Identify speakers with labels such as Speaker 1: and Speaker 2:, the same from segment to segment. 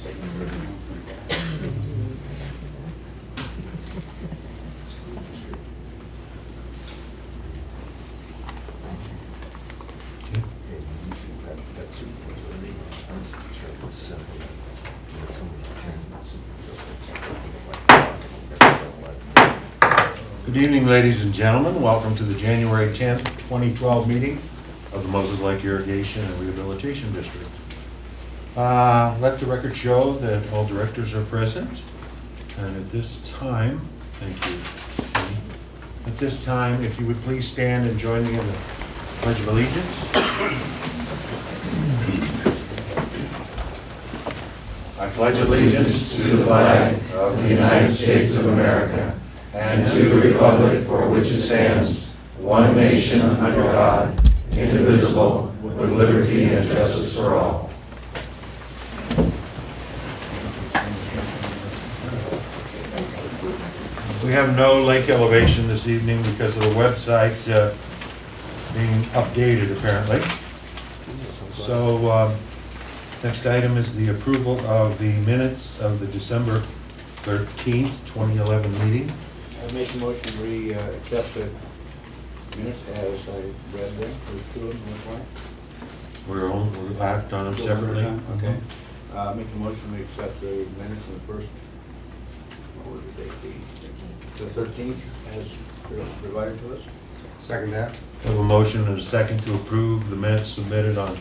Speaker 1: Good evening, ladies and gentlemen. Welcome to the January 10th, 2012 meeting of the Moses Lake Irrigation and Rehabilitation District. Let the record show that all directors are present. And at this time, thank you. At this time, if you would please stand and join me in the Pledge of Allegiance. I pledge allegiance to the flag of the United States of America and to the republic for which it stands, one nation under God, indivisible, with liberty and justice for all. We have no lake elevation this evening because of the website being updated apparently. So next item is the approval of the minutes of the December 13th, 2011 meeting.
Speaker 2: I make a motion we accept the minutes as I read them. There's two of them,
Speaker 1: We'll act on them separately.
Speaker 2: Okay. Make a motion we accept the minutes in the first, what was the date? The 13th as provided to us.
Speaker 3: Second that.
Speaker 1: We have a motion and a second to approve the minutes submitted on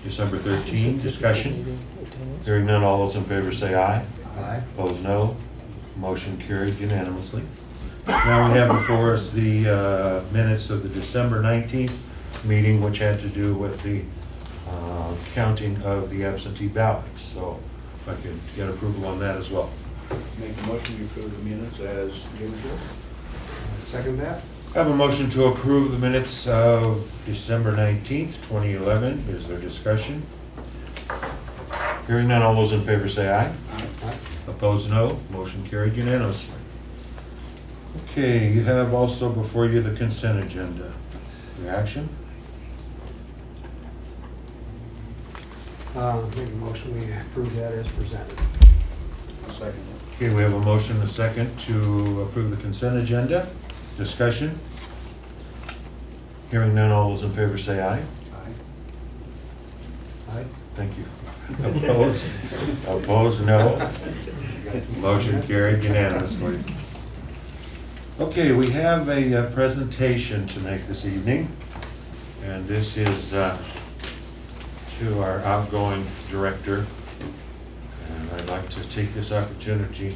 Speaker 1: December 13. Discussion. Hearing none, all those in favor say aye.
Speaker 3: Aye.
Speaker 1: Opposed, no. Motion carried unanimously. Now we have before us the minutes of the December 19th meeting, which had to do with the counting of the absentee ballots. So if I could get approval on that as well.
Speaker 2: Make a motion to approve the minutes as given to us.
Speaker 3: Second that.
Speaker 1: I have a motion to approve the minutes of December 19th, 2011. Is there discussion? Hearing none, all those in favor say aye.
Speaker 3: Aye.
Speaker 1: Opposed, no. Motion carried unanimously. Okay, you have also before you the consent agenda. Reaction?
Speaker 3: Make a motion we approve that as presented.
Speaker 2: I'll second it.
Speaker 1: Okay, we have a motion and a second to approve the consent agenda. Discussion? Hearing none, all those in favor say aye.
Speaker 2: Aye.
Speaker 3: Aye.
Speaker 1: Thank you. Opposed? Opposed, no. Motion carried unanimously. Okay, we have a presentation to make this evening, and this is to our outgoing director. And I'd like to take this opportunity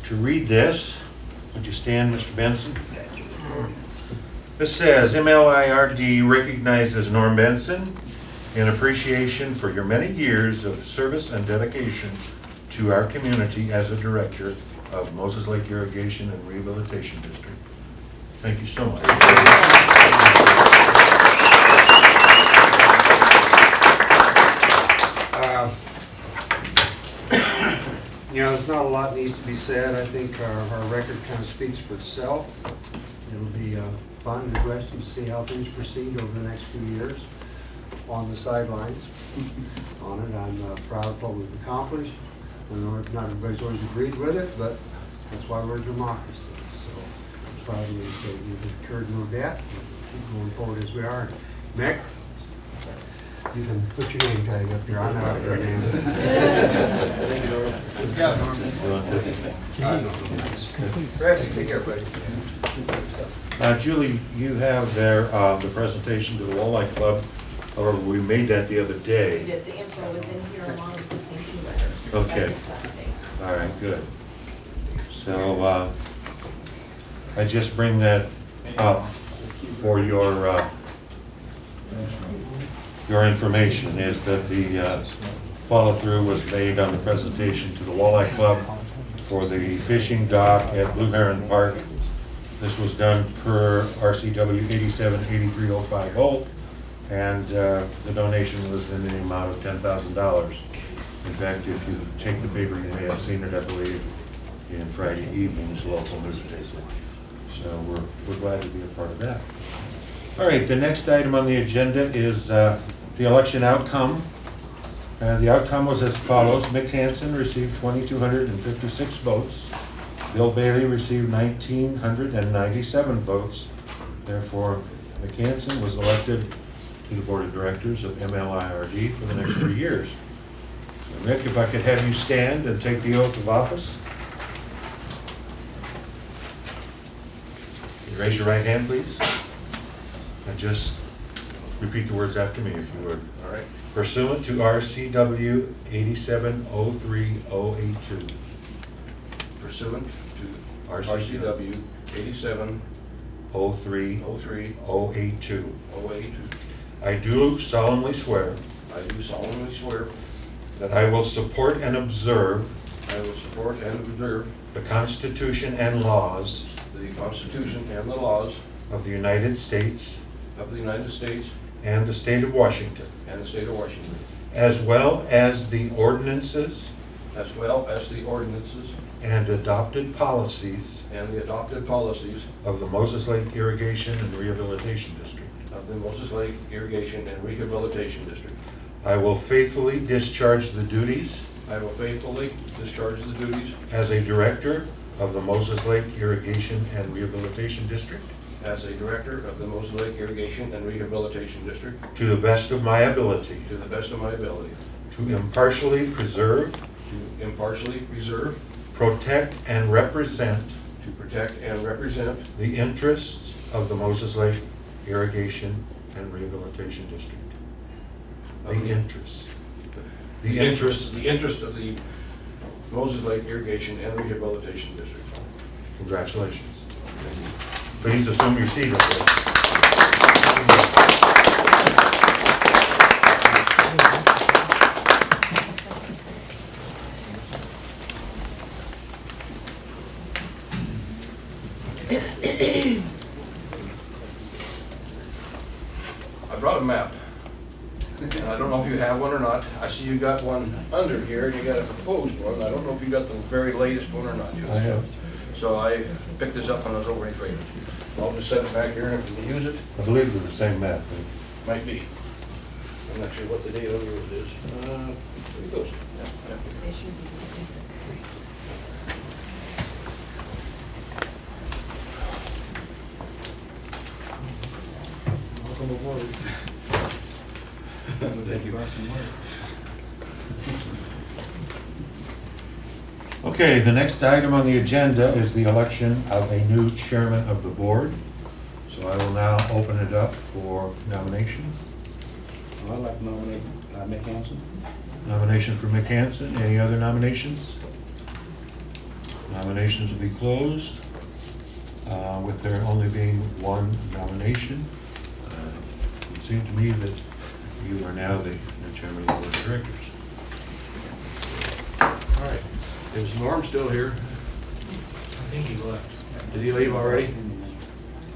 Speaker 1: to read this. Would you stand, Mr. Benson? This says, MLIRD recognizes Norm Benson in appreciation for your many years of service and dedication to our community as a director of Moses Lake Irrigation and Rehabilitation District. Thank you so much.
Speaker 3: There's not a lot needs to be said. I think our record kind of speaks for itself. It'll be fun and interesting to see how things proceed over the next few years on the sidelines. On it, I'm proud of what we've accomplished. I know not everybody's always agreed with it, but that's why we're a democracy. So I'm proud of you that you've incurred no debt. Keep going forward as we are. Mick, you can put your name tag up here. I'm not up there, man. Take care, buddy.
Speaker 1: Julie, you have there the presentation to the Walleye Club. However, we made that the other
Speaker 4: We
Speaker 1: day.
Speaker 4: did, the info was in here along with the thank you letter.
Speaker 1: Okay.
Speaker 4: That's Saturday.
Speaker 1: All right, good. So I just bring that up for your information, is that the follow-through was made on the presentation to the Walleye Club for the fishing dock at Blue Heron Park. This was done per RCW 87-83-050, and the donation was in the amount of $10,000. In fact, if you take the paper, you may have seen it, I believe, in Friday evening's local newspaper. So we're glad to be a part of that. All right, the next item on the agenda is the election outcome. The outcome was as follows. Mick Hansen received 2,256 votes. Bill Bailey received 1,997 votes. Therefore, Mick Hansen was elected to the Board of Directors of MLIRD for the next 3 years. So, Mick, if I could have you stand and take the oath of office. Raise your right hand, please. And just repeat the words after me, if you would.
Speaker 5: All right.
Speaker 1: Pursuant to RCW 8703082.
Speaker 5: Pursuant to
Speaker 1: RCW
Speaker 5: 87
Speaker 1: 03
Speaker 5: 03
Speaker 1: 082.
Speaker 5: 082.
Speaker 1: I do solemnly swear
Speaker 5: I do solemnly swear
Speaker 1: that I will support and observe
Speaker 5: I will support and observe
Speaker 1: the Constitution and laws
Speaker 5: the Constitution and the laws
Speaker 1: of the United States
Speaker 5: of the United States
Speaker 1: and the state of Washington,
Speaker 5: and the state of Washington,
Speaker 1: as well as the ordinances
Speaker 5: as well as the ordinances
Speaker 1: and adopted policies
Speaker 5: and the adopted policies
Speaker 1: of the Moses Lake Irrigation and Rehabilitation District.
Speaker 5: of the Moses Lake Irrigation and Rehabilitation District.
Speaker 1: I will faithfully discharge the duties
Speaker 5: I will faithfully discharge the duties
Speaker 1: as a director of the Moses Lake Irrigation and Rehabilitation District
Speaker 5: as a director of the Moses Lake Irrigation and Rehabilitation District
Speaker 1: to the best of my ability,
Speaker 5: to the best of my ability,
Speaker 1: to impartially preserve,
Speaker 5: to impartially preserve,
Speaker 1: protect, and represent
Speaker 5: to protect and represent
Speaker 1: the interests of the Moses Lake Irrigation and Rehabilitation District. The interests. The interests.
Speaker 5: the interest of the Moses Lake Irrigation and Rehabilitation District.
Speaker 1: Congratulations. Please assume your seat up there.
Speaker 5: I brought a map, and I don't know if you have one or not. I see you got one under here, and you got a proposed one. I don't know if you got the very latest one or not.
Speaker 1: I have.
Speaker 5: So I picked this up when I was over in Freedom. I'll just set it back here, and if you can use it,
Speaker 1: I believe they're the same map.
Speaker 5: might be. I'm not sure what the date of yours is. There it goes. Yeah.
Speaker 4: They should be.
Speaker 5: Welcome aboard. Thank you.
Speaker 1: Okay, the next item on the agenda is the election of a new chairman of the board. So I will now open it up for nomination.
Speaker 2: I'd like to nominate Mick Hansen.
Speaker 1: Nomination for Mick Hansen. Any other nominations? Nominations will be closed, with there only being one nomination. It seems to me that you are now the chairman of the board of directors.
Speaker 5: All right. Is Norm still here? I think he left. Did he leave already?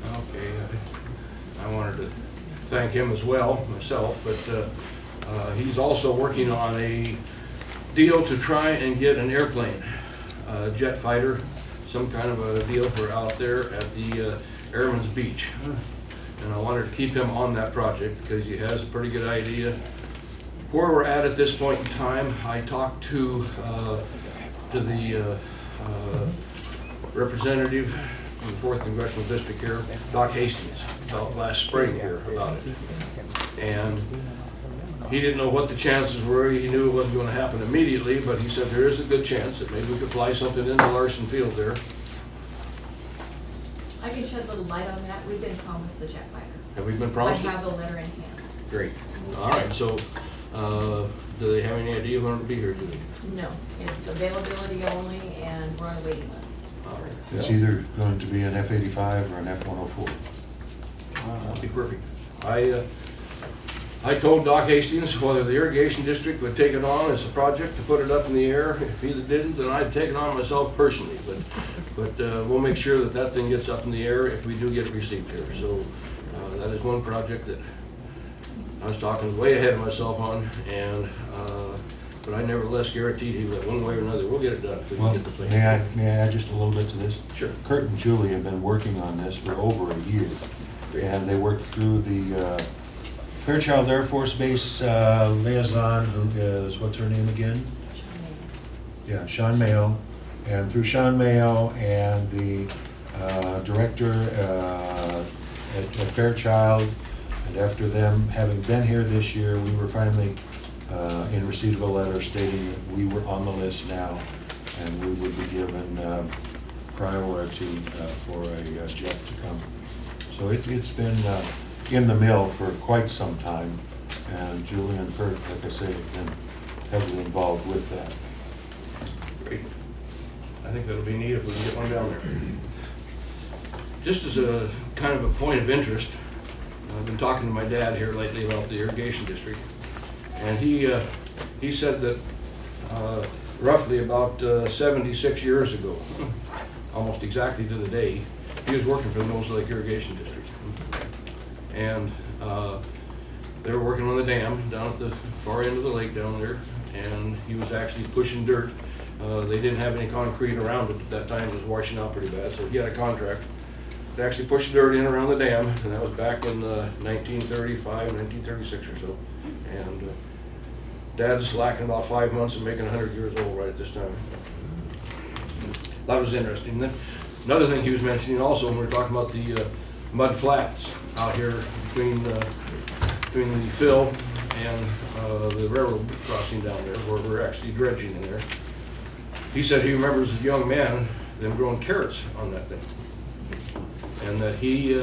Speaker 5: Okay. I wanted to thank him as well, myself, but he's also working on a deal to try and get an airplane, jet fighter, some kind of a deal for out there at the Airman's Beach. And I wanted to keep him on that project because he has a pretty good idea where we're at this point in time. I talked to the representative from the 4th Congressional District here, Doc Hastings, about last spring here about it. And he didn't know what the chances were. He knew it wasn't going to happen immediately, but he said there is a good chance that maybe we could fly something into Larson Field there.
Speaker 4: I can shed a little light on that. We've been promised the jet fighter.
Speaker 5: Have we been
Speaker 4: I
Speaker 5: promised it?
Speaker 4: have a letter in hand.
Speaker 5: Great. All right, so do they have any idea when it'll be here, do they?
Speaker 4: No, it's availability only and we're on a waiting list.
Speaker 5: All right.
Speaker 1: It's either going to be an F-85 or an F-104.
Speaker 5: That'd be perfect. I told Doc Hastings whether the irrigation district would take it on as a project to put it up in the air. If he didn't, then I'd take it on myself personally. But we'll make sure that that thing gets up in the air if we do get it received here. So that is one project that I was talking way ahead of myself on, and but I nevertheless guaranteed he would, one way or another, we'll get it done if we can
Speaker 1: Well,
Speaker 5: get the plane.
Speaker 1: may I add just a little bit to this?
Speaker 5: Sure.
Speaker 1: Kurt and Julie have been working on this for over a year. And they worked through the Fairchild Air Force Base liaison, who is, what's her name again? Yeah, Sean Mayo. And through Sean Mayo and the director at Fairchild, and after them having been here this year, we were finally in receipt of a letter stating that we were on the list now, and we would be given priority for a jet to come. So it's been in the mill for quite some time, and Julie and Kurt, like I say, have been heavily involved with that.
Speaker 5: Great. I think that'll be neat if we can get one down there. Just as a kind of a point of interest, I've been talking to my dad here lately about the irrigation district, and he said that roughly about 76 years ago, almost exactly to the day, he was working for the Nose Lake Irrigation District. And they were working on the dam down at the far end of the lake down there, and he was actually pushing dirt. They didn't have any concrete around it at that time. It was washing out pretty bad, so he had a contract to actually push dirt in around the dam, and that was back in 1935, 1936 or so. And Dad's lacking about 5 months of making 100 years old right at this time. That was interesting. Then another thing he was mentioning also, when we were talking about the mud flats out here between the fill and the railroad crossing down there, where we're actually dredging in there. He said he remembers as a young man them growing carrots on that thing, and that he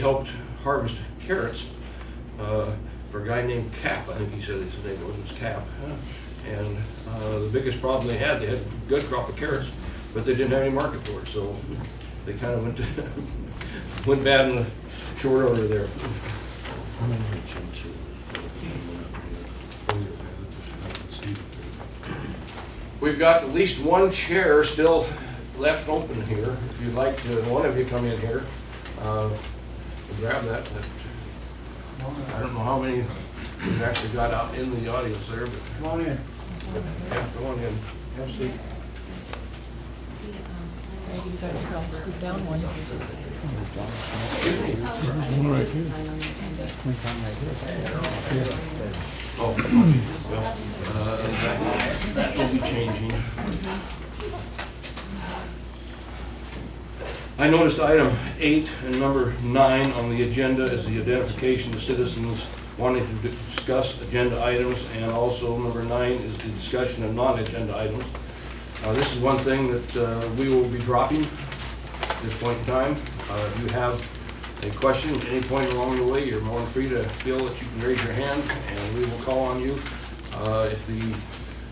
Speaker 5: helped harvest carrots for a guy named Cap. I think he said his name was Cap. And the biggest problem they had a good crop of carrots, but they didn't have any market for it, so they kind of went bad in the short order there. We've got at least one chair still left open here. If you'd like to, one of you come in here, grab that. I don't know how many we've actually got out in the audience there, but
Speaker 2: Come on in.
Speaker 5: yeah, come on in.
Speaker 2: Have a seat.
Speaker 4: Scoot down one.
Speaker 5: Oh, okay. Well, that will be changing. I noticed item 8 and number 9 on the agenda is the identification of citizens wanting to discuss agenda items, and also number 9 is the discussion of non-agenda items. This is one thing that we will be dropping at this point in time. If you have a question at any point along the way, you're more than free to feel that you can raise your hand, and we will call on you. If the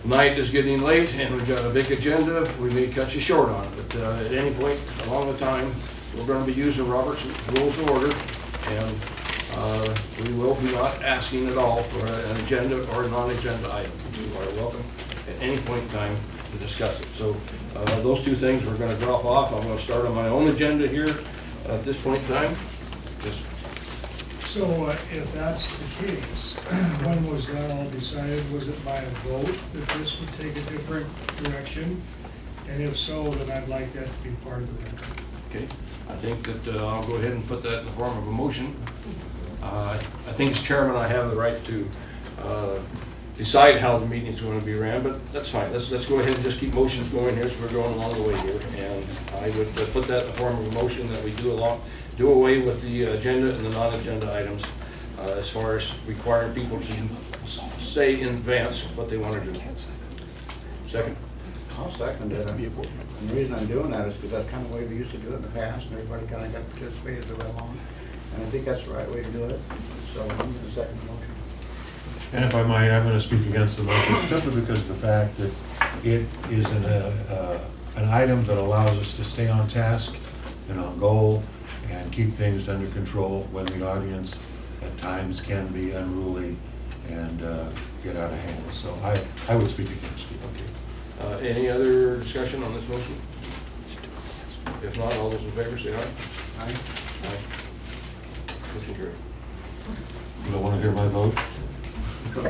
Speaker 5: night is getting late and we've got a big agenda, we may cut you short on it, but at any point along the time, we're going to be using Robert's Rules of Order, and we will be not asking at all for an agenda or a non-agenda item. You are welcome at any point in time to discuss it. So those two things we're going to drop off. I'm going to start on my own agenda here at this point in time. Just
Speaker 6: So if that's the case, when was that all decided? Was it by a vote that this would take a different direction? And if so, then I'd like that to be part of the record.
Speaker 5: okay. I think that I'll go ahead and put that in the form of a motion. I think as chairman, I have the right to decide how the meeting's going to be ran, but that's fine. Let's go ahead and just keep motions going here, so we're going along the way here. And I would put that in the form of a motion that we do away with the agenda and the non-agenda items as far as requiring people to say in advance what they want to do. Second?
Speaker 2: I'll second it. And the reason I'm doing that is because that's kind of the way we used to do it in the past, and everybody kind of got to participate as they went along. And I think that's the right way to do it. So I'm going to second the motion.
Speaker 1: And if I might, I'm going to speak against the motion simply because of the fact that it is an item that allows us to stay on task and on goal and keep things under control when the audience at times can be unruly and get out of hand. So I would speak against it.
Speaker 5: Okay. Any other discussion on this motion? If not, all those in favor say aye.
Speaker 2: Aye.
Speaker 5: Aye. Motion carried.
Speaker 1: You don't want to hear my vote?
Speaker 5: Well,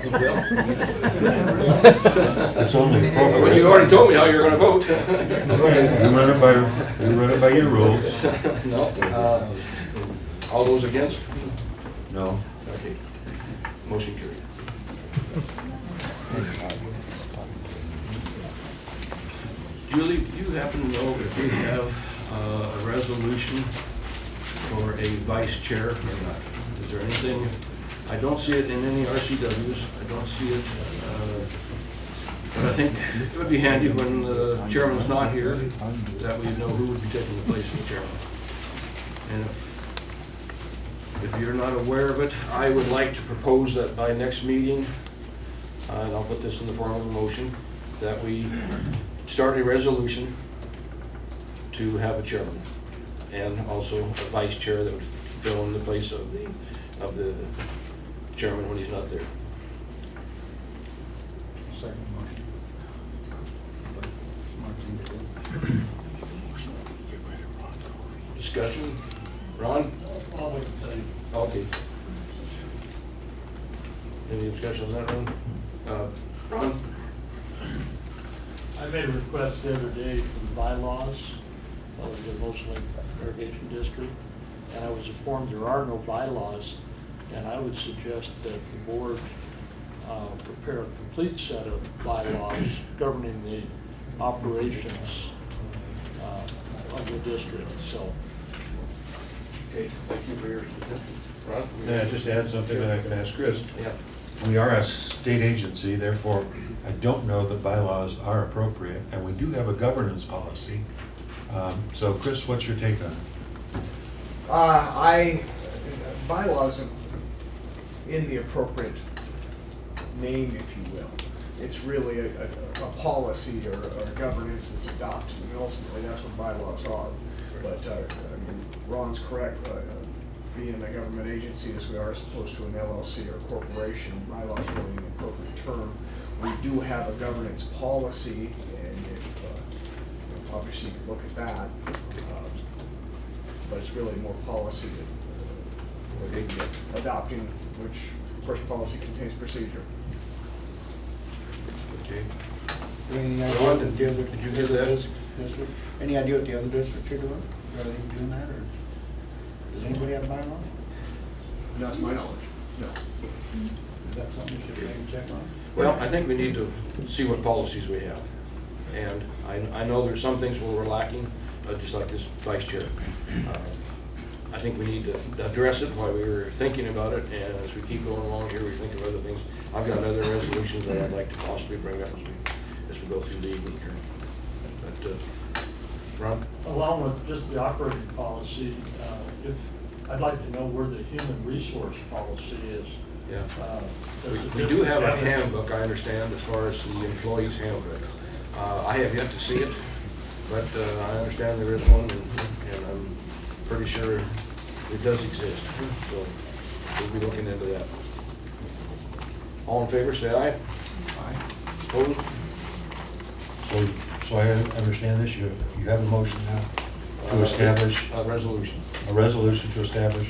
Speaker 1: It's only
Speaker 5: well,
Speaker 1: appropriate.
Speaker 5: you already told me how you're going to vote.
Speaker 1: Okay, you run it by your rules.
Speaker 5: No. All those against?
Speaker 1: No.
Speaker 5: Okay. Motion carried. Julie, do you happen to know if we have a resolution for a vice chair or not? Is there anything? I don't see it in any RCWs. I don't see it. But I think it would be handy when the chairman's not here that we know who would be taking the place of the chairman. And if you're not aware of it, I would like to propose that by next meeting, and I'll put this in the form of a motion, that we start a resolution to have a chairman and also a vice chair that would fill in the place of the chairman when he's not there.
Speaker 2: Second motion.
Speaker 5: Discussion? Ron? Okay. Any discussion on that one? Ron?
Speaker 7: I made a request the other day for the bylaws of the Most Lake Irrigation District, and I was informed there are no bylaws, and I would suggest that the board prepare a complete set of bylaws governing the operations of the district, so.
Speaker 5: Okay, thank you for your suggestion. Ron?
Speaker 1: Yeah, just add something that I can ask Chris.
Speaker 5: Yeah.
Speaker 1: We are a state agency, therefore I don't know that bylaws are appropriate, and we do have a governance policy. So Chris, what's your take on it?
Speaker 8: Bylaws in the appropriate name, if you will. It's really a policy or a governance that's adopted, and ultimately that's what bylaws are. But I mean, Ron's correct. Being a government agency as we are as opposed to an LLC or corporation, bylaws are really an appropriate term. We do have a governance policy, and obviously you could look at that, but it's really more policy that we're adopting, which of course policy contains procedure.
Speaker 5: Okay.
Speaker 2: Any idea
Speaker 5: Ron,
Speaker 2: what the other
Speaker 5: did you hear that?
Speaker 2: district? Any idea what the other districts are doing? Are they doing that, or does anybody have bylaws?
Speaker 8: Not to my knowledge, no.
Speaker 2: Is that something we should maybe check on?
Speaker 5: Well, I think we need to see what policies we have. And I know there's some things where we're lacking, just like this vice chair. I think we need to address it while we were thinking about it, and as we keep going along here, we think of other things. I've got other resolutions that I'd like to possibly bring up as we go through the evening here. But, Ron?
Speaker 7: Along with just the operating policy, I'd like to know where the human resource policy is.
Speaker 5: Yeah.
Speaker 7: Does the
Speaker 5: We do have a
Speaker 7: district its-
Speaker 5: handbook, I understand, as far as the employees' handbook. I have yet to see it, but I understand there is one, and I'm pretty sure it does exist. So we'll be looking into that. All in favor, say aye.
Speaker 2: Aye.
Speaker 5: Opposed?
Speaker 1: So I understand this, you have a motion now to establish
Speaker 5: A resolution.
Speaker 1: a resolution to establish.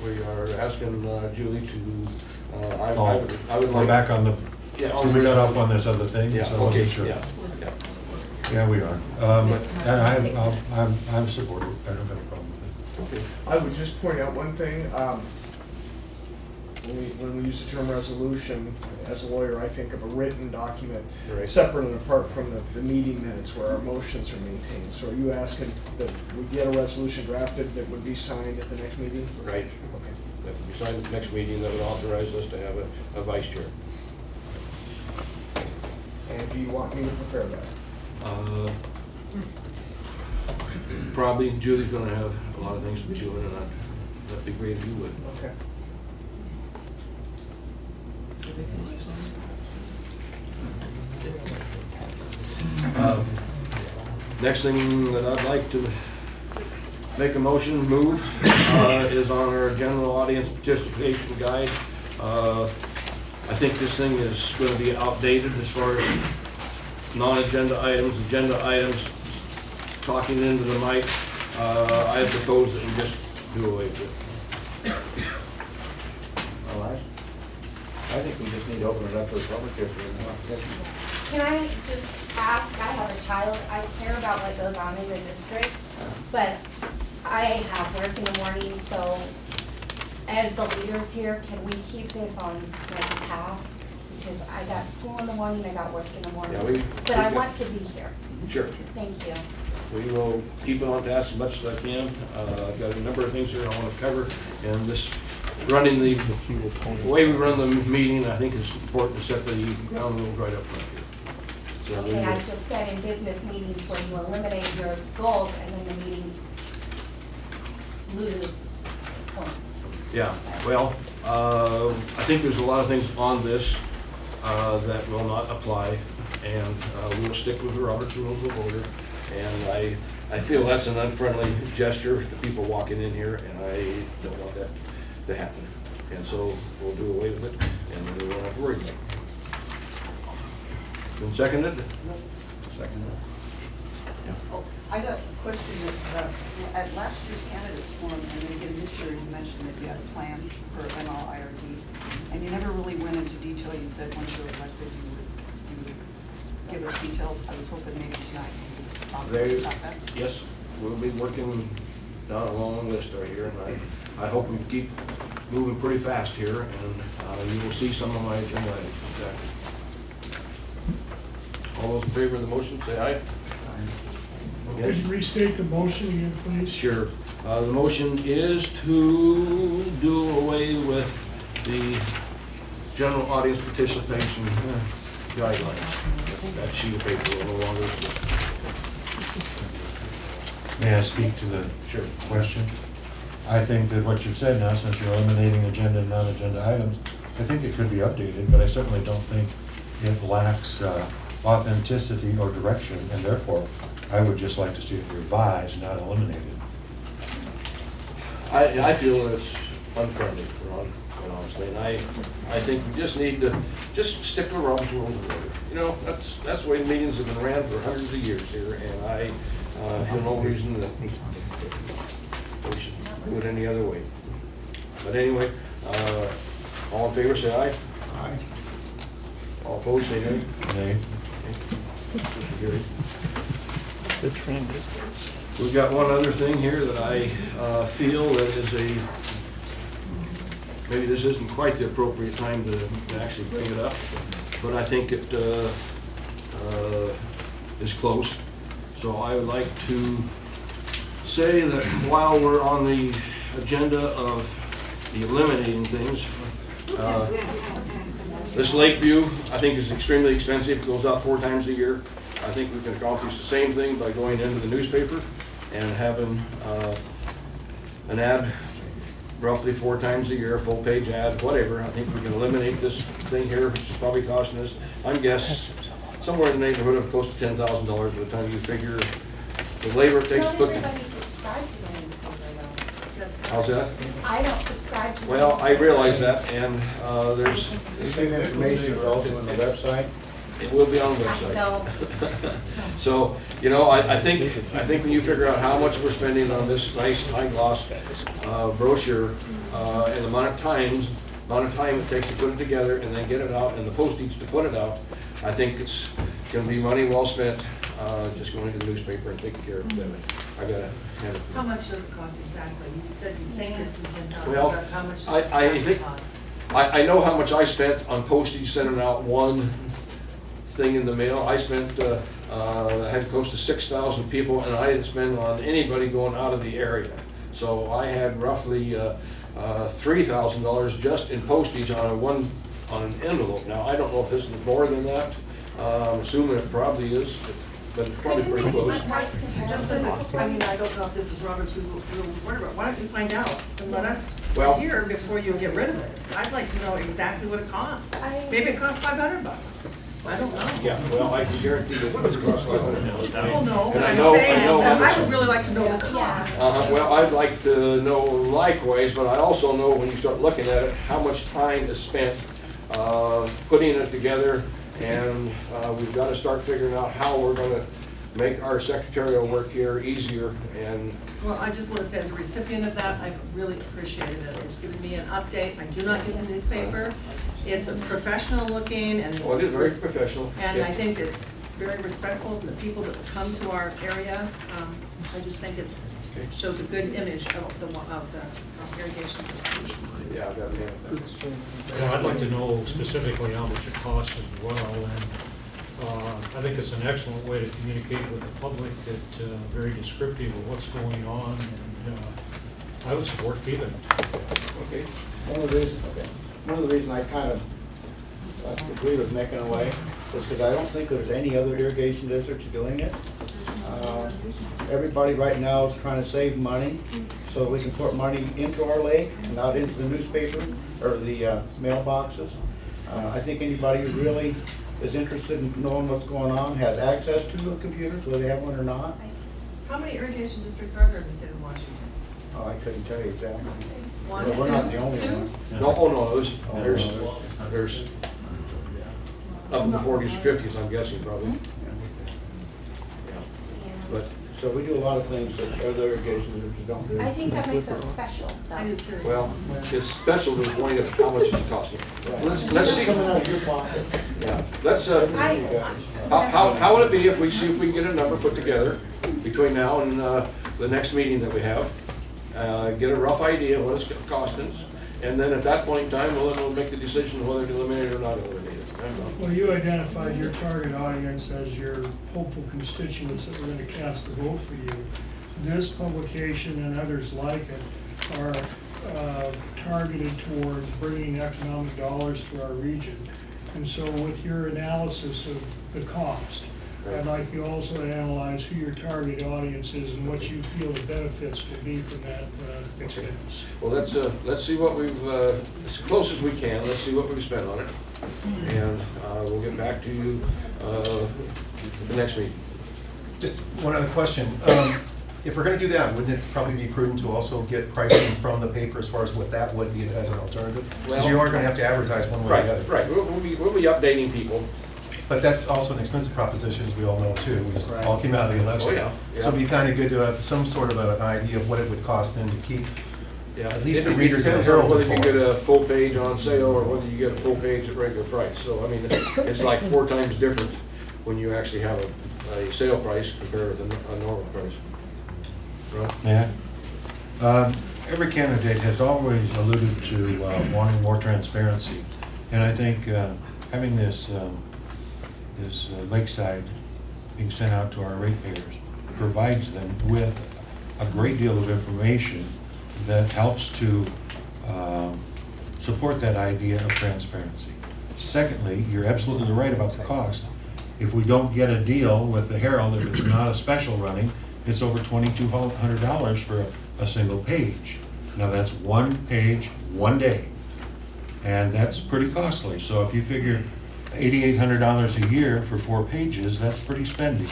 Speaker 5: We are asking Julie to, I
Speaker 1: Oh,
Speaker 5: would
Speaker 1: we're
Speaker 5: like.
Speaker 1: back on the,
Speaker 5: Yeah,
Speaker 1: so we got off on this other thing, so
Speaker 5: Yeah,
Speaker 1: I wasn't
Speaker 5: okay,
Speaker 1: sure.
Speaker 5: yeah, yeah.
Speaker 1: Yeah, we are. And I'm supportive, I don't have a problem with it.
Speaker 5: Okay.
Speaker 8: I would just point out one thing. When we use the term resolution, as a lawyer, I think of a written document
Speaker 5: Right.
Speaker 8: separate and apart from the meeting minutes where our motions are maintained. So are you asking that we get a resolution drafted that would be signed at the next meeting?
Speaker 5: Right.
Speaker 8: Okay.
Speaker 5: That would be signed at the next meeting, that would authorize us to have a vice chair.
Speaker 8: And do you want me to prepare that?
Speaker 5: Probably Julie's gonna have a lot of things to be doing, and that'd be great if you would.
Speaker 8: Okay.
Speaker 5: Next thing that I'd like to make a motion, move, is on our general audience participation guide. I think this thing is gonna be outdated as far as non-agenda items, agenda items, talking into the mic. I propose that we just do away with it.
Speaker 2: Well, I think we just need to open it up to the public if we're not getting it.
Speaker 9: Can I just ask, I have a child, I care about what goes on in the district, but I have work in the morning, so as the leaders here, can we keep this on like a task? Because I got school in the morning, I got work in the morning,
Speaker 5: Yeah,
Speaker 9: but I want to be here.
Speaker 5: Sure.
Speaker 9: Thank you.
Speaker 5: We will keep it on task as much as I can. I've got a number of things here I want to cover, and this, running the way we run the meeting, I think is important to set the ground rules right up front here. So we
Speaker 9: Okay,
Speaker 5: will-
Speaker 9: I've just been in business meetings where you eliminate your goals and then the meeting loses point.
Speaker 5: Yeah, well, I think there's a lot of things on this that will not apply, and we will stick with the Robert's Rules of Order. And I feel that's an unfriendly gesture to people walking in here, and I don't want that to happen. And so we'll do away with it, and we won't have to worry about it. Been seconded?
Speaker 2: Second.
Speaker 10: Oh, I got a question that, at last year's candidates forum, and then again this year, you mentioned that you had a plan for MLIRD, and you never really went into detail. You said once you're elected, you would give us details. I was hoping maybe tonight you could talk about that.
Speaker 5: Yes, we'll be working down a long list right here, and I hope we keep moving pretty fast here, and you will see some of my agenda items. Exactly. All those in favor of the motion, say aye.
Speaker 6: Could you restate the motion again, please?
Speaker 5: Sure. The motion is to do away with the general audience participation guidelines. That sheet of paper will no longer exist.
Speaker 1: May I speak to the question? I think that what you've said now, since you're eliminating agenda and non-agenda items, I think it could be updated, but I certainly don't think it lacks authenticity or direction, and therefore, I would just like to see it revised, not eliminated.
Speaker 5: I feel it's unfriendly, Ron, quite honestly, and I think we just need to just stick to Robert's Rules of Order. You know, that's the way meetings have been ran for hundreds of years here, and I feel no reason that we should do it any other way. But anyway, all in favor, say aye.
Speaker 2: Aye.
Speaker 5: All opposed, say nay.
Speaker 1: Nay.
Speaker 5: Motion carried.
Speaker 11: The trend is this.
Speaker 5: We've got one other thing here that I feel that is maybe this isn't quite the appropriate time to actually bring it up, but I think it is close. So I would like to say that while we're on the agenda of the eliminating things, this Lakeview, I think, is extremely expensive. It goes out 4 times a year. I think we can accomplish the same thing by going into the newspaper and having an ad roughly 4 times a year, full-page ad, whatever. I think we can eliminate this thing here, which is probably costing us, I'm guessing, somewhere in the neighborhood of close to $10,000 by the time you figure the labor it takes to
Speaker 9: Not
Speaker 5: put.
Speaker 9: everybody subscribes to the newspaper though. That's
Speaker 5: How's that?
Speaker 9: I don't subscribe to the
Speaker 5: Well, I
Speaker 9: newspaper.
Speaker 5: realize that, and there's,
Speaker 2: The same information is also on the website.
Speaker 5: it will be on the
Speaker 9: I
Speaker 5: website.
Speaker 9: know.
Speaker 5: So, you know, I think when you figure out how much we're spending on this nice high gloss brochure, and the amount of time it takes to put it together and then get it out, and the postage to put it out, I think it's gonna be money well spent, just going to the newspaper and taking care of it that way. I gotta hand it to
Speaker 4: How
Speaker 5: you.
Speaker 4: much does it cost exactly? You said you think it's in 10,000,
Speaker 5: Well,
Speaker 4: but how much does
Speaker 5: I
Speaker 4: it exactly
Speaker 5: think-
Speaker 4: cost?
Speaker 5: I know how much I spent on postage sending out one thing in the mail. I spent, I had close to 6,000 people, and I didn't spend on anybody going out of the area. So I had roughly $3,000 just in postage on an envelope. Now, I don't know if this is more than that. I'm assuming it probably is, but it's probably pretty close.
Speaker 4: Just as, I mean, I don't know if this is Robert's Rules of Order, but why don't you find out and let us
Speaker 5: Well-
Speaker 4: hear before you get rid of it? I'd like to know exactly what it costs. Maybe it costs $500. I don't know.
Speaker 5: Yeah, well, I can guarantee that it's cost $500.
Speaker 4: Well, no, but
Speaker 5: And I
Speaker 4: I'm
Speaker 5: know
Speaker 4: saying,
Speaker 5: how
Speaker 4: that I
Speaker 5: much-
Speaker 4: would really like to know the cost.
Speaker 5: Well, I'd like to know likewise, but I also know when you start looking at it, how much time is spent putting it together, and we've got to start figuring out how we're going to make our secretarial work here easier. And
Speaker 4: Well, I just want to say, as a recipient of that, I've really appreciated it. It's given me an update. I do not get the newspaper. It's a professional looking, and
Speaker 5: well, it is
Speaker 4: it's,
Speaker 5: very professional.
Speaker 4: and
Speaker 5: Yeah.
Speaker 4: I think it's very respectful of the people that come to our area. I just think it's shows a good image of the irrigation district.
Speaker 5: Yeah, I've got to have that.
Speaker 6: Yeah, I'd like to know specifically how much it costs as well, and I think it's an excellent way to communicate with the public, that very descriptive of what's going on, and I would support keeping it.
Speaker 2: Okay. One of the reasons I kind of agree with Mick in a way is because I don't think there's any other irrigation districts doing it. Everybody right now is trying to save money so we can put money into our lake and not into the newspaper or the mailboxes. I think anybody who really is interested in knowing what's going on has access to a computer, whether they have one or not.
Speaker 4: How many irrigation districts are there in the state of Washington?
Speaker 2: Oh, I couldn't tell you exactly.
Speaker 4: One,
Speaker 2: We're not the
Speaker 4: two,
Speaker 2: only
Speaker 4: two?
Speaker 2: one.
Speaker 5: No, oh no, there's up in the 40s, 50s, I'm guessing probably. Yeah. But
Speaker 2: So we do a lot of things that other irrigation districts don't do.
Speaker 9: I think that makes us special,
Speaker 4: I do too.
Speaker 5: well, it's special to the point of how much it's costing. Let's see.
Speaker 2: Coming out of your pocket.
Speaker 5: Yeah, let's.
Speaker 9: I-
Speaker 5: How would it be if we see if we can get a number put together between now and the next meeting that we have? Get a rough idea of what it's costing us, and then at that point in time, we'll make the decision whether to eliminate it or not eliminate it.
Speaker 6: Well, you identified your target audience as your hopeful constituents that were going to cast a vote for you. This publication and others like it are targeted towards bringing economic dollars to our region. And so with your analysis of the cost, I'd like you also to analyze who your target audience is and what you feel the benefits will be from that expense.
Speaker 5: Well, let's see what we've as close as we can. Let's see what we've spent on it, and we'll get back to you the next meeting.
Speaker 12: Just one other question. If we're going to do that, wouldn't it probably be prudent to also get pricing from the paper as far as what that would be as an alternative? Because you are going to have to advertise one way or the other.
Speaker 5: Right. We'll be updating people.
Speaker 12: But that's also an expensive proposition, as we all know, too. We just all came out of the election.
Speaker 5: Oh, yeah, yeah.
Speaker 12: So it'd be kind of good to have some sort of an idea of what it would cost then to keep
Speaker 5: Yeah.
Speaker 12: at least
Speaker 5: It
Speaker 12: the readers of the
Speaker 5: depends on
Speaker 12: Herald.
Speaker 5: whether you
Speaker 12: informed.
Speaker 5: get a full page on sale or whether you get a full page at regular price. So, I mean, it's like 4 times different when you actually have a sale price compared with a normal price. Right?
Speaker 1: Yeah. Every candidate has always alluded to wanting more transparency. And I think having this lakeside being sent out to our ratepayers provides them with a great deal of information that helps to support that idea of transparency. Secondly, you're absolutely right about the cost. If we don't get a deal with the Herald, if it's not a special running, it's over $2,200 for a single page. Now that's one page, one day, and that's pretty costly. So if you figure $8,800 a year for 4 pages, that's pretty spendy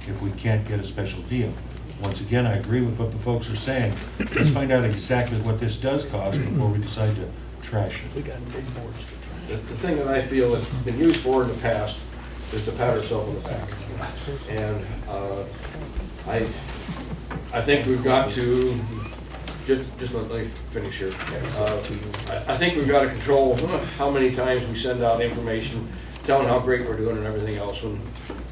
Speaker 1: if we can't get a special deal. Once again, I agree with what the folks are saying. Let's find out exactly what this does cost before we decide to trash it.
Speaker 11: We got big boards to try.
Speaker 5: The thing that I feel it's been used for in the past is to pat ourselves on the back. And I think we've got to, just let me finish here. I think we've got to control how many times we send out information, telling how great we're doing and everything else, when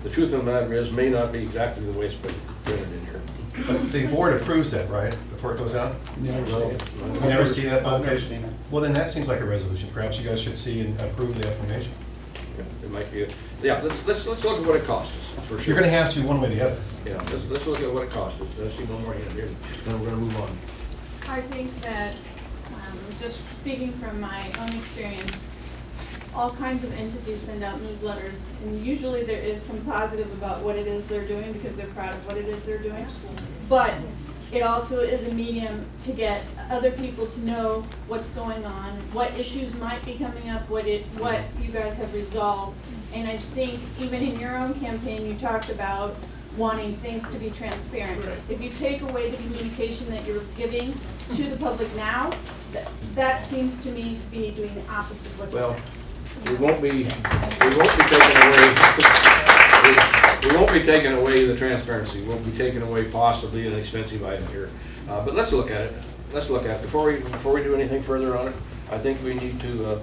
Speaker 5: the truth of the matter is, may not be exactly the way it's been printed in here.
Speaker 12: But the board approves that, right, before it goes out?
Speaker 2: Never see it.
Speaker 12: You never see that
Speaker 2: I've never
Speaker 12: publication?
Speaker 2: seen it.
Speaker 12: Well, then that seems like a resolution. Perhaps you guys should see and approve the information.
Speaker 5: It might be, yeah, let's look at what it cost us, for sure.
Speaker 12: You're going to have to one way or the other.
Speaker 5: Yeah, let's look at what it cost us. Let's see one more hand here, then we're gonna move on.
Speaker 13: I think that, just speaking from my own experience, all kinds of entities send out newsletters, and usually there is some positive about what it is they're doing because they're proud of what it is they're doing. But it also is a medium to get other people to know what's going on, what issues might be coming up, what you guys have resolved. And I think even in your own campaign, you talked about wanting things to be transparent. If you take away the communication that you're giving to the public now, that seems to me to be doing the opposite of what you're saying.
Speaker 5: We won't be taking away the transparency. We'll be taking away possibly an expensive item here. But let's look at it. Let's look at it. Before we do anything further on it, I think we need to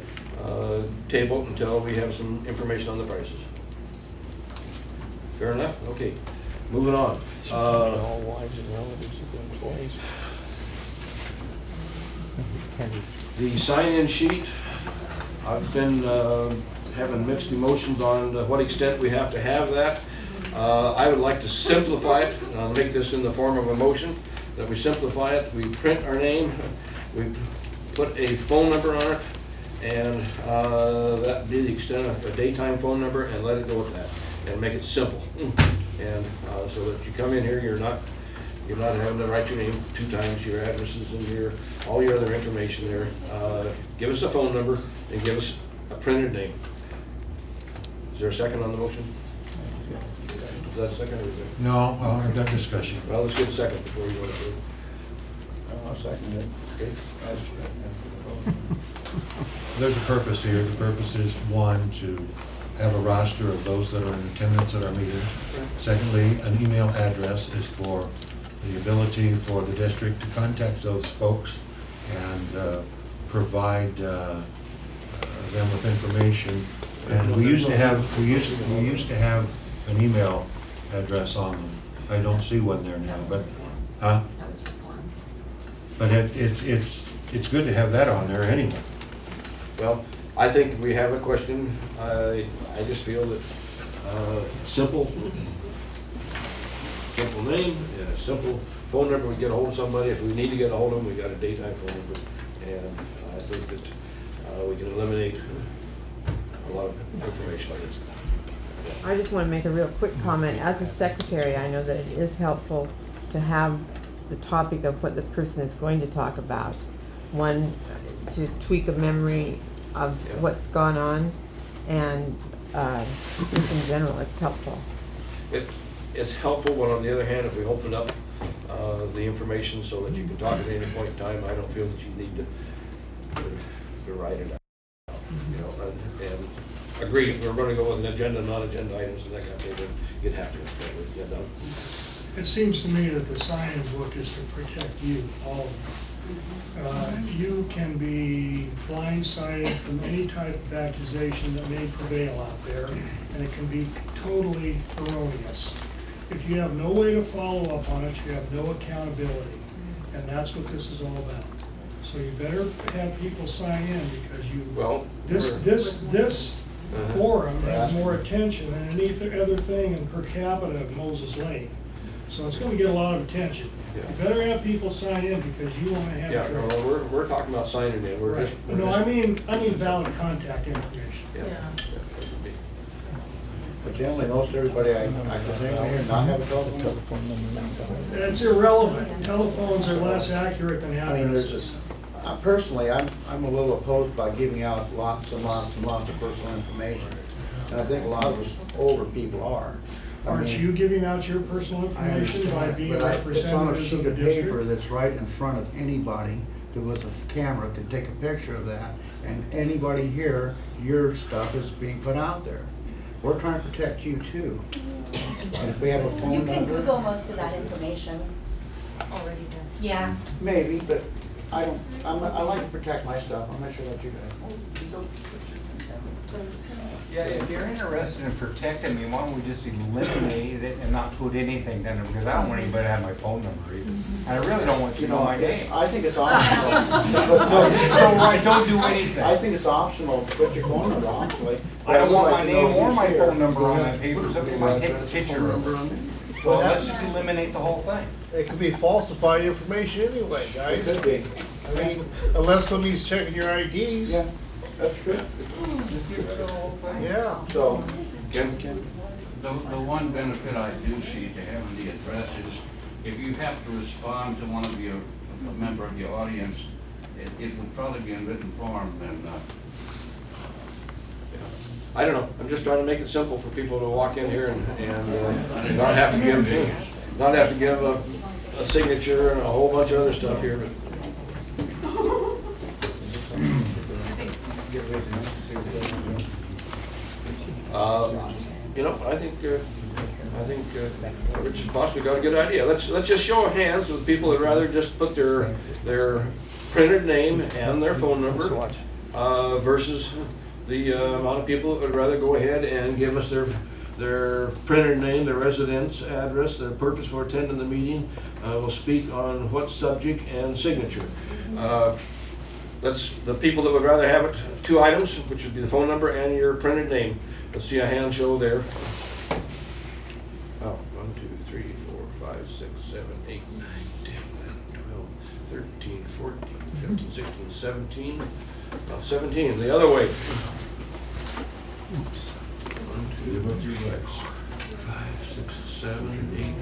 Speaker 5: table it until we have some information on the prices. Fair enough? Okay. Moving on.
Speaker 11: All wives and relatives of the employees.
Speaker 5: The sign-in sheet, I've been having mixed emotions on what extent we have to have that. I would like to simplify it, and I'll make this in the form of a motion, that we simplify it. We print our name, we put a phone number on it, and that be the extent of a daytime phone number, and let it go with that, and make it simple. And so that you come in here, you're not having to write your name 2 times, your addresses and all your other information there. Give us a phone number and give us a printed name. Is there a second on the motion? Is that a second or is it?
Speaker 1: No, I've got discussion.
Speaker 5: Well, let's get a second before you go to.
Speaker 2: I'll second it.
Speaker 5: Okay.
Speaker 1: There's a purpose here. The purpose is, one, to have a roster of those that are in attendance at our meetings. Secondly, an email address is for the ability for the district to contact those folks and provide them with information. And we used to have an email address on them. I don't see one there now, but
Speaker 4: That was for forms.
Speaker 1: but it's good to have that on there anyway.
Speaker 5: Well, I think we have a question. I just feel that simple name, and a simple phone number, we get a hold of somebody. If we need to get a hold of them, we got a daytime phone number. And I think that we can eliminate a lot of information like this.
Speaker 14: I just want to make a real quick comment. As a secretary, I know that it is helpful to have the topic of what the person is going to talk about. One, to tweak a memory of what's gone on, and just in general, it's helpful.
Speaker 5: It's helpful, but on the other hand, if we open up the information so that you can talk at any point in time, I don't feel that you need to write it out. You know, and agree, if we're going to go with an agenda, non-agenda items and that kind of thing, then you'd have to get done.
Speaker 6: It seems to me that the sign-in book is to protect you, all of you. You can be blindsided from any type of accusation that may prevail out there, and it can be totally erroneous. If you have no way to follow up on it, you have no accountability, and that's what this is all about. So you better have people sign in, because this forum has more attention than any other thing in per capita of Moses Lake. So it's going to get a lot of attention. You better have people sign in, because you want to have trouble.
Speaker 5: No, we're talking about signing in. We're just.
Speaker 6: No, I mean valid contact information.
Speaker 4: Yeah.
Speaker 2: But generally, most everybody I can say here not have a telephone.
Speaker 6: It's irrelevant. Telephones are less accurate than
Speaker 2: I mean, there's
Speaker 6: addresses.
Speaker 2: just, personally, I'm a little opposed by giving out lots and lots and lots of personal information. And I think a lot of us older people are.
Speaker 6: Aren't you giving out your personal
Speaker 2: I
Speaker 6: information by
Speaker 2: understand,
Speaker 6: being
Speaker 2: but it's on a
Speaker 6: representatives
Speaker 2: sheet
Speaker 6: of the
Speaker 2: of paper
Speaker 6: district?
Speaker 2: that's right in front of anybody that with a camera could take a picture of that. And anybody here, your stuff is being put out there. We're trying to protect you too. And if we have a phone
Speaker 9: You
Speaker 2: number.
Speaker 9: can Google most of that information already there. Yeah.
Speaker 2: Maybe, but I like to protect my stuff. I'm not sure about you guys.
Speaker 15: Yeah, if you're interested in protecting me, why don't we just eliminate it and not put anything down there, because I don't want anybody to have my phone number either. And I really don't want you to know my name.
Speaker 2: I think it's optional.
Speaker 15: So don't do anything.
Speaker 2: I think it's optional to put your phone number, honestly.
Speaker 15: I don't want my
Speaker 2: I'd like to know
Speaker 15: name or
Speaker 2: who's
Speaker 15: my
Speaker 2: here.
Speaker 15: phone number on that paper, somebody might take a picture of it. So let's just eliminate the whole thing.
Speaker 16: It could be falsified information anyway, guys.
Speaker 2: It could be.
Speaker 16: I mean, unless somebody's checking your IDs.
Speaker 2: Yeah, that's true.
Speaker 15: Just get rid of the whole thing.
Speaker 16: Yeah.
Speaker 2: So,
Speaker 5: Ken?
Speaker 17: The one benefit I do see to having the address is if you have to respond to one of your, a member of your audience, it would probably be in written form and
Speaker 5: I don't know. I'm just trying to make it simple for people to walk in here and not have to give a signature and a whole bunch of other stuff here. You know, I think Rich has possibly got a good idea. Let's just show of hands with people that rather just put their printed name and their phone number versus the amount of people that would rather go ahead and give us their their printed name, their residence address, their purpose for attending the meeting, will speak on what subject and signature. That's the people that would rather have it, 2 items, which would be the phone number and your printed name. Let's see a hand show there. Oh, 1, 2, 3, 4, 5, 6, 7, 8, 9, 10, 11, 12, 13, 14, 15, 16, 17. 17, the other way. 1, 2, 3, 4, 5, 6, 7, 8, 9, 10,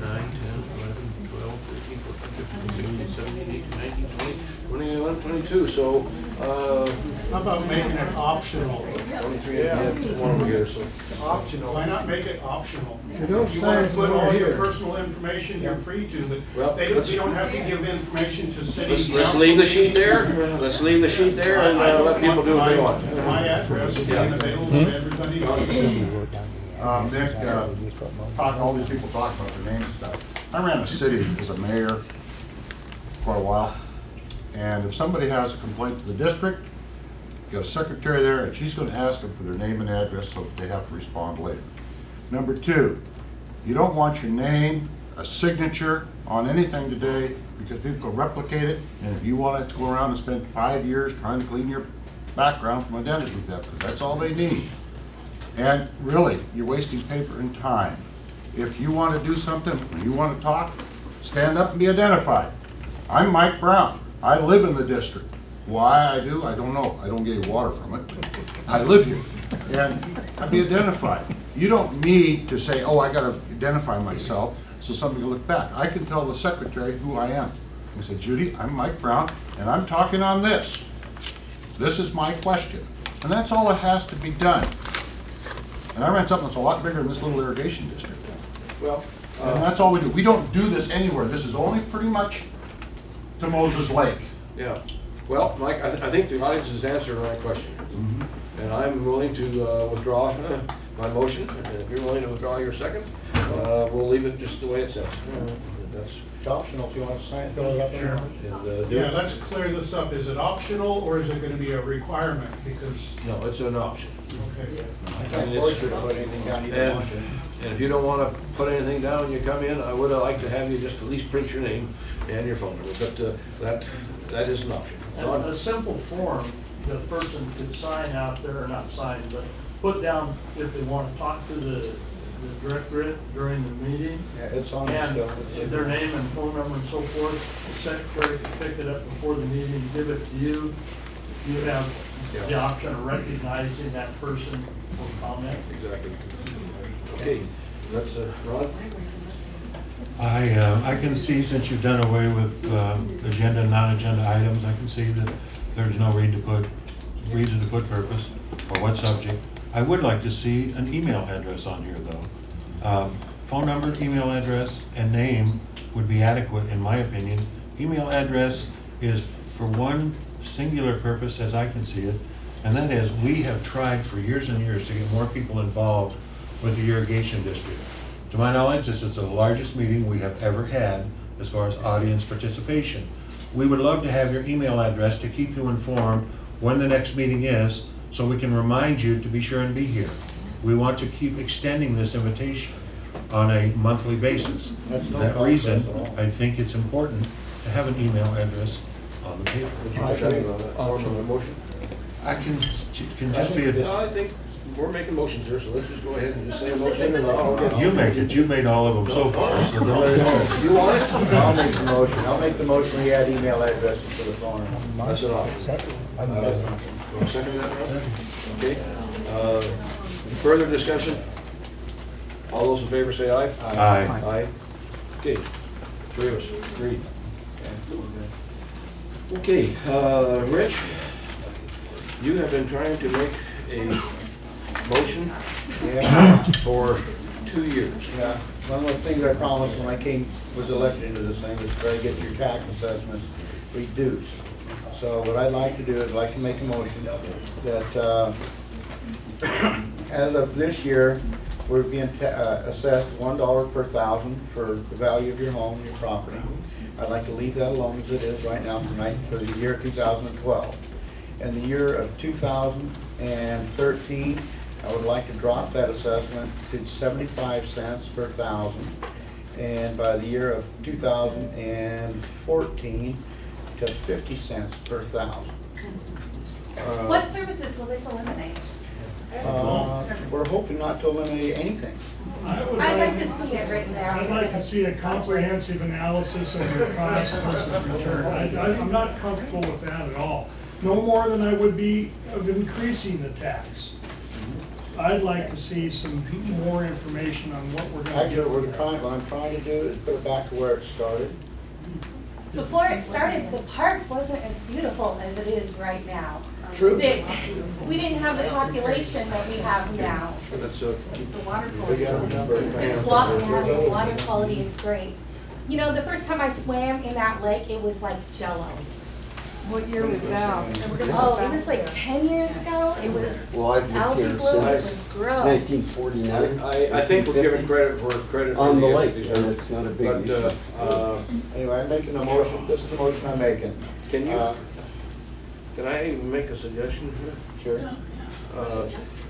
Speaker 5: 11, 12, 13, 14, 15, 16, 17, 18, 19, 20, 21, 22. So,
Speaker 6: How about making it optional?
Speaker 5: 23, yeah, one over here, so.
Speaker 6: Optional. Why not make it optional?
Speaker 16: You don't
Speaker 6: If you want to
Speaker 16: sign
Speaker 6: put all
Speaker 16: over
Speaker 6: your
Speaker 16: here.
Speaker 6: personal information, you're free to,
Speaker 5: Well,
Speaker 6: but they don't have to give information to city council.
Speaker 5: Let's leave the sheet there. Let's leave the sheet there and let people do what they want.
Speaker 6: My address is
Speaker 5: Yeah.
Speaker 6: available to everybody.
Speaker 18: Nick, all these people talk about their names and stuff. I ran a city as a mayor for a while, and if somebody has a complaint to the district, you got a secretary there, and she's going to ask them for their name and address so that they have to respond later. Number 2, you don't want your name, a signature on anything today because people will replicate it, and if you want it to go around and spend 5 years trying to clean your background from identity theft, because that's all they need. And really, you're wasting paper and time. If you want to do something, when you want to talk, stand up and be identified. I'm Mike Brown. I live in the district. Why I do, I don't know. I don't get water from it. I live here. And I'd be identified. You don't need to say, oh, I got to identify myself so somebody can look back. I can tell the secretary who I am. I say, Judy, I'm Mike Brown, and I'm talking on this. This is my question. And that's all that has to be done. And I ran something that's a lot bigger than this little irrigation district.
Speaker 5: Well,
Speaker 18: and that's all we do. We don't do this anywhere. This is only pretty much to Moses Lake.
Speaker 5: yeah. Well, Mike, I think the audience has answered my question. And I'm willing to withdraw my motion. And if you're willing to withdraw your second, we'll leave it just the way it says. That's
Speaker 2: It's optional if you want to sign it, fill it up.
Speaker 6: Sure.
Speaker 5: and, do
Speaker 6: Yeah,
Speaker 5: it.
Speaker 6: let's clear this up. Is it optional or is it going to be a requirement? Because,
Speaker 5: No, it's an option.
Speaker 6: okay.
Speaker 2: I can't force you to put anything down you don't want to.
Speaker 5: And if you don't want to put anything down when you come in, I would like to have you just at least print your name and your phone number, but that is an option.
Speaker 7: And a simple form, the person could sign out there, or not sign, but put down if they want to talk to the directorate during the meeting.
Speaker 2: Yeah, it's on
Speaker 7: And
Speaker 2: still.
Speaker 7: their name and phone number and so forth. The secretary can pick it up before the meeting, give it to you. You have the option of recognizing that person for comment.
Speaker 5: Exactly. Okay, that's Ron?
Speaker 1: I can see, since you've done away with agenda and non-agenda items, I can see that there's no reason to put purpose or what subject. I would like to see an email address on here, though. Phone number, email address, and name would be adequate, in my opinion. Email address is for one singular purpose, as I can see it, and that is, we have tried for years and years to get more people involved with the irrigation district. To my knowledge, this is the largest meeting we have ever had as far as audience participation. We would love to have your email address to keep you informed when the next meeting is, so we can remind you to be sure and be here. We want to keep extending this invitation on a monthly basis.
Speaker 2: That's
Speaker 1: For
Speaker 2: no
Speaker 1: that
Speaker 2: cost
Speaker 1: reason,
Speaker 2: to us at all.
Speaker 1: I think it's important to have an email address on the paper.
Speaker 5: Would you put that in a motion?
Speaker 1: I can just be
Speaker 5: No,
Speaker 1: a,
Speaker 5: I think we're making motions here, so let's just go ahead and just say a motion and I'll get.
Speaker 1: you make it, you've made all of them so far, so don't let it go.
Speaker 5: You want it?
Speaker 2: I'll make the motion. I'll make the motion. We add email addresses to the phone.
Speaker 5: That's an option. You want to second that, Ron? Okay. Further discussion? All those in favor say aye.
Speaker 1: Aye.
Speaker 5: Aye. Okay, 3 of us, agreed. Okay, Rich, you have been trying to make a motion
Speaker 2: Yeah.
Speaker 5: for 2 years.
Speaker 2: Yeah. One of the things I promised when I was elected into this thing was try to get your tax assessments reduced. So what I'd like to do is I'd like to make a motion that as of this year, we're being assessed $1 per thousand for the value of your home, your property. I'd like to leave that alone as it is right now for the year 2012. In the year of 2013, I would like to drop that assessment to 75 cents per thousand. And by the year of 2014 to 50 cents per thousand.
Speaker 9: What services will this eliminate?
Speaker 2: We're hoping not to eliminate anything.
Speaker 6: I would
Speaker 9: I'd like to see it written down.
Speaker 6: I'd like to see a comprehensive analysis of your cost versus return. I'm not comfortable with that at all. No more than I would be of increasing the tax. I'd like to see some more information on what we're gonna
Speaker 2: Actually,
Speaker 6: get.
Speaker 2: what I'm trying to do is put it back to where it started.
Speaker 9: Before it started, the park wasn't as beautiful as it is right now.
Speaker 2: True.
Speaker 9: We didn't have the population that we have now.
Speaker 2: That's
Speaker 9: The water
Speaker 2: We gotta remember.
Speaker 9: The water quality is great. You know, the first time I swam in that lake, it was like Jello.
Speaker 14: What year was that?
Speaker 9: Oh, it was like 10 years ago. It was algae bloom. It was gross.
Speaker 5: 1949. I think we're giving credit where credit
Speaker 19: On the
Speaker 5: really
Speaker 19: lake,
Speaker 5: is.
Speaker 19: and it's not a big
Speaker 5: But,
Speaker 19: issue.
Speaker 2: Anyway, I'm making a motion, this is the motion I'm making.
Speaker 5: Can you,
Speaker 2: Uh,
Speaker 5: can I make a suggestion here?
Speaker 2: Sure.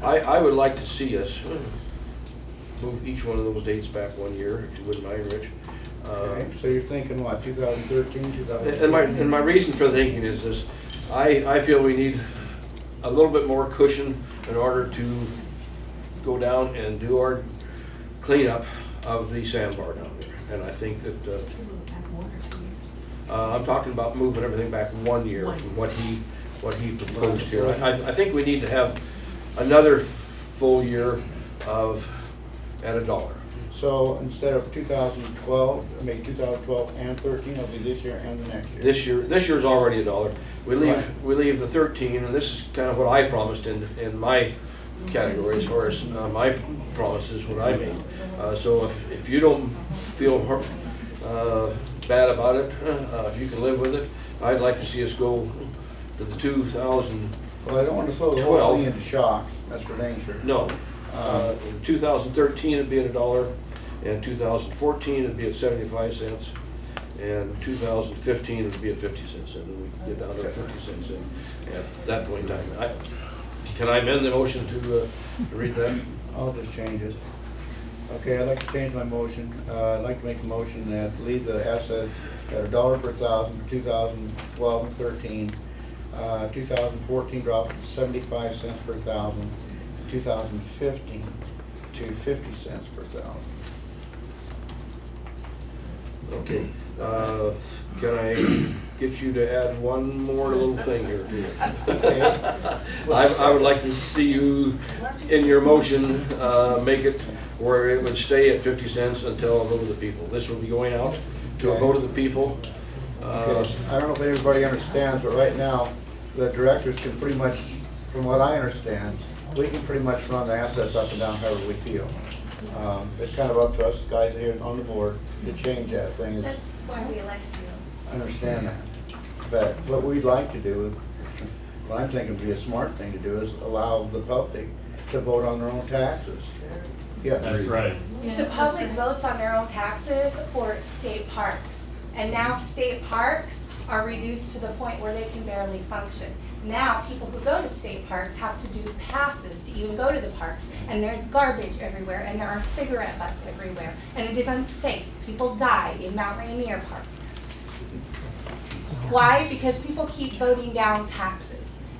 Speaker 5: I would like to see us move each one of those dates back 1 year, if you wouldn't mind, Rich.
Speaker 2: Okay, so you're thinking what, 2013, 2014?
Speaker 5: And my reason for thinking is this, I feel we need a little bit more cushion in order to go down and do our cleanup of the sandbar down there. And I think that, I'm talking about moving everything back 1 year from what he proposed here. I think we need to have another full year of, at $1.
Speaker 2: So instead of 2012, I mean 2012 and 13, it'll be this year and the next year.
Speaker 5: This year's already $1. We
Speaker 2: Right.
Speaker 5: leave the 13, and this is kind of what I promised in my category as far as my promises, what I made. So if you don't feel bad about it, if you can live with it, I'd like to see us go to the 2012.
Speaker 2: Well, I don't want to throw the whole thing into shock, that's for dang sure.
Speaker 5: No. 2013 it'd be at $1, and 2014 it'd be at 75 cents, and 2015 it'd be at 50 cents, and then we get down to 50 cents at that point in time. Can I amend the motion to read that?
Speaker 2: I'll just change it. Okay, I'd like to change my motion. I'd like to make a motion that leave the asset at $1 per thousand for 2012 and 13. 2014 drop to 75 cents per thousand. 2015 to 50 cents per thousand.
Speaker 5: Okay. Can I get you to add one more little thing here? I would like to see you, in your motion, make it where it would stay at 50 cents until a vote of the people. This will be going out to a vote of the people.
Speaker 2: Okay. I don't know if everybody understands, but right now, the directors can pretty much, from what I understand, we can pretty much run the assets up and down however we feel. It's kind of up to us guys here on the board to change that thing.
Speaker 9: That's why we elect you.
Speaker 2: I understand that. But what we'd like to do, what I'm thinking would be a smart thing to do, is allow the public to vote on their own taxes. Yeah.
Speaker 12: That's right.
Speaker 9: The public votes on their own taxes for state parks. And now state parks are reduced to the point where they can barely function. Now, people who go to state parks have to do passes to even go to the parks. And there's garbage everywhere, and there are cigarette butts everywhere. And it is unsafe. People die in Mount Rainier Park. Why? Because people keep voting down taxes.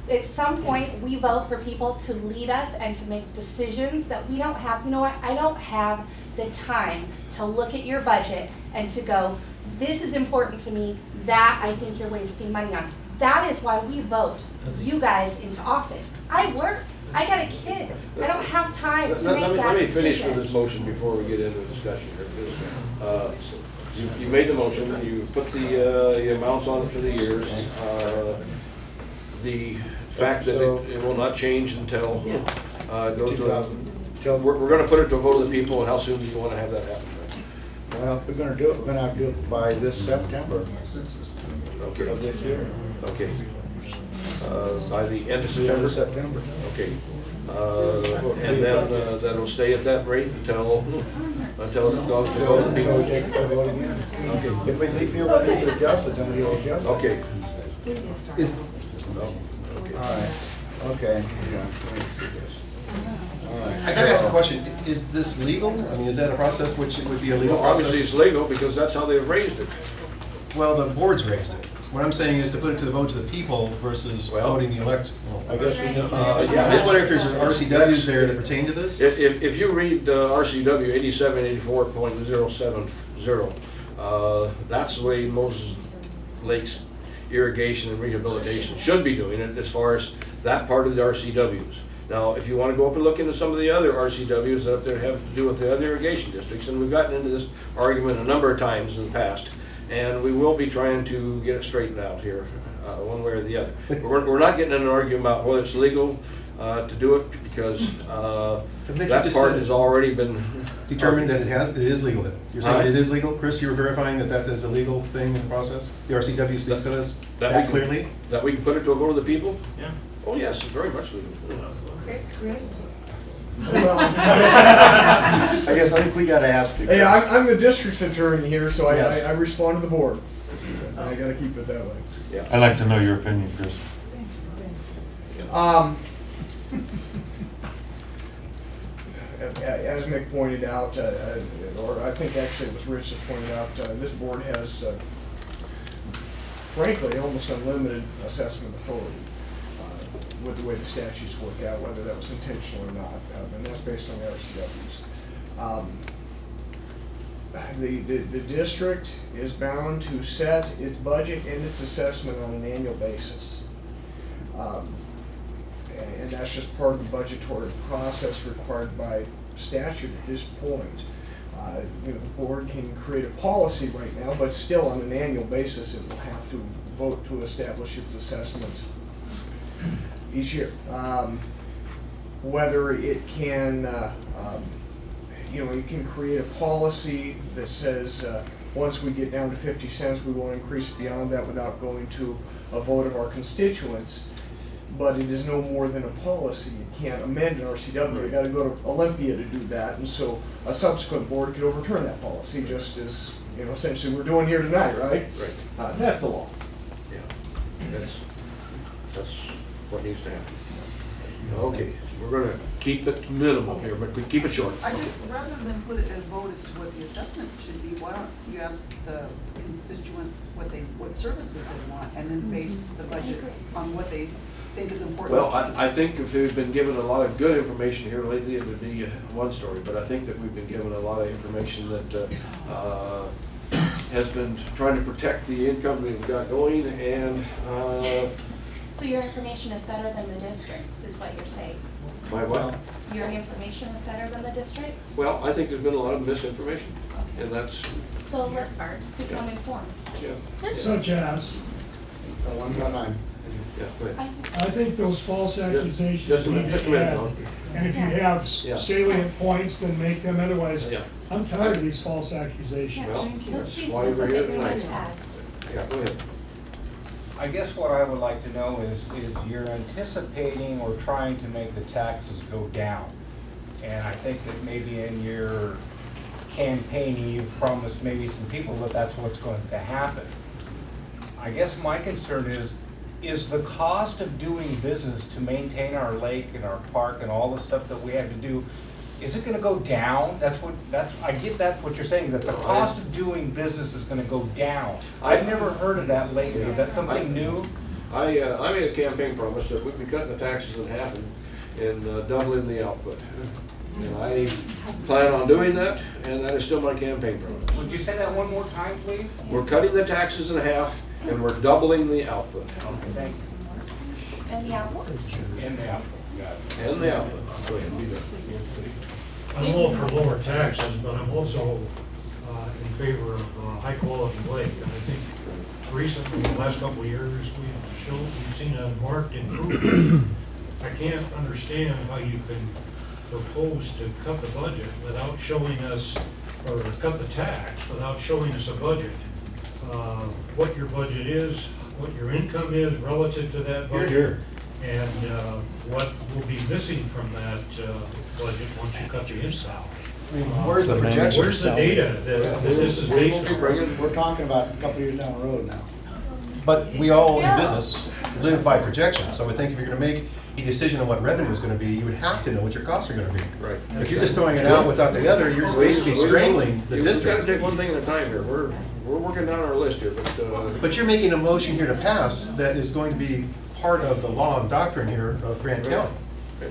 Speaker 9: At some point, we vote for people to lead us and to make decisions that we don't have. You know what? I don't have the time to look at your budget and to go, this is important to me, that I think you're wasting money on. That is why we vote you guys into office. I work. I got a kid. I don't have time to make that
Speaker 5: Let me finish with
Speaker 9: decision.
Speaker 5: this motion before we get into the discussion here. Because, you made the motion, you put the amounts on it for the years. The fact that it will not change until it goes to, we're gonna put it to a vote of the people, and how soon do you wanna have that happen?
Speaker 2: Well, if we're gonna do it, we're gonna have to do it by this September
Speaker 5: Okay.
Speaker 2: of this year.
Speaker 5: Okay. By the end of
Speaker 2: End
Speaker 5: September?
Speaker 2: of September.
Speaker 5: Okay. And then that'll stay at that rate until it goes to vote of the
Speaker 2: Until we
Speaker 5: people?
Speaker 2: take the vote again.
Speaker 5: Okay.
Speaker 2: If we feel we need to adjust it, then we'll adjust it.
Speaker 5: Okay.
Speaker 12: Is,
Speaker 2: All right, okay. Yeah, let me do this.
Speaker 12: question, is this legal? I mean, is that a process which it would be a legal
Speaker 5: Well, obviously
Speaker 12: process?
Speaker 5: it's legal because that's how they've raised it.
Speaker 12: Well, the board's raised it. What I'm saying is to put it to the vote to the people versus
Speaker 5: Well,
Speaker 12: voting the elect.
Speaker 2: I guess we need to.
Speaker 5: yeah.
Speaker 12: I'm just wondering if there's RCWs there that pertain to this?
Speaker 5: If you read RCW 8784.070, that's the way most lakes irrigation and rehabilitation should be doing it as far as that part of the RCWs. Now, if you want to go up and look into some of the other RCWs that up there have to do with the other irrigation districts, and we've gotten into this argument a number of times in the past, and we will be trying to get it straightened out here, one way or the other. We're not getting in an argument about whether it's legal to do it, because that part has already been
Speaker 12: Determined that it is legal then? You're saying it is legal? Chris, you were verifying that that is a legal thing in the process? The RCW speaks to this that clearly?
Speaker 5: That we can put it to a vote of the people?
Speaker 12: Yeah.
Speaker 5: Oh, yes, it's very much legal.
Speaker 9: Chris?
Speaker 2: Well, I think we gotta ask you.
Speaker 8: Hey, I'm the district's attorney here, so
Speaker 2: Yes.
Speaker 8: I respond to the board. I gotta keep it that way.
Speaker 5: Yeah.
Speaker 1: I'd like to know your opinion, Chris.
Speaker 8: As Mick pointed out, or I think actually it was Rich that pointed out, this board has, frankly, almost unlimited assessment authority with the way the statutes work out, whether that was intentional or not, and that's based on the RCWs. The district is bound to set its budget and its assessment on an annual basis. And that's just part of the budgetary process required by statute at this point. The board can create a policy right now, but still on an annual basis, it will have to vote to establish its assessment each year. Whether it can, you can create a policy that says once we get down to 50 cents, we won't increase beyond that without going to a vote of our constituents. But it is no more than a policy. You can't amend an RCW. You gotta go to Olympia to do that, and so a subsequent board could overturn that policy, just as, essentially we're doing here tonight, right?
Speaker 5: Right.
Speaker 8: That's the law.
Speaker 5: Yeah. That's what needs to happen. Okay, we're gonna keep it minimal here, but we keep it short.
Speaker 10: I just, rather than put it in a vote as to what the assessment should be, why don't you ask the constituents what services they want, and then base the budget on what they think is important.
Speaker 5: Well, I think if we've been given a lot of good information here lately, it would be one story, but I think that we've been given a lot of information that has been trying to protect the income we've got going, and
Speaker 9: So your information is better than the district's, is what you're saying?
Speaker 5: my what?
Speaker 9: Your information is better than the district's?
Speaker 5: Well, I think there's been a lot of misinformation, and that's,
Speaker 9: So let's become informed.
Speaker 5: yeah.
Speaker 6: Such as,
Speaker 2: One more time.
Speaker 5: Yeah, go ahead.
Speaker 6: I think those false accusations
Speaker 5: just a
Speaker 6: need
Speaker 5: minute,
Speaker 6: to add.
Speaker 5: Don.
Speaker 6: And if you have
Speaker 5: Yeah.
Speaker 6: salient points, then make them, otherwise,
Speaker 5: Yeah.
Speaker 6: I'm tired of these false accusations.
Speaker 5: Well,
Speaker 9: Let's
Speaker 5: that's
Speaker 9: be
Speaker 5: why we're here
Speaker 9: specific,
Speaker 5: tonight.
Speaker 9: such as.
Speaker 5: Yeah, go ahead.
Speaker 15: I guess what I would like to know is you're anticipating or trying to make the taxes go down. And I think that maybe in your campaigning, you've promised maybe some people that that's what's going to happen. I guess my concern is the cost of doing business to maintain our lake and our park and all the stuff that we have to do, is it gonna go down? I get that's what you're saying, that the cost of doing business is gonna go down. I've never heard of that lately. Is that something new?
Speaker 5: I made a campaign promise that we'd be cutting the taxes in half and doubling the output. And I plan on doing that, and that is still my campaign promise.
Speaker 15: Would you say that one more time, please?
Speaker 5: We're cutting the taxes in half, and we're doubling the output.
Speaker 15: Okay, thanks.
Speaker 9: And the outlook?
Speaker 15: In the output, got it.
Speaker 5: And the output. Go ahead, be done.
Speaker 6: I'm all for lower taxes, but I'm also in favor of high quality lake. And I think recently, in the last couple of years, we've seen a marked improvement. I can't understand how you can propose to cut the budget without showing us, or cut the tax without showing us a budget. What your budget is, what your income is relative to that budget. And what will be missing from that budget once you cut the income.
Speaker 12: Where's the projection?
Speaker 6: Where's the data that this is based on?
Speaker 2: We're talking about a couple years down the road now.
Speaker 12: But we all in business live by projection, so I would think if you're gonna make a decision on what revenue is gonna be, you would have to know what your costs are gonna be.
Speaker 5: Right.
Speaker 12: If you're just throwing it out without the other, you're just basically strangling the
Speaker 5: We've got to
Speaker 12: district.
Speaker 5: take one thing at a time here. We're working down our list here, but.
Speaker 12: But you're making a motion here to pass that is going to be part of the law and doctrine here of Grant County,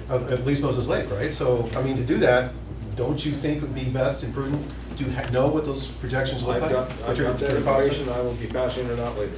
Speaker 12: of at least Moses Lake, right? So, I mean, to do that, don't you think it would be best and prudent to know what those projections look
Speaker 5: I've
Speaker 12: like?
Speaker 5: got
Speaker 12: What your
Speaker 5: that
Speaker 12: costs are?
Speaker 5: information. I will be passing it out later.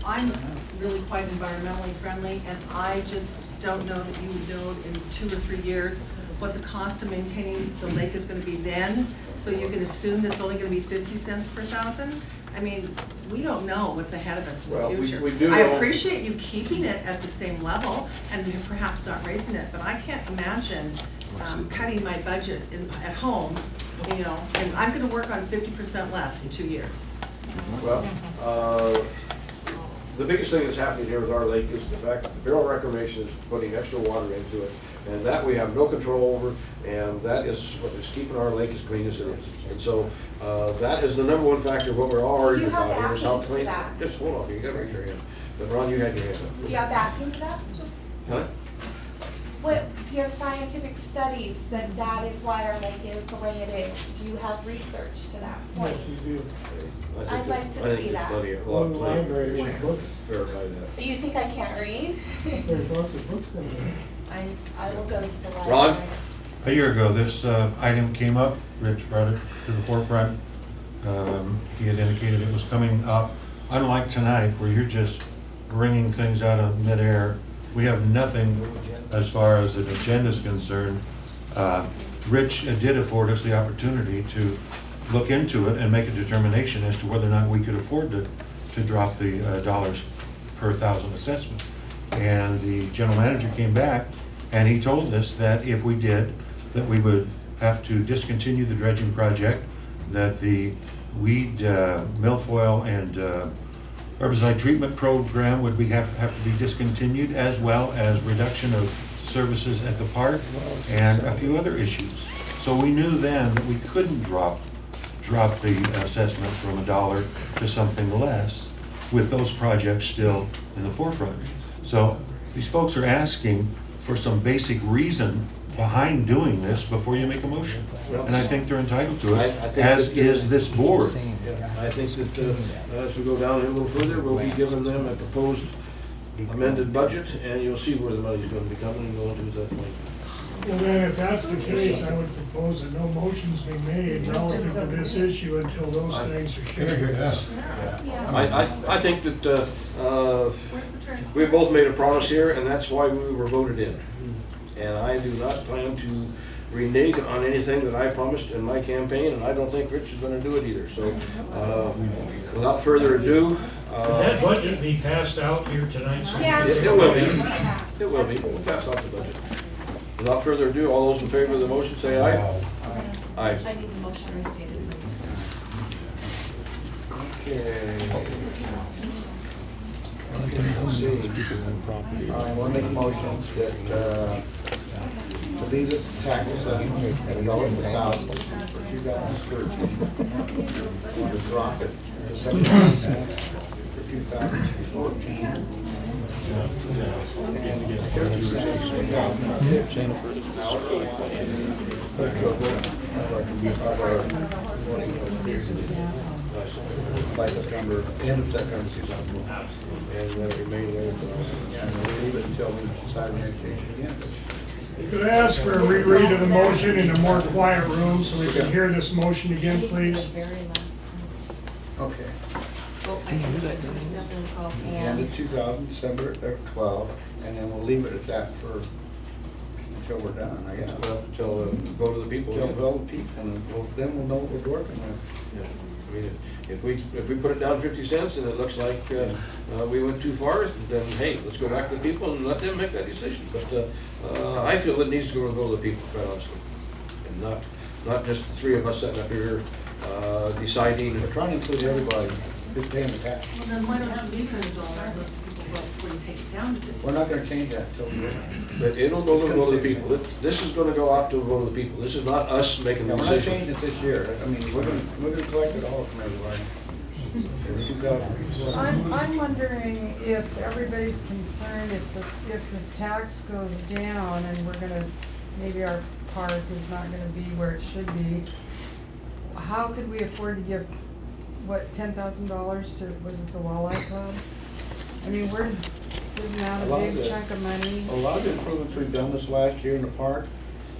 Speaker 4: I'm really quite environmentally friendly, and I just don't know that you would know in 2 or 3 years what the cost of maintaining the lake is gonna be then, so you can assume that's only gonna be 50 cents per thousand. I mean, we don't know what's ahead of us in
Speaker 5: Well,
Speaker 4: the
Speaker 5: we
Speaker 4: future.
Speaker 5: do
Speaker 4: I
Speaker 5: know-
Speaker 4: appreciate you keeping it at the same level and perhaps not raising it, but I can't imagine cutting my budget at home, you know, and I'm gonna work on 50% less in 2 years.
Speaker 5: Well, the biggest thing that's happening here with our lake is the fact that the Bureau of Reclamation is putting extra water into it, and that we have no control over, and that is what is keeping our lake as clean as it is. And so, that is the #1 factor, what we're all
Speaker 9: Do you
Speaker 5: arguing
Speaker 9: have
Speaker 5: about here is how
Speaker 9: backing to
Speaker 5: clean.
Speaker 9: that?
Speaker 5: Just hold on, you gotta raise your hand. But Ron, you had your hand up.
Speaker 9: Do you have backing to that?
Speaker 5: Huh?
Speaker 9: What, do you have scientific studies that that is why our lake is the way it is? Do you have research to that point? I'd like to see that.
Speaker 5: I think there's a lot of plenty of verify that.
Speaker 9: Do you think I can't read? I will go to the library.
Speaker 5: Ron?
Speaker 1: A year ago, this item came up. Rich brought it to the forefront. He had indicated it was coming up. Unlike tonight, where you're just bringing things out of midair, we have nothing as far as an agenda is concerned. Rich did afford us the opportunity to look into it and make a determination as to whether or not we could afford to drop the dollars per thousand assessment. And the general manager came back and he told us that if we did, that we would have to discontinue the dredging project, that the weed, milfoil, and herbicide treatment program would have to be discontinued, as well as reduction of services at the park and a few other issues. So we knew then that we couldn't drop the assessment from $1 to something less with those projects still in the forefront. So these folks are asking for some basic reason behind doing this before you make a motion. And I think they're entitled to
Speaker 5: I
Speaker 1: it,
Speaker 5: think
Speaker 1: as
Speaker 5: that,
Speaker 1: is this board.
Speaker 5: Yeah, I think that as we go down here a little further, we'll be giving them a proposed amended budget, and you'll see where the money's gonna be coming and going to at that point.
Speaker 6: Well, then, if that's the case, I would propose that no motions be made relative to this issue until those things are shared.
Speaker 5: I think that we both made a promise here, and that's why we were voted in. And I do not plan to renege on anything that I promised in my campaign, and I don't think Rich is gonna do it either. So, without further ado.
Speaker 19: Could that budget be passed out here tonight?
Speaker 9: Yeah.
Speaker 5: It will be. It will be. We'll pass out the budget. Without further ado, all those in favor of the motion say aye. Aye.
Speaker 4: I need the motion restated, please.
Speaker 5: Okay.
Speaker 2: I want to make a motion that, to leave the tax assessment at $1 per thousand for 2013. Want to drop it to 17 cents for 2014. By September, end of September 2014.
Speaker 5: And let it remain there.
Speaker 2: And we'll leave it until we decide to make change again.
Speaker 6: Could I ask for a reread of the motion in a more quiet room so we can hear this motion again, please?
Speaker 2: Okay.
Speaker 4: And
Speaker 2: End of 2000, December 12, and then we'll leave it at that until we're done, I guess.
Speaker 5: Well, until go to the people.
Speaker 2: Until vote people, and then we'll know what we're working with.
Speaker 5: Yeah. I mean, if we put it down 50 cents and it looks like we went too far, then hey, let's go back to the people and let them make that decision. But I feel it needs to go to the people, quite honestly, and not just the three of us sitting up here deciding.
Speaker 2: We're trying to include everybody who's paying the tax.
Speaker 4: Well, then why don't you leave it at $1 and let the people vote before you take it down to 50?
Speaker 2: We're not gonna change that until we vote.
Speaker 5: But it'll go to the people. This is gonna go out to go to the people. This is not us making the
Speaker 2: Yeah, we're not
Speaker 5: decision.
Speaker 2: changing it this year. I mean, we're gonna collect it all from everybody. Everything got-
Speaker 20: I'm wondering if everybody's concerned if this tax goes down and we're gonna, maybe our park is not gonna be where it should be, how could we afford to give, what, $10,000 to, was it the Walleye Club? I mean, isn't that a big chunk of money?
Speaker 2: A lot of the improvements we've done this last year in the park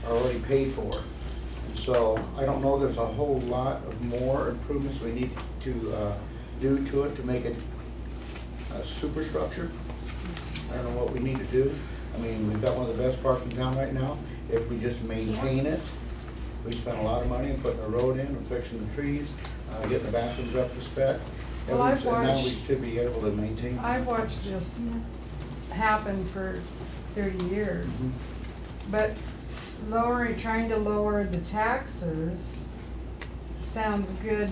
Speaker 2: are already paid for. So I don't know there's a whole lot of more improvements we need to do to it to make it a superstructure. I don't know what we need to do. I mean, we've got one of the best parks in town right now. If we just maintain it, we spent a lot of money in putting a road in and fixing the trees, getting the bathrooms up to spec.
Speaker 20: Well, I've
Speaker 2: And now we
Speaker 20: watched-
Speaker 2: should be able to maintain.
Speaker 20: I've watched this happen for 30 years. But trying to lower the taxes sounds good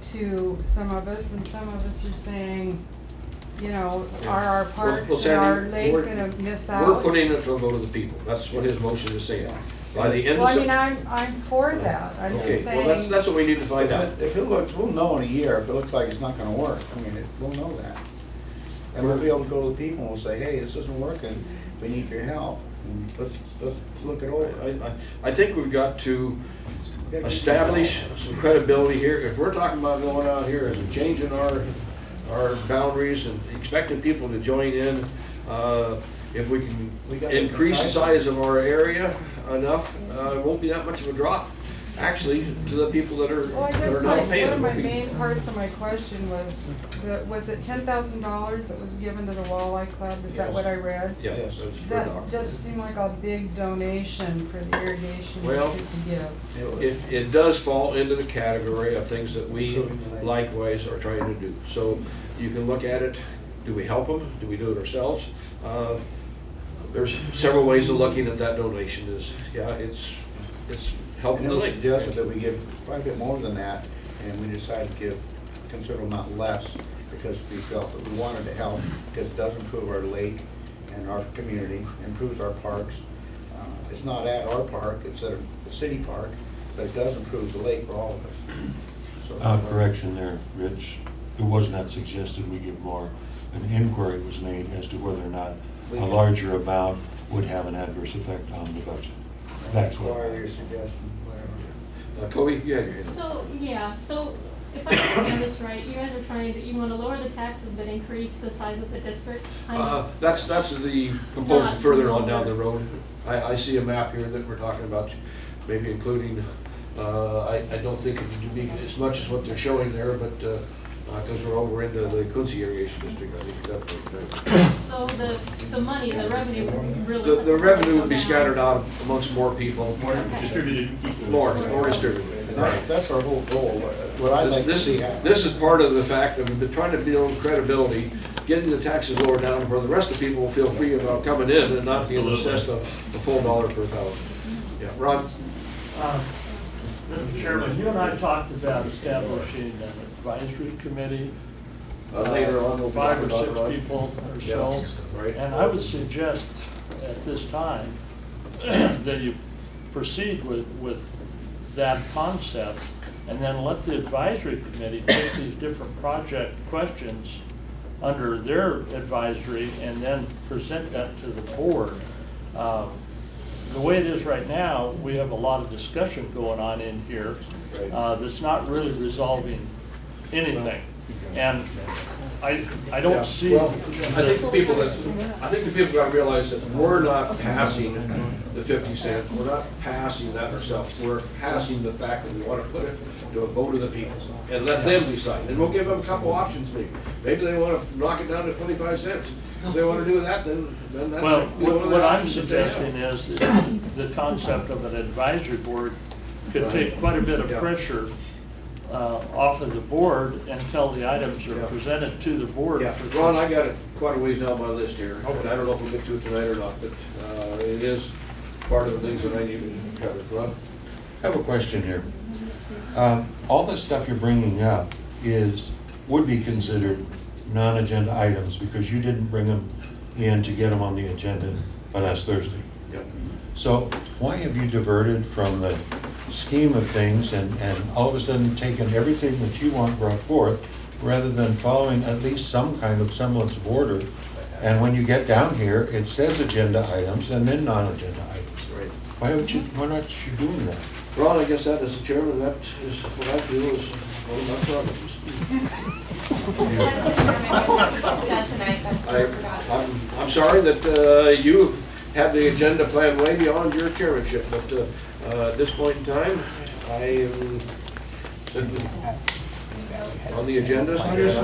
Speaker 20: to some of us, and some of us are saying, you know, are our parks
Speaker 5: Well,
Speaker 20: and our
Speaker 5: Sandy,
Speaker 20: lake
Speaker 5: we're-
Speaker 20: gonna miss out?
Speaker 5: We're putting it to go to the people. That's what his motion is saying. By the end
Speaker 20: Well, I
Speaker 5: of
Speaker 20: mean, I'm for that, I'm
Speaker 5: Okay,
Speaker 20: just
Speaker 5: well,
Speaker 20: saying.
Speaker 5: that's what we need to find out.
Speaker 2: If it looks, we'll know in a year if it looks like it's not gonna work. I mean, we'll know that. And we'll be able to go to the people and we'll say, hey, this isn't working, we need your help. And let's look it over.
Speaker 5: I think we've got to establish some credibility here. If we're talking about going out here and changing our boundaries and expecting people to join in, if we can increase the size of our area enough, it won't be that much of a drop, actually, to the people that are
Speaker 20: Well, I guess
Speaker 5: not
Speaker 20: one
Speaker 5: paying.
Speaker 20: of my main parts of my question was, was it $10,000 that was given to the Walleye Club? Is that what I read?
Speaker 5: Yes.
Speaker 20: That does seem like a big donation for the irrigation
Speaker 5: Well,
Speaker 20: district to give.
Speaker 5: It does fall into the category of things that we likewise are trying to do. So you can look at it, do we help them? Do we do it ourselves? There's several ways of looking at that donation is, yeah, it's helping
Speaker 2: And
Speaker 5: the
Speaker 2: it was
Speaker 5: lake.
Speaker 2: suggested that we give quite a bit more than that, and we decided to give a considerable amount less because we felt that we wanted to help, because it does improve our lake and our community, improves our parks. It's not at our park, it's at the city park, but it does improve the lake for all of us. So,
Speaker 1: Correction there, Rich. It was not suggested we give more. An inquiry was made as to whether or not a larger amount would have an adverse effect on the budget. That's what.
Speaker 2: Why your suggestion?
Speaker 5: Kobe, you had your hand up.
Speaker 13: So, yeah, so if I understand this right, you guys are trying to, you want to lower the taxes but increase the size of the district?
Speaker 5: That's the proposal further on down the road. I see a map here that we're talking about, maybe including, I don't think it would be as much as what they're showing there, but, because we're over into the Quincy irrigation district, I think that's.
Speaker 13: So the money, the revenue would really.
Speaker 5: The revenue would be scattered out amongst more people. More
Speaker 2: distributed.
Speaker 5: More distributed.
Speaker 2: That's our whole goal. What I'd like to see happen.
Speaker 5: This is part of the fact that we've been trying to build credibility, getting the taxes lower down where the rest of the people will feel free about coming in and not being assessed a full $1 per thousand. Yeah, Ron?
Speaker 7: Mr. Chairman, you and I talked about establishing an advisory committee.
Speaker 5: Later on, we'll be
Speaker 7: 5 or
Speaker 5: talking about
Speaker 7: 6
Speaker 5: it.
Speaker 7: people or
Speaker 5: Yeah,
Speaker 7: so.
Speaker 5: right.
Speaker 7: And I would suggest at this time that you proceed with that concept and then let the advisory committee take these different project questions under their advisory and then present that to the board. The way it is right now, we have a lot of discussion going on in here that's not really resolving anything. And I don't see.
Speaker 5: Well, I think the people got to realize that we're not passing the 50 cents. We're not passing that ourselves. We're passing the fact that we want to put it to a vote of the people and let them decide. And we'll give them a couple options maybe. Maybe they want to knock it down to 25 cents. If they want to do that, then that's.
Speaker 7: Well, what I'm suggesting is the concept of an advisory board could take quite a bit of pressure off of the board until the items are presented to the board.
Speaker 5: Yeah, Ron, I got it quite a ways down my list here. I don't know if we'll get to it tonight or not, but it is part of the things that I need to cover. Ron?
Speaker 1: I have a question here. All this stuff you're bringing up would be considered non-agenda items because you didn't bring them in to get them on the agenda by last Thursday.
Speaker 5: Yep.
Speaker 1: So why have you diverted from the scheme of things and all of a sudden taken everything that you want brought forth rather than following at least some kind of semblance of order. And when you get down here, it says agenda items and then non-agenda items.
Speaker 5: Right.
Speaker 1: Why not you doing that?
Speaker 5: Well, I guess that as the chairman, that is what I feel is one of my problems. I'm sorry that you have the agenda planned way beyond your chairmanship, but at this point in time, I am simply on the agenda.
Speaker 6: I just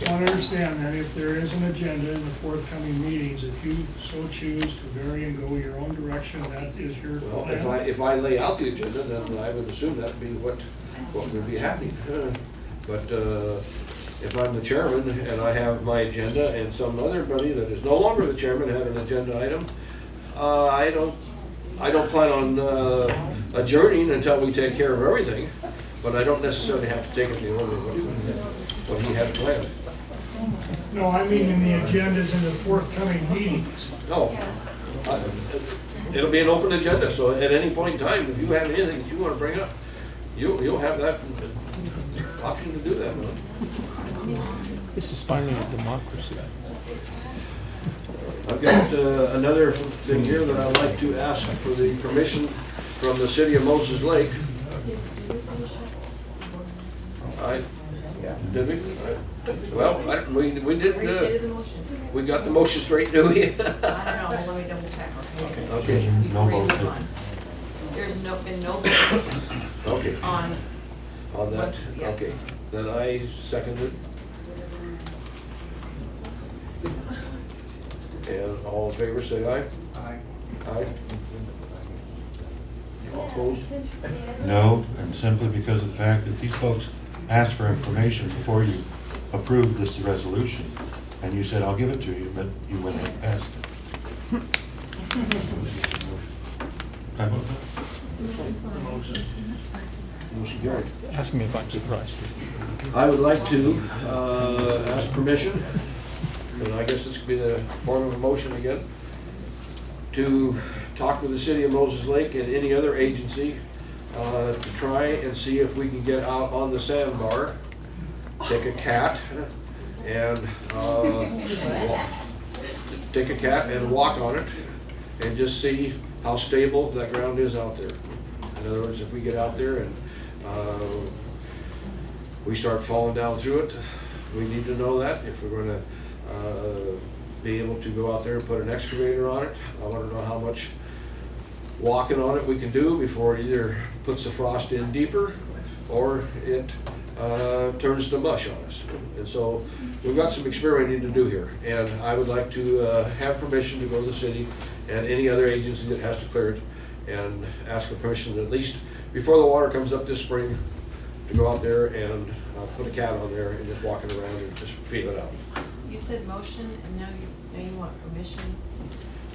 Speaker 6: want to understand that if there is an agenda in the forthcoming meetings, if you so choose to vary and go your own direction, that is your
Speaker 5: Well,
Speaker 6: plan.
Speaker 5: if I lay out the agenda, then I would assume that'd be what would be happening. But if I'm the chairman and I have my agenda and some other buddy that is no longer the chairman had an agenda item, I don't plan on adjourning until we take care of everything, but I don't necessarily have to take it the order of what he had planned.
Speaker 6: No, I mean in the agendas in the forthcoming meetings.
Speaker 5: No. It'll be an open agenda, so at any point in time, if you have anything that you want to bring up, you'll have that option to do that.
Speaker 11: This is finally a democracy.
Speaker 5: I've got another thing here that I'd like to ask for the permission from the city of Moses Lake. Did we? Well, we didn't, we got the motion straight, do we?
Speaker 14: I don't know, let me double check, okay?
Speaker 5: Okay.
Speaker 1: No
Speaker 14: Before you
Speaker 1: vote.
Speaker 14: move on. There's been no vote
Speaker 5: Okay.
Speaker 14: on,
Speaker 5: On that,
Speaker 14: Yes.
Speaker 5: okay. Then I second it. And all in favor, say aye.
Speaker 8: Aye.
Speaker 5: Aye. All opposed?
Speaker 1: No, and simply because of the fact that these folks asked for information before you approved this resolution. And you said, I'll give it to you, but you went ahead and passed it. I vote
Speaker 5: Motion carried.
Speaker 11: Ask me if I'm surprised.
Speaker 5: I would like to ask permission, and I guess this could be the form of a motion again, to talk with the city of Moses Lake and any other agency to try and see if we can get out on the sandbar, take a cat, and walk on it, and just see how stable that ground is out there. In other words, if we get out there and we start falling down through it, we need to know that if we're going to be able to go out there and put an excavator on it. I want to know how much walking on it we can do before it either puts the frost in deeper or it turns to mush on us. And so we've got some experimenting to do here, and I would like to have permission to go to the city and any other agency that has to clear it and ask for permission, at least before the water comes up this spring, to go out there and put a cat on there and just walk it around and just feel it out.
Speaker 14: you said motion, and now you want permission?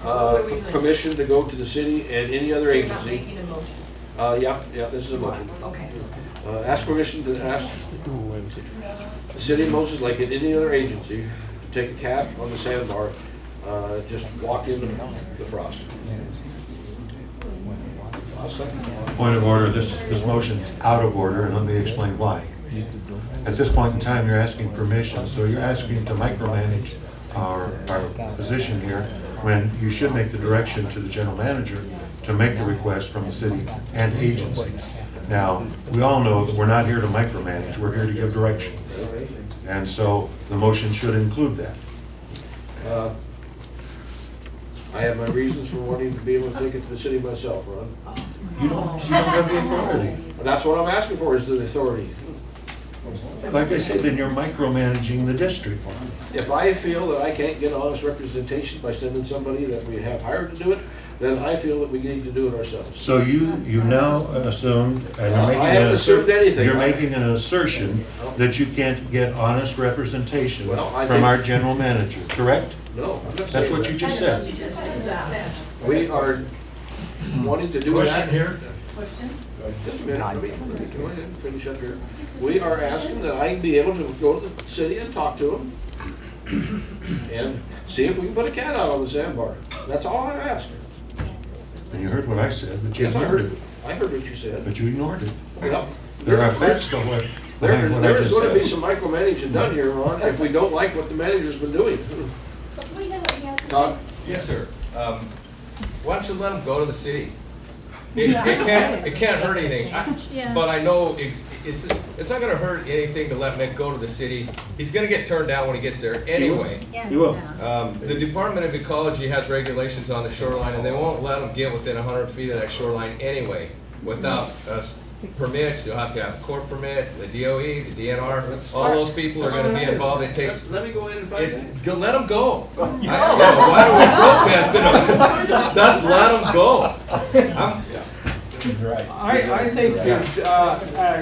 Speaker 14: What are we doing?
Speaker 5: Permission to go to the city and any other
Speaker 14: You're not
Speaker 5: agency.
Speaker 14: making a motion?
Speaker 5: Yeah, this is a motion.
Speaker 14: Okay.
Speaker 5: Ask permission to ask the city of Moses Lake and any other agency to take a cat on the sandbar, just walk into the frost.
Speaker 1: Point of order, this motion's out of order, and let me explain why. At this point in time, you're asking permission, so you're asking to micromanage our position here, when you should make the direction to the general manager to make the request from the city and agencies. Now, we all know that we're not here to micromanage, we're here to give direction. And so the motion should include that.
Speaker 5: I have my reasons for wanting to be able to take it to the city myself, Ron.
Speaker 1: You don't have the authority.
Speaker 5: That's what I'm asking for, is the authority.
Speaker 1: Like I said, then you're micromanaging the district.
Speaker 5: If I feel that I can't get honest representation by sending somebody that we have hired to do it, then I feel that we need to do it ourselves.
Speaker 1: So you now assumed, and you're making
Speaker 5: I haven't assumed anything.
Speaker 1: You're making an assertion that you can't get honest representation
Speaker 5: Well, I
Speaker 1: from
Speaker 5: think-
Speaker 1: our general manager, correct?
Speaker 5: No, I'm not
Speaker 1: That's
Speaker 5: saying
Speaker 1: what
Speaker 5: that.
Speaker 1: you just said.
Speaker 5: We are wanting to do that.
Speaker 19: Question here?
Speaker 5: Just a minute, let me go ahead and finish up here. We are asking that I be able to go to the city and talk to them and see if we can put a cat out on the sandbar. That's all I'm asking.
Speaker 1: And you heard what I said, but you
Speaker 5: Yes, I
Speaker 1: ignored
Speaker 5: heard
Speaker 1: it.
Speaker 5: I heard what you said.
Speaker 1: But you ignored it.
Speaker 5: Well,
Speaker 1: There are facts to what behind what I
Speaker 5: There's
Speaker 1: just
Speaker 5: gonna be
Speaker 1: said.
Speaker 5: some micromanaging done here, Ron, if we don't like what the manager's been doing. Todd?
Speaker 21: Yes, sir. Why don't you let them go to the city? It can't hurt anything. But I know it's not gonna hurt anything to let Mick go to the city. He's gonna get turned down when he gets there anyway.
Speaker 1: He will.
Speaker 21: The Department of Ecology has regulations on the shoreline, and they won't let them get within 100 feet of that shoreline anyway. Without permits, you'll have to have a court permit, the DOE, the DNR, all those people are gonna be involved. It takes,
Speaker 5: Let me go in and find it.
Speaker 21: let them go. Why are we protesting them? Just let them go.
Speaker 22: I think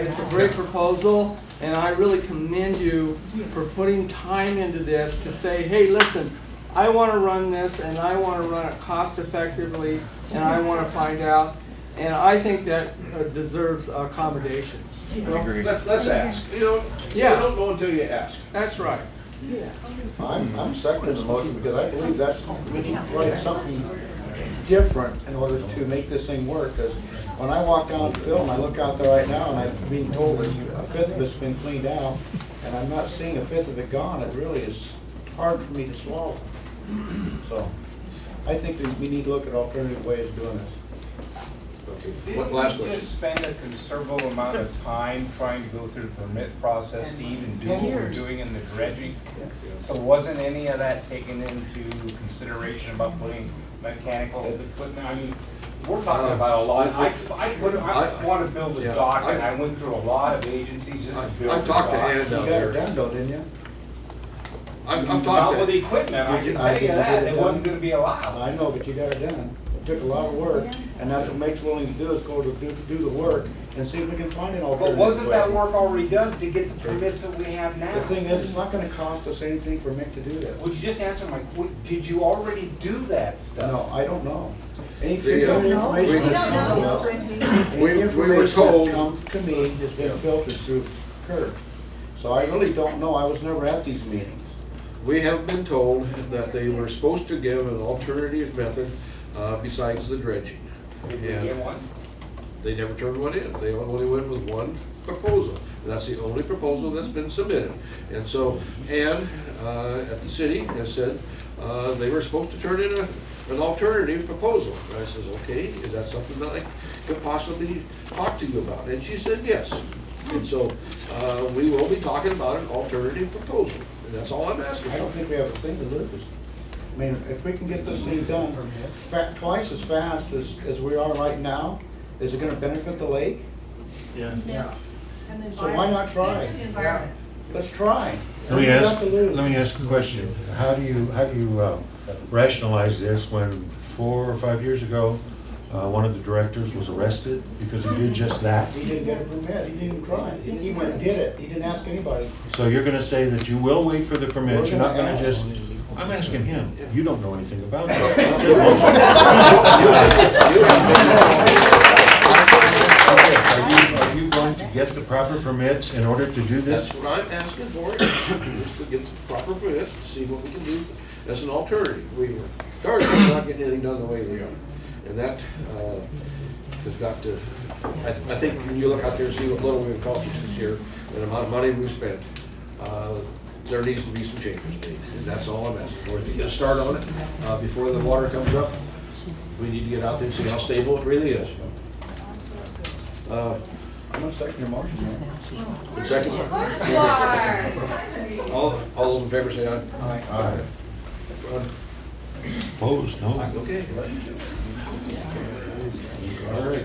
Speaker 22: it's a great proposal, and I really commend you for putting time into this to say, hey, listen, I want to run this, and I want to run it cost effectively, and I want to find out, and I think that deserves accommodation.
Speaker 5: Let's ask, you know, you don't know until you ask.
Speaker 22: That's right.
Speaker 2: I'm seconding the motion because I believe we need to try something different in order to make this thing work. Because when I walk down the field and I look out there right now and I'm being told that a fifth of it's been cleaned out, and I'm not seeing a fifth of it gone, it really is hard for me to swallow. So I think we need to look at alternative ways of doing this.
Speaker 5: Okay, what last
Speaker 15: Didn't we
Speaker 5: question?
Speaker 15: just spend a considerable amount of time trying to go through the permit process to even do what we're doing in the dredging? So wasn't any of that taken into consideration about putting mechanical equipment? I mean, we're talking about a lot. I want to build a dock, and I went through a lot of agencies just to build a dock.
Speaker 5: I've talked to Ann down
Speaker 2: You got
Speaker 5: there.
Speaker 2: it done though, didn't you?
Speaker 5: I've
Speaker 15: Not
Speaker 5: talked
Speaker 15: with
Speaker 5: to,
Speaker 15: equipment, I can tell you that, it wasn't gonna be allowed.
Speaker 2: I know, but you got it done. It took a lot of work, and that's what Mick's willing to do, is go to do the work and see if we can find an
Speaker 15: But
Speaker 2: alternative
Speaker 15: wasn't that
Speaker 2: way.
Speaker 15: work already done to get the permits that we have now?
Speaker 2: The thing is, it's not gonna cost us anything for Mick to do this.
Speaker 15: Would you just answer my, did you already do that stuff?
Speaker 2: No, I don't know. Any
Speaker 5: We don't
Speaker 2: information
Speaker 5: know.
Speaker 2: that's come to us,
Speaker 5: We were
Speaker 2: any information
Speaker 5: told-
Speaker 2: that comes to me has been filtered through Kurt. So I really don't know, I was never at these meetings.
Speaker 5: we have been told that they were supposed to give an alternative method besides the dredging.
Speaker 15: Did we get one?
Speaker 5: They never turned one in. They only went with one proposal. And that's the only proposal that's been submitted. And so, Ann at the city has said they were supposed to turn in an alternative proposal. And I says, okay, is that something that I could possibly talk to you about? And she said, yes. And so we will be talking about an alternative proposal. And that's all I'm asking
Speaker 2: I don't
Speaker 5: for.
Speaker 2: think we have a thing to lose. I mean, if we can get this thing done twice as fast as we are right now, is it gonna benefit the lake?
Speaker 19: Yes.
Speaker 4: And the
Speaker 2: So why not try?
Speaker 4: environment. The environment.
Speaker 2: Let's try.
Speaker 1: Let me
Speaker 2: What do you
Speaker 1: ask,
Speaker 2: got to lose?
Speaker 1: let me ask a question. How do you rationalize this when 4 or 5 years ago, one of the directors was arrested because he did just that?
Speaker 2: He didn't get a permit, he didn't even try. He went and did it, he didn't ask anybody.
Speaker 1: So you're gonna say that you will wait for the permits, you're not gonna
Speaker 2: We're gonna
Speaker 1: just, I'm asking him, you don't know anything about that. Are you going to get the proper permits in order to do this?
Speaker 5: That's what I'm asking for, is to get the proper permits, to see what we can do as an alternative. We were, we're not getting anything done the way we are. And that has got to, I think when you look out there and see what little we've accomplished this year, and the amount of money we've spent, there needs to be some changes made. And that's all I'm asking for, to get a start on it before the water comes up. We need to get out there and see how stable it really is.
Speaker 2: I'm gonna second your motion, man.
Speaker 5: Second? All those in favor say aye.
Speaker 2: Aye.
Speaker 5: Ron?
Speaker 1: Opposed, no?
Speaker 5: Okay. All right.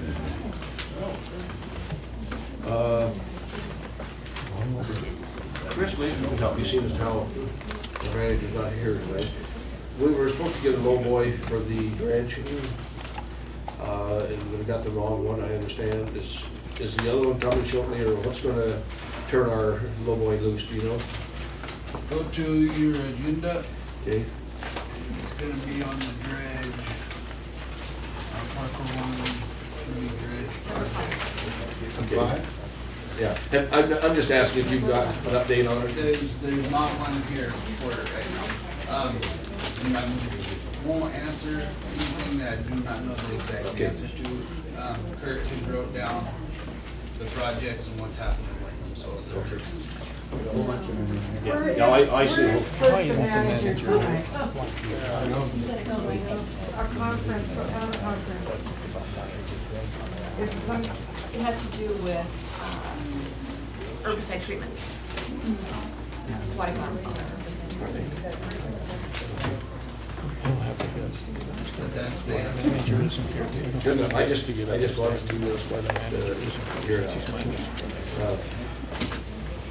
Speaker 5: Chris, maybe you can help me, seeing as how the manager's not here tonight. We were supposed to get a lowboy for the dredge, and we got the wrong one, I understand. Is the other one coming shortly, or what's gonna turn our lowboy loose, do you know?
Speaker 23: Go to your agenda.
Speaker 5: Okay.
Speaker 23: It's gonna be on the dredge. Parker One, dredge project.
Speaker 5: Okay. Yeah, and I'm just asking if you've got an update on it.
Speaker 23: There's not one here for it right now. And I won't answer anything that I do not know the exact answer to. Kurt has wrote down the projects and what's happening with them, so.
Speaker 2: A whole bunch of them in there.
Speaker 20: Where is,
Speaker 2: Yeah, I see.
Speaker 20: where is the manager tonight? Our conference, what kind of conference? Is it some,
Speaker 3: It has to do with herbicide treatments. Water
Speaker 23: That's the answer.
Speaker 5: Good enough. I just wanted to hear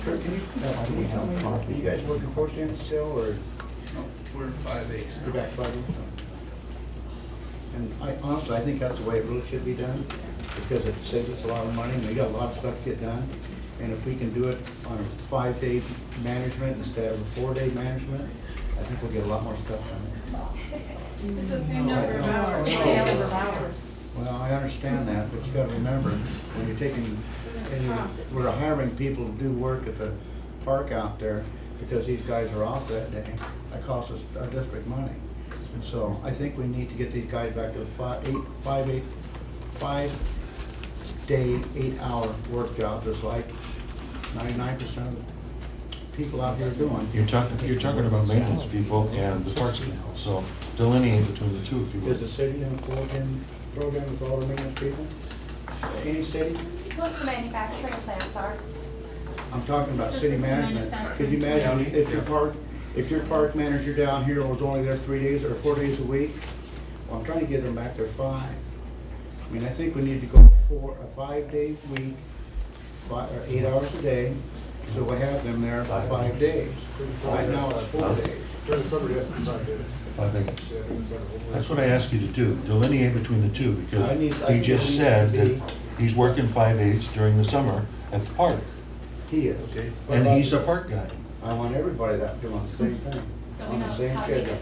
Speaker 2: Kurt, can you tell me, are you guys working 410 still, or
Speaker 23: No, we're 5/8.
Speaker 2: you're back 5? And honestly, I think that's the way it really should be done, because it saves us a lot of money, and we got a lot of stuff to get done. And if we can do it on a 5-day management instead of a 4-day management, I think we'll get a lot more stuff done.
Speaker 13: It's the same number of hours.
Speaker 20: same number of hours?
Speaker 2: Well, I understand that, but you gotta remember, when you're taking, we're hiring people to do work at the park out there, because these guys are off that day, that costs us, our district money. And so, I think we need to get these guys back to a 5-day, 8-hour work job, just like 99% of the people out here are doing.
Speaker 1: You're talking about maintenance people and the parks people, so delineate between the two if you
Speaker 2: Is the
Speaker 1: would.
Speaker 2: city in a full-time program with all the maintenance people? Any city?
Speaker 9: Most of the manufacturing plants are.
Speaker 2: I'm talking about city management. Could you imagine if your park manager down here was only there 3 days or 4 days a week? Well, I'm trying to get them back there 5. I mean, I think we need to go for a 5-day week, 8 hours a day, so we have them there for 5 days. Right now it's 4 days.
Speaker 8: During the summer, yes, it's 5 days.
Speaker 1: I think,
Speaker 8: Yeah, during the summer.
Speaker 1: that's what I asked you to do, delineate between the two, because
Speaker 2: I
Speaker 1: he
Speaker 2: think
Speaker 1: just
Speaker 2: it
Speaker 1: said
Speaker 2: needs to
Speaker 1: that he's working 5/8 during the summer at the park,
Speaker 2: He is.
Speaker 1: and he's a park guy.
Speaker 2: I want everybody that doing the same thing, on the same schedule.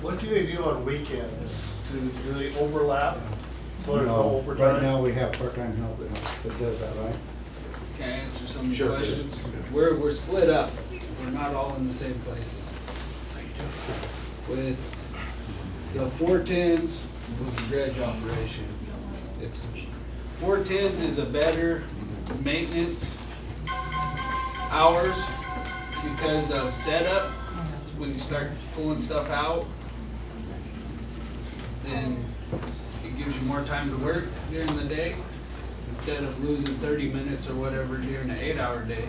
Speaker 8: What do you do on weekends? Do they overlap? So there's no
Speaker 2: No,
Speaker 8: overtime?
Speaker 2: right now we have part-time help that does that, right?
Speaker 23: Can I answer some of
Speaker 5: Sure.
Speaker 23: your questions? We're split up. We're not all in the same places. With the 410s was the dredge operation. It's 410s is a better maintenance hours because of setup. When you start pulling stuff out, then it gives you more time to work during the day instead of losing 30 minutes or whatever during an 8-hour day.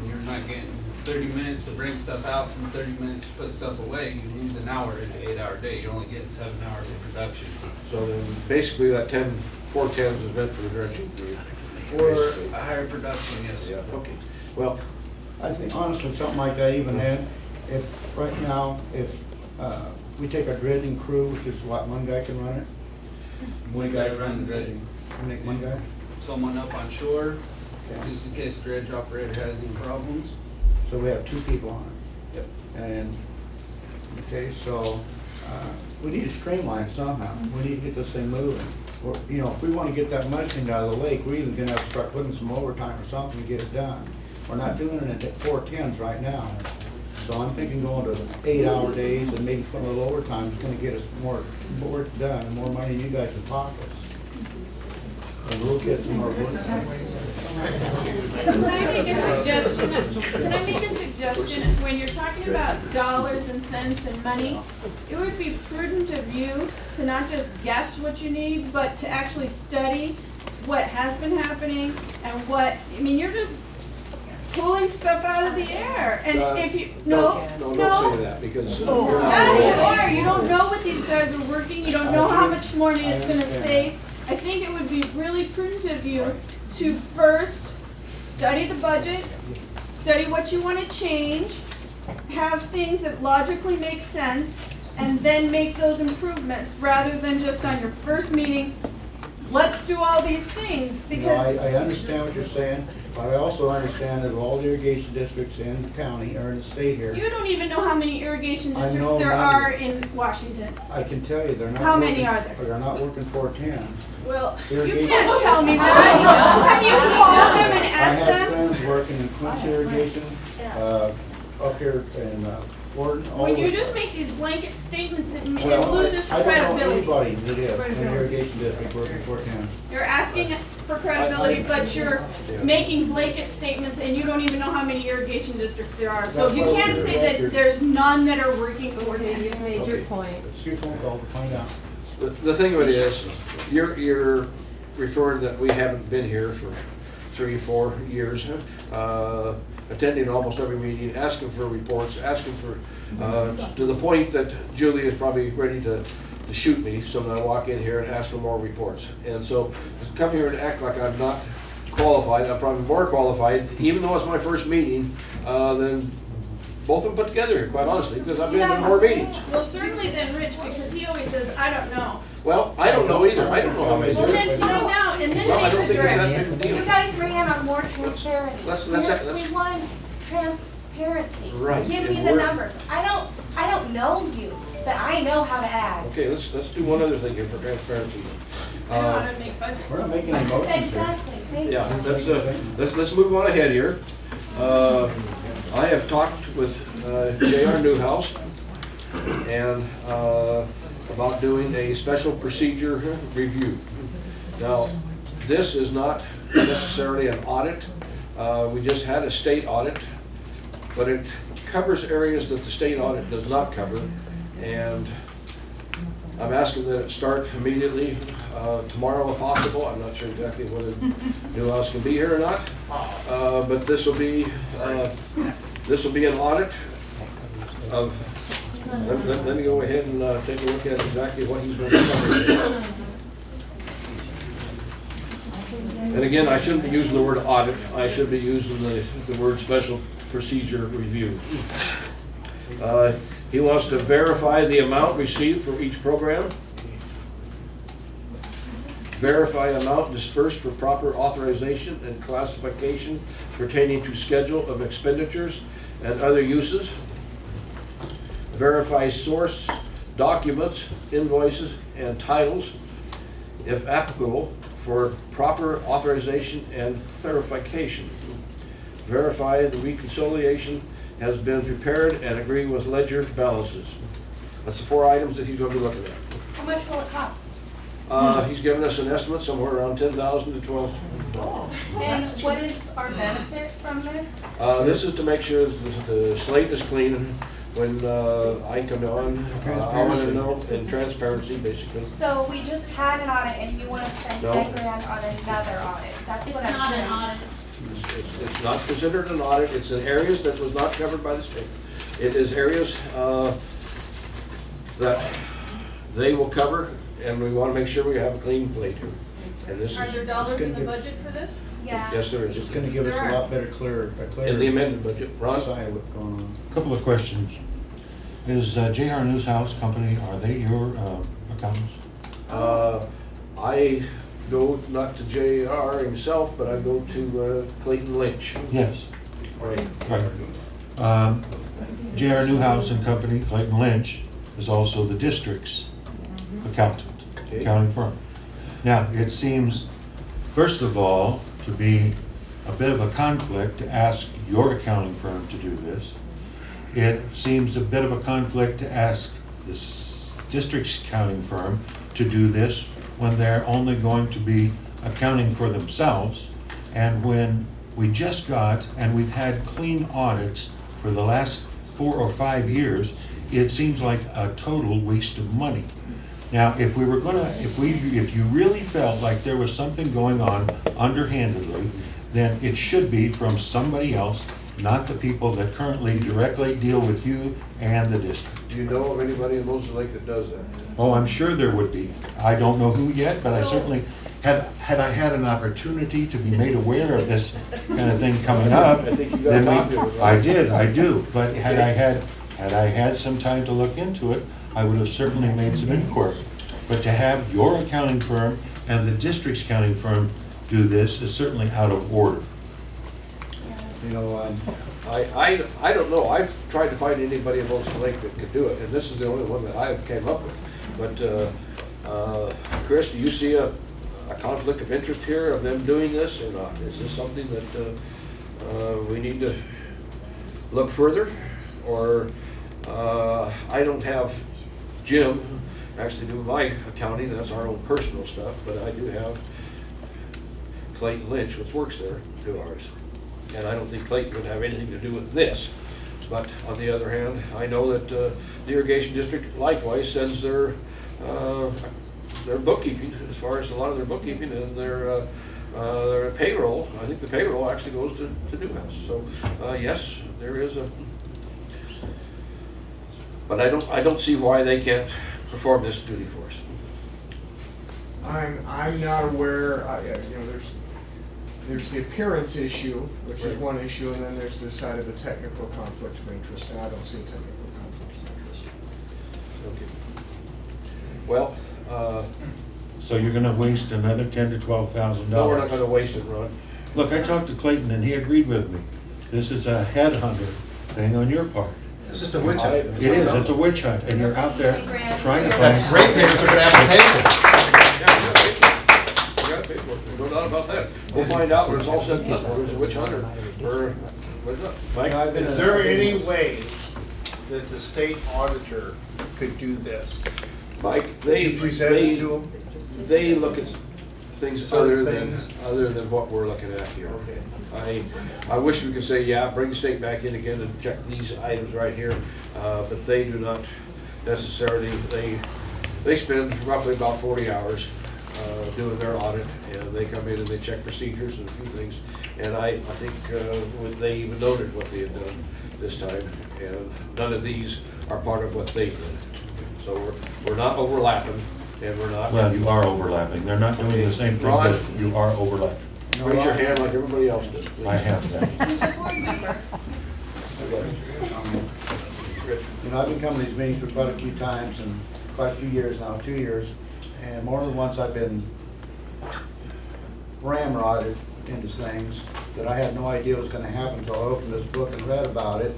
Speaker 23: And you're not getting 30 minutes to bring stuff out and 30 minutes to put stuff away. You lose an hour in an 8-hour day. You're only getting 7 hours of production.
Speaker 5: So then, basically, that 410s is meant for the dredging.
Speaker 23: For a higher production, yes.
Speaker 5: Yeah, okay. Well,
Speaker 2: I think honestly, something like that, even then, if, right now, if we take our dredging crew, which is what, one guy can run it?
Speaker 23: One guy runs it.
Speaker 2: One guy?
Speaker 23: Someone up on shore,
Speaker 2: Okay.
Speaker 23: just in case the dredge operator has any problems.
Speaker 2: So we have 2 people on it.
Speaker 23: Yep.
Speaker 2: And, okay, so, we need to streamline it somehow. We need to get this thing moving. Or, you know, if we wanna get that mushing out of the lake, we're even gonna have to start putting some overtime or something to get it done. We're not doing it at 410s right now. So I'm thinking going to 8-hour days and maybe putting a little overtime is gonna get us more work done and more money in you guys' pockets. And we'll get some more work done.
Speaker 13: Can I make a suggestion? Can I make a suggestion? When you're talking about dollars and cents and money, it would be prudent of you to not just guess what you need, but to actually study what has been happening and what, I mean, you're just pulling stuff out of the air. And if you,
Speaker 5: don't say that, because.
Speaker 13: Yeah, you are. You don't know what these guys are working. You don't know how much money it's gonna save. I think it would be really prudent of you to first study the budget, study what you wanna change, have things that logically make sense, and then make those improvements, rather than just on your first meeting, let's do all these things,
Speaker 2: No,
Speaker 13: because.
Speaker 2: I understand what you're saying, but I also understand that all the irrigation districts in the county or in the state here,
Speaker 13: You don't even know how many irrigation
Speaker 2: I
Speaker 13: districts
Speaker 2: know
Speaker 13: there
Speaker 2: none.
Speaker 13: are in Washington.
Speaker 2: I can tell you, they're not.
Speaker 13: How many
Speaker 2: working-
Speaker 13: are there?
Speaker 2: They're not working 410.
Speaker 13: Well, you
Speaker 2: Irrigation-
Speaker 13: can't tell me that. Have you called them and
Speaker 2: I
Speaker 13: asked
Speaker 2: have
Speaker 13: them?
Speaker 2: friends working in Quincy irrigation, up here in or all
Speaker 13: When you
Speaker 2: the-
Speaker 13: just make these blanket statements, it
Speaker 2: Well,
Speaker 13: loses
Speaker 2: I don't know
Speaker 13: credibility.
Speaker 2: anybody that is in irrigation district working for town.
Speaker 13: You're asking for credibility, but you're making blanket statements and you don't even know how many irrigation districts there are. So
Speaker 2: That's
Speaker 13: you
Speaker 2: why
Speaker 13: can't
Speaker 2: we're
Speaker 13: say
Speaker 2: record.
Speaker 13: that there's none that are working for town.
Speaker 14: You made your point.
Speaker 2: It's your phone call to find out.
Speaker 5: The thing of it is, you're referring that we haven't been here for 3, 4 years, attending almost every meeting, asking for reports, asking for, to the point that Julie is probably ready to shoot me, so that I walk in here and ask for more reports. And so, to come here and act like I'm not qualified, I'm probably more qualified, even though it's my first meeting, than both of them put together, quite honestly, because I've been in more meetings.
Speaker 13: Well, certainly then Rich, because he always says, I don't know.
Speaker 5: Well, I don't know either, I don't know how many.
Speaker 13: Well, then find out and then
Speaker 5: Well, I
Speaker 13: make
Speaker 5: don't
Speaker 13: the
Speaker 5: think it's that
Speaker 13: direction.
Speaker 5: big a deal.
Speaker 9: You guys ran on more transparency.
Speaker 5: let's-
Speaker 9: We want transparency.
Speaker 5: Right,
Speaker 9: Give
Speaker 5: and
Speaker 9: me the
Speaker 5: we're-
Speaker 9: numbers. I don't know you, but I know how to add.
Speaker 5: Okay, let's do one other thing here for transparency.
Speaker 13: I know how to make budgets.
Speaker 2: We're not making any motions here.
Speaker 9: Exactly, thank you.
Speaker 5: Yeah, let's move on ahead here. I have talked with J.R. Newhouse and about doing a special procedure review. Now, this is not necessarily an audit. We just had a state audit, but it covers areas that the state audit does not cover. And I'm asking that it start immediately, tomorrow if possible. I'm not sure exactly whether Newhouse can be here or not. But this will be an audit of, let me go ahead and take a look at exactly what he's going to cover. And again, I shouldn't be using the word audit. I should be using the word special procedure review. He wants to verify the amount received for each program, verify amount dispersed for proper authorization and classification pertaining to schedule of expenditures and other uses, verify source documents, invoices, and titles, if applicable, for proper authorization and clarification, verify the reconciliation has been prepared and agree with ledger balances. That's the 4 items that he's going to be looking at.
Speaker 9: How much will it cost?
Speaker 5: He's given us an estimate somewhere around $10,000 to $12,000.
Speaker 9: And what is our benefit from this?
Speaker 5: This is to make sure that the slate is clean when I come on. I want to know, in transparency, basically.
Speaker 9: So we just had an audit and you want to spend
Speaker 5: No.
Speaker 9: 10 grand on another audit? That's what I'm
Speaker 13: It's not an
Speaker 9: hearing.
Speaker 13: audit.
Speaker 5: It's not considered an audit. It's in areas that was not covered by the state. It is areas that they will cover, and we want to make sure we have a clean plate here. And this
Speaker 13: Are there
Speaker 5: is,
Speaker 13: dollars in the budget for this?
Speaker 9: Yeah.
Speaker 5: yes, there is.
Speaker 2: It's gonna give us a lot better, clearer
Speaker 5: In the amended budget. Ron?
Speaker 2: side of what's going on.
Speaker 1: Couple of questions. Is J.R. Newhouse Company, are they your accountants?
Speaker 5: I go not to JR himself, but I go to Clayton Lynch.
Speaker 1: Yes,
Speaker 5: Right.
Speaker 1: right. J.R. Newhouse and Company, Clayton Lynch, is also the district's accountant,
Speaker 5: Okay.
Speaker 1: accounting firm. Now, it seems, first of all, to be a bit of a conflict to ask your accounting firm to do this. It seems a bit of a conflict to ask this district's accounting firm to do this when they're only going to be accounting for themselves. And when we just got, and we've had clean audits for the last 4 or 5 years, it seems like a total waste of money. Now, if we were gonna, if you really felt like there was something going on underhandedly, then it should be from somebody else, not the people that currently directly deal with you and the district.
Speaker 5: Do you know of anybody in Moses Lake that does that?
Speaker 1: Oh, I'm sure there would be. I don't know who yet, but I certainly, had I had an opportunity to be made aware of this kind of thing coming up,
Speaker 5: I think you got a
Speaker 1: then
Speaker 5: copy of it,
Speaker 1: we,
Speaker 5: right?
Speaker 1: I do, but had I had some time to look into it, I would have certainly made some inquiry. But to have your accounting firm and the district's accounting firm do this is certainly out of order.
Speaker 2: You know,
Speaker 5: I don't know. I've tried to find anybody in Moses Lake that could do it, and this is the only one that I came up with. But, Chris, do you see a conflict of interest here of them doing this or not? Is this something that we need to look further? Or I don't have Jim actually do my accounting, that's our own personal stuff, but I do have Clayton Lynch, which works there, do ours. And I don't think Clayton would have anything to do with this. But on the other hand, I know that the irrigation district likewise sends their bookkeeping, as far as a lot of their bookkeeping and their payroll. I think the payroll actually goes to Newhouse. So yes, there is a. But I don't see why they can't perform this duty for us.
Speaker 8: I'm not aware, you know, there's the appearance issue, which is one issue, and then there's the side of the technical conflict of interest, and I don't see a technical conflict of interest.
Speaker 5: Okay. Well,
Speaker 1: so you're gonna waste another $10,000 to $12,000?
Speaker 5: no, we're not gonna waste it, Ron.
Speaker 1: Look, I talked to Clayton and he agreed with me. This is a headhunter thing on your part.
Speaker 12: It's just a witch hunt.
Speaker 1: It is, it's a witch hunt, and you're out there trying to
Speaker 12: That
Speaker 1: find.
Speaker 12: ratepayers are gonna have to pay for it.
Speaker 5: Yeah, we gotta pay for it. There's no doubt about that. We'll find out when it's all said and done, whether it's a witch hunt or what is it? Mike?
Speaker 2: Is there any way that the state auditor could do this?
Speaker 5: Mike,
Speaker 2: You present it to them?
Speaker 5: they look at things
Speaker 2: Certain
Speaker 5: other than what we're looking at here.
Speaker 2: Okay.
Speaker 5: I wish we could say, yeah, bring the state back in again and check these items right here, but they do not necessarily. They spend roughly about 40 hours doing their audit, and they come in and they check procedures and a few things. And I think they even noted what they had done this time, and none of these are part of what they did. So we're not overlapping, and we're not.
Speaker 1: Well, you are overlapping. They're not doing the same thing,
Speaker 5: Ron,
Speaker 1: but you are overlapping.
Speaker 5: raise your hand like everybody else did. Please.
Speaker 1: I have that.
Speaker 2: You know, I've been coming to these meetings for quite a few times and quite a few years now, 2 years. And more than once I've been ramrodded into things that I had no idea was gonna happen until I opened this book and read about it.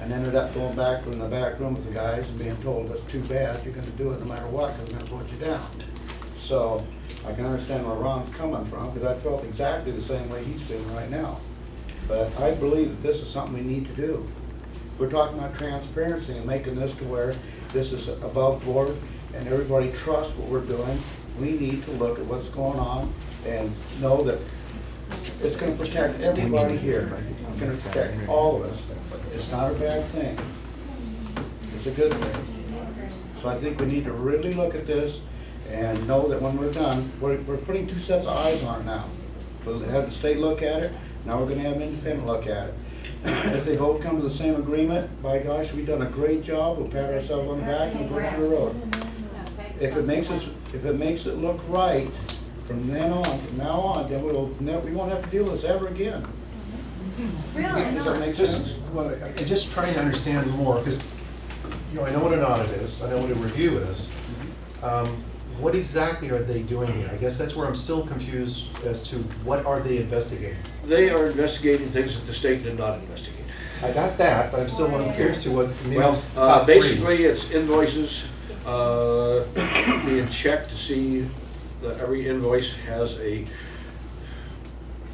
Speaker 2: And ended up going back in the back room with the guys and being told, that's too bad, you're gonna do it no matter what, because I'm gonna put you down. So I can understand where Ron's coming from, because I felt exactly the same way he's feeling right now. But I believe that this is something we need to do. We're talking about transparency and making this to where this is above board and everybody trusts what we're doing. We need to look at what's going on and know that it's gonna protect everybody here. It's gonna protect all of us. It's not a bad thing. It's a good thing. So I think we need to really look at this and know that when we're done, we're putting two sets of eyes on it now. We'll have the state look at it, now we're gonna have an independent look at it. If they both come to the same agreement, by gosh, we've done a great job, we'll pat ourselves on the back and go down the road. If it makes it look right from now on, then we won't have to deal with this ever again.
Speaker 9: Really?
Speaker 2: Does that make
Speaker 12: Just,
Speaker 2: sense?
Speaker 12: well, I'm just trying to understand more, because, you know, I know what an audit is, I know what a review is. What exactly are they doing here? I guess that's where I'm still confused as to what are they investigating?
Speaker 5: They are investigating things that the state did not investigate.
Speaker 12: I got that, but I'm still curious to what maybe
Speaker 5: Well,
Speaker 12: is top three.
Speaker 5: basically, it's invoices being checked to see that every invoice has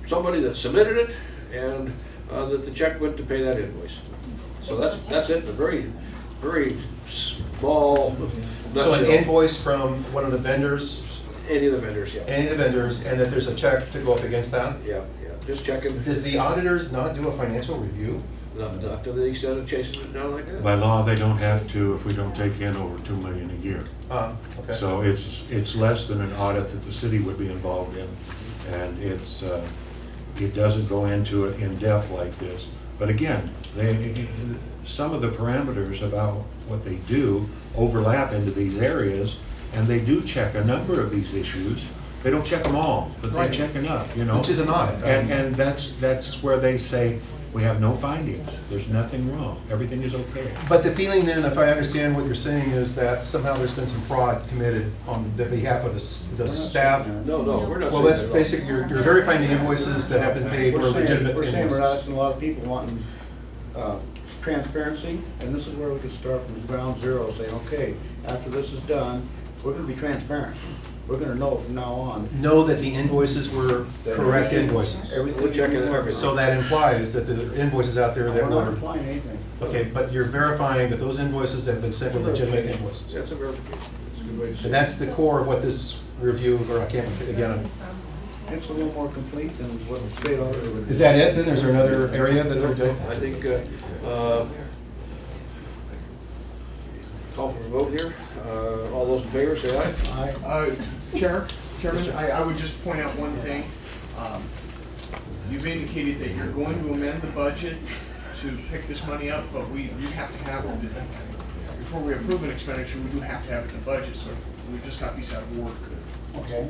Speaker 5: somebody that submitted it and that the check went to pay that invoice. So that's it, a very, very small
Speaker 12: So an
Speaker 5: nutshell.
Speaker 12: invoice from one of the vendors,
Speaker 5: Any of the vendors, yeah.
Speaker 12: any of the vendors, and that there's a check to go up against that?
Speaker 5: Yeah, just checking,
Speaker 12: Does the auditors not do a financial review?
Speaker 5: not to the extent of chasing it down like that.
Speaker 1: By law, they don't have to if we don't take in over $2 million a year.
Speaker 12: Okay.
Speaker 1: So it's less than an audit that the city would be involved in. And it doesn't go into it in depth like this. But again, some of the parameters about what they do overlap into these areas, and they do check a number of these issues. They don't check them all, but
Speaker 12: Right.
Speaker 1: they check enough, you know.
Speaker 12: Which is an audit.
Speaker 1: And that's where they say, we have no findings, there's nothing wrong, everything is okay.
Speaker 12: But the feeling then, if I understand what you're saying, is that somehow there's been some fraud committed on the behalf of the staff?
Speaker 5: No, we're not
Speaker 12: Well,
Speaker 5: saying
Speaker 12: that's
Speaker 5: that at all.
Speaker 12: basically, you're verifying the invoices that have been paid were legitimate
Speaker 2: We're saying we're
Speaker 12: invoices.
Speaker 2: asking a lot of people wanting transparency, and this is where we can start from ground zero, saying, okay, after this is done, we're gonna be transparent. we're gonna know from now on.
Speaker 12: Know that the invoices were correct invoices.
Speaker 2: Everything.
Speaker 5: We're checking everything.
Speaker 12: So that implies that the invoices out there that
Speaker 2: We're not
Speaker 12: were,
Speaker 2: implying anything.
Speaker 12: okay, but you're verifying that those invoices that have been sent are legitimate invoices.
Speaker 5: That's a verification. That's a good way to say
Speaker 12: And that's the core of what this review, or I can't, again,
Speaker 2: It's a little more complete than what the state auditor would.
Speaker 12: is that it then? Is there another area that they're doing?
Speaker 5: I think, call for a vote here. All those in favor, say aye.
Speaker 8: Chairman, I would just point out one thing. You've indicated that you're going to amend the budget to pick this money up, but we have to have, before we approve an expenditure, we do have to have it in the budget, so we've just got these out of work.
Speaker 2: Okay.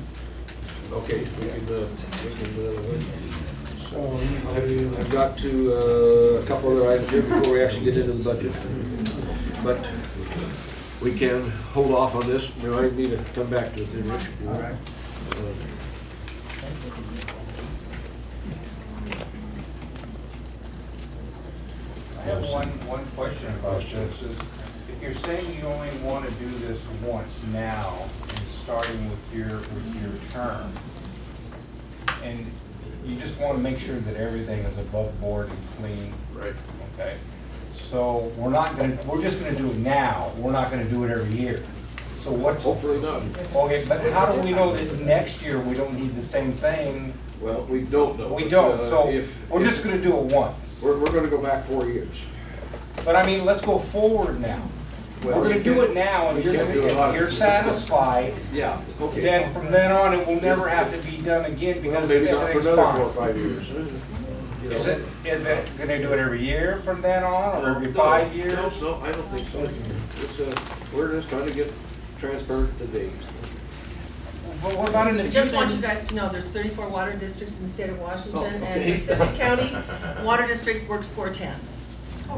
Speaker 5: Okay, we can, so I've got to, a couple other items here before we actually get into the budget. But we can hold off on this. Remind me to come back to it, then, Rich.
Speaker 2: All right.
Speaker 15: I have one question about this. If you're saying you only want to do this once now, and starting with your term, and you just want to make sure that everything is above board and clean.
Speaker 5: Right.
Speaker 15: Okay. So we're just gonna do it now. We're not gonna do it every year. So what's?
Speaker 5: Hopefully not.
Speaker 15: Okay, but how do we know that next year we don't need the same thing?
Speaker 5: Well, we don't know.
Speaker 15: We don't, so we're
Speaker 5: if-
Speaker 15: just gonna do it once.
Speaker 5: We're gonna go back 4 years.
Speaker 15: But I mean, let's go forward now.
Speaker 5: Well,
Speaker 15: We're gonna
Speaker 5: you
Speaker 15: do
Speaker 5: can't-
Speaker 15: it now, and
Speaker 5: you can't do a lot
Speaker 15: if
Speaker 5: of
Speaker 15: you're
Speaker 5: things.
Speaker 15: satisfied,
Speaker 5: Yeah, okay.
Speaker 15: then from then on, it will never have to be done again
Speaker 5: Well,
Speaker 15: because
Speaker 5: maybe not for
Speaker 15: everything's
Speaker 5: another 4 or
Speaker 15: fine.
Speaker 5: 5 years. You know.
Speaker 15: Is it gonna do it every year from then on, or every
Speaker 5: No,
Speaker 15: 5 years?
Speaker 5: No, I don't think so. It's, we're just trying to get transparent to date.
Speaker 15: But what about in the
Speaker 4: I
Speaker 15: future?
Speaker 4: just want you guys to know, there's 34 water districts in the state of Washington,
Speaker 5: Oh,
Speaker 4: and
Speaker 5: okay.
Speaker 4: Pacific County Water District works 4/10s.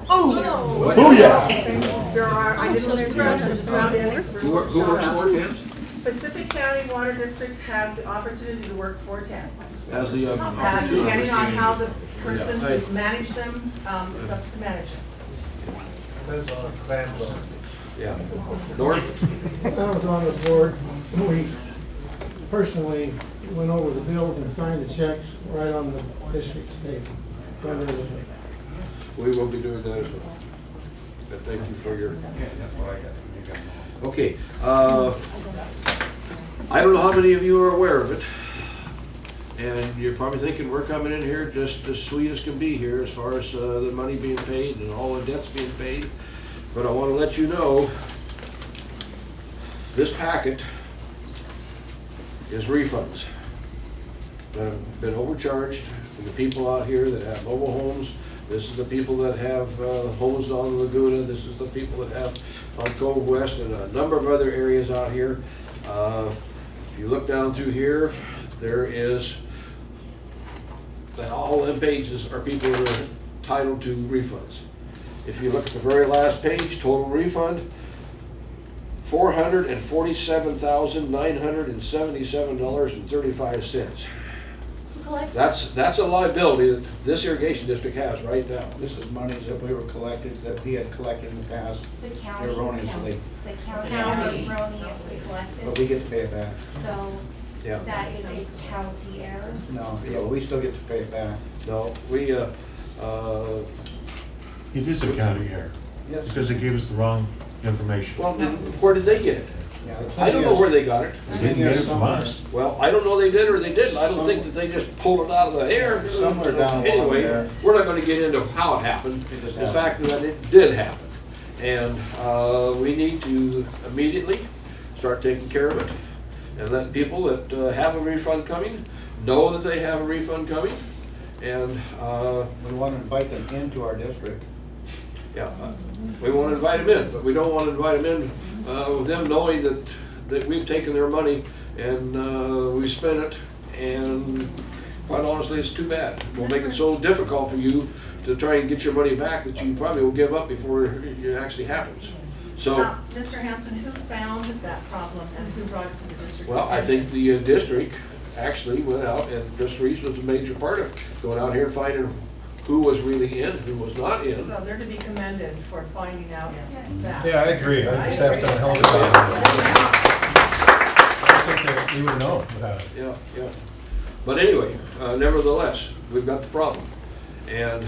Speaker 4: Oh!
Speaker 12: Booyah!
Speaker 4: There are, I didn't look at the rest, I just found it.
Speaker 5: Who works 4/10s?
Speaker 4: Pacific County Water District has the opportunity to work 4/10s.
Speaker 5: As the,
Speaker 4: Depending on how the person who's managed them, it's up to the manager.
Speaker 2: Depends on the plan.
Speaker 5: yeah. North?
Speaker 16: I was on the board, we personally went over the bills and signed the checks right on the district state.
Speaker 5: We will be doing that as well. But thank you for your. Okay, I don't know how many of you are aware of it, and you're probably thinking we're coming in here just as sweet as can be here as far as the money being paid and all the debts being paid. But I want to let you know, this packet is refunds that have been overcharged for the people out here that have mobile homes. This is the people that have homes on Laguna. This is the people that have on Cove West and a number of other areas out here. If you look down through here, there is, all them pages are people that are entitled to refunds. If you look at the very last page, total refund, $447,977.35. That's a liability that this irrigation district has right now.
Speaker 2: This is monies that we were collected, that we had collected in the past
Speaker 9: The county.
Speaker 2: erroneously,
Speaker 9: The county erroneously collected.
Speaker 2: but we get to pay it back.
Speaker 9: So
Speaker 5: Yeah.
Speaker 9: that is a county error.
Speaker 2: No, yeah, we still get to pay it back.
Speaker 5: No, we,
Speaker 1: It is a county error,
Speaker 5: yes.
Speaker 1: because it gave us the wrong information.
Speaker 5: Well, where did they get it?
Speaker 2: Yeah, the
Speaker 5: I don't
Speaker 2: thing
Speaker 5: know
Speaker 2: is-
Speaker 5: where they got it.
Speaker 1: They didn't get it from us.
Speaker 5: Well, I don't know they did or they didn't. I don't think that they just pulled it out of the air.
Speaker 2: Somewhere down along
Speaker 5: Anyway,
Speaker 2: there.
Speaker 5: we're not gonna get into how it happened. The fact that it did happen. And we need to immediately start taking care of it and let people that have a refund coming know that they have a refund coming. And
Speaker 2: We want to invite them into our district.
Speaker 5: yeah, we want to invite them in, but we don't want to invite them in with them knowing that we've taken their money and we spent it, and quite honestly, it's too bad. We'll make it so difficult for you to try and get your money back that you probably will give up before it actually happens. So,
Speaker 4: Mr. Hansen, who found that problem and who brought it to the district's
Speaker 5: well, I think the district actually went out, and Chris Reese was a major part of going out here and finding who was really in, who was not in.
Speaker 4: So they're to be commended for finding out that.
Speaker 12: Yeah, I agree. I think the staff's done a hell of a job. I think that We would have known without it.
Speaker 5: Yeah, yeah. But anyway, nevertheless, we've got the problem. And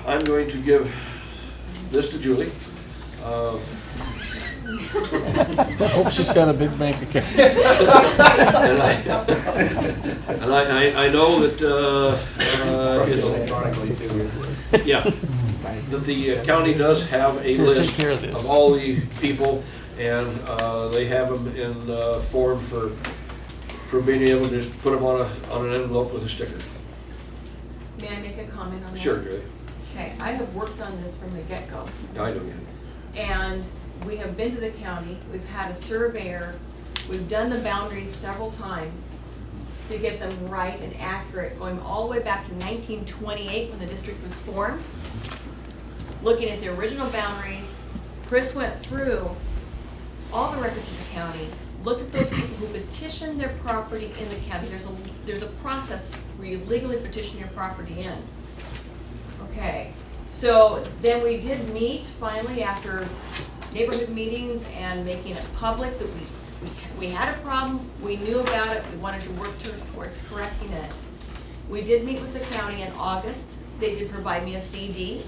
Speaker 5: I'm going to give this to Julie.
Speaker 11: Hope she's got a big bank account.
Speaker 5: And I know that, yeah, that the county does have a
Speaker 11: Here,
Speaker 5: list
Speaker 11: take care of this.
Speaker 5: of all the people, and they have them in form for being able to just put them on an envelope with a sticker.
Speaker 3: May I make a comment on that?
Speaker 5: Sure, Julie.
Speaker 3: Okay, I have worked on this from the get-go.
Speaker 5: I know you.
Speaker 3: And we have been to the county, we've had a surveyor, we've done the boundaries several times to get them right and accurate, going all the way back to 1928 when the district was formed. Looking at the original boundaries, Chris went through all the records of the county, looked at those people who petitioned their property in the county. There's a process where you legally petition your property in. Okay, so then we did meet finally after neighborhood meetings and making it public that we had a problem, we knew about it, we wanted to work towards correcting it. We did meet with the county in August. They did provide me a CD.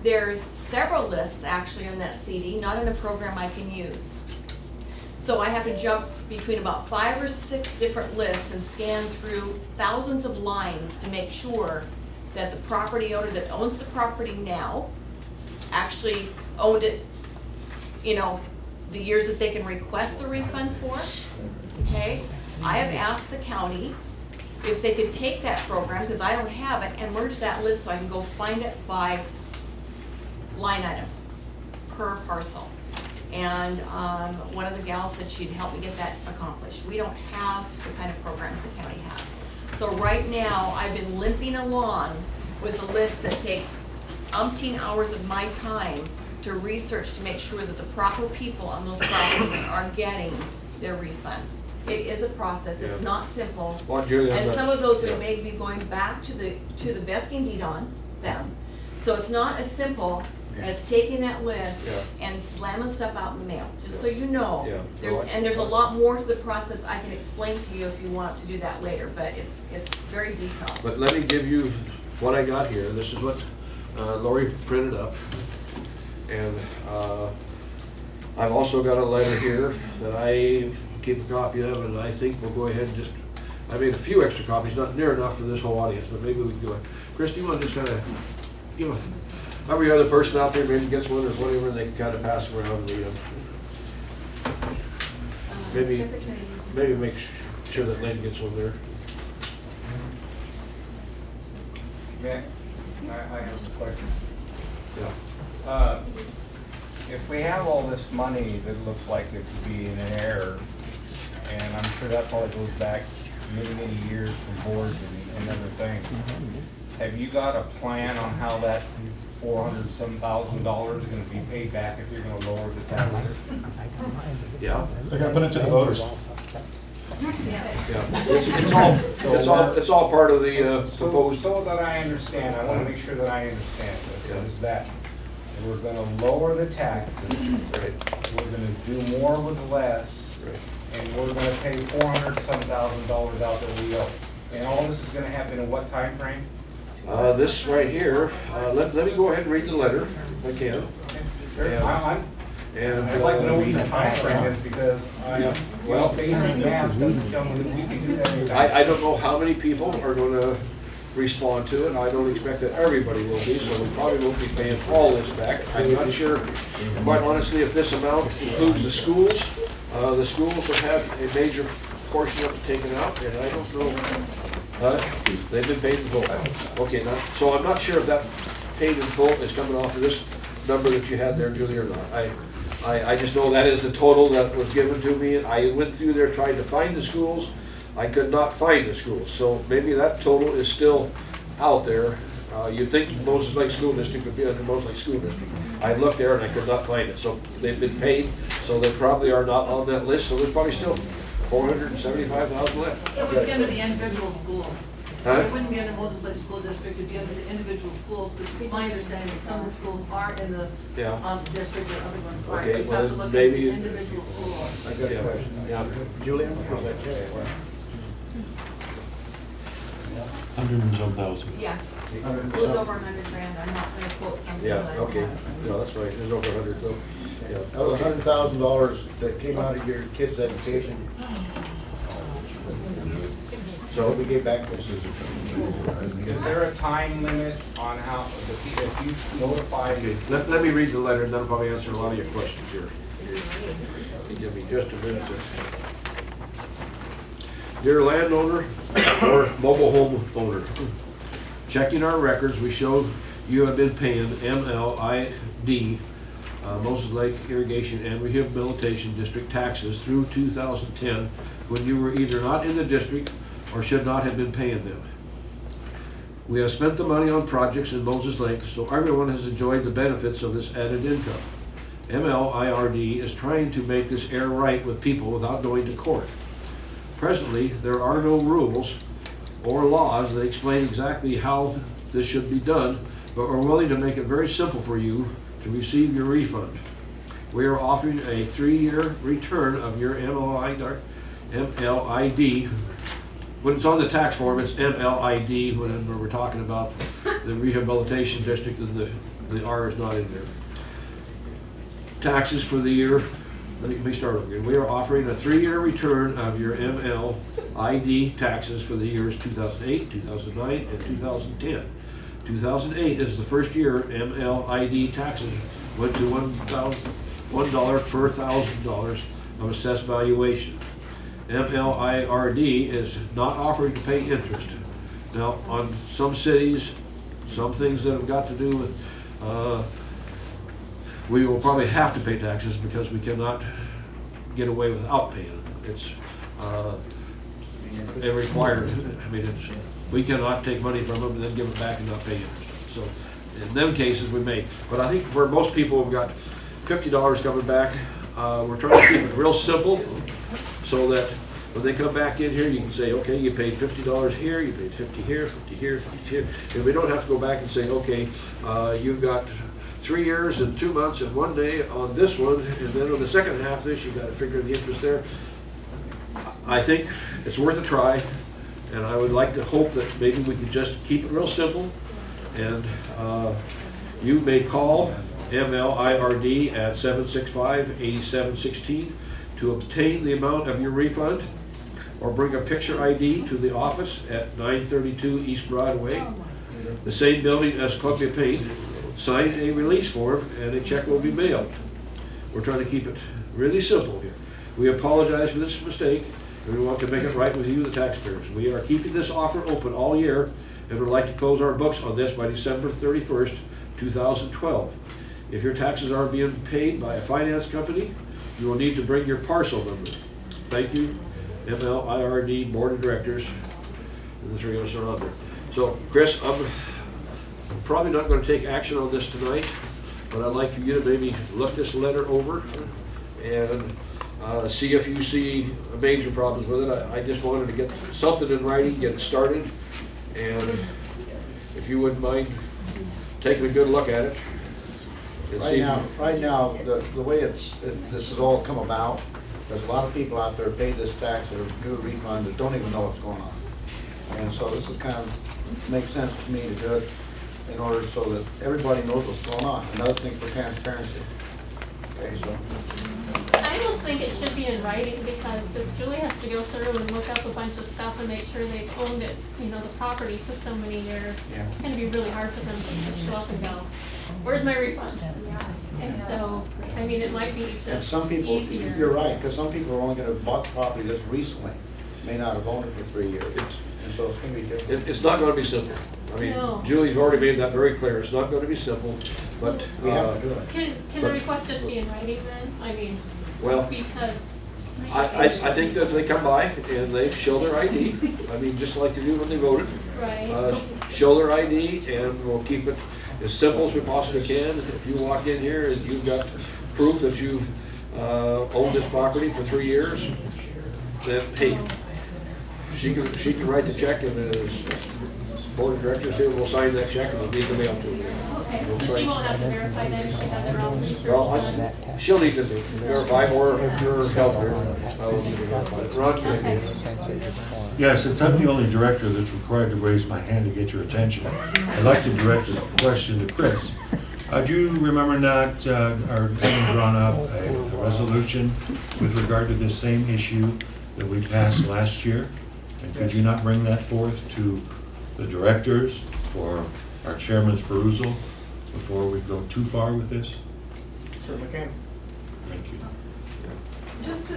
Speaker 3: There's several lists actually on that CD, not in a program I can use. So I have to jump between about 5 or 6 different lists and scan through thousands of lines to make sure that the property owner that owns the property now actually owned it, you know, the years that they can request the refund for, okay? I have asked the county if they could take that program, because I don't have it, and merge that list so I can go find it by line item per parcel. And one of the gals said she'd help me get that accomplished. We don't have the kind of programs the county has. So right now, I've been limping along with a list that takes umpteen hours of my time to research to make sure that the proper people on those properties are getting their refunds. It is a process, it's not simple.
Speaker 5: Well, Julie,
Speaker 3: And some of those
Speaker 5: yeah.
Speaker 3: we may be going back to the vesting deed on them. So it's not as simple as taking that list and slamming stuff out in the mail, just so you know.
Speaker 5: Yeah.
Speaker 3: There's a lot more to the process I can explain to you if you want to do that later, but it's very detailed.
Speaker 5: But let me give you what I got here. This is what Lori printed up. And I've also got a letter here that I keep a copy of, and I think we'll go ahead and just, I made a few extra copies, not near enough for this whole audience, but maybe we can go ahead. Chris, do you want to just kind of, you know, every other person out there maybe gets one or whatever, and they can kind of pass them around and read them. Maybe make sure that Lynn gets one there.
Speaker 15: Mick, I have a question.
Speaker 5: Yeah.
Speaker 15: If we have all this money that looks like it could be in an error, and I'm sure that probably goes back many, many years from boards and other things, have you got a plan on how that $400,000 is going to be paid back if you're going to lower the taxes?
Speaker 5: Yeah.
Speaker 12: They're gonna put it to the voters.
Speaker 5: Yeah. It's all part of the proposed.
Speaker 15: So that I understand, I want to make sure that I understand this, is that we're going to lower the taxes,
Speaker 5: right.
Speaker 15: We're going to do more with less,
Speaker 5: right.
Speaker 15: And we're going to pay $400,000 out that we owe. And all this is going to happen in what time frame?
Speaker 5: This right here, let me go ahead and read the letter, if I can.
Speaker 15: I'd like to know what the time frame is, because
Speaker 5: Well,
Speaker 15: basic math doesn't tell me that we can do that anytime.
Speaker 5: I don't know how many people are going to respond to it. I don't expect that everybody will be, so we probably won't be paying all this back. I'm not sure, quite honestly, if this amount includes the schools. The schools have had a major portion of it taken out, and I don't know. They've been paid in full. Okay, now, so I'm not sure if that paid in full is coming off of this number that you had there, Julie, or not. I just know that is the total that was given to me. I went through there trying to find the schools. I could not find the schools, so maybe that total is still out there. You'd think Moses Lake School District would be under Moses Lake School District. I looked there and I could not find it, so they've been paid, so they probably are not on that list, so there's probably still $475,000 left.
Speaker 3: It would be under the individual schools.
Speaker 5: Huh?
Speaker 4: It wouldn't be under Moses Lake School District, it'd be under the individual schools, because it's my understanding that some of the schools are in the,
Speaker 5: Yeah.
Speaker 4: district and other ones aren't.
Speaker 5: Okay,
Speaker 4: So you
Speaker 5: well,
Speaker 4: have to look at
Speaker 5: maybe-
Speaker 4: individual schools.
Speaker 2: I got
Speaker 5: Yeah.
Speaker 2: a question.
Speaker 5: Yeah.
Speaker 2: Julian, was that check?
Speaker 1: Hundred and some thousand.
Speaker 3: Yeah, it was over 100 grand, I'm not gonna quote something
Speaker 5: Yeah,
Speaker 3: that I don't
Speaker 5: okay,
Speaker 3: have.
Speaker 5: no, that's right, there's over 100, so, yeah.
Speaker 2: That was $100,000 that came out of your kids' education. So we gave back this is.
Speaker 15: Is there a time limit on how, if you notify?
Speaker 5: Okay, let me read the letter, and that'll probably answer a lot of your questions here. Give me just a minute to. Dear landowner or mobile home owner, checking our records, we show you have been paying MLID, Moses Lake Irrigation and Rehabilitation District taxes through 2010 when you were either not in the district or should not have been paying them. We have spent the money on projects in Moses Lake, so everyone has enjoyed the benefits of this added income. MLIRD is trying to make this error right with people without going to court. Presently, there are no rules or laws that explain exactly how this should be done, but we're willing to make it very simple for you to receive your refund. We are offering a 3-year return of your MLID. When it's on the tax form, it's MLID. When we're talking about the rehabilitation district, and the R is not in there. Taxes for the year. Let me start over again. We are offering a 3-year return of your MLID taxes for the years 2008, 2009, and 2010. 2008 is the first year MLID taxes went to $1 per $1,000 of assessed valuation. MLIRD is not offering to pay interest. Now, on some cities, some things that have got to do with we will probably have to pay taxes because we cannot get away without paying them. It's required. I mean, we cannot take money from them and then give it back and not pay interest. So in them cases we may. But I think for most people have got $50 coming back. We're trying to keep it real simple so that when they come back in here, you can say, okay, you paid $50 here, you paid 50 here, 50 here, 50 here. And we don't have to go back and say, okay, you've got 3 years and 2 months and 1 day on this one, and then on the second half of this, you got to figure the interest there. I think it's worth a try, and I would like to hope that maybe we can just keep it real simple. And you may call MLIRD at 765-8716 to obtain the amount of your refund, or bring a picture ID to the office at 932 East Broadway, the same building as Columbia Paint. Sign a release form and a check will be mailed. We're trying to keep it really simple here. We apologize for this mistake and we want to make it right with you, the taxpayers. We are keeping this offer open all year and would like to close our books on this by December 31st, 2012. If your taxes are being paid by a finance company, you will need to bring your parcel number. Thank you, MLIRD Board of Directors, and the 3 of us are on there. So, Chris, I'm probably not going to take action on this tonight, but I'd like for you to maybe look this letter over and see if you see major problems with it. I just wanted to get something in writing, get it started, and if you wouldn't mind taking a good look at it. And see
Speaker 2: Right now, the way this has all come about, there's a lot of people out there pay this tax or do a refund that don't even know what's going on. And so this is kind of, makes sense to me to do it in order so that everybody knows what's going on. Another thing for transparency. Okay, so.
Speaker 10: I almost think it should be in writing, because if Julie has to go through and look up a bunch of stuff and make sure they've owned it, you know, the property for so many years, it's gonna be really hard for them to show up and go, where's my refund? And so, I mean, it might be
Speaker 2: And
Speaker 10: just
Speaker 2: some people,
Speaker 10: easier.
Speaker 2: you're right, because some people are only gonna have bought the property just recently, may not have owned it for 3 years. And so it's gonna be different.
Speaker 5: It's not going to be simple. I mean,
Speaker 10: No.
Speaker 5: Julie's already made that very clear. It's not going to be simple, but
Speaker 2: We have to do it.
Speaker 10: Can the request just be in writing then? I mean,
Speaker 5: Well,
Speaker 10: because.
Speaker 5: I think that if they come by and they show their ID, I mean, just like they do when they voted,
Speaker 10: Right.
Speaker 5: show their ID, and we'll keep it as simple as we possibly can. If you walk in here and you've got proof that you owned this property for 3 years, then hey, she can write the check, and the board of directors here will sign that check, and it'll be in the mail to her.
Speaker 10: Okay, so she won't have to verify that she has her own research
Speaker 5: Well,
Speaker 10: done?
Speaker 5: she'll need to verify, or if your help here, will need to verify it. Ron, can I-
Speaker 1: Yes, since I'm the only director that's required to raise my hand to get your attention, I'd like to direct a question to Chris. Do you remember not, or having drawn up a resolution with regard to this same issue that we passed last year? And could you not bring that forth to the directors for our chairman's perusal before we go too far with this?
Speaker 8: Certainly can.
Speaker 1: Thank you.
Speaker 4: Just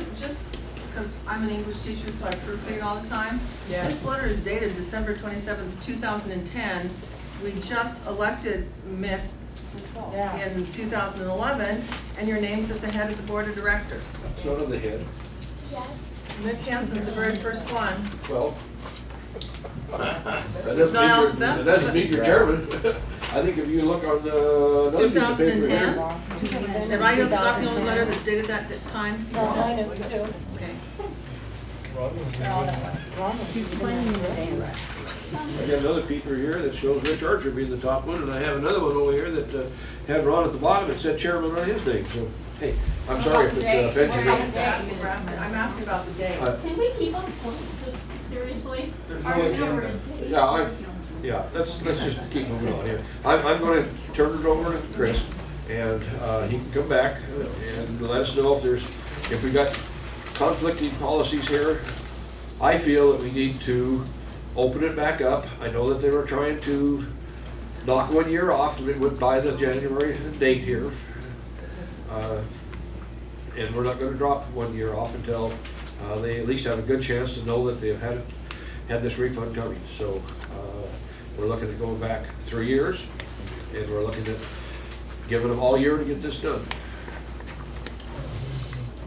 Speaker 4: because I'm an English teacher, so I proofread all the time.
Speaker 14: Yeah.
Speaker 4: This letter is dated December 27th, 2010. We just elected Mick in 2011, and your name's at the head of the board of directors.
Speaker 5: So to the head.
Speaker 4: Mick Hansen's the very first one.
Speaker 5: Well, that
Speaker 4: It's
Speaker 5: doesn't
Speaker 4: not
Speaker 5: mean
Speaker 4: out
Speaker 5: you're,
Speaker 4: them,
Speaker 5: that doesn't
Speaker 4: but-
Speaker 5: mean you're chairman. I think if you look on the another piece of paper
Speaker 4: 2010?
Speaker 5: here.
Speaker 4: And I got the only letter that's dated that time?
Speaker 13: No, mine is too.
Speaker 4: Okay.
Speaker 13: He's playing the names.
Speaker 5: I got another paper here that shows Rich Archer being the top one, and I have another one over here that had Ron at the bottom. It said chairman on his name, so, hey, I'm sorry if it offends you.
Speaker 4: I'm asking about the date.
Speaker 10: Can we keep on this seriously?
Speaker 5: There's
Speaker 10: Are
Speaker 5: no
Speaker 10: we
Speaker 5: agenda.
Speaker 10: over?
Speaker 5: Yeah, let's just keep moving on here. I'm gonna turn it over to Chris, and he can come back and let us know if we got conflicting policies here. I feel that we need to open it back up. I know that they were trying to knock 1 year off, and it would by the January date here. And we're not gonna drop 1 year off until they at least have a good chance to know that they've had this refund coming. So we're looking at going back 3 years, and we're looking at giving them all year to get this done.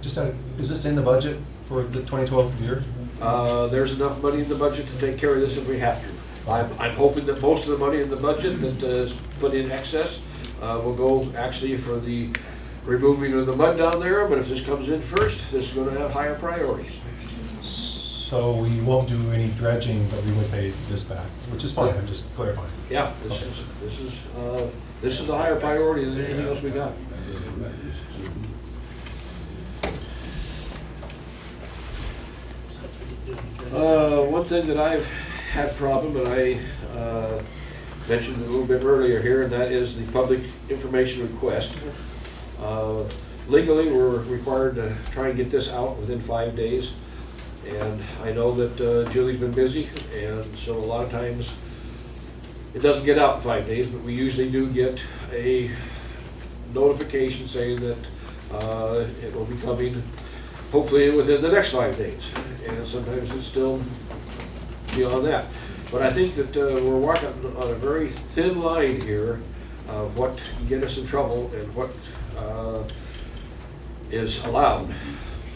Speaker 12: Just, is this in the budget for the 2012 year?
Speaker 5: There's enough money in the budget to take care of this if we have to. I'm hoping that most of the money in the budget that is put in excess will go actually for the removing of the mud down there, but if this comes in first, this is gonna have higher priorities.
Speaker 12: So we won't do any dredging, but we would pay this back, which is fine, I'm just clarifying.
Speaker 5: Yeah, this is a higher priority than anything else we got. One thing that I've had problem, and I mentioned a little bit earlier here, and that is the public information request. Legally, we're required to try and get this out within 5 days. And I know that Julie's been busy, and so a lot of times it doesn't get out in 5 days, but we usually do get a notification saying that it will be coming hopefully within the next 5 days. And sometimes it's still beyond that. But I think that we're walking on a very thin line here of what can get us in trouble and what is allowed.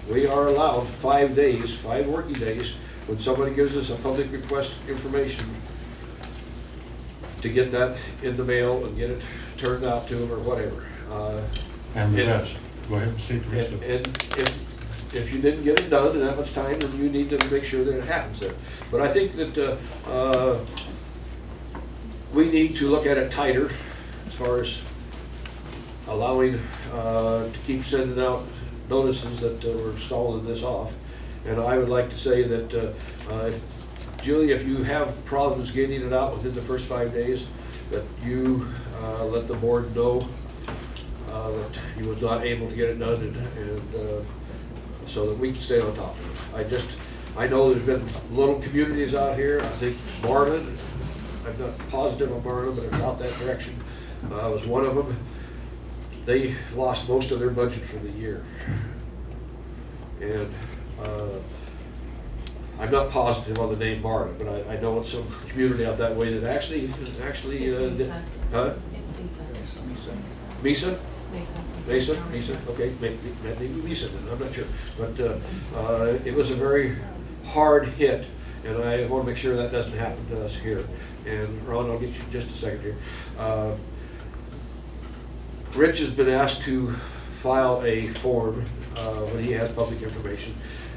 Speaker 5: We are allowed 5 days, 5 working days, when somebody gives us a public request information to get that in the mail and get it turned out to them or whatever.
Speaker 1: And the rest. Go ahead and state the rest of it.
Speaker 5: And if you didn't get it done in that much time, then you need to make sure that it happens there. But I think that we need to look at it tighter as far as allowing to keep sending out notices that we're stalling this off. And I would like to say that, Julie, if you have problems getting it out within the first 5 days, that you let the board know that you was not able to get it done, and so that we can stay on top of it. I know there's been little communities out here. I think Marlin, I'm not positive on Marlin, but it's out that direction, was one of them. They lost most of their budget for the year. And I'm not positive on the name Marlin, but I know it's some community out that way that actually did. Huh? Mesa? Mesa, okay, maybe Mesa, I'm not sure. But it was a very hard hit, and I want to make sure that doesn't happen to us here. And Ron, I'll get you in just a second here. Rich has been asked to file a form when he has public information,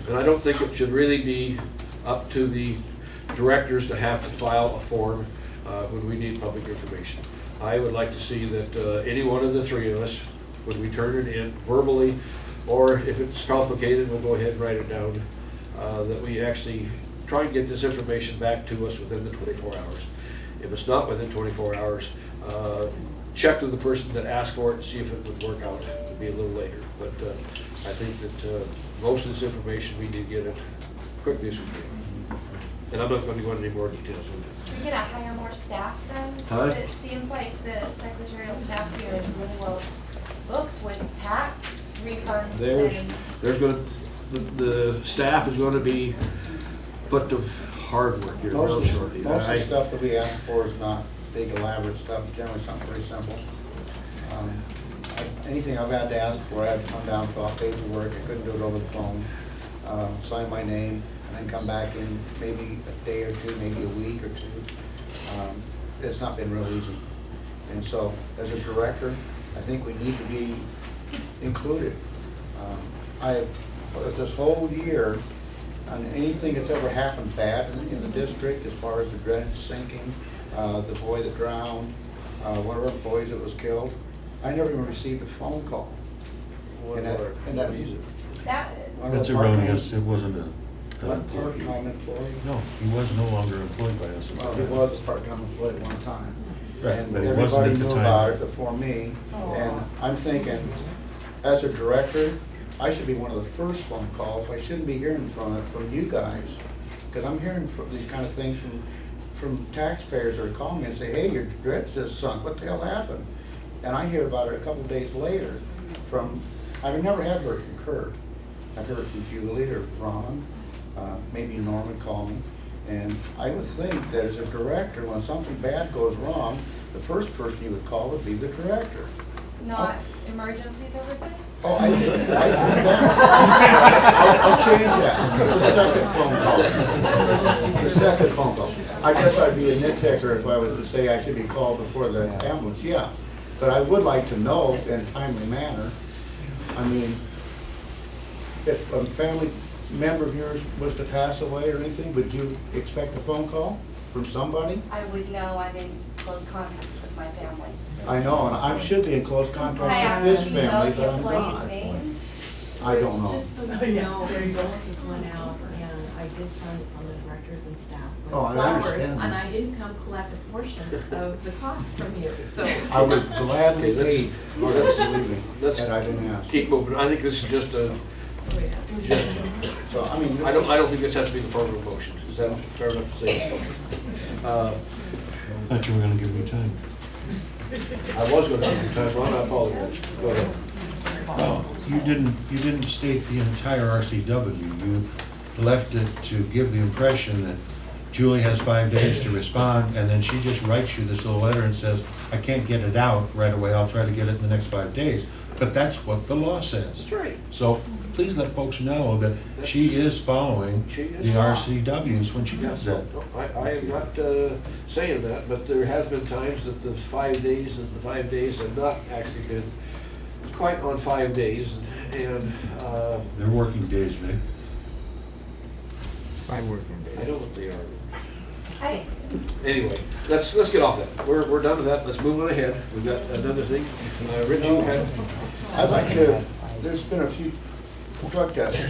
Speaker 5: and I don't think it should really be up to the directors to have to file a form when we need public information. I would like to see that any one of the three of us, when we turn it in verbally, or if it's complicated, we'll go ahead and write it down, that we actually try and get this information back to us within the 24 hours. If it's not within 24 hours, check with the person that asked for it and see if it would work out. It'll be a little later, but I think that most of this information we need to get it quickly as we can. And I'm not going to go into any more details on that.
Speaker 9: Are we gonna hire more staff then?
Speaker 5: Huh?
Speaker 9: It seems like the secretarial staff here is really well booked with tax refunds and.
Speaker 5: There's going to, the staff is going to be put to hard work here real shortly.
Speaker 2: Most of the stuff that we ask for is not big elaborate stuff, generally something pretty simple. Anything I've had to ask for, I had to come down, fill out paperwork, I couldn't do it over the phone, sign my name, and then come back in maybe a day or two, maybe a week or two. It's not been real easy. And so, as a director, I think we need to be included. This whole year, on anything that's ever happened bad in the district, as far as the dredge sinking, the boy that drowned, one of our employees that was killed, I never even received a phone call.
Speaker 1: That's erroneous, it wasn't a.
Speaker 2: One part-time employee?
Speaker 1: No, he was no longer employed by us.
Speaker 2: Well, he was a part-time employee at one time.
Speaker 1: Right,
Speaker 2: And
Speaker 1: but he wasn't
Speaker 2: everybody
Speaker 1: at the
Speaker 2: knew
Speaker 1: time.
Speaker 2: about it before me. And I'm thinking, as a director, I should be one of the first phone calls. I shouldn't be hearing from it from you guys. Because I'm hearing these kind of things from taxpayers that are calling me and say, hey, your dredge just sunk, what the hell happened? And I hear about it a couple days later from, I've never had her from Kurt. I've heard from Julie or Ron, maybe Norman call me. And I would think that as a director, when something bad goes wrong, the first person you would call would be the director.
Speaker 9: Not emergency services?
Speaker 2: Oh, I'll change that. The second phone call. I guess I'd be a nitpicker if I was to say I should be called before the ambulance, yeah. But I would like to know in a timely manner. I mean, if a family member of yours was to pass away or anything, would you expect a phone call from somebody?
Speaker 9: I would know I'm in close contact with my family.
Speaker 2: I know, and I should be in close
Speaker 9: Can I
Speaker 2: contact
Speaker 9: ask
Speaker 2: with
Speaker 9: if
Speaker 2: this
Speaker 9: you know
Speaker 2: family,
Speaker 9: the
Speaker 2: but I'm
Speaker 9: employee's
Speaker 2: not.
Speaker 9: name?
Speaker 2: I don't know.
Speaker 3: Just so you know, their notices went out, and I did sign it on the directors and staff with
Speaker 2: Oh, I
Speaker 3: flowers,
Speaker 2: understand
Speaker 3: and
Speaker 2: that.
Speaker 3: I didn't come collect a portion of the cost from you, so.
Speaker 2: I would gladly
Speaker 5: Okay,
Speaker 2: pay
Speaker 5: let's-
Speaker 2: for leaving,
Speaker 5: let's
Speaker 2: had I been asked.
Speaker 5: keep moving. I think this is just a,
Speaker 2: So, I mean.
Speaker 5: I don't think this has to be the form of a motion. Is that fair enough to say?
Speaker 1: I thought you were gonna give me time.
Speaker 5: I was going to give you time, Ron, I apologize. Go ahead.
Speaker 1: Well, you didn't state the entire RCW. You left it to give the impression that Julie has 5 days to respond, and then she just writes you this little letter and says, I can't get it out right away, I'll try to get it in the next 5 days. But that's what the law says.
Speaker 5: That's right.
Speaker 1: So please let folks know that she is following the RCWs when she does that.
Speaker 5: I am not saying that, but there has been times that the 5 days have not actually been quite on 5 days, and
Speaker 1: They're working days, Mick.
Speaker 11: 5 working days.
Speaker 5: I know what they are.
Speaker 9: I,
Speaker 5: Anyway, let's get off that. We're done with that. Let's move on ahead. We've got another thing. Rich, you had.
Speaker 2: I'd like to, there's been a few drug tests.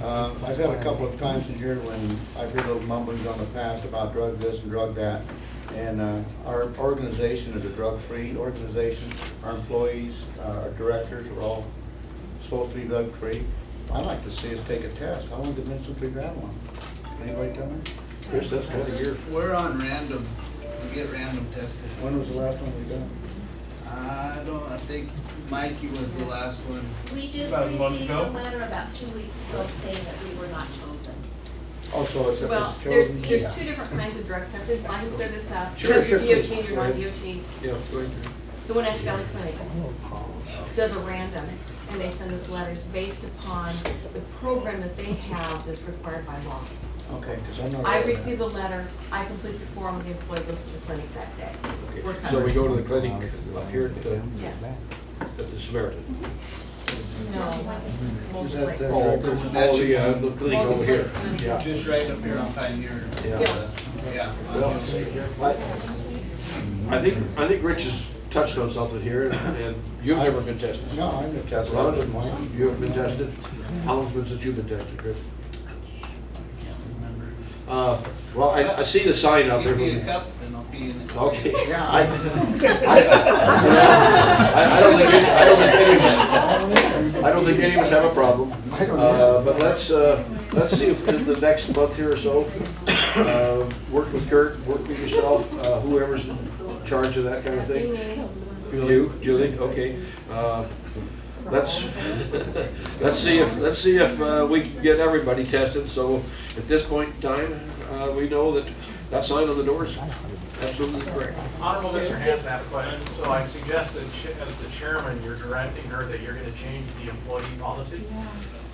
Speaker 2: I've had a couple of times in here when I've heard little mumblings on the past about drug this and drug that. And our organization is a drug-free organization. Our employees, our directors are all supposed to be drug-free. I'd like to see us take a test. How long has it been since we've had one? Anybody tell me?
Speaker 5: Chris, that's kind of your.
Speaker 23: We're on random, we get random tested.
Speaker 2: When was the last one we done?
Speaker 23: I think Mikey was the last one.
Speaker 7: We just
Speaker 23: About a month
Speaker 7: received
Speaker 23: ago.
Speaker 7: a letter about 2 weeks ago saying that we were not chosen.
Speaker 2: Also, it's
Speaker 3: Well,
Speaker 2: it's
Speaker 3: there's
Speaker 2: chosen.
Speaker 3: two different kinds of drug tests. I can clear this up.
Speaker 5: Sure,
Speaker 3: Your
Speaker 5: sure,
Speaker 3: DOT
Speaker 5: please.
Speaker 3: and your
Speaker 5: Go ahead.
Speaker 3: non-DOT.
Speaker 5: Yeah, go ahead.
Speaker 3: The Wenatchee Valley Clinic does a random, and they send us letters based upon the program that they have that's required by law.
Speaker 2: Okay, because I'm not.
Speaker 3: I receive the letter, I complete the form, the employee goes to the clinic that day. We're
Speaker 5: Okay, so we
Speaker 3: covered.
Speaker 5: go to the clinic up here at
Speaker 3: Yes.
Speaker 5: the Samaritan.
Speaker 3: No.
Speaker 2: Is that the-
Speaker 5: Oh, the clinic over here. Yeah.
Speaker 23: Just right up here on Pioneer.
Speaker 5: Yeah.
Speaker 23: Yeah.
Speaker 5: Well, I think Rich has touched on something here, and you've never been tested.
Speaker 2: No, I've been tested.
Speaker 5: Ron, you haven't been tested? How long's it been since you've been tested, Chris? Well, I see the sign out there.
Speaker 23: Give me a cup and I'll pee in it.
Speaker 5: Okay.
Speaker 2: Yeah,
Speaker 5: I don't think any of us have a problem. But let's see if in the next month here or so, work with Kurt, work with yourself, whoever's in charge of that kind of thing. You, Julie, okay. Let's see if we can get everybody tested. So at this point in time, we know that sign on the door is absolutely correct.
Speaker 6: Honorable Mr. Hansen, I have a question. So I suggest that as the chairman, you're directing her that you're going to change the employee policy?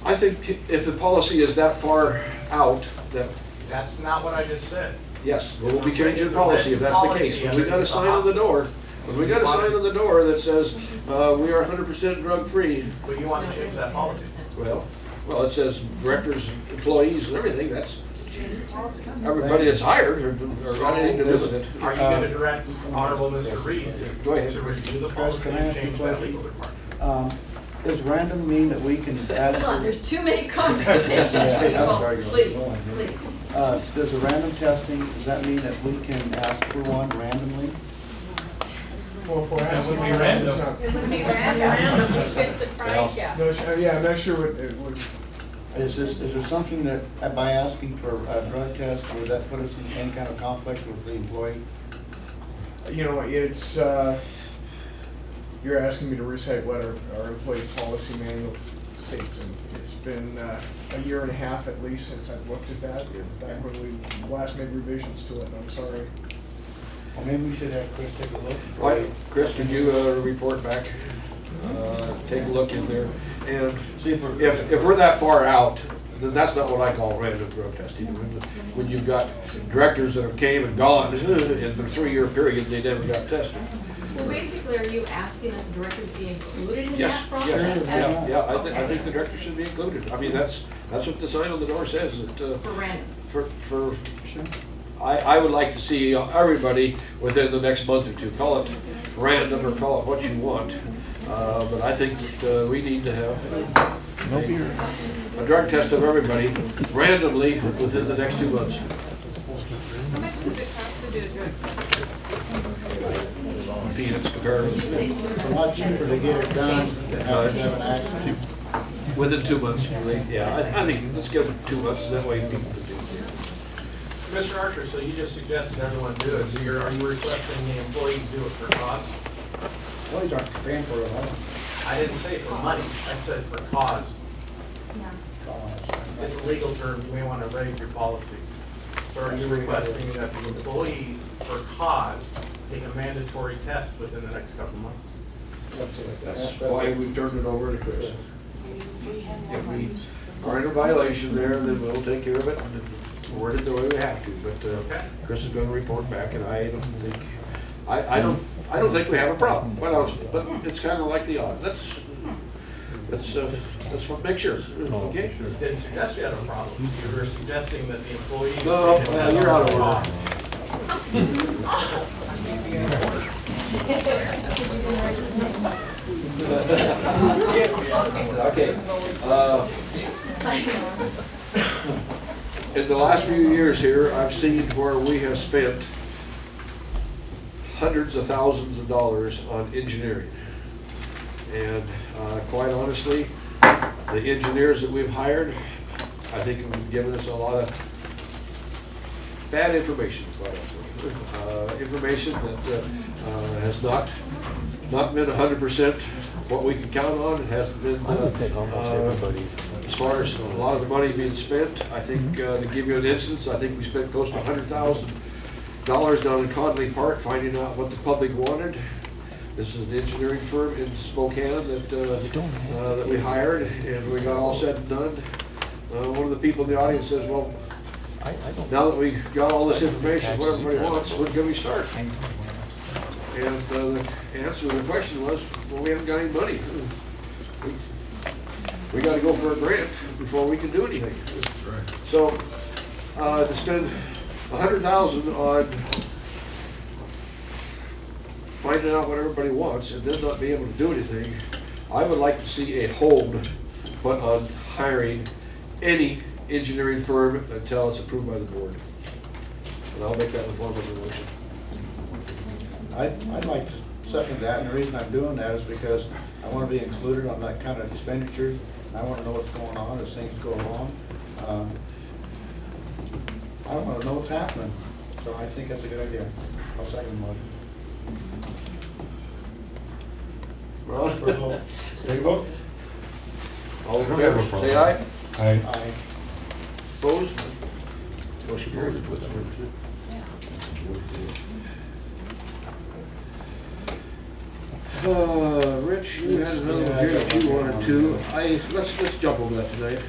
Speaker 5: I think if the policy is that far out, that
Speaker 6: That's not what I just said.
Speaker 5: yes, we'll be changing the policy if that's the case. When we got a sign on the door, that says, we are 100% drug-free.
Speaker 6: But you want to change that policy?
Speaker 5: Well, it says directors, employees, and everything, that's, everybody that's hired or got anything to do with it.
Speaker 6: Are you going to direct Honorable Mr. Reese
Speaker 5: Go ahead.
Speaker 6: to review the
Speaker 2: Chris,
Speaker 6: policy
Speaker 2: can I
Speaker 6: and
Speaker 2: ask you a
Speaker 6: change that
Speaker 2: question?
Speaker 6: legal requirement?
Speaker 2: Does random mean that we can ask
Speaker 3: Hold on,
Speaker 2: for?
Speaker 3: there's too many conversations.
Speaker 2: Yeah, I'm sorry.
Speaker 3: Please, please.
Speaker 2: Does a random testing, does that mean that we can ask for one randomly?
Speaker 8: Well, if we're
Speaker 6: That
Speaker 8: asking
Speaker 6: would be
Speaker 8: for
Speaker 6: random.
Speaker 8: it's not-
Speaker 3: It would be random. You could surprise you.
Speaker 8: No, yeah, I'm not sure what it would.
Speaker 2: Is there something that, by asking for a drug test, would that put us in any kind of conflict with the employee?
Speaker 8: You know, it's, you're asking me to recite what our employee policy manual states, and it's been a year and a half at least since I've looked at that, back when we last made revisions to it, and I'm sorry.
Speaker 2: Well, maybe we should have Chris take a look.
Speaker 5: Right. Chris, could you report back? Take a look in there, and
Speaker 2: See if we're.
Speaker 5: if we're that far out, then that's not what I call random drug testing. When you've got directors that have came and gone in the 3-year period, they never got tested.
Speaker 3: Well, basically, are you asking that the directors be included in
Speaker 5: Yes,
Speaker 3: that process?
Speaker 5: yeah, I think the director should be included. I mean, that's what the sign on the door says, that,
Speaker 3: For random.
Speaker 5: for, I would like to see everybody within the next month or two, call it random or call it what you want. But I think that we need to have a drug test of everybody randomly within the next 2 months.
Speaker 13: How much does it cost to do a drug test?
Speaker 5: Peanuts comparatively.
Speaker 2: It's a lot cheaper to get it done than have an accident.
Speaker 5: Within 2 months, yeah, I think, let's give it 2 months, that way people can do it.
Speaker 6: Mr. Archer, so you just suggested everyone do it, so are you requesting the employees do it for cause?
Speaker 2: Employees aren't paying for it alone.
Speaker 6: I didn't say for money, I said for cause. It's a legal term, you may want to raise your policy. So are you requesting that the employees, for cause, take a mandatory test within the next couple of months?
Speaker 5: That's why we've turned it over to Chris. If we are in a violation there, then we'll take care of it and word it the way we have to. But Chris is going to report back, and I don't think, I don't think we have a problem. Quite honestly, but it's kind of like the audit. Let's make sure. Okay.
Speaker 6: You didn't suggest you had a problem. You were suggesting that the employees.
Speaker 5: No, you're out of order. Okay. In the last few years here, I've seen where we have spent hundreds of thousands of dollars on engineering. And quite honestly, the engineers that we've hired, I think have given us a lot of bad information, quite honestly. Information that has not been 100% what we can count on. It hasn't been, as far as a lot of the money being spent. I think, to give you an instance, I think we spent close to $100,000 down in Conley Park finding out what the public wanted. This is an engineering firm in Spokane that we hired, and we got all said and done. One of the people in the audience says, well, now that we got all this information, what everybody wants, when can we start? And the answer to the question was, well, we haven't got any money. we gotta go for a grant before we can do anything. So, to spend $100,000 on finding out what everybody wants and then not be able to do anything, I would like to see a hold put on hiring any engineering firm until it's approved by the board. And I'll make that in the form of a motion.
Speaker 2: I'd like to second that, and the reason I'm doing that is because I want to be included on that kind of expenditures. I want to know what's going on as things go along. I want to know what's happening, so I think that's a good idea. I'll second the motion.
Speaker 5: Ron?
Speaker 1: Take a vote.
Speaker 5: All in
Speaker 1: I don't have a
Speaker 5: favor,
Speaker 1: problem.
Speaker 5: say aye.
Speaker 2: Aye.
Speaker 5: Opposed? Motion carried. Rich, you had another one here that you wanted to. Let's jump over that tonight.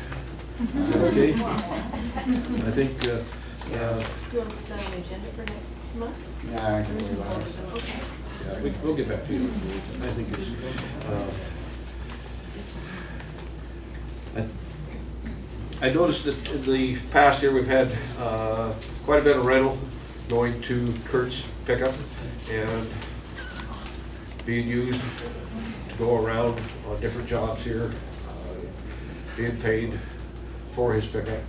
Speaker 5: Is that okay? I think,
Speaker 3: Do you want to put that on the agenda for next month?
Speaker 2: Yeah, I can worry about it.
Speaker 3: Okay.
Speaker 5: yeah, we'll get back to you. I think it's, I noticed that in the past year, we've had quite a bit of rental going to Kurt's pickup and being used to go around on different jobs here, being paid for his pickup.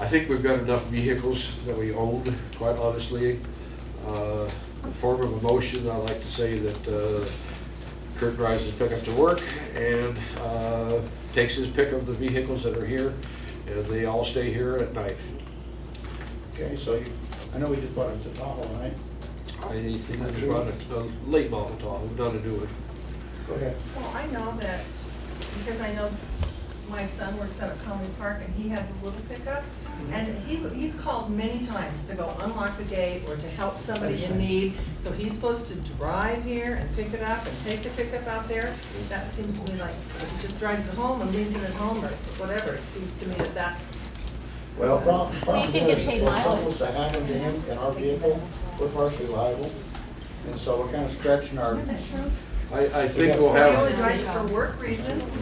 Speaker 5: I think we've got enough vehicles that we own, quite honestly. In form of a motion, I'd like to say that Kurt drives his pickup to work and takes his pick of the vehicles that are here, and they all stay here at night.
Speaker 2: Okay, so I know we just bought it to Tahoe, right?
Speaker 5: I think we brought a late model Tahoe, done to do it.
Speaker 2: Go ahead.
Speaker 4: Well, I know that, because I know my son works out at Conley Park, and he had a little pickup, and he's called many times to go unlock the gate or to help somebody in need. So he's supposed to drive here and pick it up and take the pickup out there. That seems to me like, if he just drives it home and leaves it at home or whatever, it seems to me that that's.
Speaker 2: Well, problem
Speaker 10: You can get
Speaker 2: is,
Speaker 10: paid
Speaker 2: if
Speaker 10: mileage.
Speaker 2: something was to happen to him in our vehicle, we're partially liable. And so we're kind of stretching our.
Speaker 10: Is that true?
Speaker 5: I think we'll
Speaker 4: He only
Speaker 5: have,
Speaker 4: drives it for work reasons.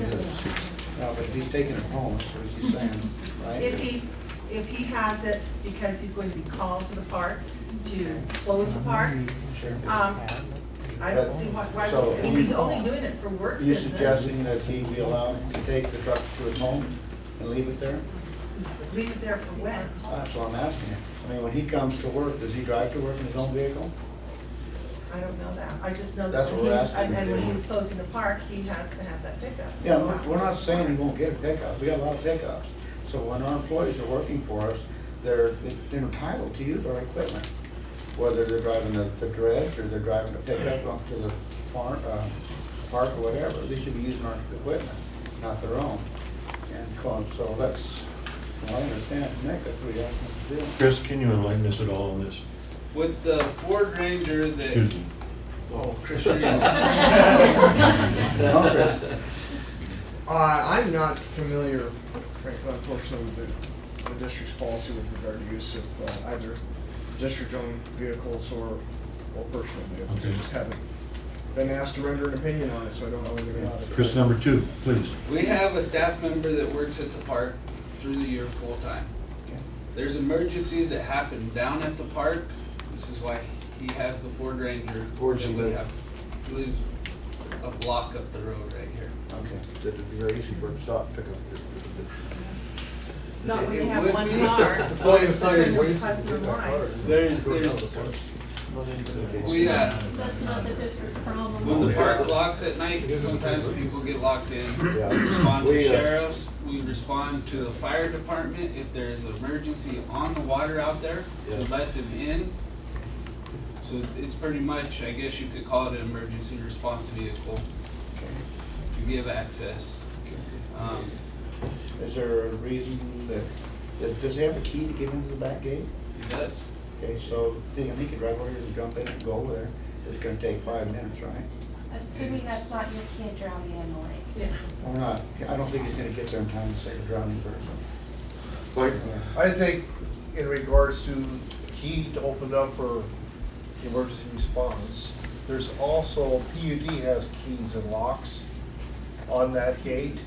Speaker 2: No, but if he's taking it home, that's what she's saying, right?
Speaker 4: If he has it because he's going to be called to the park to close the park,
Speaker 2: Sure.
Speaker 4: I don't see why,
Speaker 2: So,
Speaker 4: I mean, he's only doing it for work
Speaker 2: Are you
Speaker 4: business.
Speaker 2: suggesting that he be allowed to take the truck to his home and leave it there?
Speaker 4: Leave it there for when?
Speaker 2: That's what I'm asking you. I mean, when he comes to work, does he drive to work in his own vehicle?
Speaker 4: I don't know that. I just know
Speaker 2: That's
Speaker 4: that
Speaker 2: what
Speaker 4: when
Speaker 2: we're
Speaker 4: he's,
Speaker 2: asking.
Speaker 4: and when he's closing the park, he has to have that pickup.
Speaker 2: Yeah, we're not saying he won't get a pickup. We got a lot of pickups. So when our employees are working for us, they're entitled to use our equipment. Whether they're driving the dredge or they're driving the pickup up to the farm, park or whatever, they should be using our equipment, not their own. And so that's, well, I understand, Nick, that's what you asked us to do.
Speaker 1: Chris, can you enlighten us at all on this?
Speaker 23: With the Ford Ranger that.
Speaker 1: Excuse me.
Speaker 23: Oh, Chris Reeves.
Speaker 2: No, Chris.
Speaker 8: I'm not familiar, frankly, unfortunately, with the district's policy with regard to use of either district-owned vehicles or personal vehicles. I
Speaker 1: Okay.
Speaker 8: just haven't been asked to render an opinion on it, so I don't know anything about it.
Speaker 1: Chris, number 2, please.
Speaker 23: We have a staff member that works at the park through the year full-time. There's emergencies that happen down at the park. This is why he has the Ford Ranger.
Speaker 5: Where's he
Speaker 23: that we
Speaker 5: live?
Speaker 23: have. He lives a block up the road right here.
Speaker 2: Okay.
Speaker 5: that'd be very easy for him to stop and pick up.
Speaker 4: Not when
Speaker 23: It
Speaker 4: they have
Speaker 23: would
Speaker 4: one
Speaker 23: be.
Speaker 4: car.
Speaker 23: The point is
Speaker 4: There's customer line.
Speaker 23: There's, we,
Speaker 10: That's not the district's problem.
Speaker 23: when the park locks at night, sometimes people get locked in.
Speaker 5: Yeah.
Speaker 23: We respond to
Speaker 5: We,
Speaker 23: sheriffs, we respond to the fire department if there's an emergency on the water out there,
Speaker 5: Yeah.
Speaker 23: to let them in. So it's pretty much, I guess you could call it an emergency response vehicle to give access.
Speaker 2: Is there a reason does he have a key to get into the back gate?
Speaker 23: He does.
Speaker 2: Okay, so he can drive over here and jump in and go over there. It's gonna take 5 minutes, right?
Speaker 9: Assuming that's not your kid drowning in the lake.
Speaker 4: Yeah.
Speaker 2: Or not? I don't think he's gonna get there in time to save a drowning person.
Speaker 5: Mike?
Speaker 17: I think in regards to key to open up for emergency response, there's also, PUD has keys and locks on that gate.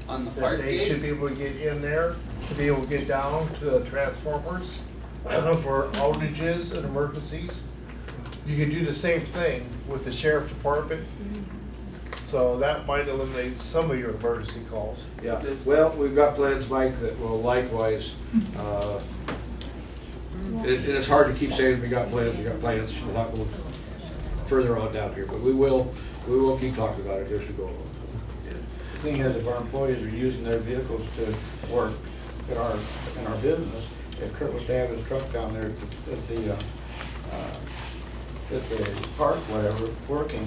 Speaker 23: On the
Speaker 17: that
Speaker 23: park
Speaker 17: they should
Speaker 23: gate?
Speaker 17: be able to get in there, to be able to get down to the transformers for outages and emergencies. You could do the same thing with the sheriff department. So that might eliminate some of your emergency calls.
Speaker 5: Yeah, well, we've got plans, Mike, that will likewise, and it's hard to keep saying we got plans without going further on down here, but we will keep talking about it as we go along.
Speaker 2: The thing is, if our employees are using their vehicles to work in our business, if Kurt was to have his truck down there at the park, whatever, working,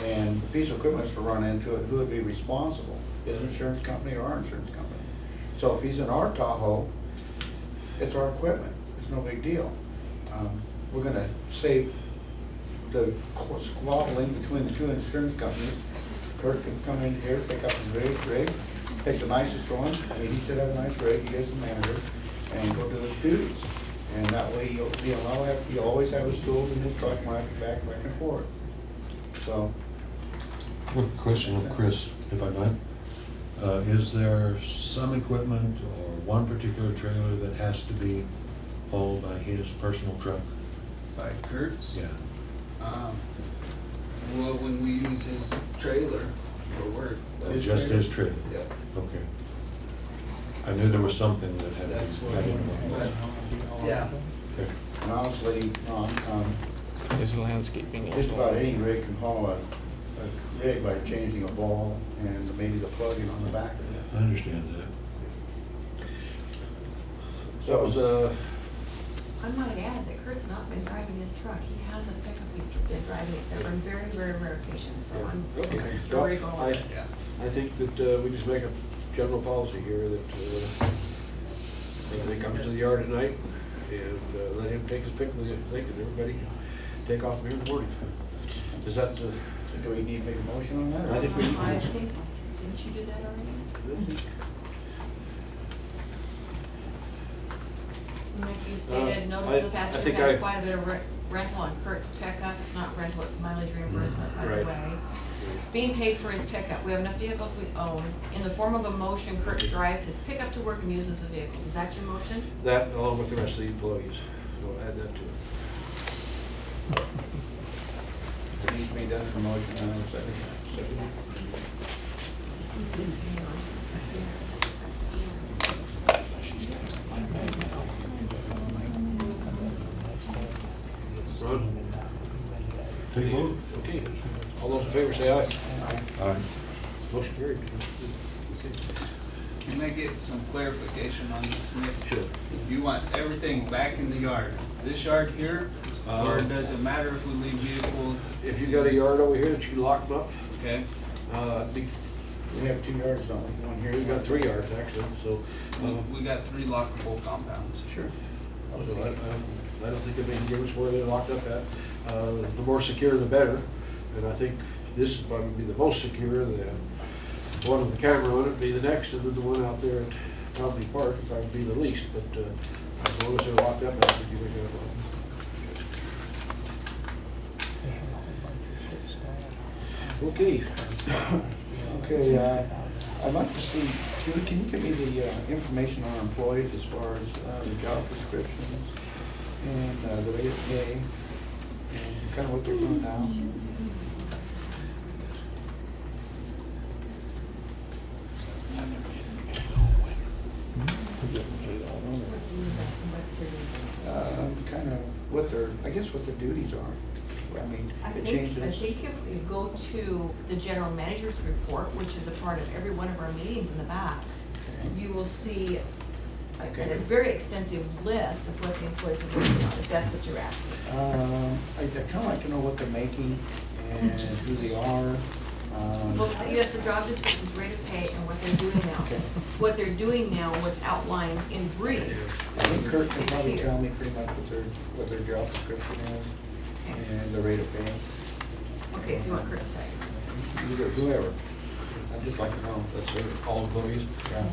Speaker 2: and the piece of equipment's to run into it, who would be responsible? His insurance company or our insurance company? So if he's in our Tahoe, it's our equipment, it's no big deal. We're gonna save the squabbling between the two insurance companies. Kurt can come in here, pick up his rig, pick the nicest one, I mean, he should have a nice rig, he is the manager, and go do his duties. And that way he'll always have his tools in his truck when I back and forth. So,
Speaker 1: Quick question of Chris, if I might. Is there some equipment or one particular trailer that has to be hauled by his personal truck?
Speaker 23: By Kurt's?
Speaker 1: Yeah.
Speaker 23: Well, when we use his trailer for work.
Speaker 1: Just his trailer?
Speaker 23: Yeah.
Speaker 1: Okay. I knew there was something that had
Speaker 23: That's
Speaker 1: to
Speaker 23: what
Speaker 1: be.
Speaker 23: yeah.
Speaker 1: Okay.
Speaker 2: and honestly,
Speaker 11: Is landscaping.
Speaker 2: just about any rig can haul a rig by changing a ball and maybe the plug-in on the back of it.
Speaker 1: I understand that.
Speaker 5: That was,
Speaker 3: I might add that Kurt's not been driving his truck. He has a pickup he's been driving except on very, very rare occasions, so I'm
Speaker 5: okay.
Speaker 3: sure where you're going with it.
Speaker 5: I think that we just make a general policy here that when he comes to the yard at night, and let him take his pick of the thing, and everybody take off here in the morning. Is that,
Speaker 2: Do we need to make a motion on that?
Speaker 5: I think we need to.
Speaker 3: I think, didn't you do that already? Like you stated, notice in the past
Speaker 5: I
Speaker 3: we've
Speaker 5: think
Speaker 3: had quite a bit of rental on Kurt's pickup. It's not rental, it's mileage reimbursement, by the
Speaker 5: Right.
Speaker 3: way. Being paid for his pickup. We have enough vehicles we own. In the form of a motion, Kurt drives his pickup to work and uses the vehicles. Is that your motion?
Speaker 5: that along with the rest of the employees, we'll add that to it.
Speaker 2: He's made that for motion, and I'll second.
Speaker 5: Ron?
Speaker 1: Take a vote.
Speaker 5: Okay, all those in favor say aye.
Speaker 1: Aye.
Speaker 5: Motion carried.
Speaker 23: Can I get some clarification on this, Mick?
Speaker 5: Sure.
Speaker 23: You want everything back in the yard? This yard here, or does it matter if we leave vehicles?
Speaker 5: If you got a yard over here that you can lock them up,
Speaker 23: Okay,
Speaker 2: We have 2 yards, don't we? One here.
Speaker 5: we got 3 yards actually, so.
Speaker 23: we got 3 lockable compounds.
Speaker 2: Sure.
Speaker 5: So I don't think it makes a difference where they're locked up at. The more secure, the better. And I think this would probably be the most secure. The one with the camera on it would be the next, and then the one out there at Company Park would probably be the least. But as long as they're locked up, I don't think you're gonna have a problem. Okay.
Speaker 2: Okay, I'd like to see, Julie, can you give me the information on our employees as far as the job descriptions and the rate of pay and kind of what they're doing now? Kind of what their, I guess what their duties are. I mean,
Speaker 3: I
Speaker 2: it
Speaker 3: think
Speaker 2: changes.
Speaker 3: if you go to the general manager's report, which is a part of every one of our meetings in the back, you will see a very extensive list of what the employees are working on, if that's what you're asking.
Speaker 2: I'd kind of like to know what they're making and who they are.
Speaker 3: Well, you have the job descriptions, rate of pay, and what they're doing now.
Speaker 2: Okay.
Speaker 3: What they're doing now, what's outlined in brief.
Speaker 2: I think Kurt can
Speaker 3: is
Speaker 2: probably
Speaker 3: here.
Speaker 2: tell me pretty much what their job description is and the rate of pay.
Speaker 3: Okay, so you want Kurt to tell you.
Speaker 2: Either, whoever. I'd just like to know.
Speaker 5: That's all employees.
Speaker 2: Yeah.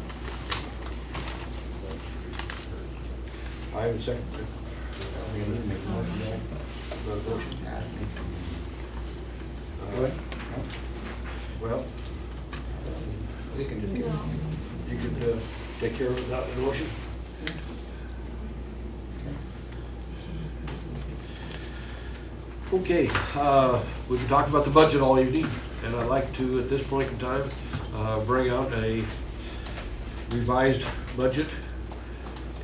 Speaker 5: I have a second.
Speaker 2: We need to make a motion, right?
Speaker 5: Not a motion.
Speaker 2: What?
Speaker 5: Well,
Speaker 2: They can just get it.
Speaker 5: You could take care of it without an motion? Okay, we've been talking about the budget all evening, and I'd like to, at this point in time, bring out a revised budget.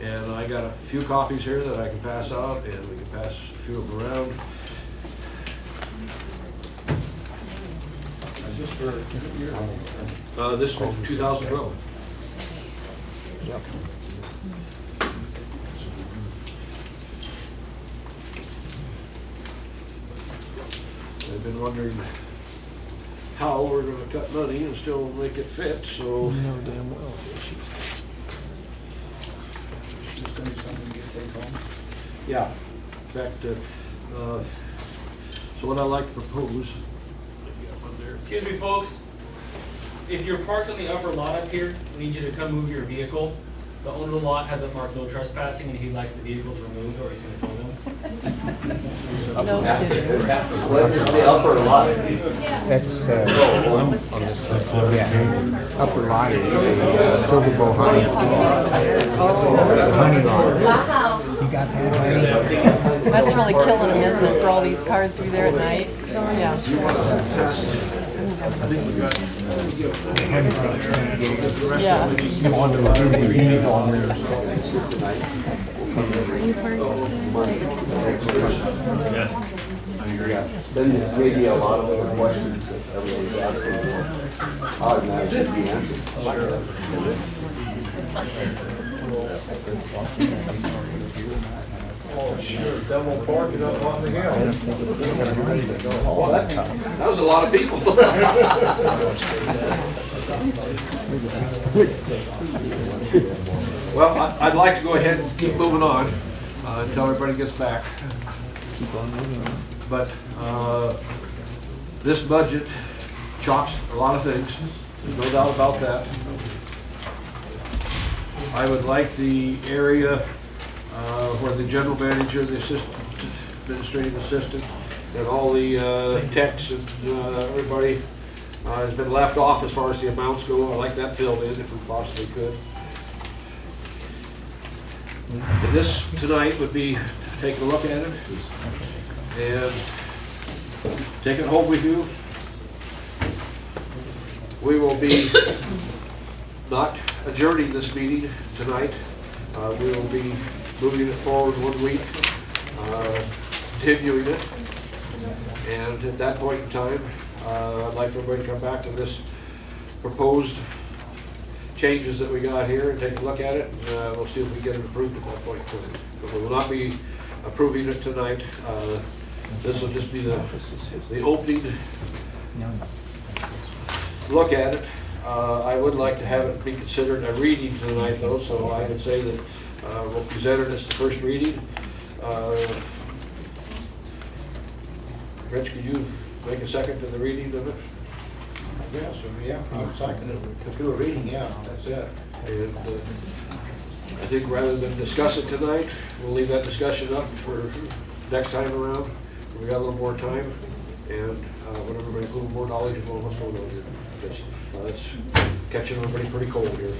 Speaker 5: And I got a few copies here that I can pass out, and we can pass a few of them around.
Speaker 2: Is this for your?
Speaker 5: This was 2012. I've been wondering how we're gonna cut money and still make it fit, so.
Speaker 11: You know damn well.
Speaker 2: Just gonna be something to get take home?
Speaker 5: Yeah, in fact, so what I'd like to propose,
Speaker 18: Excuse me, folks. If you're parked on the upper lot up here, we need you to come move your vehicle. The owner of the lot has it marked no trespassing, and he'd like the vehicles removed, or he's gonna tow them.
Speaker 21: What is the upper lot?
Speaker 11: That's, on this side. Yeah. Upper lot is the Silver Bow Honey. The honey lot.
Speaker 9: Wow.
Speaker 11: You got that?
Speaker 4: That's really killing them, isn't it, for all these cars to be there at night? Yeah.
Speaker 5: I think we got.
Speaker 4: Yeah.
Speaker 11: You want to do the bees on there.
Speaker 21: Yes. Then there's maybe a lot of other questions that everyone's asking for. Automatically be answered.
Speaker 17: Oh, sure, double parking up on the hill.
Speaker 5: Well, that was a lot of people. Well, I'd like to go ahead and keep moving on until everybody gets back. But this budget chops a lot of things, there's no doubt about that. I would like the area where the general manager, the assistant, administrative assistant, and all the techs and everybody has been left off as far as the amounts go. I like that filled in if we possibly could. And this tonight would be taking a look at it and take it home with you. We will be not adjourning this meeting tonight. We will be moving it forward 1 week, continuing it. And at that point in time, I'd like for everybody to come back to this proposed changes that we got here and take a look at it. And, we'll see if we get it approved at that point in time. But we will not be approving it tonight. This will just be the opening look at it. I would like to have it be considered a reading tonight though, so I would say that we'll present it as the first reading. Rich, could you make a second to the reading of it?
Speaker 2: Yeah, so, yeah, I'm second it, to do a reading, yeah, that's it.
Speaker 5: And I think rather than discuss it tonight, we'll leave that discussion up for next time around. We got a little more time, and when everybody's a little more knowledgeable of what's going on here. That's catching everybody pretty cold here.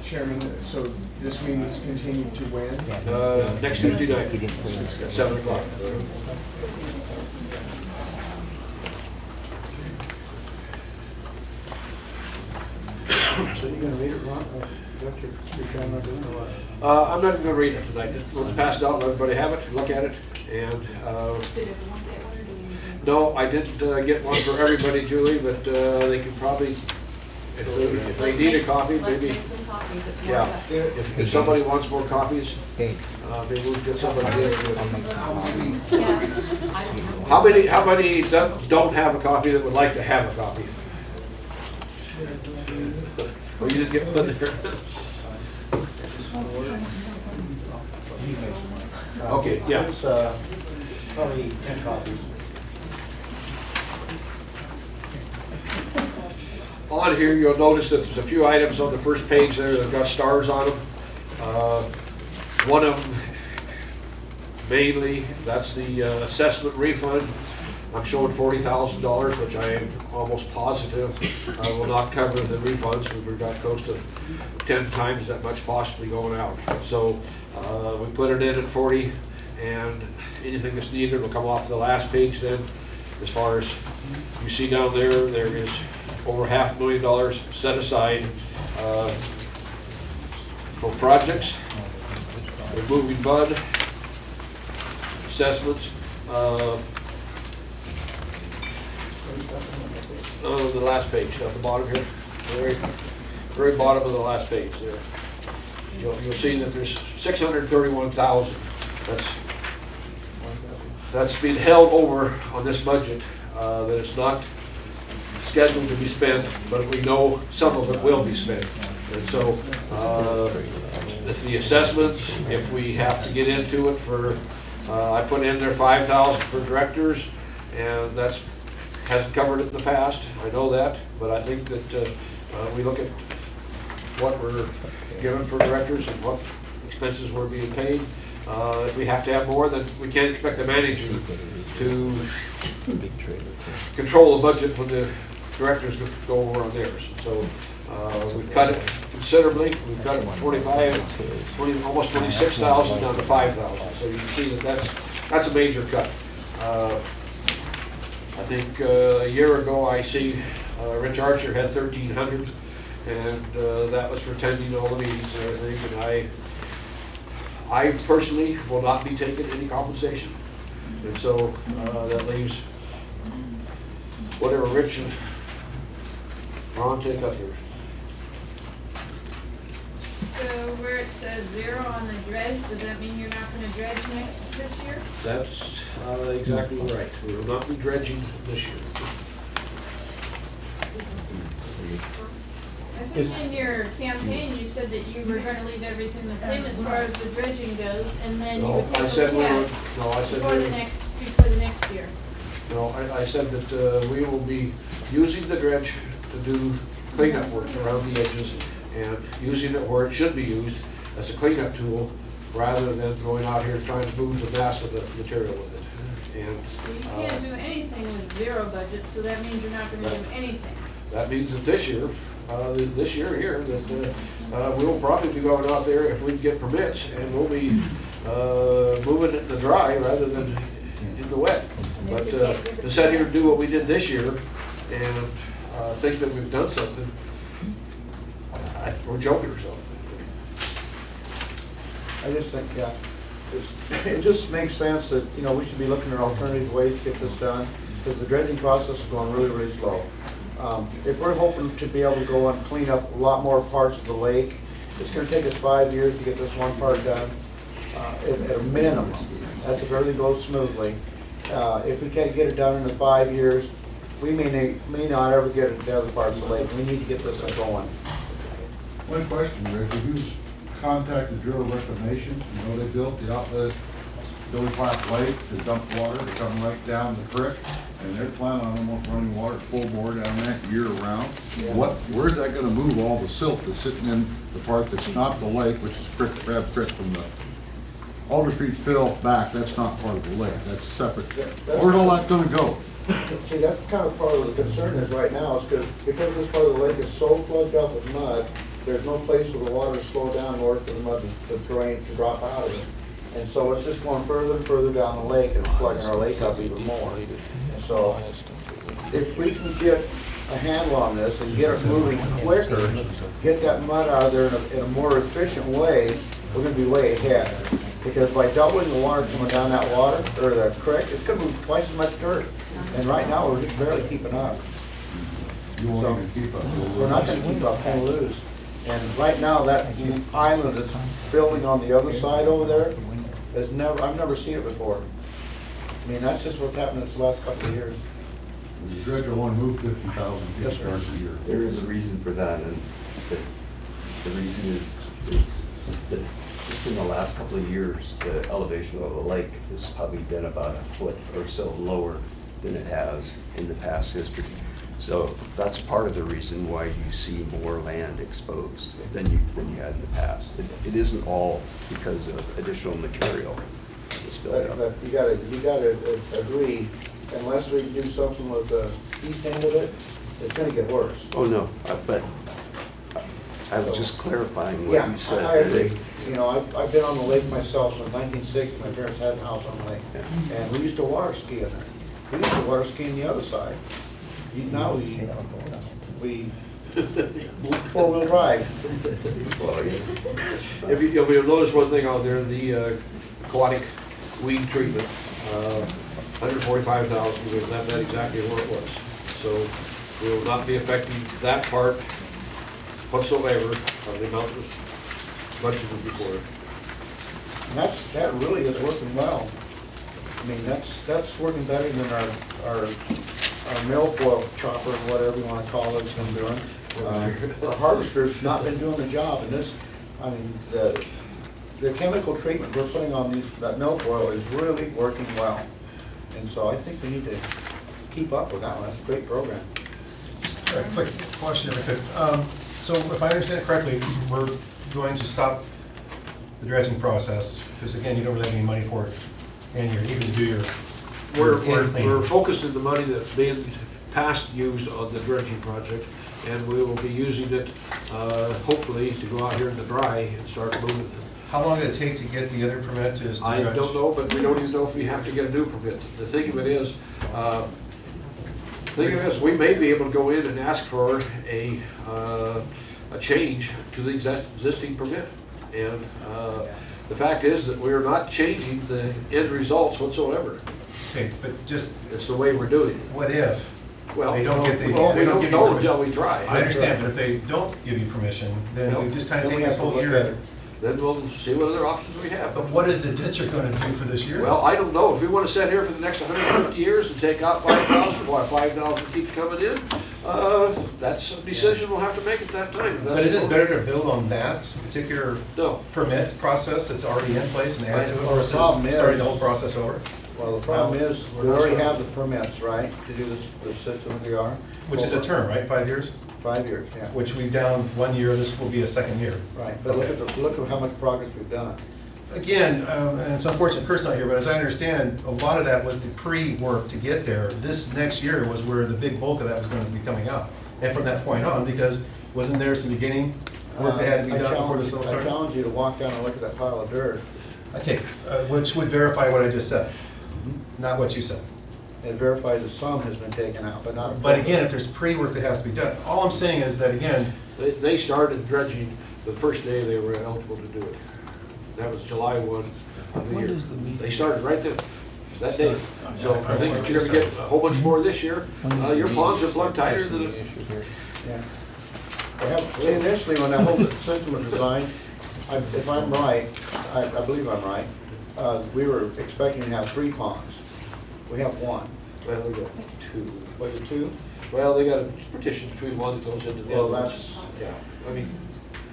Speaker 8: Chairman, so this meeting's continued to when?
Speaker 5: Next Tuesday night, at 7 o'clock.
Speaker 2: So you're gonna read it, Ron?
Speaker 5: I'm not gonna read it tonight, just let's pass it out, let everybody have it, look at it, and, no, I didn't get one for everybody, Julie, but they can probably, if they need a copy,
Speaker 3: Let's
Speaker 5: maybe.
Speaker 3: make some copies. It's more
Speaker 5: Yeah,
Speaker 3: effective.
Speaker 5: if somebody wants more copies, maybe we'll get somebody. How many don't have a copy that would like to have a copy? Well, you didn't get one there. Okay, yeah.
Speaker 2: There's, probably 10 copies.
Speaker 5: On here, you'll notice that there's a few items on the first page there that have got stars on them. One of them, mainly, that's the assessment refund I'm showing $40,000, which I am almost positive will not cover the refunds. We've got close to 10 times that much possibly going out. So we put it in at 40, and anything that's needed will come off the last page then. As far as you see down there, there is over $500,000 set aside for projects, removing bud, assessments, the last page, at the bottom here, very bottom of the last page there. You'll see that there's 631,000. That's being held over on this budget, that it's not scheduled to be spent, but we know some of it will be spent. And so, the assessments, if we have to get into it for, I put in there 5,000 for directors, and that's hasn't covered it in the past. I know that, but I think that we look at what we're given for directors and what expenses we're being paid. If we have to have more, then we can't expect the manager to control the budget when the directors go over on theirs. So we've cut it considerably. We've cut it from 45, almost 26,000 down to 5,000. So you can see that that's a major cut. I think a year ago I see Rich Archer had 1,300, and that was for attending all the meetings and everything. And I personally will not be taking any compensation, and so that leaves whatever Rich and Ron take up here.
Speaker 13: So where it says 0 on the dredge, does that mean you're not gonna dredge this year?
Speaker 5: That's exactly right. We will not be dredging this year.
Speaker 13: I think in your campaign, you said that you were gonna leave everything the same as far as the dredging goes, and then you would take a look at before the next year.
Speaker 5: No, I said that we will be using the dredge to do cleanup work around the edges, and using it where it should be used as a cleanup tool, rather than going out here trying to move the mass of the material with it. And
Speaker 13: you can't do anything with 0 budget, so that means you're not gonna do anything.
Speaker 5: that means that this year here, that we'll probably be going out there if we get permits, and we'll be moving it in the dry rather than in the wet. But to sit here and do what we did this year and think that we've done something, we're joking ourselves.
Speaker 2: I just think, yeah, it just makes sense that, you know, we should be looking at alternative ways to get this done, because the dredging process is going really, really slow. If we're hoping to be able to go and clean up a lot more parts of the lake, it's gonna take us 5 years to get this one part done, at a minimum. That's if everything goes smoothly. If we can't get it done in the 5 years, we may not ever get it to the other parts of the lake. We need to get this going.
Speaker 19: One question, Rick, have you contacted Bureau of Reclamation? You know, they built the outlet, Billy Platt Lake to dump water, to come right down the creek, and they're planning on almost running water full bore down that year round.
Speaker 2: Yeah.
Speaker 19: Where's that gonna move all the silt that's sitting in the part that's not the lake, which is Crab Creek from the Alder Street fill back? That's not part of the lake, that's separate. Where's all that gonna go?
Speaker 2: See, that's kind of part of the concern is right now, is because this part of the lake is so plugged up with mud, there's no place for the water to slow down in order for the mud to drain, to drop out of it. And so it's just going further and further down the lake and plugging our lake up even more. And so if we can get a handle on this and get it moving quicker, get that mud out of there in a more efficient way, we're gonna be way ahead. Because by doubling the water coming down that water, or the creek, it's gonna move twice as much dirt. And right now, we're just barely keeping up.
Speaker 19: You won't even keep up.
Speaker 2: We're not gonna keep up, we'll lose. And right now, that island that's building on the other side over there, I've never seen it before. I mean, that's just what's happened this last couple of years.
Speaker 19: The dredge will only move 50,000
Speaker 2: Yes,
Speaker 19: cubic
Speaker 2: sir.
Speaker 19: yards a year.
Speaker 21: There is a reason for that, and the reason is that just in the last couple of years, the elevation of the lake has probably been about a foot or so lower than it has in the past history. So that's part of the reason why you see more land exposed than you had in the past. It isn't all because of additional material that's built up.
Speaker 2: But you gotta agree unless we do something with the east end of it, it's gonna get worse.
Speaker 21: Oh, no, but I was just clarifying what
Speaker 2: Yeah,
Speaker 21: you said.
Speaker 2: I agree. You know, I've been on the lake myself since 1960. My parents had a house on the lake. And we used to water ski in there. We used to water ski on the other side. Now we four-wheel drive.
Speaker 5: If you'll notice one thing out there, the aquatic weed treatment, 145,000, that exactly where it was. So we will not be affecting that part whatsoever of the amount that was budgeted before.
Speaker 2: And that really is working well. I mean, that's working better than our milfoil chopper, whatever you wanna call it, has been doing. Our harvester's not been doing the job, and this, I mean, the chemical treatment we're putting on that milfoil is really working well. And so I think we need to keep up with that one. That's a great program.
Speaker 12: Just a quick question, if I could. So if I understand it correctly, we're going to stop the dredging process, because again, you don't really have any money for it, and you're even to do your.
Speaker 5: We're focusing the money that's being past used on the dredging project, and we will be using it, hopefully, to go out here in the dry and start moving.
Speaker 12: How long did it take to get the other permit to dredge?
Speaker 5: I don't know, but we don't even know if we have to get a new permit. The thing of it is, we may be able to go in and ask for a change to the existing permit. And the fact is that we are not changing the end results whatsoever.
Speaker 12: Okay, but just.
Speaker 5: It's the way we're doing it.
Speaker 12: What if?
Speaker 5: Well,
Speaker 12: They don't get the.
Speaker 5: we
Speaker 12: they
Speaker 5: don't
Speaker 12: give you
Speaker 5: know
Speaker 12: permission.
Speaker 5: until we try.
Speaker 12: I understand, but if they don't give you permission, then we just kind of
Speaker 2: Then
Speaker 12: take
Speaker 2: we
Speaker 12: this
Speaker 2: have to
Speaker 12: whole
Speaker 2: look at
Speaker 12: year.
Speaker 2: it.
Speaker 5: Then we'll see what other options we have.
Speaker 12: But what is the district going to do for this year?
Speaker 5: Well, I don't know. If we want to sit here for the next 150 years and take out 5,000, while 5,000 keeps coming in, that's a decision we'll have to make at that time.
Speaker 12: But isn't it better to build on that particular permit process that's already in place and add to it
Speaker 2: Well, the
Speaker 12: versus
Speaker 2: problem is-
Speaker 12: starting the whole process over?
Speaker 2: Well, the problem is, we already have the permits, right, to do this system we are.
Speaker 12: Which is a term, right, 5 years?
Speaker 2: 5 years, yeah.
Speaker 12: Which we've down 1 year, this will be a second year.
Speaker 2: Right, but look at how much progress we've done.
Speaker 12: Again, and it's unfortunate Kurt's not here, but as I understand, a lot of that was the pre-work to get there. This next year was where the big bulk of that was going to be coming out. And from that point on, because wasn't there some beginning work that had to be done before this all
Speaker 2: I
Speaker 12: started?
Speaker 2: challenge you to walk down and look at that pile of dirt.
Speaker 12: Okay, which would verify what I just said, not what you said.
Speaker 2: It verifies that some has been taken out, but not.
Speaker 12: But again, if there's pre-work that has to be done, all I'm saying is that, again,
Speaker 5: They started dredging the first day they were eligible to do it. That was July 1 of the year. They started right then, that day. So I think if you're gonna get a whole bunch more this year, your ponds are plugged tighter than.
Speaker 2: Yeah. Well, initially, when that whole system was designed, if I'm right, I believe I'm right, we were expecting to have 3 ponds. We have 1.
Speaker 5: Well, we got 2.
Speaker 2: Was it 2?
Speaker 5: Well, they got a partition between one that goes into the
Speaker 2: Well,
Speaker 5: other.
Speaker 2: that's,
Speaker 5: Yeah, I mean,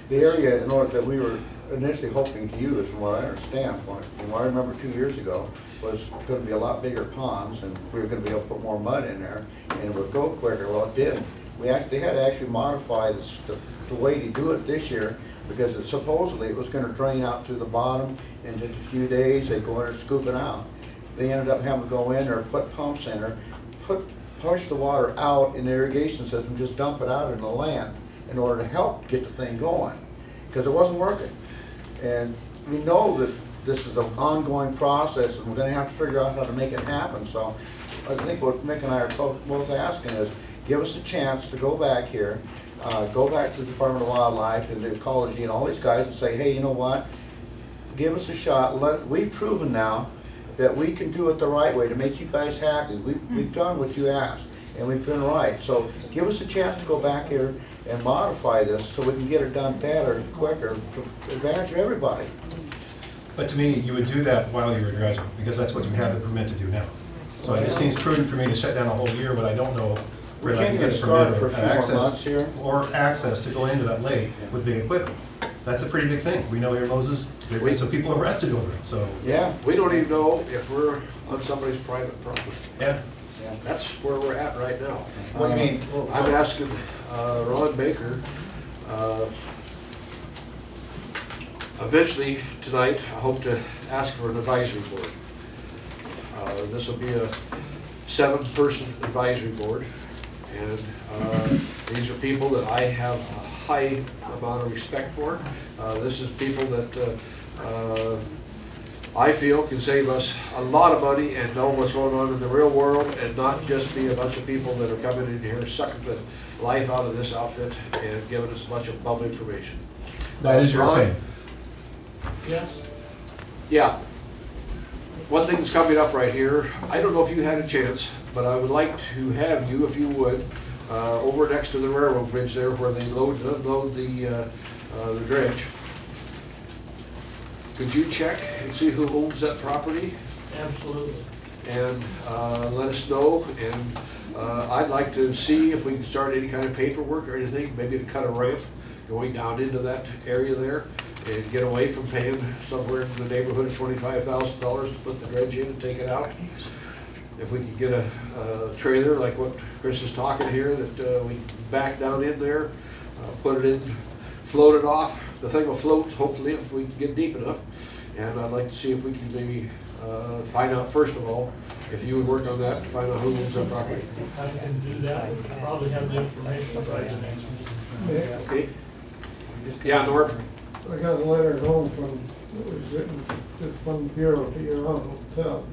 Speaker 2: the area in order that we were initially hoping to use, from what I understand, from what I remember 2 years ago, was gonna be a lot bigger ponds, and we were gonna be able to put more mud in there, and it would go quicker. Well, it didn't. They had to actually modify the way to do it this year, because supposedly it was gonna drain out to the bottom in just a few days. They'd go in and scoop it out. They ended up having to go in there, put pumps in there, push the water out in the irrigation system, just dump it out in the land in order to help get the thing going, because it wasn't working. And we know that this is an ongoing process, and we're gonna have to figure out how to make it happen. So I think what Mick and I are both asking is, give us a chance to go back here, go back to the Department of Wildlife and the Ecology and all these guys and say, hey, you know what? Give us a shot. We've proven now that we can do it the right way to make you guys happy. We've done what you asked, and we've been right. So give us a chance to go back here and modify this so we can get it done better, quicker, to advantage of everybody.
Speaker 12: but to me, you would do that while you were dredging, because that's what you have the permit to do now. So it just seems prudent for me to shut down a whole year, but I don't know
Speaker 2: We
Speaker 12: where I
Speaker 2: can't
Speaker 12: can
Speaker 2: get
Speaker 12: get a permit
Speaker 2: started for
Speaker 12: or
Speaker 2: a few more months
Speaker 12: access,
Speaker 2: here.
Speaker 12: or access to go into that lake with big equipment. That's a pretty big thing. We know here in Moses, they've been some people arrested over it, so.
Speaker 2: Yeah.
Speaker 5: we don't even know if we're on somebody's private property.
Speaker 12: Yeah.
Speaker 5: That's where we're at right now.
Speaker 12: What do you mean?
Speaker 5: I'm asking Ron Baker, eventually tonight, I hope to ask for an advisory board. This will be a 7-person advisory board. And these are people that I have a high amount of respect for. This is people that I feel can save us a lot of money and know what's going on in the real world, and not just be a bunch of people that are coming in here sucking the life out of this outfit and giving us a bunch of bum information.
Speaker 12: That is your
Speaker 5: Ron?
Speaker 12: opinion.
Speaker 18: Yes.
Speaker 5: Yeah. One thing that's coming up right here, I don't know if you had a chance, but I would like to have you, if you would, over next to the railroad bridge there where they load and unload the dredge. Could you check and see who owns that property?
Speaker 18: Absolutely.
Speaker 5: And let us know. And I'd like to see if we can start any kind of paperwork or anything, maybe to cut a ramp going down into that area there and get away from paying somewhere in the neighborhood of $25,000 to put the dredge in and take it out. If we could get a trailer like what Chris is talking here, that we back down in there, put it in, float it off. The thing will float, hopefully, if we can get deep enough. And I'd like to see if we can maybe find out, first of all, if you would work on that, find out who owns that property.
Speaker 18: I can do that. Probably have the information by the next meeting.
Speaker 5: Okay? Yeah, Norm?
Speaker 16: I got a letter at home from, it was written from the Bureau to your hotel,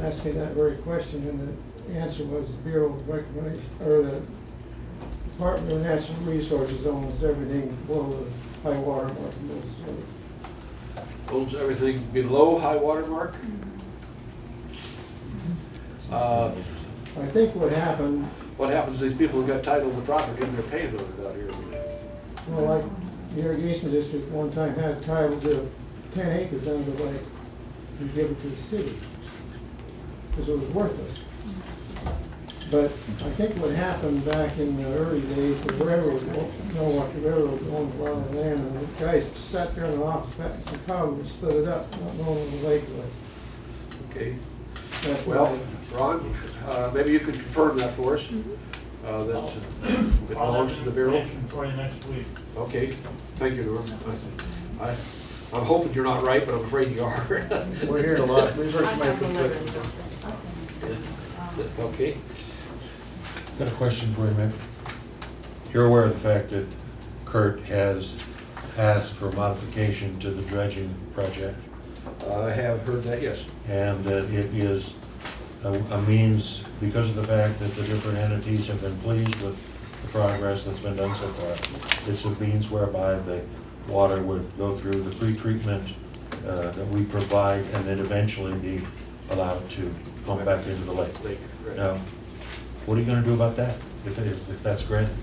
Speaker 16: asking that very question, and the answer was the Bureau recommendation, or the Department of Natural Resources owns everything below the high water mark.
Speaker 5: Owns everything below high water mark?
Speaker 16: I think what happened.
Speaker 5: What happens is these people who got title of the property and they're paying on it out here.
Speaker 16: Well, like the irrigation district one time had title to 10 acres under the lake, and give it to the city, because it was worthless. But I think what happened back in the early days, the railroad, the railroad owned a lot of land, and the guys sat there in the office back in Chicago and split it up, not knowing where the lake was.
Speaker 5: Okay.
Speaker 16: That's
Speaker 5: Well,
Speaker 16: why-
Speaker 5: Ron, maybe you could confirm that for us, that it belongs to the Bureau.
Speaker 18: For you next week.
Speaker 5: Okay, thank you, Norm. I'm hoping you're not right, but I'm afraid you are.
Speaker 2: We're hearing a lot, we've heard somebody conflict.
Speaker 5: Okay.
Speaker 1: Got a question for you, Mick. You're aware of the fact that Kurt has asked for modification to the dredging project?
Speaker 5: I have heard that, yes.
Speaker 1: And that it is a means, because of the fact that the different entities have been pleased with the progress that's been done so far, it's a means whereby the water would go through the pre-treatment that we provide and then eventually be allowed to pump back into the lake. Now, what are you gonna do about that, if that's granted?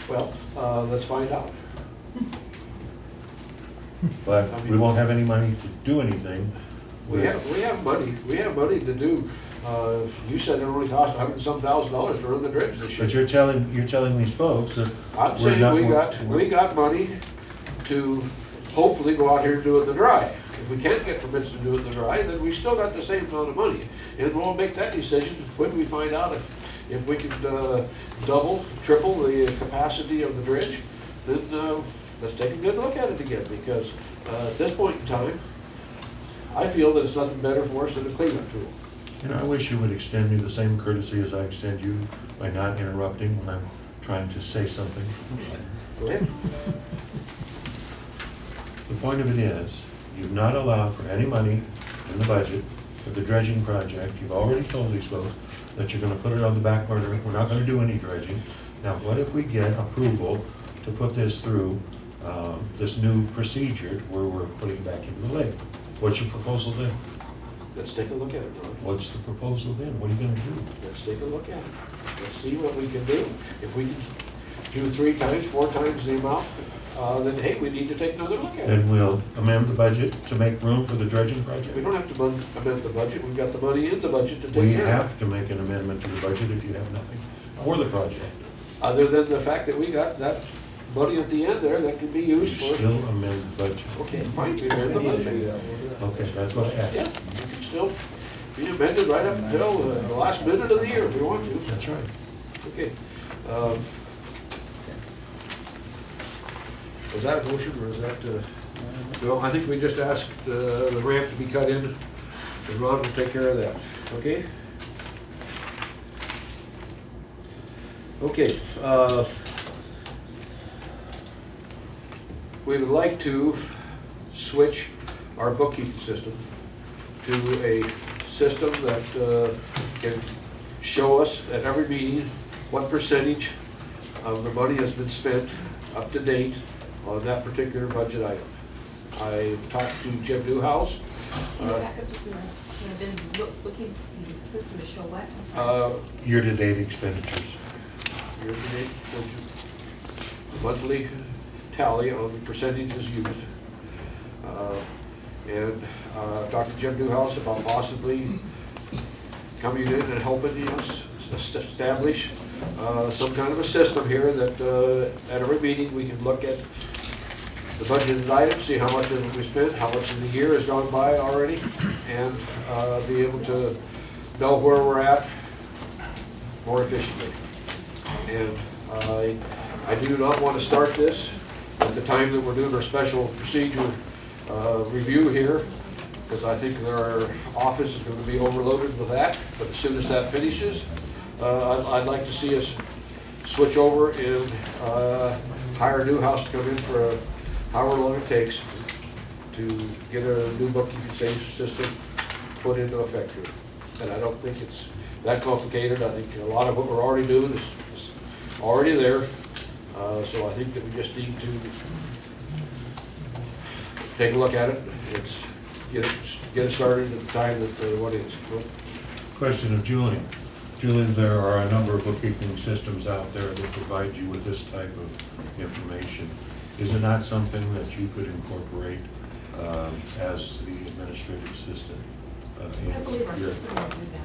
Speaker 5: Well, let's find out.
Speaker 1: But we won't have any money to do anything.
Speaker 5: We have money to do. You said it only cost $100-some thousand to run the dredge this year.
Speaker 1: But you're telling these folks that
Speaker 5: I'm
Speaker 1: we're
Speaker 5: saying
Speaker 1: not.
Speaker 5: we got money to hopefully go out here and do it in the dry. If we can't get permits to do it in the dry, then we still got the same amount of money. And we'll make that decision when we find out if we can double, triple the capacity of the dredge, then let's take a good look at it again, because at this point in time, I feel that it's nothing better for us than a cleanup tool.
Speaker 1: You know, I wish you would extend me the same courtesy as I extend you by not interrupting when I'm trying to say something.
Speaker 5: Go ahead.
Speaker 1: The point of it is, you've not allowed for any money in the budget for the dredging project. You've already told these folks that you're gonna put it on the back burner. We're not gonna do any dredging. Now, what if we get approval to put this through this new procedure where we're putting it back into the lake? What's your proposal then?
Speaker 5: Let's take a look at it, Ron.
Speaker 1: What's the proposal then? What are you gonna do?
Speaker 5: Let's take a look at it. Let's see what we can do. If we can do 3 times, 4 times the amount, then hey, we need to take another look at it.
Speaker 1: Then we'll amend the budget to make room for the dredging project?
Speaker 5: We don't have to amend the budget. We've got the money in the budget to take
Speaker 1: We
Speaker 5: care of it.
Speaker 1: have to make an amendment to the budget if you have nothing for the project.
Speaker 5: Other than the fact that we got that money at the end there that can be used for.
Speaker 1: Still amend the budget.
Speaker 5: Okay, fine, we amend the budget.
Speaker 1: Okay, that's what I asked.
Speaker 5: Yeah, we can still be amended right up until the last minute of the year if we want to.
Speaker 1: That's right.
Speaker 5: Okay. Was that a motion or is that, no, I think we just asked the ramp to be cut in, and Ron will take care of that, okay? Okay, we would like to switch our bookkeeping system to a system that can show us at every meeting what percentage of the money has been spent up to date on that particular budget item. I talked to Jim Newhouse.
Speaker 3: Can you back up just a minute? I've been looking at the system to show what? I'm sorry.
Speaker 1: Year-to-date expenditures.
Speaker 5: Year-to-date, monthly tally on the percentages used. And talked to Jim Newhouse about possibly coming in and helping us establish some kind of a system here that at every meeting we can look at the budgeted items, see how much have we spent, how much of the year has gone by already, and be able to know where we're at more efficiently. And I do not want to start this at the time that we're doing our special procedure review here, because I think our office is going to be overloaded with that. But as soon as that finishes, I'd like to see us switch over and hire a new house to come in for however long it takes to get a new bookkeeping system put into effect here. And I don't think it's that complicated. I think a lot of what we're already doing is already there. So I think that we just need to take a look at it. It's get it started at the time that what is.
Speaker 1: Question of Julian. Julian, there are a number of bookkeeping systems out there that provide you with this type of information. Is it not something that you could incorporate as the administrative assistant?
Speaker 3: I believe our system will do that.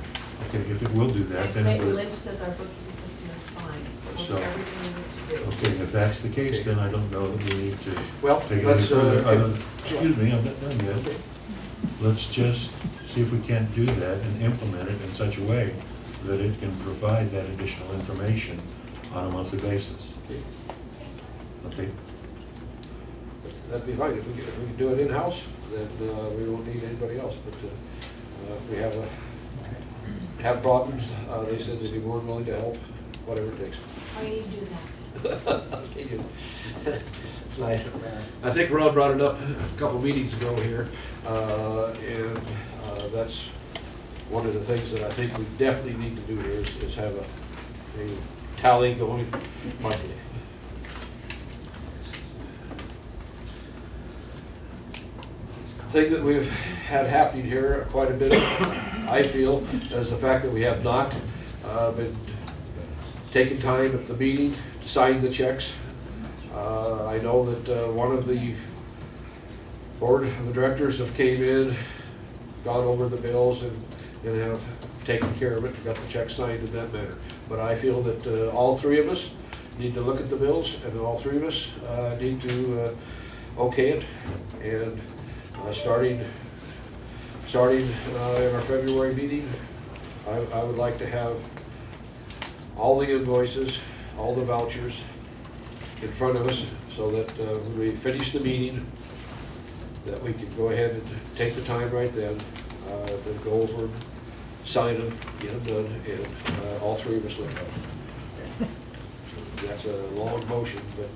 Speaker 1: Okay, if it will do that, then
Speaker 3: Maybe
Speaker 1: it would.
Speaker 3: Lynch says our bookkeeping system is fine. We'll
Speaker 1: So-
Speaker 3: do everything we need to do.
Speaker 1: Okay, if that's the case, then I don't know that we need to
Speaker 5: Well,
Speaker 1: take it any
Speaker 5: let's,
Speaker 1: further. Excuse me, I'm not done yet. Let's just see if we can't do that and implement it in such a way that it can provide that additional information on a monthly basis. Okay?
Speaker 5: That'd be fine. If we can do it in-house, then we won't need anybody else. But if we have problems, they said they'd be more than willing to help, whatever it takes.
Speaker 3: All you need to do is ask.
Speaker 5: I think Ron brought it up a couple meetings ago here, and that's one of the things that I think we definitely need to do here is have a tally going monthly. Thing that we've had happening here quite a bit, I feel, is the fact that we have not been taking time at the meeting to sign the checks. I know that one of the board of the directors have came in, gone over the bills and have taken care of it, and got the check signed in that manner. But I feel that all three of us need to look at the bills, and all three of us need to okay it. And starting in our February meeting, I would like to have all the invoices, all the vouchers in front of us, so that when we finish the meeting, that we can go ahead and take the time right then go over, sign them, get them done, and all three of us look at them. That's a long motion, but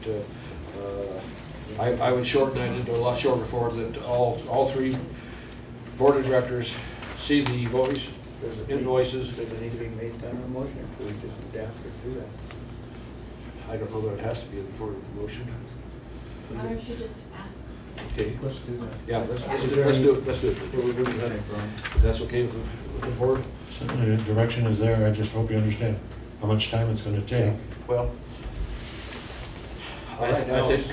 Speaker 5: I would shorten that into a lot shorter form, that all three board of directors see the invoices.
Speaker 2: Does it need to be made kind of a motion, or do we just adapt it to that?
Speaker 5: I don't know that it has to be in the form of a motion.
Speaker 3: Why don't you just ask?
Speaker 5: Okay.
Speaker 2: Let's do that.
Speaker 5: Yeah, let's do it.
Speaker 2: Where we're doing that from.
Speaker 5: If that's okay with the board?
Speaker 1: Certainly, the direction is there. I just hope you understand how much time it's going to take.
Speaker 5: Well, I
Speaker 2: Right now,
Speaker 5: think,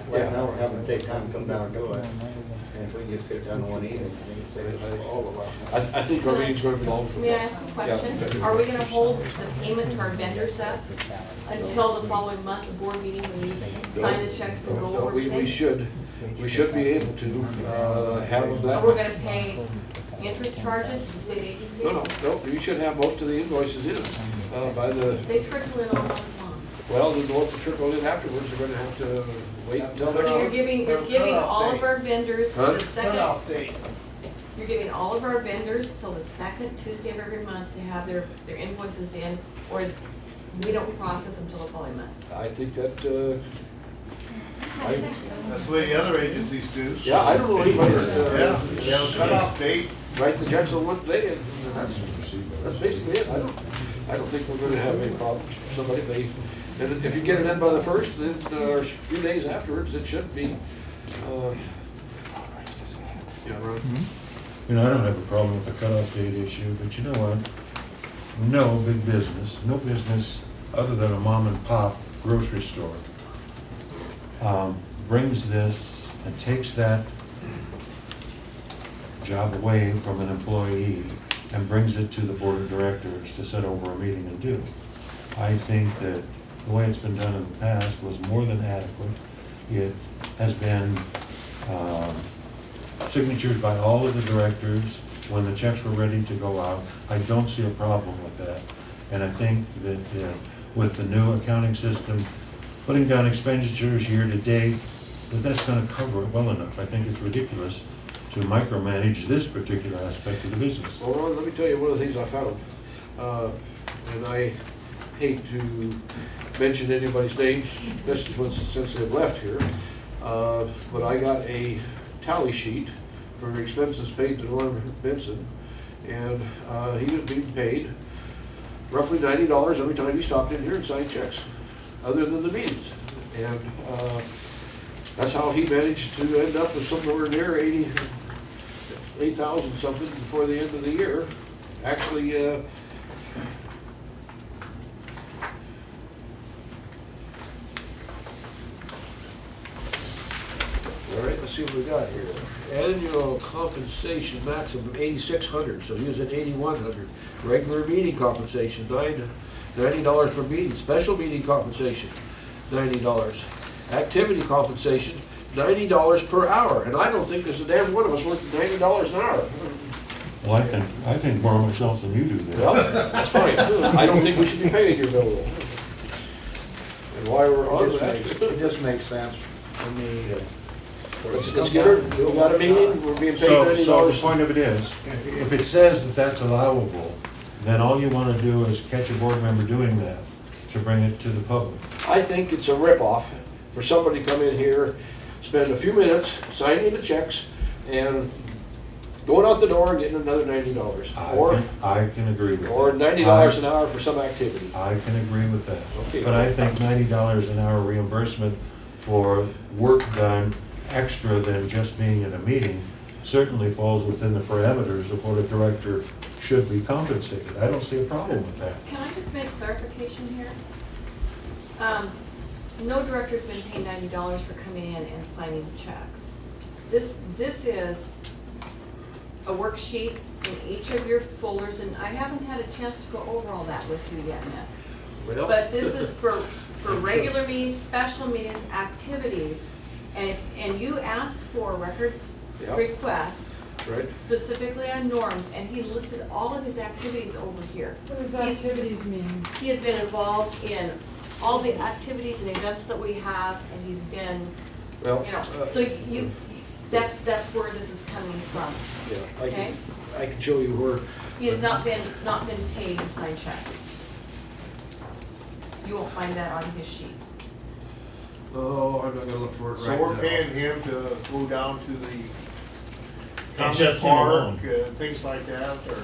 Speaker 2: right now, we're having to take time to come down and do it. And if we can just get it done in one evening, I think it's safe for all of us.
Speaker 5: I think our meeting's going to be long.
Speaker 3: May I ask a question? Are we gonna hold the payment to our vendors up until the following month, the board meeting, when we sign the checks and go
Speaker 5: No,
Speaker 3: over everything?
Speaker 5: we should be able to have them that.
Speaker 3: Or we're gonna pay interest charges to the state agency?
Speaker 5: No, you should have most of the invoices in by the,
Speaker 3: They trickle in all the time.
Speaker 5: well, the ones that trickle in afterwards are gonna have to wait until
Speaker 3: So
Speaker 5: they're.
Speaker 3: you're giving all of our vendors to
Speaker 5: Huh?
Speaker 3: the second.
Speaker 17: Cutoff date.
Speaker 3: You're giving all of our vendors till the second Tuesday of every month to have their invoices in, or we don't process them till the following month.
Speaker 5: I think that,
Speaker 17: That's the way the other agencies do.
Speaker 5: yeah, I don't know anybody
Speaker 17: Yeah,
Speaker 5: that,
Speaker 17: they have a cutoff date.
Speaker 5: write the checks on one day, and that's basically it. I don't think we're gonna have any problems. Somebody may, and if you get it in by the first, then, or a few days afterwards, it should be, yeah, right.
Speaker 1: You know, I don't have a problem with the cutoff date issue, but you know what? No big business, no business other than a mom and pop grocery store brings this and takes that job away from an employee and brings it to the board of directors to sit over a meeting and do. I think that the way it's been done in the past was more than adequate. It has been signatured by all of the directors when the checks were ready to go out. I don't see a problem with that. And I think that with the new accounting system, putting down expenditures year to date, that's going to cover it well enough. I think it's ridiculous to micromanage this particular aspect of the business.
Speaker 5: Well, Ron, let me tell you one of the things I found, and I hate to mention anybody's names, especially since they've left here, but I got a tally sheet for expenses paid to Norm Benson, and he was being paid roughly $90 every time he stopped in here and signed checks, other than the meetings. And that's how he managed to end up with somewhere near 8,000 something before the end of the year. Actually, all right, let's see what we got here. Annual compensation maximum $8,600, so he was at $8,100. Regular meeting compensation, $90 per meeting. Special meeting compensation, $90. Activity compensation, $90 per hour. And I don't think there's a damn one of us working $90 an hour.
Speaker 1: Well, I think more myself than you do there.
Speaker 5: Well, that's fine. I don't think we should be paying your bill though. And why we're on that.
Speaker 2: It just makes sense to me.
Speaker 5: Let's get her, we got a meeting, we're being paid $90.
Speaker 1: So the point of it is, if it says that that's allowable, then all you want to do is catch a board member doing that to bring it to the public.
Speaker 5: I think it's a ripoff for somebody to come in here, spend a few minutes signing the checks and going out the door and getting another $90.
Speaker 1: I can agree with that.
Speaker 5: Or $90 an hour for some activity.
Speaker 1: I can agree with that.
Speaker 5: Okay.
Speaker 1: But I think $90 an hour reimbursement for work done extra than just being at a meeting certainly falls within the parameters of what a director should be compensated. I don't see a problem with that.
Speaker 3: Can I just make clarification here? No director's been paid $90 for coming in and signing checks. This is a worksheet in each of your folders, and I haven't had a chance to go over all that with you yet, Nick.
Speaker 5: Well.
Speaker 3: But this is for regular meetings, special meetings, activities, and you asked for records
Speaker 5: Yeah.
Speaker 3: request
Speaker 5: Right.
Speaker 3: specifically on Norm's, and he listed all of his activities over here.
Speaker 14: What does activities mean?
Speaker 3: He has been involved in all the activities and events that we have, and he's been,
Speaker 5: Well,
Speaker 3: so that's where this is coming from.
Speaker 5: yeah,
Speaker 3: Okay?
Speaker 5: I can show you where.
Speaker 3: He has not been paid to sign checks. You won't find that on his sheet.
Speaker 5: Oh, I'm not gonna look for it right
Speaker 17: So
Speaker 5: now.
Speaker 17: we're paying him to go down to the county
Speaker 6: just him
Speaker 17: park,
Speaker 6: alone.
Speaker 17: things like that, or?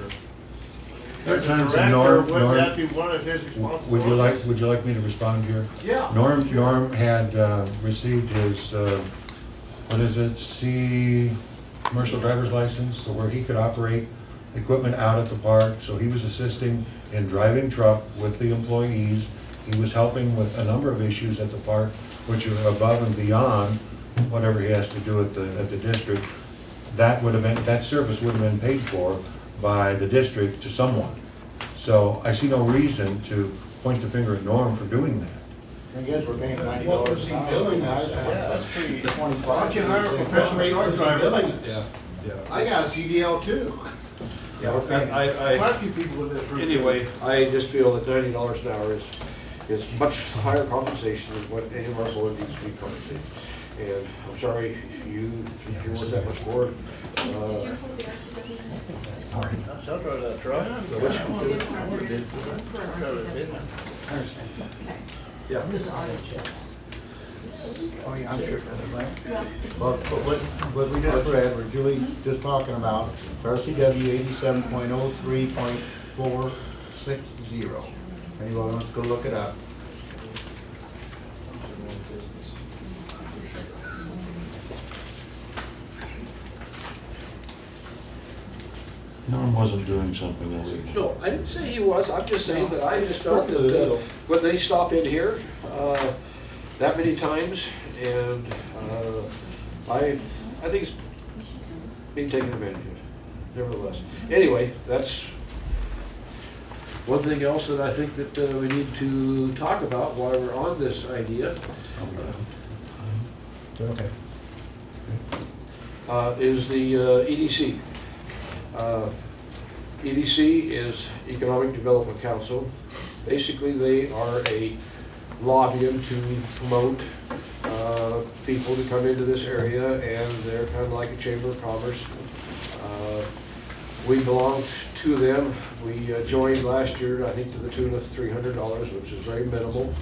Speaker 1: There's
Speaker 17: As a
Speaker 1: times
Speaker 17: director,
Speaker 1: Norm-
Speaker 17: wouldn't that be one of his responsibilities?
Speaker 1: Would you like me to respond here?
Speaker 17: Yeah.
Speaker 1: Norm had received his, what is it, C, commercial driver's license, so where he could operate equipment out at the park. So he was assisting in driving truck with the employees. He was helping with a number of issues at the park, which are above and beyond whatever he has to do at the district. That service would have been paid for by the district to someone. So I see no reason to point the finger at Norm for doing that.
Speaker 2: I guess we're paying $90
Speaker 17: What was he
Speaker 2: an hour.
Speaker 17: doing?
Speaker 2: Yeah, that's pretty, 25.
Speaker 17: Why don't you hire a professional truck driver?
Speaker 5: Yeah.
Speaker 17: I got a CDL too.
Speaker 5: Yeah, I,
Speaker 17: Quite a few people in this room.
Speaker 5: anyway, I just feel that $90 an hour is much higher compensation than what any of our board needs to be compensated. And I'm sorry, you're worth that much more.
Speaker 3: Did you hold the rest of the
Speaker 17: I'll drive that truck.
Speaker 5: Which-
Speaker 2: understand.
Speaker 5: Yeah.
Speaker 2: Oh, yeah, I'm sure. Well, but what we just read, what Julie's just talking about, it's RCW 87.03.460. Anybody wants to go look it up?
Speaker 1: Norm wasn't doing something illegal.
Speaker 5: No, I didn't say he was, I'm just saying that I just felt that when they stop in here that many times, and I think it's being taken advantage of, nevertheless. Anyway, that's one thing else that I think that we need to talk about while we're on this idea.
Speaker 12: Okay.
Speaker 5: Is the EDC. EDC is Economic Development Council. Basically, they are a lobbying to promote people to come into this area, and they're kind of like a chamber of commerce. We belong to them. We joined last year, I think, to the tune of $300, which is very minimal.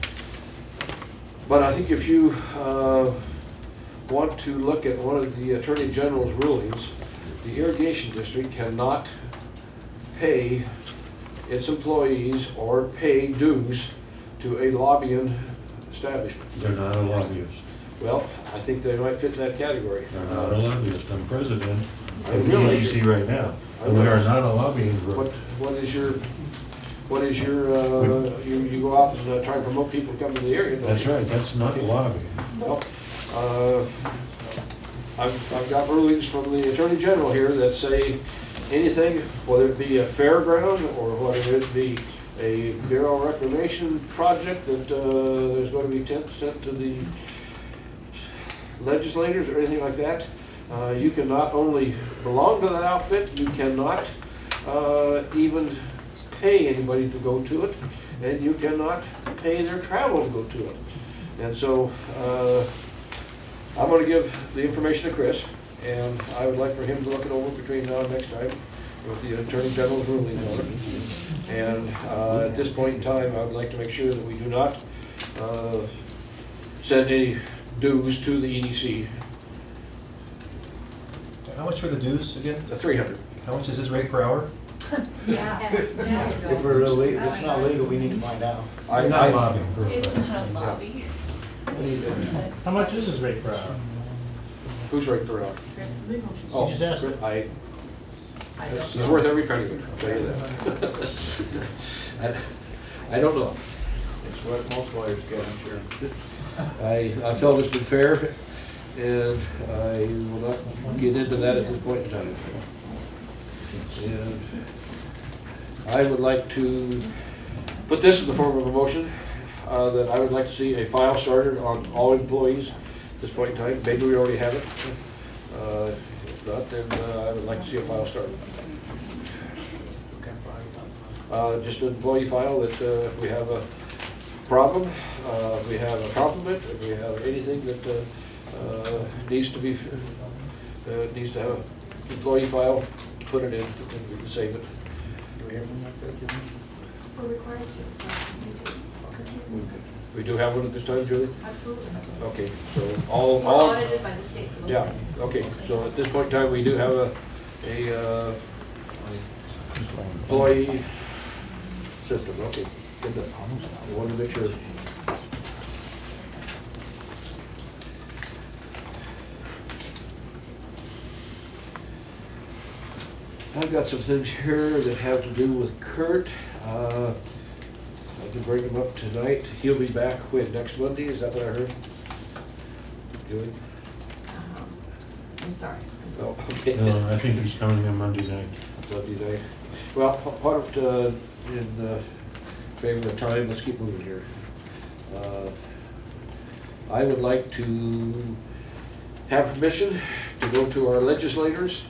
Speaker 5: But I think if you want to look at one of the Attorney General's rulings, the irrigation district cannot pay its employees or pay dues to a lobbying establishment.
Speaker 1: They're not a lobbyist.
Speaker 5: Well, I think they might fit in that category.
Speaker 1: They're not a lobbyist. I'm president
Speaker 5: I
Speaker 1: of the
Speaker 5: realize
Speaker 1: EDC
Speaker 5: it.
Speaker 1: right now.
Speaker 5: I
Speaker 1: And we are
Speaker 5: realize it.
Speaker 1: not a lobbying group.
Speaker 5: What is your, you go out and try and promote people to come to the area, don't
Speaker 1: That's
Speaker 5: you?
Speaker 1: right, that's not lobbying.
Speaker 5: Well, I've got rulings from the Attorney General here that say anything, whether it be a fairground or whether it be a Bureau Reclamation project, that there's going to be 10% to the legislators or anything like that. You can not only belong to that outfit, you cannot even pay anybody to go to it, and you cannot pay their travel to go to it. And so I'm going to give the information to Chris, and I would like for him to look it over between now and next time with the Attorney General's ruling on it. And at this point in time, I would like to make sure that we do not send any dues to the EDC.
Speaker 12: How much for the dues again?
Speaker 5: The 300.
Speaker 12: How much is this rate per hour?
Speaker 2: If we're illegal, if it's not legal, we need to find out.
Speaker 12: I'm not lobbying.
Speaker 7: It's not a lobby.
Speaker 6: How much is his rate per hour?
Speaker 5: Who's right per hour? Oh,
Speaker 6: You just asked.
Speaker 5: He's worth every penny of it, I'll tell you that. I don't know.
Speaker 23: It's what most lawyers get, I'm sure.
Speaker 5: I felt it's been fair, and I will not get into that at this point in time. And I would like to put this in the form of a motion, that I would like to see a file started on all employees at this point in time. Maybe we already have it. If not, then I would like to see a file started. Just an employee file that if we have a problem, if we have a compliment, if we have anything that needs to be, needs to have an employee file, put it in and we can save it.
Speaker 2: Do we have one like that, Jimmy?
Speaker 3: We're required to, so we do.
Speaker 5: We do have one at this time, Julie?
Speaker 3: Absolutely.
Speaker 5: Okay, so all.
Speaker 3: We're audited by the state for those
Speaker 5: Yeah,
Speaker 3: things.
Speaker 5: okay, so at this point in time, we do have a employee system, okay. Good enough. I wanted to make sure. I've got some things here that have to do with Kurt. I can bring him up tonight. He'll be back when, next Monday, is that what I heard? Julie?
Speaker 3: I'm sorry.
Speaker 5: Oh, okay.
Speaker 1: No, I think he's coming in Monday night.
Speaker 5: Monday night. Well, why don't, in favor of time, let's keep moving here. I would like to have permission to go to our legislators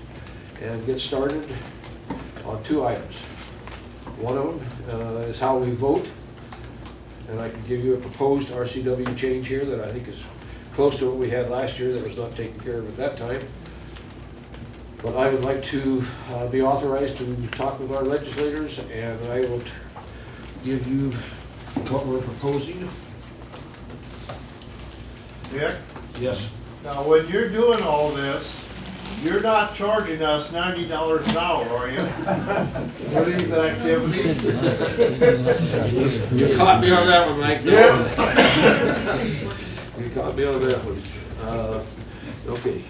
Speaker 5: and get started on 2 items. One of them is how we vote, and I can give you a proposed RCW change here that I think is close to what we had last year that was not taken care of at that time. But I would like to be authorized to talk with our legislators, and I will give you what we're proposing.
Speaker 17: Dick,
Speaker 5: Yes.
Speaker 17: now when you're doing all this, you're not charging us $90 an hour, are you? For these activities?
Speaker 5: You caught me on that one, Mike.
Speaker 17: Yeah.
Speaker 5: You caught me on that one. Okay.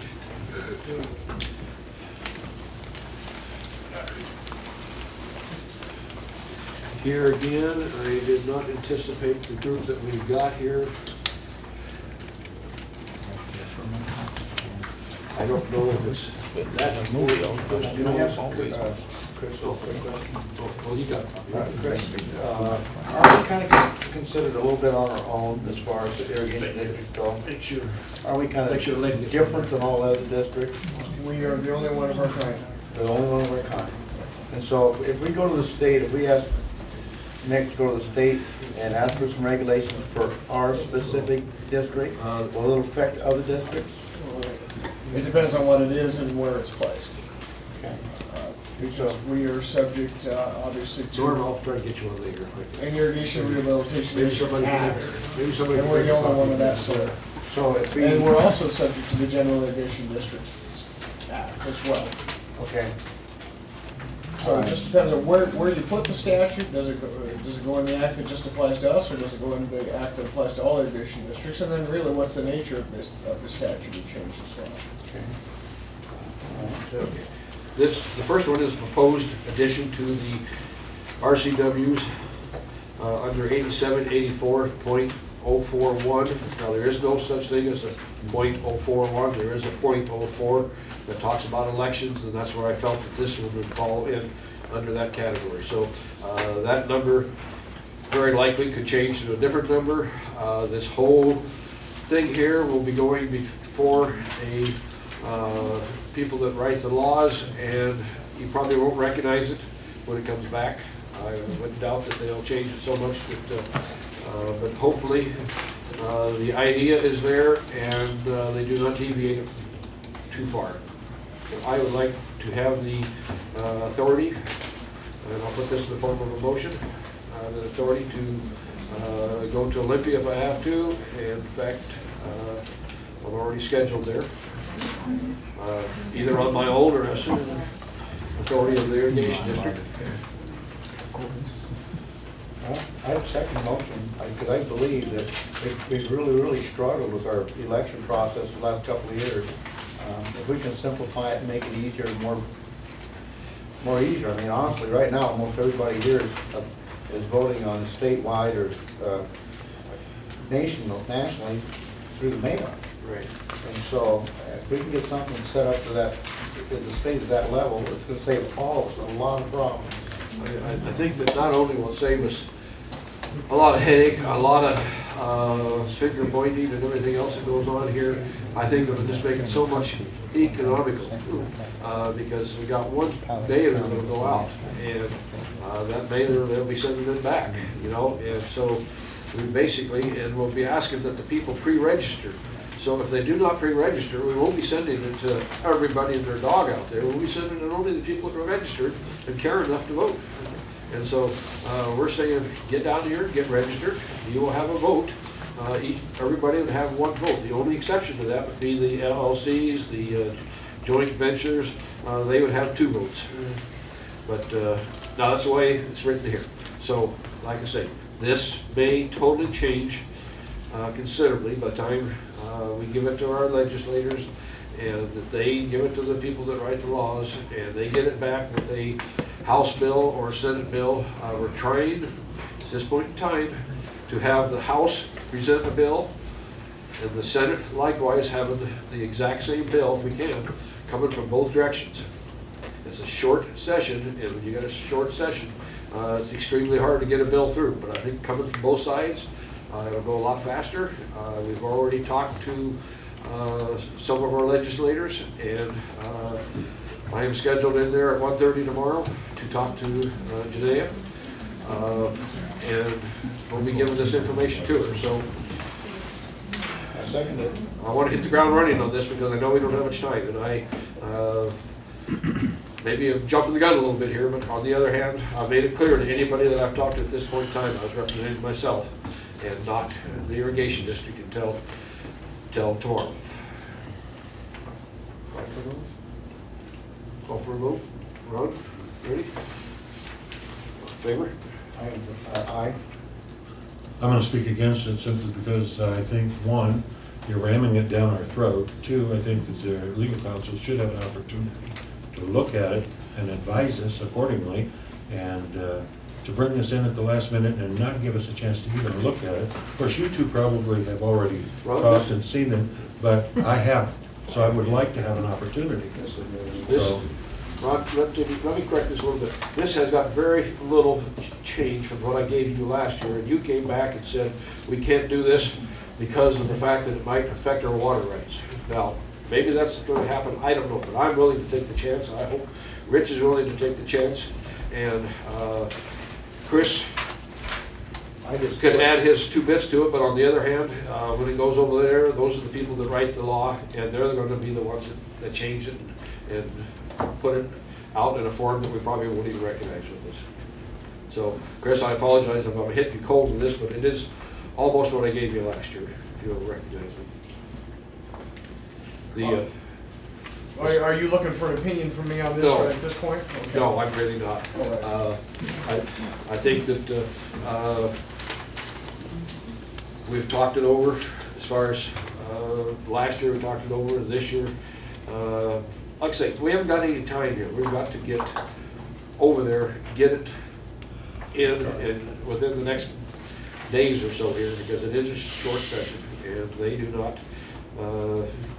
Speaker 5: Here again, I did not anticipate the group that we've got here. I don't know if it's that fully.
Speaker 2: You know,
Speaker 5: Chris, quick question. Well, you got it.
Speaker 2: Chris, are we kind of considered a little bit on our own as far as the irrigation district go?
Speaker 5: Make sure.
Speaker 2: Are we kind
Speaker 5: Make sure the lady
Speaker 2: of
Speaker 5: gets-
Speaker 2: different than all other districts?
Speaker 8: We are the only one of our kind.
Speaker 2: The only one of our kind. And so if we go to the state, if we ask Nick to go to the state and ask for some regulations for our specific district, will it affect other districts?
Speaker 8: It depends on what it is and where it's placed.
Speaker 2: Okay.
Speaker 8: Because we are subject, obviously,
Speaker 5: Norm,
Speaker 8: to
Speaker 5: I'll try to get you one later.
Speaker 8: an irrigation rehabilitation
Speaker 5: Maybe
Speaker 8: district
Speaker 5: somebody can-
Speaker 8: act.
Speaker 5: maybe somebody
Speaker 8: And
Speaker 5: can
Speaker 8: we're the
Speaker 5: bring a
Speaker 8: only one
Speaker 5: copy.
Speaker 8: of that sort.
Speaker 2: So if we.
Speaker 8: And we're also subject to the general irrigation district act as well.
Speaker 2: Okay.
Speaker 8: So it just depends on where you put the statute. Does it go in the act that just applies to us, or does it go in the act that applies to all irrigation districts? And then really, what's the nature of the statute would change as well.
Speaker 5: Okay. The first one is proposed addition to the RCWs under 8784.041. Now, there is no such thing as a .041. There is a .04 that talks about elections, and that's where I felt that this one would fall in under that category. So that number very likely could change to a different number. This whole thing here will be going before people that write the laws, and you probably won't recognize it when it comes back. I wouldn't doubt that they'll change it so much that, but hopefully the idea is there and they do not deviate too far. I would like to have the authority, and I'll put this in the form of a motion, the authority to go to Olympia if I have to, and in fact, I'm already scheduled there, either on my own or as authority of the irrigation district.
Speaker 2: I have second motion, because I believe that we've really struggled with our election process the last couple of years. If we can simplify it and make it easier, more easier. I mean, honestly, right now, almost everybody here is voting on statewide or nationally through the mail.
Speaker 5: Right.
Speaker 2: And so, if we can get something set up to that, to the state at that level, it's going to save all of us a lot of problems.
Speaker 5: I think that not only will it save us a lot of headache, a lot of finger pointing and everything else that goes on here, I think it will just make it so much economical, because we got one mailer that'll go out, and that mailer, they'll be sending it back, you know, and so we basically, and we'll be asking that the people pre-register. So if they do not pre-register, we won't be sending it to everybody and their dog out there. We'll be sending it only to the people that are registered and care enough to vote. And so we're saying, get down here, get registered. You will have a vote. Everybody would have one vote. The only exception to that would be the LLCs, the joint ventures. They would have 2 votes. But now that's the way it's written here. So, like I say, this may totally change considerably by the time we give it to our legislators, and that they give it to the people that write the laws, and they get it back with a House bill or a Senate bill. We're trying, at this point in time, to have the House present a bill, and the Senate likewise having the exact same bill, if we can, coming from both directions. It's a short session, and when you got a short session, it's extremely hard to get a bill through, but I think coming from both sides, it'll go a lot faster. We've already talked to some of our legislators, and I am scheduled in there at 1:30 tomorrow to talk to Janaea, and we'll be giving this information to her. So
Speaker 2: I second it.
Speaker 5: I want to hit the ground running on this because I know we don't have much time, and maybe I'm jumping the gun a little bit here, but on the other hand, I've made it clear to anybody that I've talked to at this point in time, I was representing myself and not the irrigation district until tomorrow. Call for a vote. Ron, ready? Favor?
Speaker 2: Aye.
Speaker 1: I'm gonna speak against it simply because I think, one, you're ramming it down our throat. Two, I think that the legal counsel should have an opportunity to look at it and advise us accordingly, and to bring this in at the last minute and not give us a chance to even look at it. Of course, you two probably have already talked and seen it, but I haven't. So I would like to have an opportunity. So,
Speaker 5: Ron, let me correct this a little bit. This has got very little change from what I gave you last year, and you came back and said, we can't do this because of the fact that it might affect our water rights. Now, maybe that's going to happen, I don't know, but I'm willing to take the chance. I hope Rich is willing to take the chance, and Chris could add his 2 bits to it, but on the other hand, when it goes over there, those are the people that write the law, and they're going to be the ones that change it and put it out in a form that we probably won't even recognize with this. So, Chris, I apologize if I'm hitting you cold with this, but it is almost what I gave you last year, if you'll recognize it.
Speaker 8: Are you looking for an opinion from me on this
Speaker 5: No.
Speaker 8: right at this point? Okay.
Speaker 5: No, I'm really not. I think that we've talked it over as far as last year, we talked it over, this year. Like I say, we haven't got any time here. We've got to get over there, get it in, and within the next days or so here, because it is a short session, and they do not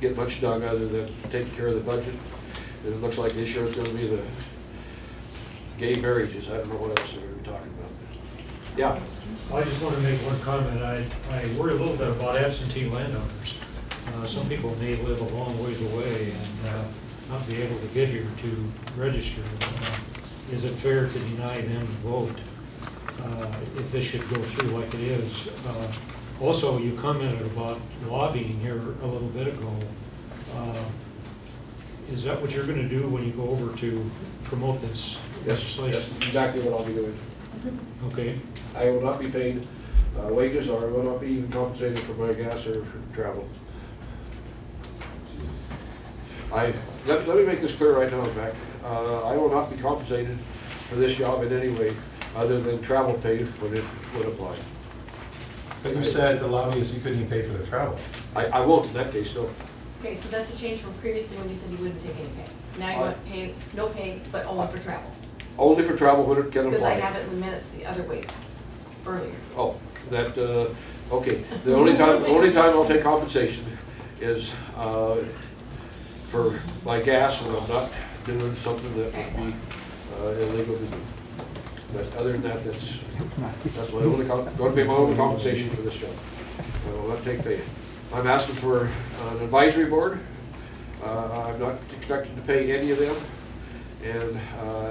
Speaker 5: get much done other than taking care of the budget. And it looks like this year is going to be the gay marriages. I don't know what else they're going to be talking about. Yeah.
Speaker 15: I just want to make one comment. I worry a little bit about absentee landowners. Some people may live a long ways away and not be able to get here to register. Is it fair to deny them the vote if this should go through like it is? Also, you commented about lobbying here a little bit ago. Is that what you're going to do when you go over to promote this legislation?
Speaker 5: Yes, exactly what I'll be doing.
Speaker 15: Okay.
Speaker 5: I will not be paid wages, or I will not be even compensated for my gas or travel. Let me make this clear right now, in fact. I will not be compensated for this job in any way other than travel pay when it would apply.
Speaker 12: But you said a lobbyist, you couldn't even pay for their travel.
Speaker 5: I won't in that case, no.
Speaker 3: Okay, so that's a change from previously when you said you wouldn't take any pay. Now you want pay, no pay, but only for travel.
Speaker 5: Only for travel when it can apply.
Speaker 3: Because I have it in the minutes the other way, earlier.
Speaker 5: Oh, that, okay. The only time I'll take compensation is for my gas when I'm not doing something that would be illegal to do. But other than that, that's my only, going to be my only compensation for this job. I will not take pay. I'm asking for an advisory board. I'm not expecting to pay any of them. And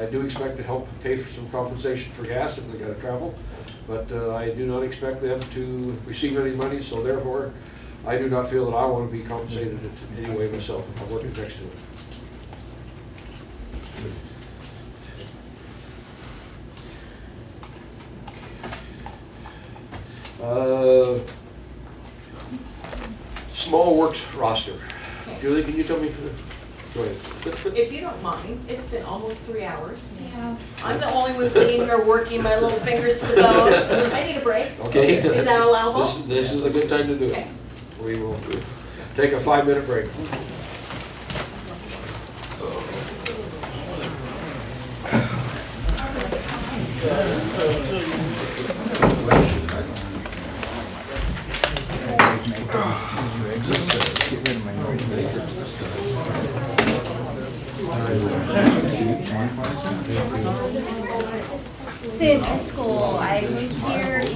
Speaker 5: I do expect to help pay for some compensation for gas if they got to travel. But I do not expect them to receive any money, so therefore, I do not feel that I want to be compensated in any way myself if I'm working next to it. Small works roster.
Speaker 3: Okay.
Speaker 5: Julie, can you tell me? Go ahead.
Speaker 3: If you don't mind, it's been almost 3 hours. Yeah. I'm the only one sitting here working my little fingers to the bone. I need a break.
Speaker 5: Okay.
Speaker 3: Is that allowable?
Speaker 5: This is a good time to do it.
Speaker 3: Okay.
Speaker 5: We will take a 5-minute break.
Speaker 9: Since high school, I moved here in,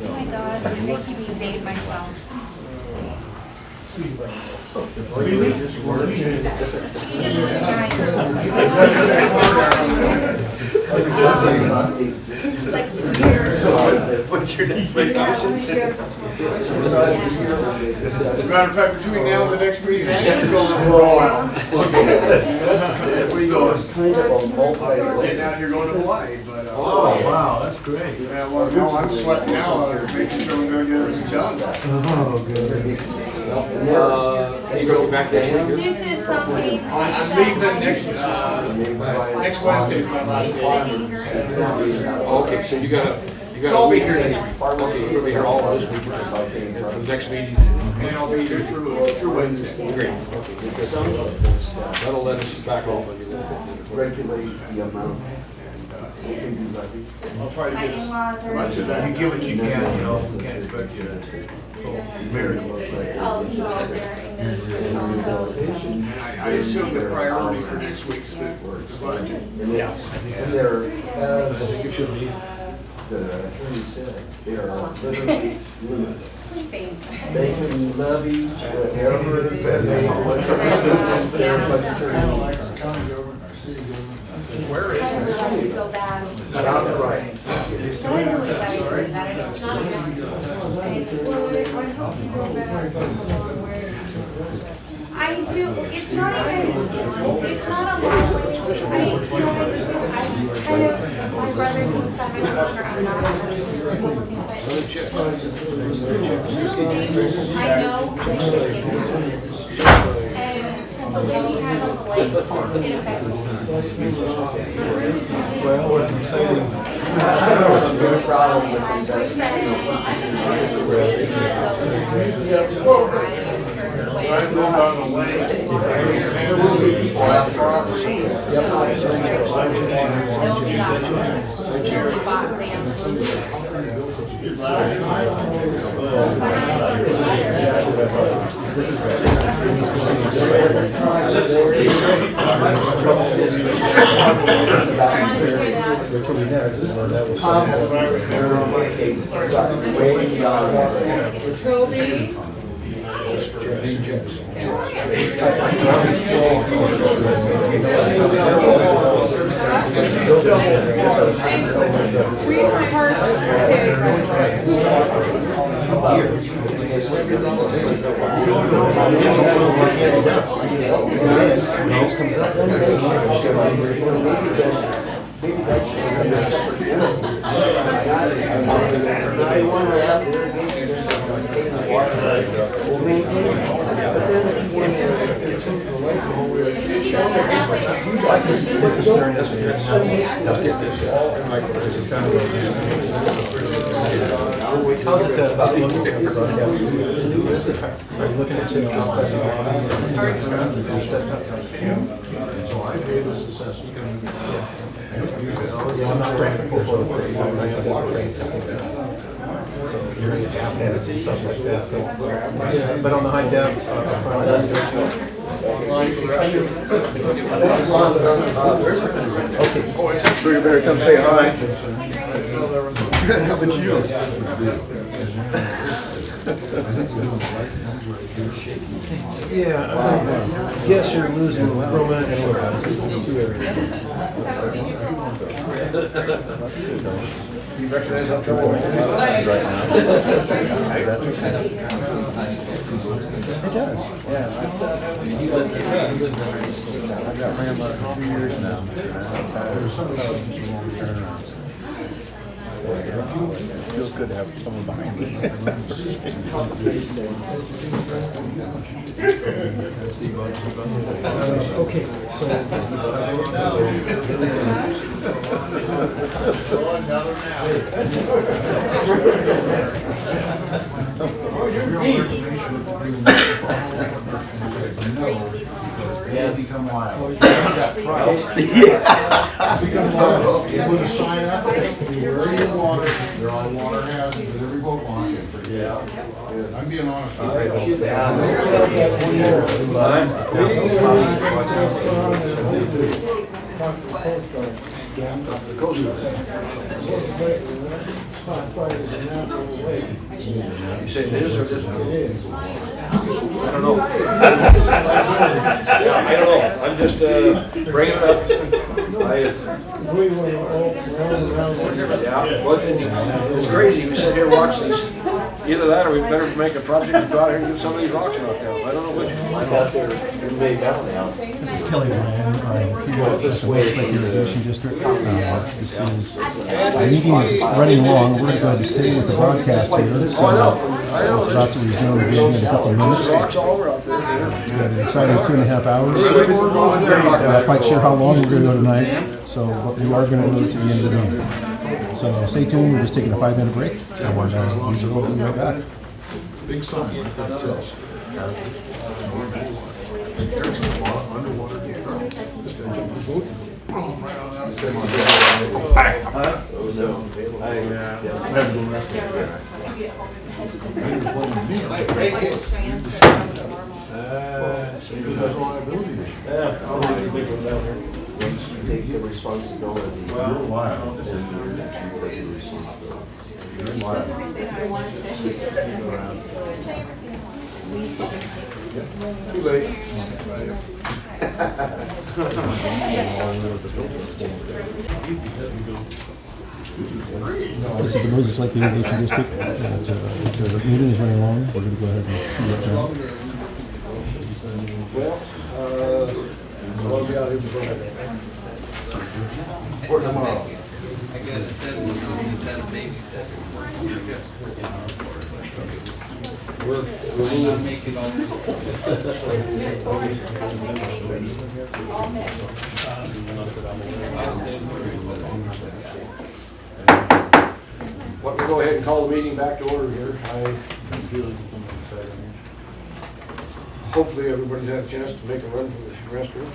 Speaker 9: oh my God, you're making me date myself. Like 2 years.
Speaker 1: What's your next vacation?
Speaker 8: As a matter of fact, between now and the next meeting, I am going for a while.
Speaker 21: Where you going? It's kind of a
Speaker 8: Getting out here going to Hawaii, but.
Speaker 1: Oh, wow, that's great.
Speaker 8: Yeah, well, no, I'm sweating now, making sure we're gonna get everything done.
Speaker 1: Oh, good.
Speaker 5: You go back next week?
Speaker 9: This is something.
Speaker 8: I'm leaving next Wednesday, my last day.
Speaker 5: Okay, so you gotta.
Speaker 8: So I'll be here next week.
Speaker 5: Okay, you're gonna be here all this week, and for the next meeting.
Speaker 8: And I'll be here through Wednesday.
Speaker 5: Great. That'll let us back off on you.
Speaker 21: Regulate the amount.
Speaker 8: I'll try to
Speaker 9: My
Speaker 8: get
Speaker 9: in-laws are.
Speaker 8: much of that.
Speaker 1: You get what you can, you know, you can't expect you to marry.
Speaker 9: Oh, no, they're English speaking also.
Speaker 8: I assume the priority for next week's the budget.
Speaker 21: Yeah. And they're, as the attorney said, they are literally limitless.
Speaker 9: Sleeping.
Speaker 21: They can levy whatever they want. Their budgetary needs.
Speaker 8: Where is
Speaker 9: I don't know how to go back.
Speaker 21: But I'm right.
Speaker 9: I believe I was doing that, and it's not a mountain. I do, it's not even, it's not a long way. I kind of, my brother thinks I'm a longer, I'm not actually Republican, but little things I know make a difference. And when you have a lake, it affects me.
Speaker 12: Well, what an exciting.
Speaker 21: Your problem with this.
Speaker 8: I lived on the lake.
Speaker 9: Nobody bought lands.
Speaker 12: This is which will be next, and that was.
Speaker 9: Toby.
Speaker 12: How's it, are you looking at changing outside the lobby and set up?
Speaker 5: So I made this assessment.
Speaker 12: Yeah, I'm not trying to pull both, I am just 16. So you're in half heads and stuff like that. Yeah, but on the high def, okay.
Speaker 8: Oh, it's so you better come say hi.
Speaker 12: How about you? Yeah, yes, you're losing Roma and Laura, two areas.
Speaker 5: You recognize how trouble
Speaker 12: It does.
Speaker 11: Yeah. I've got ran about 2 years now. It feels good to have someone behind me.
Speaker 12: Okay, so.
Speaker 19: They become wild.
Speaker 12: Yeah.
Speaker 19: Become wild. You put a sign up, you bury your water, they're on water hazard, with every boat launch in for you. I'm being honest with you.
Speaker 5: The Coast Guard. You say it is or it isn't? I don't know. Yeah, I don't know. I'm just bringing it up.
Speaker 16: We went all round.
Speaker 5: Yeah. Well, it's crazy, we sit here and watch these, either that or we better make a project and go out here and get some of these rocks knocked out. I don't know which.
Speaker 21: I'm out there in May Valley now.
Speaker 12: This is Kelly Ryan. I'm here at the Moses Lake Irrigation District. This is a meeting that's running long. We're going to go ahead and stay with the broadcast here. So it's about to resume again in a couple of minutes.
Speaker 5: Rocks all over out there.
Speaker 12: It's got an exciting 2.5 hours. I'm not quite sure how long we're going to go tonight, so but we are going to go to the end of the meeting. So stay tuned. We're just taking a 5-minute break, and we'll be right back.
Speaker 19: Big sign.
Speaker 21: Once you take the responsibility, you're wild.
Speaker 5: Too late.
Speaker 12: This is the Moses Lake Irrigation District. The meeting is running long. We're going to go ahead and get done.
Speaker 5: Well, I'll be out here
Speaker 19: For tomorrow.
Speaker 23: I got a 7-year-old that's had a babysitter.
Speaker 5: we're
Speaker 23: Not make it all.
Speaker 5: Let me go ahead and call the meeting back to order here. Hopefully everybody's had a chance to make a run for the restroom.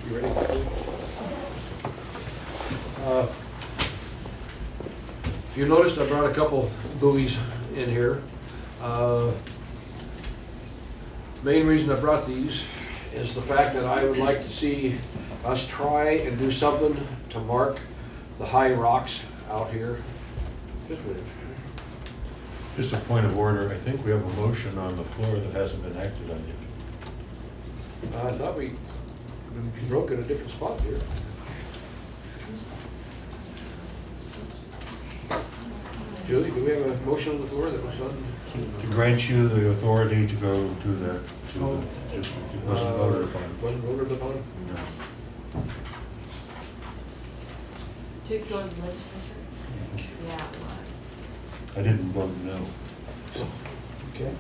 Speaker 5: You ready? You noticed I brought a couple buoys in here. Main reason I brought these is the fact that I would like to see us try and do something to mark the high rocks out here. Just a minute.
Speaker 1: Just a point of order, I think we have a motion on the floor that hasn't been acted on yet.
Speaker 5: I thought we broke in a different spot here. Julie, do we have a motion on the floor that was on?
Speaker 1: To grant you the authority to go to the district, it wasn't voted upon.
Speaker 5: Wasn't voted upon?
Speaker 1: No.
Speaker 3: To go to the legislature? Yeah, it was.
Speaker 1: I didn't vote no.
Speaker 5: Okay.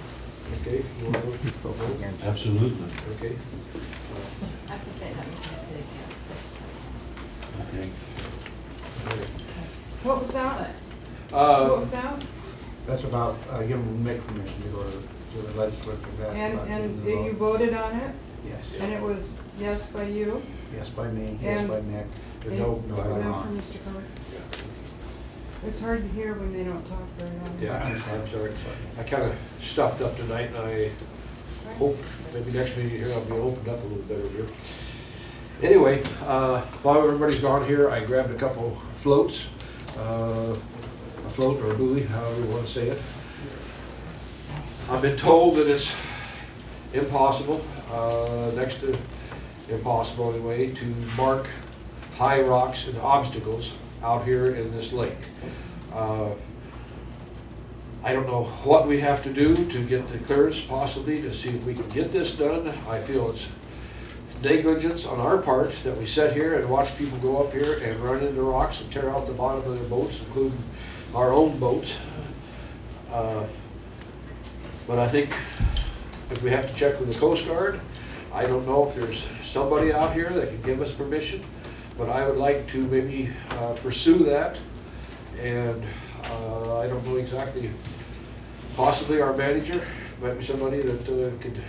Speaker 5: Okay. You want to vote against?
Speaker 1: Absolutely.
Speaker 5: Okay.
Speaker 3: I think that means you said against.
Speaker 1: Okay.
Speaker 13: What was that?
Speaker 5: Uh,
Speaker 13: What was that?
Speaker 2: That's about giving Mick permission to go to the legislature. That's about
Speaker 13: And
Speaker 2: getting the
Speaker 13: you
Speaker 2: vote.
Speaker 13: voted on it?
Speaker 2: Yes.
Speaker 13: And it was yes by you?
Speaker 2: Yes by me, yes
Speaker 13: And-
Speaker 2: by Mick. There's
Speaker 13: and-
Speaker 2: no by
Speaker 13: No
Speaker 2: Ron.
Speaker 13: from Mr. Coe. It's hard to hear when they don't talk very loud.
Speaker 5: Yeah, I'm sorry. I kind of stuffed up tonight, and I hope maybe next meeting here I'll be opened up a little better here. Anyway, while everybody's gone here, I grabbed a couple floats, a float or a buoy, however you want to say it. I've been told that it's impossible, next to impossible anyway, to mark high rocks and obstacles out here in this lake. I don't know what we have to do to get the clearance possibly to see if we can get this done. I feel it's negligence on our part that we sit here and watch people go up here and run into rocks and tear out the bottom of their boats, including our own boats. But I think if we have to check with the Coast Guard, I don't know if there's somebody out here that can give us permission, but I would like to maybe pursue that, and I don't know exactly, possibly our manager might be somebody that could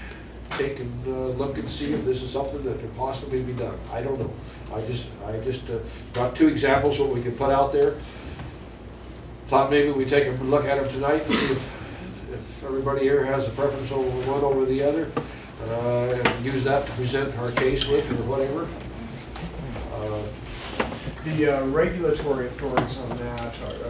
Speaker 5: take and look and see if this is something that could possibly be done. I don't know. I just got 2 examples what we could put out there. Thought maybe we take a look at them tonight and see if everybody here has a preference over one over the other, and use that to present our case with or whatever.
Speaker 8: The regulatory authorities on that are,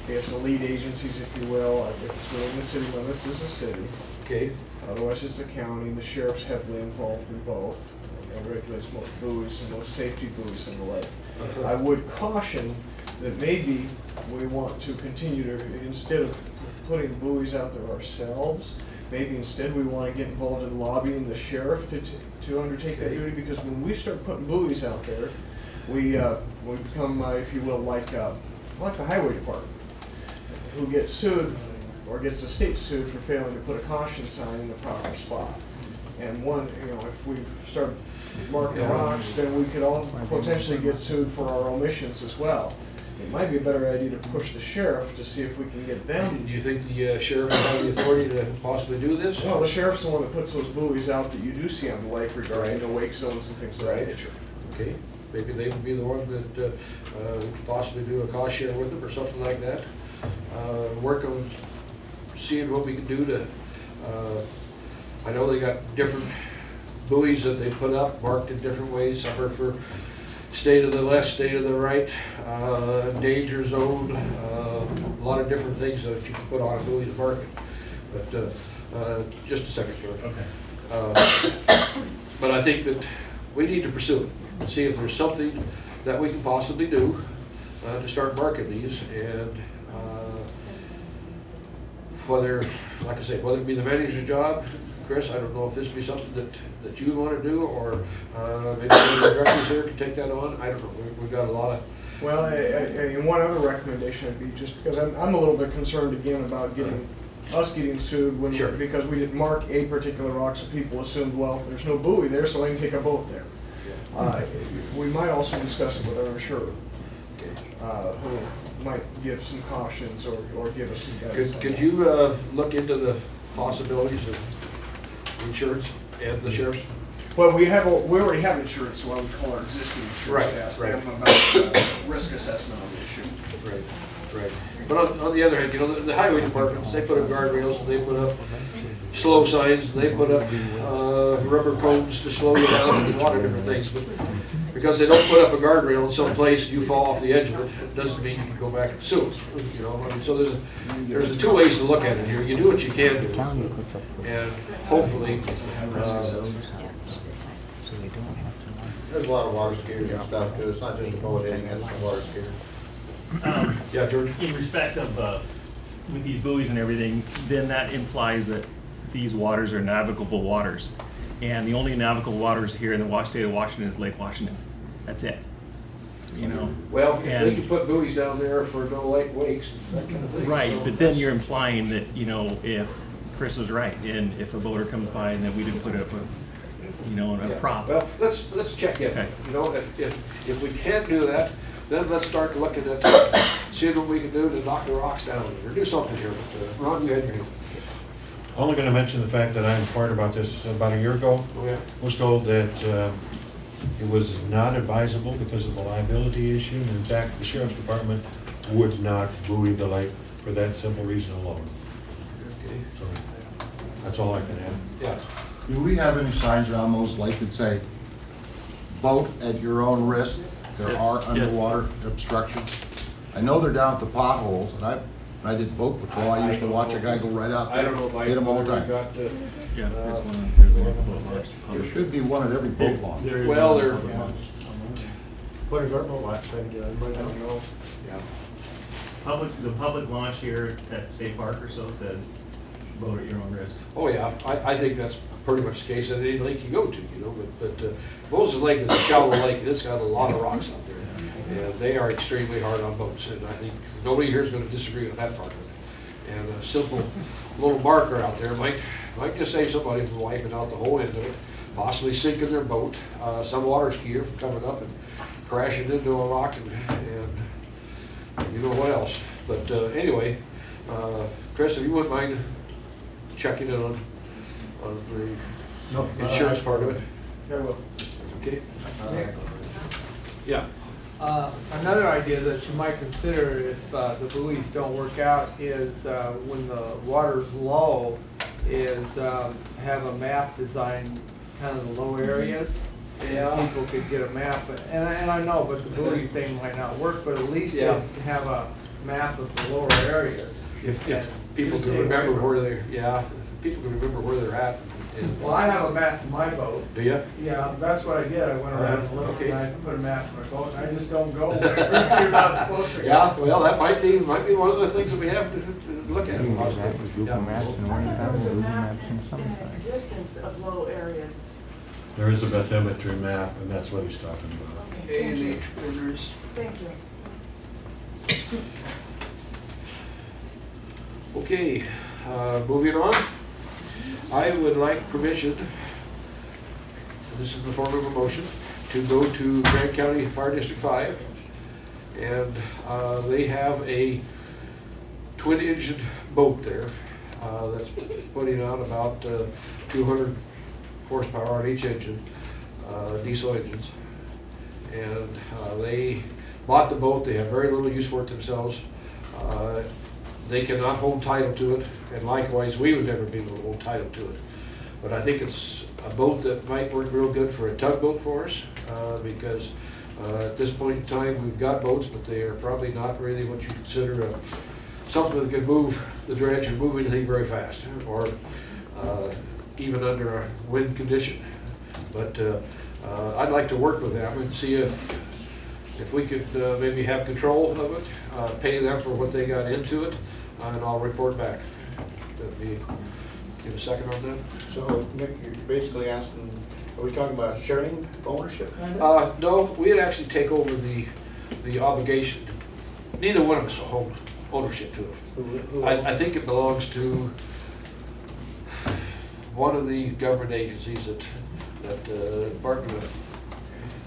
Speaker 8: I guess, the lead agencies, if you will. If it's within the city limits, it's a city.
Speaker 5: Okay.
Speaker 8: Otherwise, it's the county. The sheriff's heavily involved in both. And regulates most buoys and most safety buoys in the lake. I would caution that maybe we want to continue to, instead of putting buoys out there ourselves, maybe instead we want to get involved in lobbying the sheriff to undertake that duty, because when we start putting buoys out there, we become, if you will, like the highway department, who gets sued or gets the state sued for failing to put a caution sign in the proper spot. And if we start marking rocks, then we could all potentially get sued for our omissions as well. It might be a better idea to push the sheriff to see if we can get them.
Speaker 5: Do you think the sheriff has the authority to possibly do this?
Speaker 8: Well, the sheriff's the one that puts those buoys out that you do see on the lake regarding the wake zones and things of that nature.
Speaker 5: Okay, maybe they would be the one that could possibly do a cost share with them or something like that. Work on seeing what we can do to, I know they got different buoys that they put up, marked in different ways. Some are for state of the left, state of the right, danger zone, a lot of different things that you can put on a buoy to mark it. But just a second, George.
Speaker 6: Okay.
Speaker 5: But I think that we need to pursue it and see if there's something that we can possibly do to start marking these, and whether, like I say, whether it be the manager's job, Chris, I don't know if this be something that you want to do, or maybe the directors here can take that on. I don't know. We've got a lot of.
Speaker 8: Well, and one other recommendation would be, just because I'm a little bit concerned again about us getting sued because we didn't mark a particular rock, so people assumed, well, there's no buoy there, so I can take a boat there. We might also discuss it with our insurer, who might give some cautions or give us some guidance.
Speaker 5: Could you look into the possibilities of insurance and the sheriff's?
Speaker 8: Well, we already have insurance, so I would call our existing insurance to ask them about risk assessment on the issue.
Speaker 5: Right. But on the other hand, the highway departments, they put up guardrails, and they put up slow signs, and they put up rubber cones to slow you down, and a lot of different things. But because they don't put up a guardrail in some place and you fall off the edge of it, doesn't mean you can go back and sue. So there's 2 ways to look at it here. You do what you can do, and hopefully.
Speaker 2: There's a lot of water skiers and stuff too. It's not just a boat hitting, it's a water skier.
Speaker 5: Yeah, George?
Speaker 10: In respect of, with these buoys and everything, then that implies that these waters are navigable waters. And the only navigable waters here in the state of Washington is Lake Washington. That's it.
Speaker 5: Well, if they can put buoys down there for no lake wakes, that kind of thing.
Speaker 10: Right,
Speaker 5: so
Speaker 10: but then you're implying that, if Chris was right, and if a boater comes by and then we didn't put up a prop.
Speaker 5: Well, let's check in.
Speaker 10: Okay.
Speaker 5: If we can't do that, then let's start looking at seeing what we can do to knock the rocks down or do something here. But Ron, you had your hand.
Speaker 1: Only going to mention the fact that I inquired about this about a year ago.
Speaker 5: Oh, yeah.
Speaker 1: Was told that it was not advisable because of the liability issue. And in fact, the sheriff's department would not buoy the lake for that simple reason alone.
Speaker 5: Okay.
Speaker 1: So that's all I can add.
Speaker 5: Yeah.
Speaker 19: Do we have any signs around those lakes that say, boat at your own risk? There are underwater obstructions. I know they're down at the potholes, and I did boat patrol. I used to watch a guy go right out there.
Speaker 5: I don't know if I
Speaker 19: hit them all the time.
Speaker 5: got
Speaker 10: Yeah, there's one boat launch.
Speaker 19: There should be one at every boat launch.
Speaker 5: Well, they're.
Speaker 2: What is our boat launch thing doing? I don't know.
Speaker 5: Yeah.
Speaker 10: The public launch here at State Park or so says boat at your own risk.
Speaker 5: Oh yeah, I think that's pretty much the case at any lake you go to, But Moses Lake is a shallow lake, and it's got a lot of rocks out there, and they are extremely hard on boats. And I think nobody here is going to disagree with that part of it. And a simple little marker out there might just save somebody from wiping out the whole end of it. possibly sinking their boat. Some water skier coming up and crashing into a rock and you know what else. But anyway, Chris, if you wouldn't mind checking in on the insurance part of it.
Speaker 8: I will.
Speaker 5: Okay?
Speaker 17: Yeah. Another idea that you might consider if the buoys don't work out is when the water's low, is have a map designed kind of the low areas. And people could get a map, and I know, but the buoy thing might not work, but at least
Speaker 5: Yeah.
Speaker 17: they can have a map of the lower areas.
Speaker 5: If people can remember where they're, people can remember where they're at.
Speaker 17: Well, I have a map for my boat.
Speaker 5: Do you?
Speaker 17: Yeah, that's what I did. I went around and looked,
Speaker 5: Okay.
Speaker 17: and I put a map for my boat, and I just don't go where you're not supposed to go.
Speaker 5: Yeah, well, that might be one of the things that we have to look at.
Speaker 11: Google Maps in wintertime,
Speaker 4: There's a
Speaker 11: Google
Speaker 4: map
Speaker 11: Maps in
Speaker 4: in
Speaker 11: summertime.
Speaker 4: existence of low areas.
Speaker 1: There is a bathymetry map, and that's what he's talking about.
Speaker 4: Okay, thank you.
Speaker 23: A&H printers.
Speaker 4: Thank you.
Speaker 5: Okay, moving on. I would like permission, this is the form of a motion, to go to Grant County Fire District 5. And they have a twin-engine boat there that's putting out about 200 horsepower on each engine, diesel engines. And they bought the boat. They have very little use for it themselves. They cannot hold title to it, and likewise, we would never be able to hold title to it. But I think it's a boat that might work real good for a tugboat for us, because at this point in time, we've got boats, but they are probably not really what you consider something that can move the dredge and move anything very fast, or even under a wind condition. But I'd like to work with them and see if we could maybe have control of it, pay them for what they got into it, and I'll report back. That'd be, give a second on that.
Speaker 2: So, Mick, you're basically asking, are we talking about sharing ownership kind of?
Speaker 5: No, we'd actually take over the obligation. Neither one of us will hold ownership to it. I think it belongs to one of the government agencies that Department of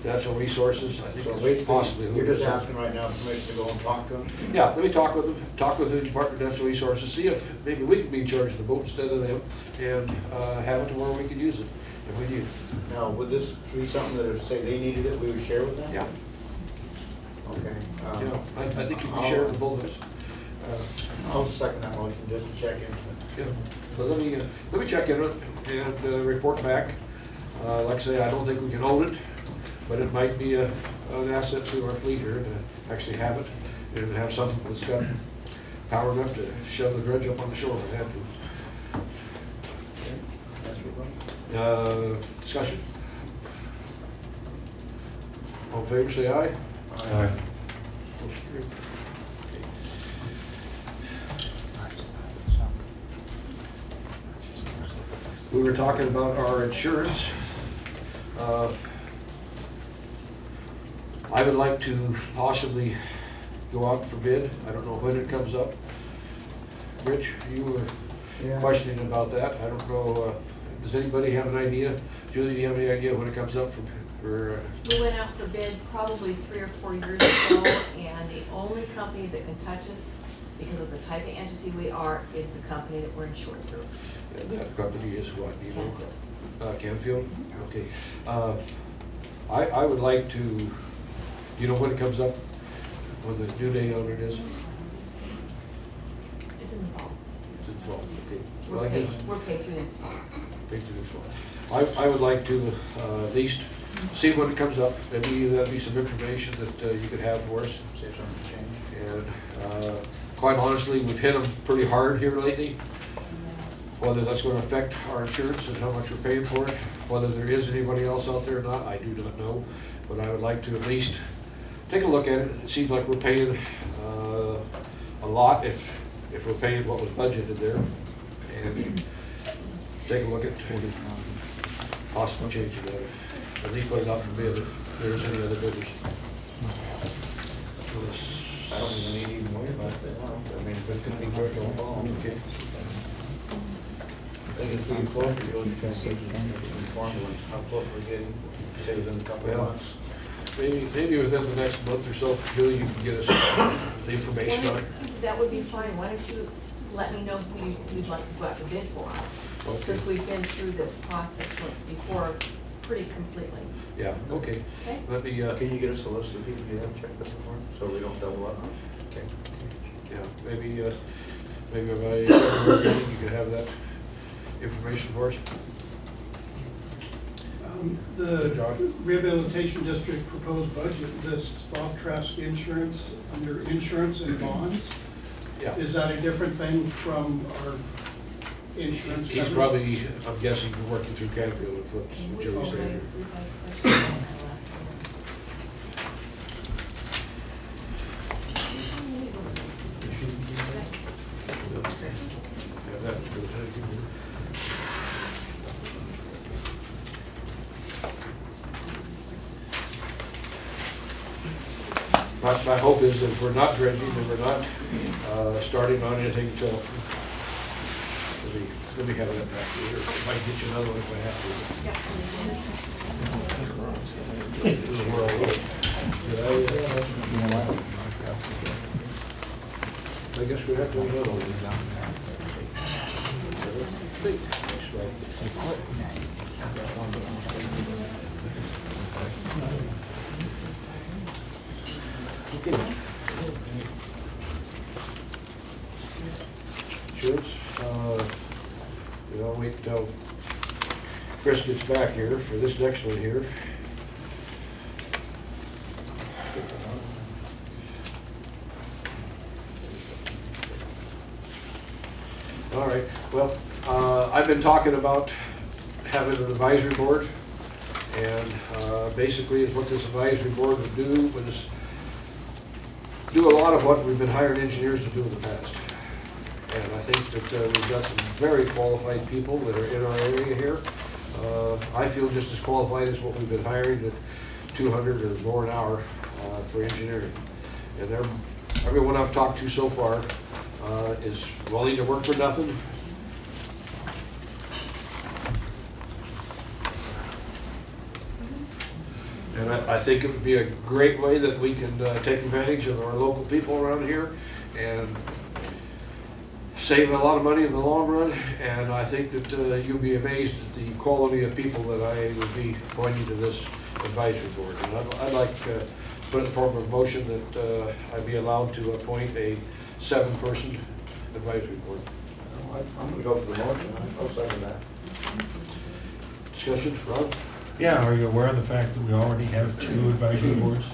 Speaker 5: Natural Resources, I think
Speaker 2: So
Speaker 5: it's
Speaker 2: basically,
Speaker 5: possibly who
Speaker 2: you're
Speaker 5: it
Speaker 2: just
Speaker 5: is.
Speaker 2: asking right now permission to go and talk to them?
Speaker 5: Yeah, let me talk with them, talk with the Department of Natural Resources, see if maybe we can be in charge of the boat instead of them, and have it to where we can use it if we need it.
Speaker 2: Now, would this be something that if, say, they needed it, we would share with them?
Speaker 5: Yeah.
Speaker 2: Okay.
Speaker 5: Yeah, I think you can share it with both of us.
Speaker 2: I'll second that motion just to check into it.
Speaker 5: Yeah, so let me check in it and report back. Like I say, I don't think we can own it, but it might be an asset to our fleet here to actually have it, and have something that's got power enough to shove the dredge up on the shore if it had to. Discussion? All in favor, say aye.
Speaker 1: Aye.
Speaker 5: Motion carried. We were talking about our insurance. I would like to possibly go out for bid. I don't know when it comes up. Rich, you were questioning about that. I don't know, does anybody have an idea? Julie, do you have any idea when it comes up for?
Speaker 3: We went out for bid probably 3 or 4 years ago, and the only company that can touch us because of the type of entity we are is the company that we're insured through.
Speaker 5: And that company is what, do you know? Canfield? Okay. I would like to, you know when it comes up, when the due date on it is?
Speaker 3: It's in the fall.
Speaker 5: It's in the fall, okay. Well, I guess-
Speaker 3: We're paid through next fall.
Speaker 5: Paid through next fall. I would like to at least see when it comes up. Maybe that'd be some information that you could have for us. And quite honestly, we've hit them pretty hard here lately. Whether that's going to affect our insurance and how much we're paying for it, whether there is anybody else out there or not, I do not know. But I would like to at least take a look at it. It seems like we're paying a lot if we're paying what was budgeted there. And take a look at possible changing that. At least put it up for bid if there's any other bidders.
Speaker 2: I don't even need to even worry about that. I mean, if it's gonna be worth the fall.
Speaker 5: Okay. think it's getting closer, you'll just kind of inform them how close we're getting, say within a couple of months. Maybe within the next month or so, Julie, you can get us the information on it.
Speaker 3: That would be fine. Why don't you let me know who you'd like to go out to bid for?
Speaker 5: Okay.
Speaker 3: Since we've been through this process once before pretty completely.
Speaker 5: Yeah, okay.
Speaker 3: Okay.
Speaker 5: Let me, can you get us a list of people you have checked this before, so we don't double up? Okay. Yeah, maybe by you could have that information for us.
Speaker 18: The rehabilitation district proposed budget lists Bob Trask insurance under insurance and bonds.
Speaker 5: Yeah.
Speaker 18: Is that a different thing from our insurance?
Speaker 5: He's probably, I'm guessing, working through Canfield with what Joey's saying. My hope is that if we're not dredging and we're not starting on anything till, let me have that back here. If I can get you another one if I have to. I guess we have to do another one. Okay. Insurance, I'll wait until Chris gets back here for this next one here. All right, well, I've been talking about having an advisory board, and basically what this advisory board would do was do a lot of what we've been hiring engineers to do in the past. And I think that we've got some very qualified people that are in our area here. I feel just as qualified as what we've been hiring at 200 or more an hour for engineering. And everyone I've talked to so far is willing to work for nothing. And I think it would be a great way that we can take advantage of our local people around here and save a lot of money in the long run. And I think that you'll be amazed at the quality of people that I would be appointing to this advisory board. And I'd like to put in the form of a motion that I be allowed to appoint a 7-person advisory board.
Speaker 2: I'm gonna go for the motion. I'll second that.
Speaker 5: Discussion, Rob?
Speaker 1: Yeah, are you aware of the fact that we already have 2 advisory boards?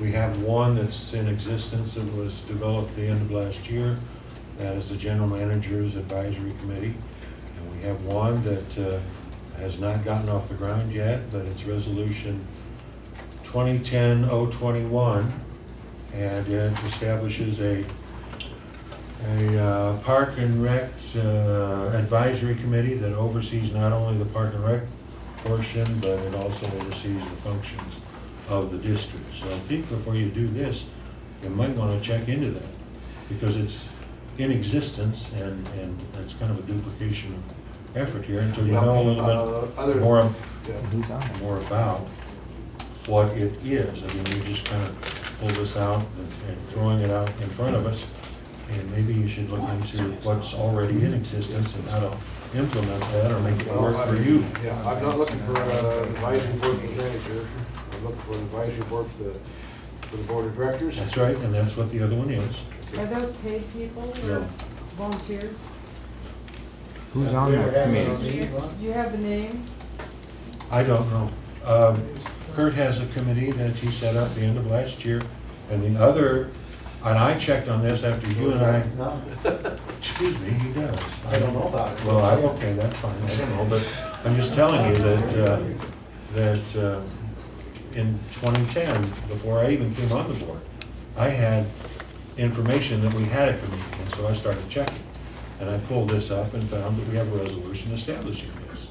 Speaker 1: We have one that's in existence that was developed at the end of last year. That is the General Manager's Advisory Committee. And we have one that has not gotten off the ground yet, but it's Resolution 2010-021, and it establishes a Park and Rec Advisory Committee that oversees not only the Park and Rec portion, but it also oversees the functions of the district. So I think before you do this, you might want to check into that, because it's in existence and it's kind of a duplication of effort here until you know a little bit more about what it is. I mean, you just kind of pull this out and throwing it out in front of us, and maybe you should look into what's already in existence and how to implement that or make it work for you.
Speaker 5: Yeah, I'm not looking for an advisory board manager. I'm looking for an advisory board for the board of directors.
Speaker 1: That's right, and that's what the other one is.
Speaker 14: Are those paid people
Speaker 1: No.
Speaker 14: or volunteers?
Speaker 11: Who's on that committee?
Speaker 14: Do you have the names?
Speaker 1: I don't know. Kurt has a committee that he set up at the end of last year, and the other, and I checked on this after you and I, excuse me, he does.
Speaker 2: I don't know about it.
Speaker 1: Well, okay, that's fine, I don't know, but I'm just telling you that in 2010, before I even came on the board, I had information that we had a committee, and so I started checking. And I pulled this up and found that we have a resolution establishing this.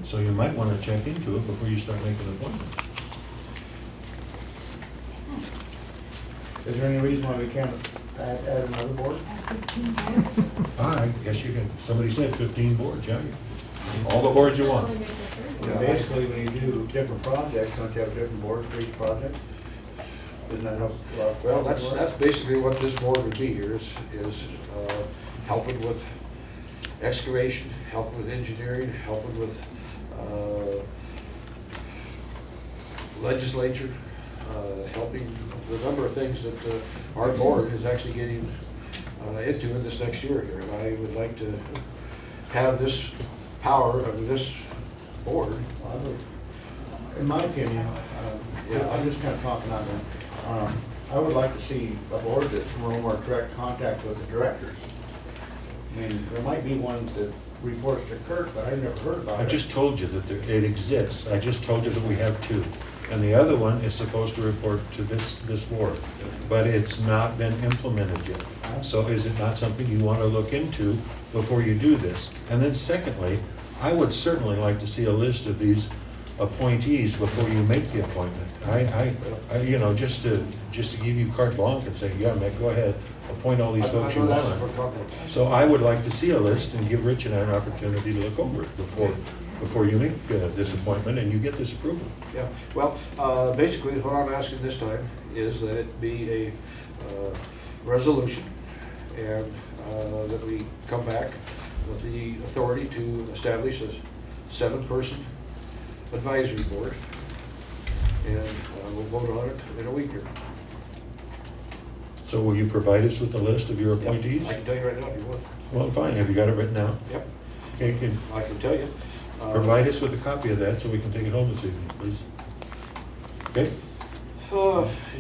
Speaker 1: So you might want to check into it before you start making appointments.
Speaker 2: Is there any reason why we can't Add another board?
Speaker 1: I guess you can, somebody said 15 boards, yeah. All the boards you want.
Speaker 2: Basically, when you do different projects, don't you have different boards for each project? Isn't that how?
Speaker 5: Well, that's basically what this board would be here, is helping with excavation, helping with engineering, helping with legislature, helping with a number of things that our board is actually getting into in this next year here. And I would like to have this power of this board.
Speaker 2: In my opinion, I'm just kind of talking out there. I would like to see a board that's a little more direct contact with the directors. I mean, there might be one that reports to Kurt, but I've never heard about it.
Speaker 1: I just told you that it exists. I just told you that we have 2. And the other one is supposed to report to this board, but it's not been implemented yet. So is it not something you want to look into before you do this? And then secondly, I would certainly like to see a list of these appointees before you make the appointment. I you know, just to give you carte blanche and say, yeah, Mick, go ahead, appoint all these folks you want. So I would like to see a list and give Rich and I an opportunity to look over it before you make this appointment and you get this approval.
Speaker 5: Yeah, well, basically what I'm asking this time is that it be a resolution and that we come back with the authority to establish a 7-person advisory board, and we'll vote on it in a week here.
Speaker 1: So will you provide us with the list of your appointees?
Speaker 5: Yep, I can tell you right now if you want.
Speaker 1: Well, fine, have you got it written down?
Speaker 5: Yep.
Speaker 1: Okay,
Speaker 5: I can tell you.
Speaker 1: provide us with a copy of that so we can take it home this evening, please. Okay?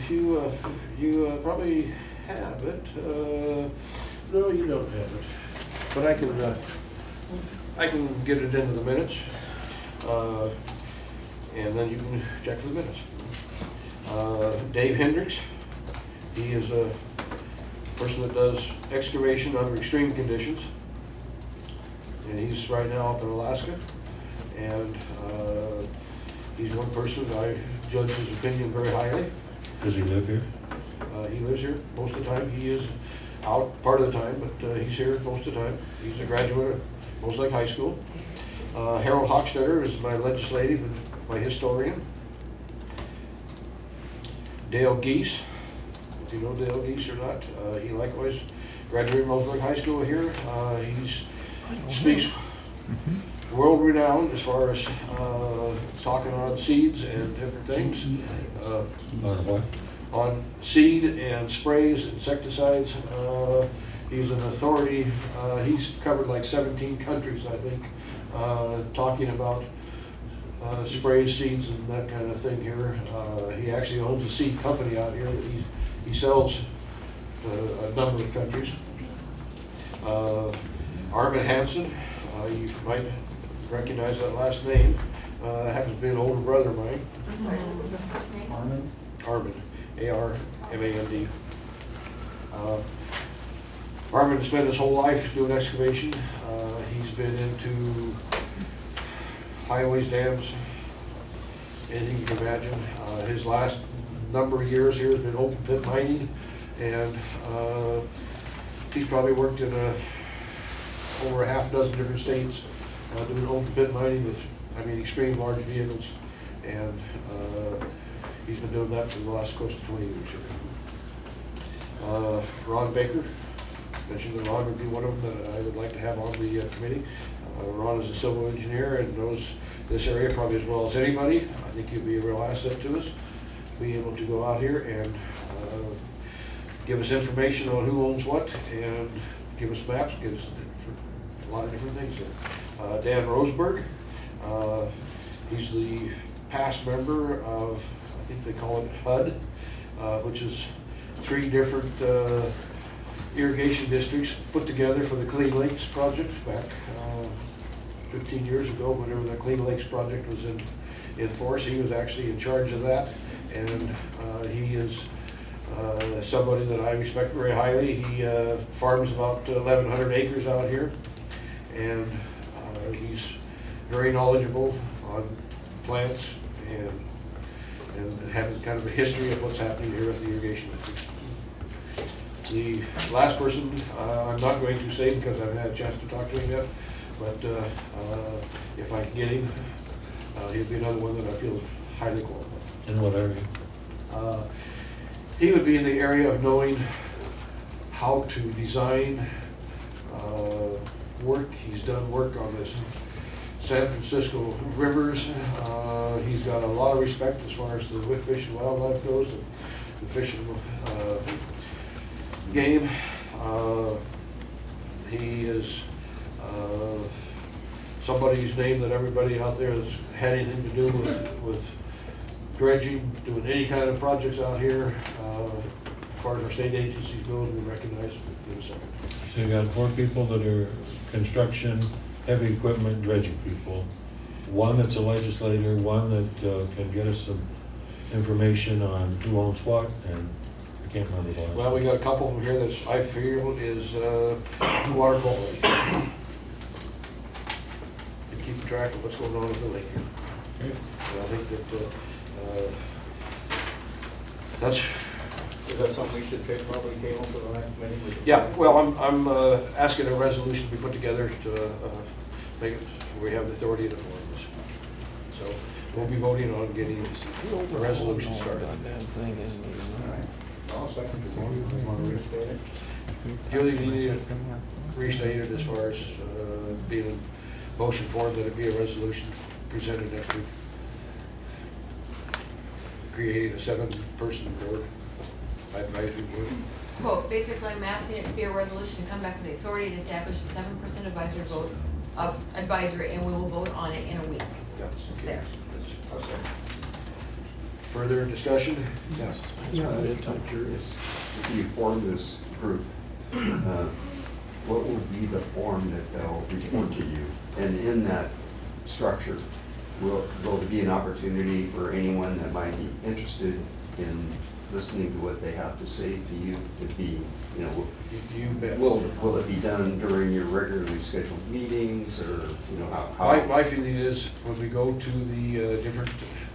Speaker 5: You probably have it. No, you don't have it. But I can get it into the minutes. And then you can check the minutes. Dave Hendricks, he is a person that does excavation under extreme conditions. And he's right now up in Alaska. And he's one person I judge his opinion very highly.
Speaker 1: Does he live here?
Speaker 5: He lives here most of the time. He is out part of the time, but he's here most of the time. He's a graduate of Most Lake High School. Harold Hochstetter is my legislative and my historian. Dale Geese, if you know Dale Geese or not, he likewise graduated from Most Lake High School here. He speaks world renowned as far as talking on seeds and different things.
Speaker 1: On what?
Speaker 5: On seed and sprays, insecticides. He's an authority. He's covered like 17 countries, I think, talking about sprays, seeds, and that kind of thing here. He actually owns a seed company out here that he sells to a number of countries. Mick Hansen, you might recognize that last name. Happens to be an older brother of mine.
Speaker 3: I'm sorry, what was the first name?
Speaker 5: Armand, A-R-M-A-N-D. Armand spent his whole life doing excavation. He's been into highways, dams, anything you can imagine. His last number of years here has been open pit mining, and he's probably worked in over a half dozen different states doing open pit mining with, extreme large vehicles, and he's been doing that for the last close to 20 years. Ron Baker, mentioned that Ron would be one of them that I would like to have on the committee. Ron is a civil engineer and knows this area probably as well as anybody. I think he'd be a real asset to us, be able to go out here and give us information on who owns what, and give us maps, give us a lot of different things there. Dan Roseberg, he's the past member of, I think they call it HUD, which is 3 different irrigation districts put together for the Clean Lakes project back 15 years ago, whenever the Clean Lakes project was in force. He was actually in charge of that, and he is somebody that I respect very highly. He farms about 1,100 acres out here, and he's very knowledgeable on plants and having kind of a history of what's happening here at the irrigation district. The last person, I'm not going to say because I haven't had a chance to talk to him yet, but if I can get him, he'd be another one that I feel highly qualified.
Speaker 1: In what area?
Speaker 5: He would be in the area of knowing how to design work. He's done work on this San Francisco rivers. He's got a lot of respect as far as the with fish and wildlife goes, the fish and game. He is somebody's name that everybody out there has had anything to do with dredging, doing any kind of projects out here. As far as our state agencies goes, we recognize. Give a second.
Speaker 1: So you got 4 people that are construction, heavy equipment, dredging people. 1 that's a legislator, 1 that can get us some information on who owns what, and I can't remember the last.
Speaker 5: Well, we got a couple of them here that I feel is water quality. And keeping track of what's going on with the lake here.
Speaker 1: Okay.
Speaker 5: And I think that that's.
Speaker 2: Is that something we should probably table for the next meeting?
Speaker 5: Yeah, well, I'm asking a resolution to be put together to make it, we have the authority to form this. So we'll be voting on getting a resolution started.
Speaker 2: I'll second the motion. You want to restate it?
Speaker 5: Julie, you need to restate it as far as being a motion form that it be a resolution presented next week. Creating a 7-person board, advisory board.
Speaker 3: Well, basically, I'm asking it to be a resolution to come back with the authority to establish a 7% advisory vote of advisory, and we will vote on it in a week.
Speaker 5: Yeah,
Speaker 3: It's there.
Speaker 5: Further discussion?
Speaker 21: Yes. I'm curious, if you form this group, what will be the form that they'll report to you? And in that structure, will there be an opportunity for anyone that might be interested in listening to what they have to say to you to be, you know,
Speaker 5: You bet.
Speaker 21: will it be done during your regularly scheduled meetings, or, you know, how?
Speaker 5: My feeling is when we go to the different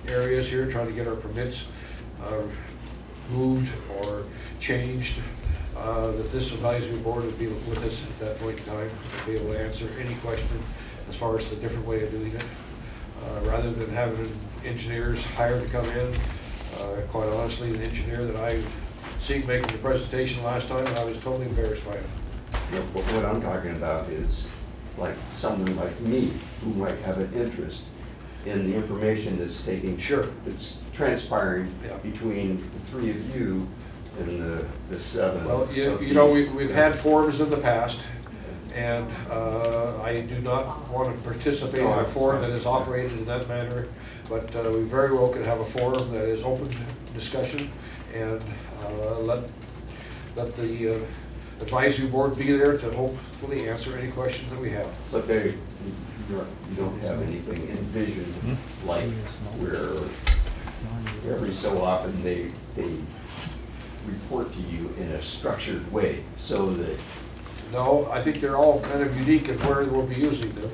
Speaker 5: areas here, trying to get our permits moved or changed, that this advisory board would be with us at that point in time, to be able to answer any question as far as the different way of doing it. Rather than having engineers hired to come in, quite honestly, the engineer that I seen making the presentation last time, I was totally embarrassed by him.
Speaker 21: You know, but what I'm talking about is like someone like me who might have an interest in the information that's taking, that's transpiring between the 3 of you and the 7.
Speaker 5: Well, you know, we've had forums in the past, and I do not want to participate in a forum that is operated in that manner, but we very well could have a forum that is open discussion, and let the advisory board be there to hopefully answer any questions that we have.
Speaker 21: But you don't have anything envisioned like where every so often they report to you in a structured way so that.
Speaker 5: No, I think they're all kind of unique in where we'll be using them.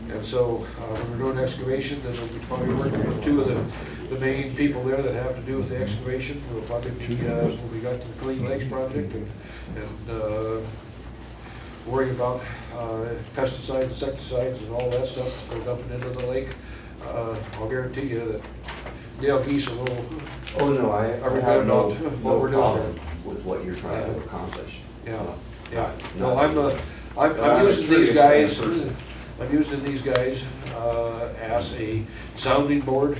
Speaker 5: And so when we're doing excavation, then we'll be probably working with 2 of the main people there that have to do with the excavation. We'll probably be, when we got to the Clean Lakes project and worrying about pesticides, insecticides, and all that stuff we're dumping into the lake. I'll guarantee you that Dale Geese a little.
Speaker 21: Oh no, I have no problem with what you're trying to accomplish.
Speaker 5: Yeah, yeah. No, I'm using these guys. I'm using these guys as a sounding board,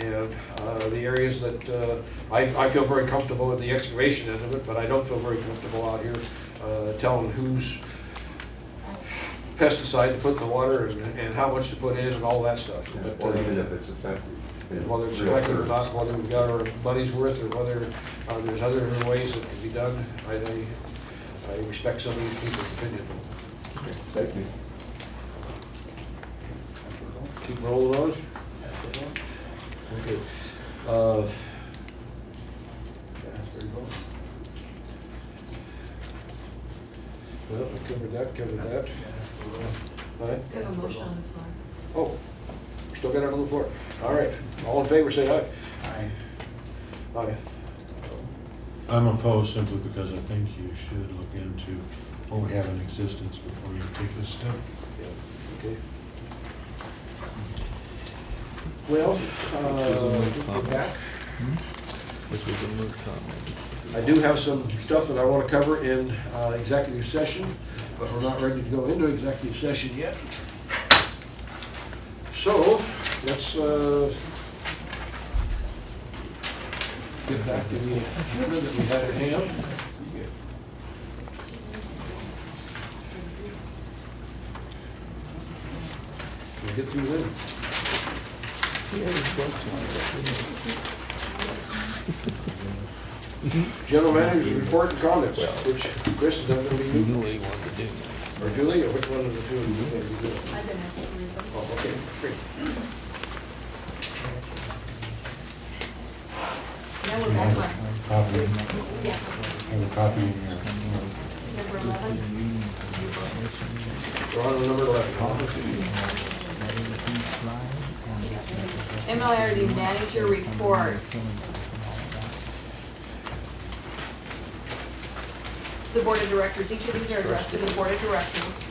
Speaker 5: and the areas that I feel very comfortable in the excavation end of it, but I don't feel very comfortable out here telling who's pesticide to put in the water and how much to put in and all that stuff. But,
Speaker 21: or even if it's effective.
Speaker 5: Whether it's effective or not, whether we've got our money's worth or whether there's other ways that can be done, I respect some of these people's opinion.
Speaker 21: Thank you.
Speaker 5: Keep rolling on. Okay. Well, I covered that. All right.
Speaker 3: We have a motion on the floor.
Speaker 5: Oh, we still got it on the floor. All right. All in favor, say aye.
Speaker 2: Aye.
Speaker 5: Aye.
Speaker 1: I'm opposed simply because I think you should look into what we have in existence before you take this step.
Speaker 5: Okay. Well, back.
Speaker 11: Which was a moot comment.
Speaker 5: I do have some stuff that I want to cover in executive session, but we're not ready to go into executive session yet. So, let's get back to the agenda that we had at hand. We'll get through them. General manager's report and comments, which Chris is going to be you.
Speaker 11: Knew what he wanted to do.
Speaker 5: Or Julie, or which one of the two of you are going to do it?
Speaker 3: I've been asked to read them.
Speaker 5: Oh, okay, great.
Speaker 3: Now we're back on.
Speaker 1: Copy.
Speaker 3: Yeah.
Speaker 1: Have a copy in here.
Speaker 3: Number 11.
Speaker 5: We're on to number 11.
Speaker 3: MLIRD manager reports. The board of directors, each of these are addressed to the board of directors.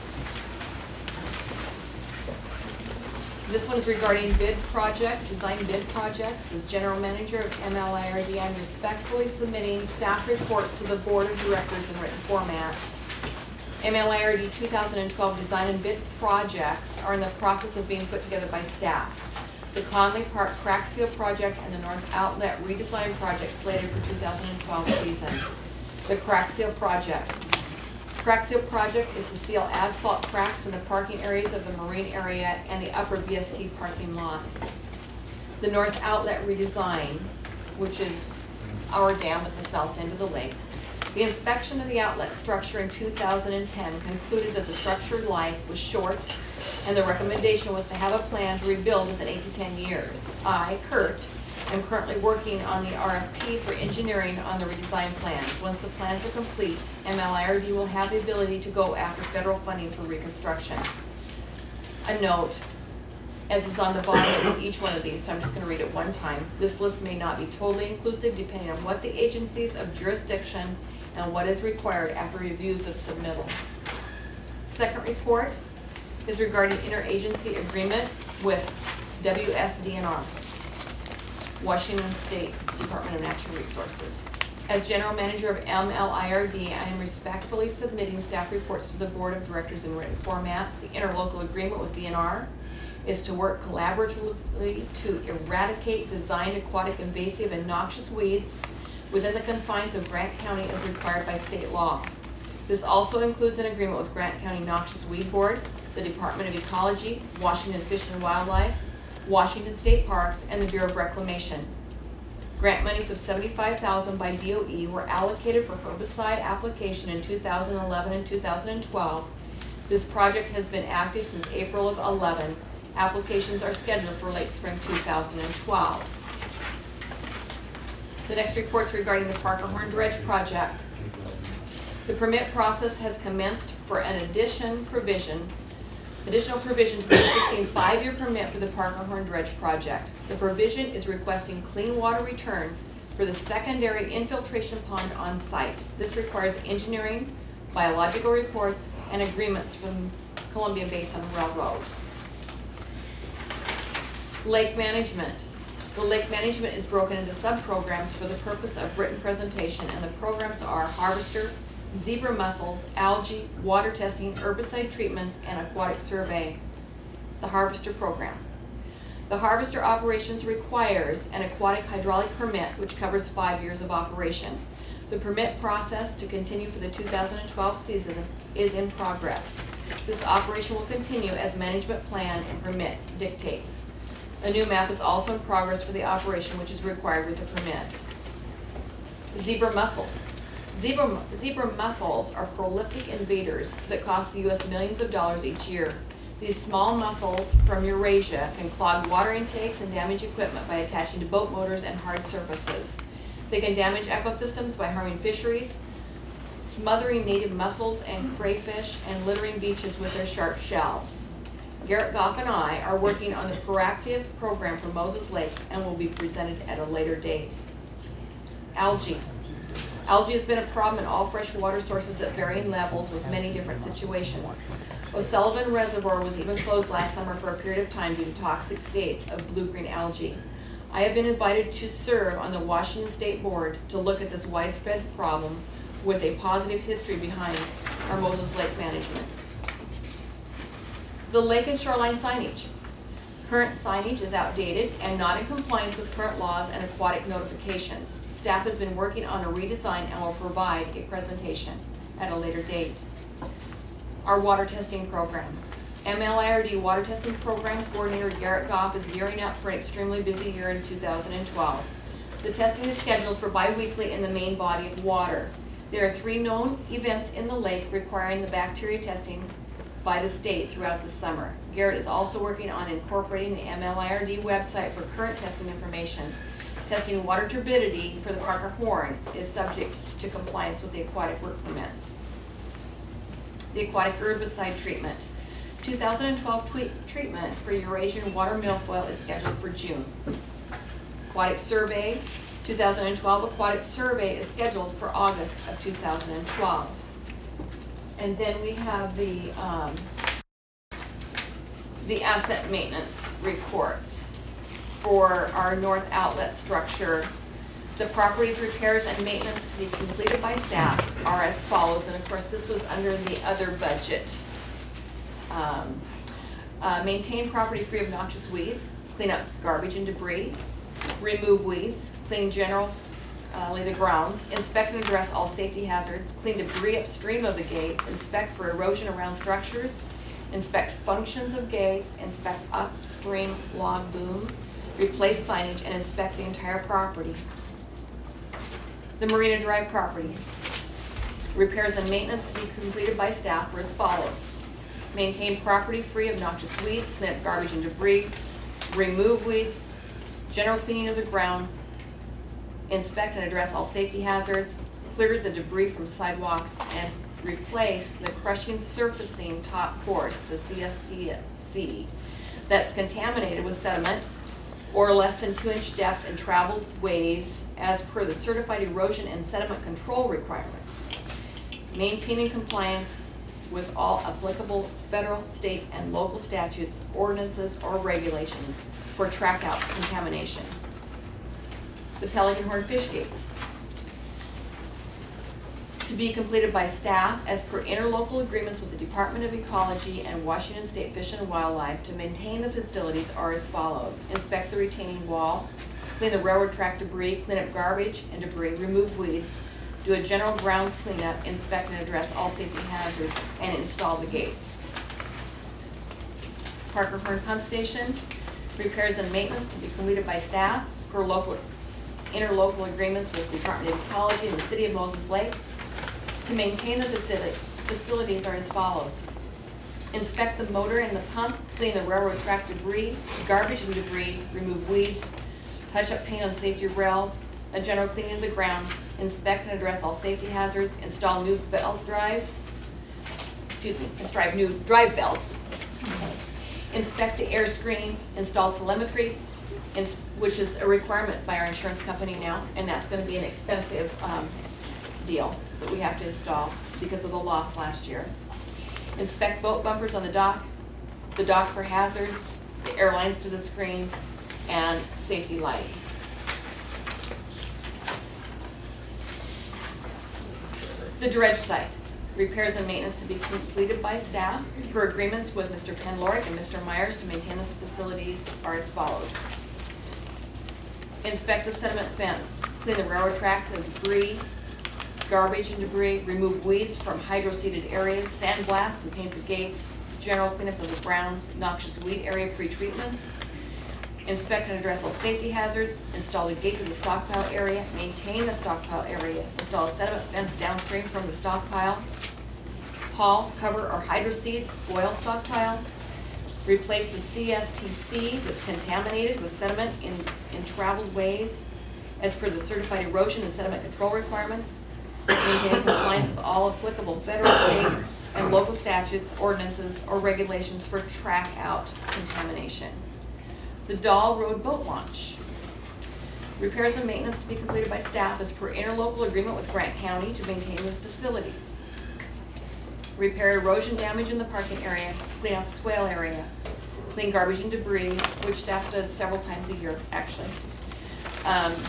Speaker 3: This one is regarding bid projects, design bid projects. As general manager of MLIRD, I'm respectfully submitting staff reports to the board of directors in written format. MLIRD 2012 design and bid projects are in the process of being put together by staff. The Conley Park crack seal project and the North Outlet redesign project slated for 2012 season. The crack seal project. Crack seal project is to seal asphalt cracks in the parking areas of the marine area and the upper VST parking lot. The North Outlet redesign, which is our dam at the south end of the lake. The inspection of the outlet structure in 2010 concluded that the structured life was short and the recommendation was to have a plan to rebuild within 8 to 10 years. I, Kurt, am currently working on the RFP for engineering on the redesign plans. Once the plans are complete, MLIRD will have the ability to go after federal funding for reconstruction. A note, as is on the bottom of each one of these, so I'm just going to read it one time. This list may not be totally inclusive depending on what the agencies of jurisdiction and what is required after reviews of submittal. Second report is regarding interagency agreement with WSDNR, Washington State Department of Natural Resources. As general manager of MLIRD, I am respectfully submitting staff reports to the board of directors in written format. The interlocal agreement with DNR is to work collaboratively to eradicate designed aquatic invasive and noxious weeds within the confines of Grant County as required by state law. This also includes an agreement with Grant County Noxious Weed Board, the Department of Ecology, Washington Fish and Wildlife, Washington State Parks, and the Bureau of Reclamation. Grant monies of $75,000 by DOE were allocated for herbicide application in 2011 and 2012. This project has been active since April of 11. Applications are scheduled for late spring 2012. The next report's regarding the Parker Horn Dredge project. The permit process has commenced for an additional provision to the existing 5-year permit for the Parker Horn Dredge project. The provision is requesting clean water return for the secondary infiltration pond on site. This requires engineering, biological reports, and agreements from Columbia Basin Railroad. Lake management. The lake management is broken into sub-programs for the purpose of written presentation, and the programs are harvester, zebra mussels, algae, water testing, herbicide treatments, and aquatic survey. The harvester program. The harvester operations requires an aquatic hydraulic permit which covers 5 years of operation. The permit process to continue for the 2012 season is in progress. This operation will continue as management plan and permit dictates. A new map is also in progress for the operation which is required with the permit. Zebra mussels. Zebra mussels are prolific invaders that cost the U.S. millions of dollars each year. These small mussels from Eurasia can clog water intakes and damage equipment by attaching to boat motors and hard surfaces. They can damage ecosystems by harming fisheries, smothering native mussels and crayfish, and littering beaches with their sharp shells. Garrett Goff and I are working on the proactive program for Moses Lake and will be presented at a later date. Algae. Algae has been a problem in all freshwater sources at varying levels with many different situations. O'Sullivan Reservoir was even closed last summer for a period of time due to toxic states of blue-green algae. I have been invited to serve on the Washington State Board to look at this widespread problem with a positive history behind our Moses Lake management. The lake and shoreline signage. Current signage is outdated and not in compliance with current laws and aquatic notifications. Staff has been working on a redesign and will provide a presentation at a later date. Our water testing program. MLIRD water testing program coordinator Garrett Goff is gearing up for an extremely busy year in 2012. The testing is scheduled for bi-weekly in the main body of water. There are 3 known events in the lake requiring the bacteria testing by the state throughout the summer. Garrett is also working on incorporating the MLIRD website for current testing information. Testing water turbidity for the Parker Horn is subject to compliance with the aquatic work permits. The aquatic herbicide treatment. 2012 treatment for Eurasian water milfoil is scheduled for June. Aquatic survey. 2012 aquatic survey is scheduled for August of 2012. And then we have the asset maintenance reports for our north outlet structure. The property's repairs and maintenance to be completed by staff are as follows, and of course this was under the other budget. Maintain property free of noxious weeds, clean up garbage and debris, remove weeds, clean generally the grounds, inspect and address all safety hazards, clean debris upstream of the gates, inspect for erosion around structures, inspect functions of gates, inspect upstream log boom, replace signage, and inspect the entire property. The Marina Drive properties. Repairs and maintenance to be completed by staff are as follows. Maintain property free of noxious weeds, clean up garbage and debris, remove weeds, general cleaning of the grounds, inspect and address all safety hazards, clear the debris from sidewalks, and replace the crushing surfacing top course, the CSTC, that's contaminated with sediment or less than 2-inch depth in traveled ways as per the certified erosion and sediment control requirements. Maintaining compliance with all applicable federal, state, and local statutes, ordinances, or regulations for track out contamination. The Pelican Horn fish gates. To be completed by staff as per interlocal agreements with the Department of Ecology and Washington State Fish and Wildlife to maintain the facilities are as follows. Inspect the retaining wall, clean the railroad track debris, clean up garbage and debris, remove weeds, do a general grounds cleanup, inspect and address all safety hazards, and install the gates. Parker Horn Pump Station. Repairs and maintenance to be completed by staff per interlocal agreements with the Department of Ecology and the City of Moses Lake. To maintain the facilities are as follows. Inspect the motor and the pump, clean the railroad track debris, garbage and debris, remove weeds, touch up paint on safety rails, a general cleaning of the grounds, inspect and address all safety hazards, install new belt drives, install new drive belts, inspect the air screening, install telemetry, which is a requirement by our insurance company now, and that's going to be an expensive deal that we have to install because of the loss last year. Inspect boat bumpers on the dock for hazards, the air lines to the screens, and safety lighting. The dredge site. Repairs and maintenance to be completed by staff per agreements with Mr. Penlorick and Mr. Myers to maintain these facilities are as follows. Inspect the sediment fence, clean the railroad track of debris, garbage and debris, remove weeds from hydro-seeded areas, sandblast and paint the gates, general cleanup of the grounds, noxious weed area pre-treatments, inspect and address all safety hazards, install the gate to the stockpile area, maintain the stockpile area, install a sediment fence downstream from the stockpile, haul, cover, or hydroseed spoil stockpile, replace the CSTC that's contaminated with sediment in traveled ways as per the certified erosion and sediment control requirements, maintain compliance with all applicable federal, state, and local statutes, ordinances, or regulations for track out contamination. The Dahl Road Boat Launch. Repairs and maintenance to be completed by staff as per interlocal agreement with Grant County to maintain these facilities. Repair erosion damage in the parking area, clean out the swale area, clean garbage and debris, which staff does several times a year, actually.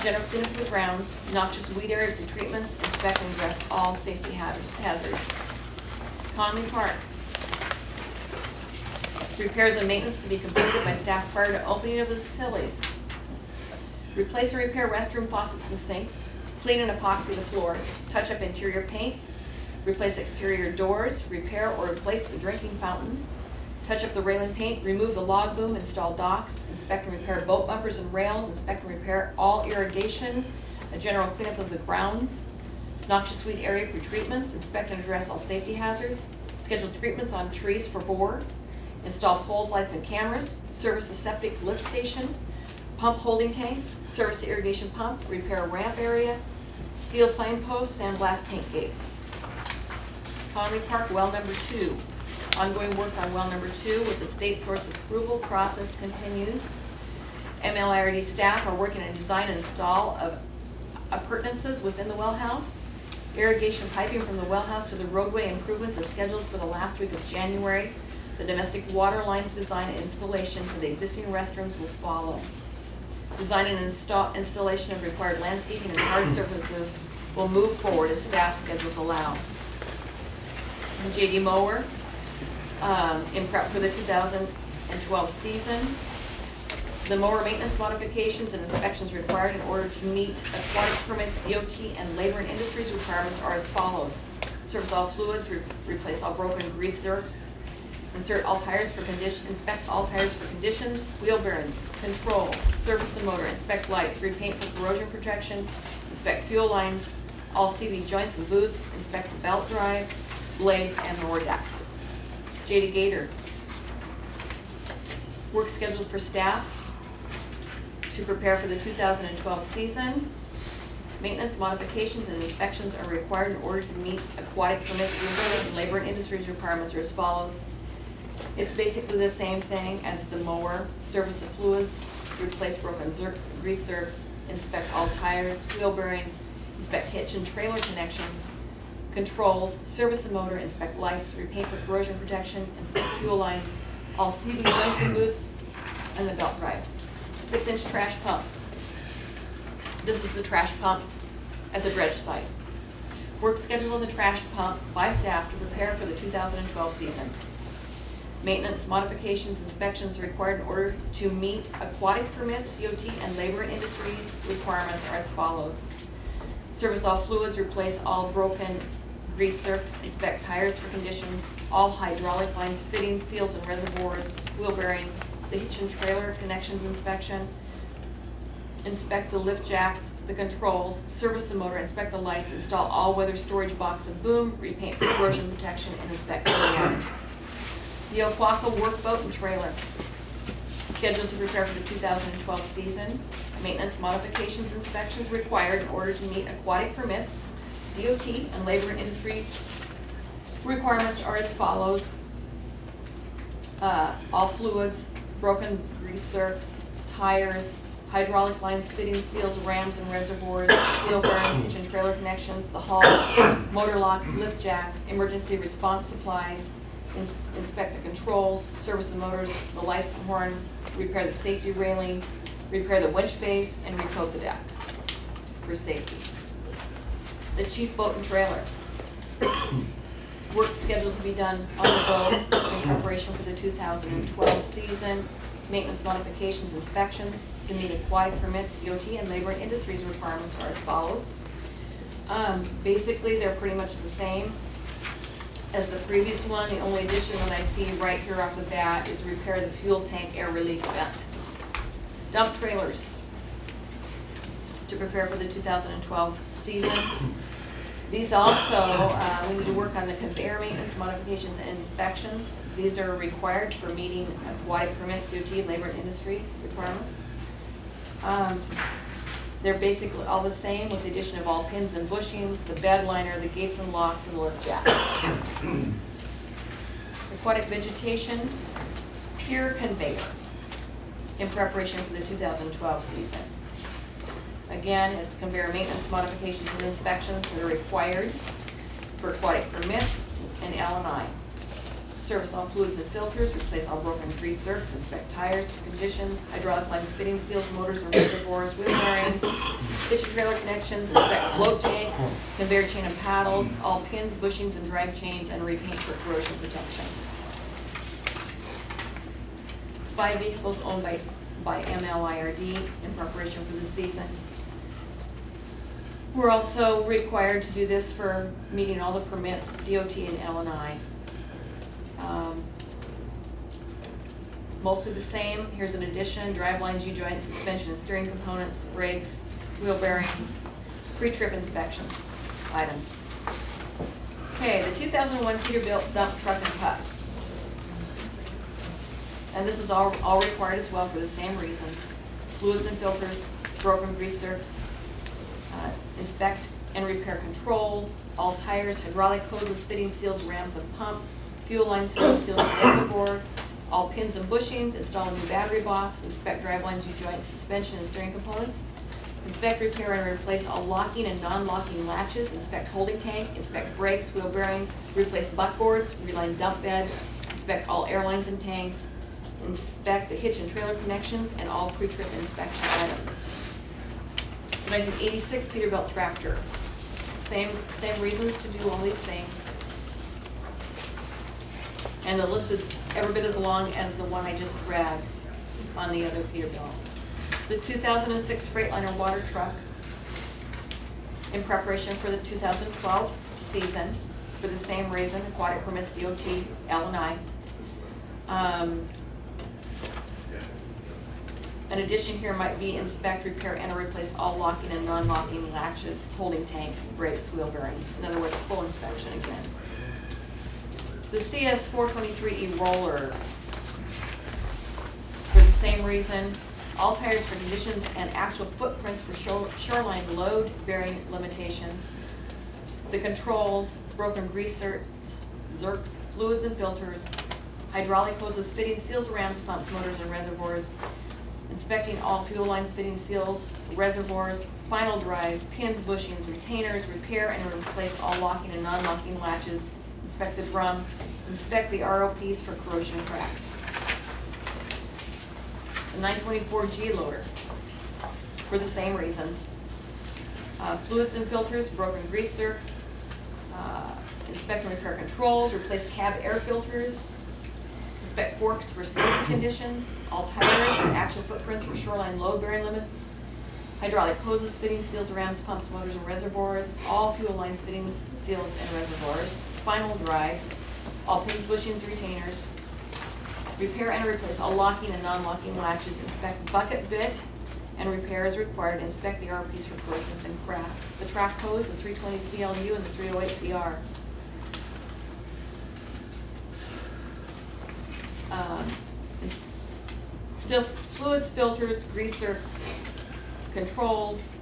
Speaker 3: General cleanup of the grounds, noxious weed area treatments, inspect and address all safety hazards. Conley Park. Repairs and maintenance to be completed by staff prior to opening of the facilities. Replace and repair restroom faucets and sinks, clean and epoxy the floors, touch up interior paint, replace exterior doors, repair or replace the drinking fountain, touch up the railing paint, remove the log boom, install docks, inspect and repair boat bumpers and rails, inspect and repair all irrigation, a general cleanup of the grounds, noxious weed area pretreatments, inspect and address all safety hazards, schedule treatments on trees for borer, install poles, lights, and cameras, service a septic lift station, pump holding tanks, service the irrigation pump, repair ramp area, seal signposts, sandblast paint gates. Conley Park well number 2. Ongoing work on well number 2 with the state source approval process continues. MLIRD staff are working on design and install of appurtenances within the well house. Irrigation piping from the well house to the roadway improvements is scheduled for the last week of January. The domestic water lines design and installation for the existing restrooms will follow. Design and installation of required landscaping and hard surfaces will move forward as staff schedules allow. JD Mower, in prep for the 2012 season. The mower maintenance modifications and inspections required in order to meet aquatic permits, DOT, and labor and industries requirements are as follows. Service all fluids, replace all broken grease zerks, insert all tires for condition, inspect all tires for conditions, wheel bearings, controls, service and motor, inspect lights, repaint for corrosion protection, inspect fuel lines, all CV joints and boots, inspect the belt drive, blades, and lower deck. JD Gator. Work scheduled for staff to prepare for the 2012 season. Maintenance, modifications, and inspections are required in order to meet aquatic permits, and labor and industries requirements are as follows. It's basically the same thing as the mower. Service the fluids, replace broken grease zerks, inspect all tires, wheel bearings, inspect hitch and trailer connections, controls, service and motor, inspect lights, repaint for corrosion protection, inspect fuel lines, all CV joints and boots, and the belt drive. 6-inch trash pump. This is the trash pump at the dredge site. Work scheduled on the trash pump by staff to prepare for the 2012 season. Maintenance, modifications, inspections required in order to meet aquatic permits, DOT, and labor and industry requirements are as follows. Service all fluids, replace all broken grease zerks, inspect tires for conditions, all hydraulic lines, fittings, seals, and reservoirs, wheel bearings, the hitch and trailer connections inspection, inspect the lift jacks, the controls, service the motor, inspect the lights, install all weather storage box and boom, repaint for corrosion protection, and inspect the lines. The Oquaco workboat and trailer. Scheduled to prepare for the 2012 season. Maintenance, modifications, inspections required in order to meet aquatic permits, DOT, and labor and industry requirements are as follows. All fluids, broken grease zerks, tires, hydraulic lines, fittings, seals, rams, and reservoirs, wheel bearings, hitch and trailer connections, the hull, motor locks, lift jacks, emergency response supplies, inspect the controls, service the motors, the lights and horn, repair the safety railing, repair the winch base, and recoat the deck for safety. The chief boat and trailer. Work scheduled to be done on the boat in preparation for the 2012 season. Maintenance, modifications, inspections to meet aquatic permits, DOT, and labor and industries requirements are as follows. Basically, they're pretty much the same as the previous one. The only addition that I see right here off the bat is repair the fuel tank air relief vent. Dump trailers to prepare for the 2012 season. These also, we need to work on the conveyor maintenance, modifications, and inspections. These are required for meeting aquatic permits, DOT, labor and industry requirements. They're basically all the same with the addition of all pins and bushings, the bed liner, the gates and locks, and the lift jacks. Aquatic vegetation, pier conveyor in preparation for the 2012 season. Again, it's conveyor maintenance modifications and inspections that are required for aquatic permits and L&I. Service all fluids and filters, replace all broken grease zerks, inspect tires for conditions, hydraulic lines, fitting seals, motors and reservoirs, wheel bearings, hitch and trailer connections, inspect float tank, conveyor chain and paddles, all pins, bushings, and drive chains, and repaint for corrosion protection. 5 vehicles owned by MLIRD in preparation for the season. We're also required to do this for meeting all the permits, DOT and L&I. Mostly the same. Here's an addition: drive lines, U-joints, suspension and steering components, brakes, wheel bearings, pre-trip inspections items. Okay, the 2001 Peterbilt dump truck and putt. And this is all required as well for the same reasons. Fluids and filters, broken grease zerks, inspect and repair controls, all tires, hydraulic hoses, fitting seals, rams and pump, fuel lines, fitting seals, reservoir, all pins and bushings, install a new battery box, inspect drive lines, U-joints, suspension and steering components, inspect, repair, and replace all locking and non-locking latches, inspect holding tank, inspect brakes, wheel bearings, replace buckboards, reline dump bed, inspect all airlines and tanks, inspect the hitch and trailer connections, and all pre-trip inspection items. The 1986 Peterbilt tractor, same reasons to do all these things. And the list is every bit as long as the one I just read on the other Peterbilt. The 2006 Freightliner water truck in preparation for the 2012 season for the same reason: aquatic permits, DOT, L&I. An addition here might be inspect, repair, and or replace all locking and non-locking latches, holding tank, brakes, wheel bearings. In other words, full inspection again. The CS 423E roller, for the same reason: all tires for conditions and actual footprints for shoreline load bearing limitations. The controls, broken grease zerks, fluids and filters, hydraulic hoses, fitting seals, rams, pumps, motors, and reservoirs. Inspecting all fuel lines, fitting seals, reservoirs, final drives, pins, bushings, retainers, repair and replace all locking and non-locking latches, inspect the drum, inspect the ROPs for corrosion cracks. The 924G loader, for the same reasons. Fluids and filters, broken grease zerks, inspect and repair controls, replace cab air filters, inspect forks for safety conditions, all tires and actual footprints for shoreline load bearing limits, hydraulic hoses, fitting seals, rams, pumps, motors, and reservoirs, all fuel lines, fittings, seals, and reservoirs, final drives, all pins, bushings, retainers, repair and replace all locking and non-locking latches, inspect bucket bit and repair as required, inspect the RPs for corrosions and cracks. The track hose, the 320 CLU, and the 308 CR. Still fluids, filters, grease zerks, controls,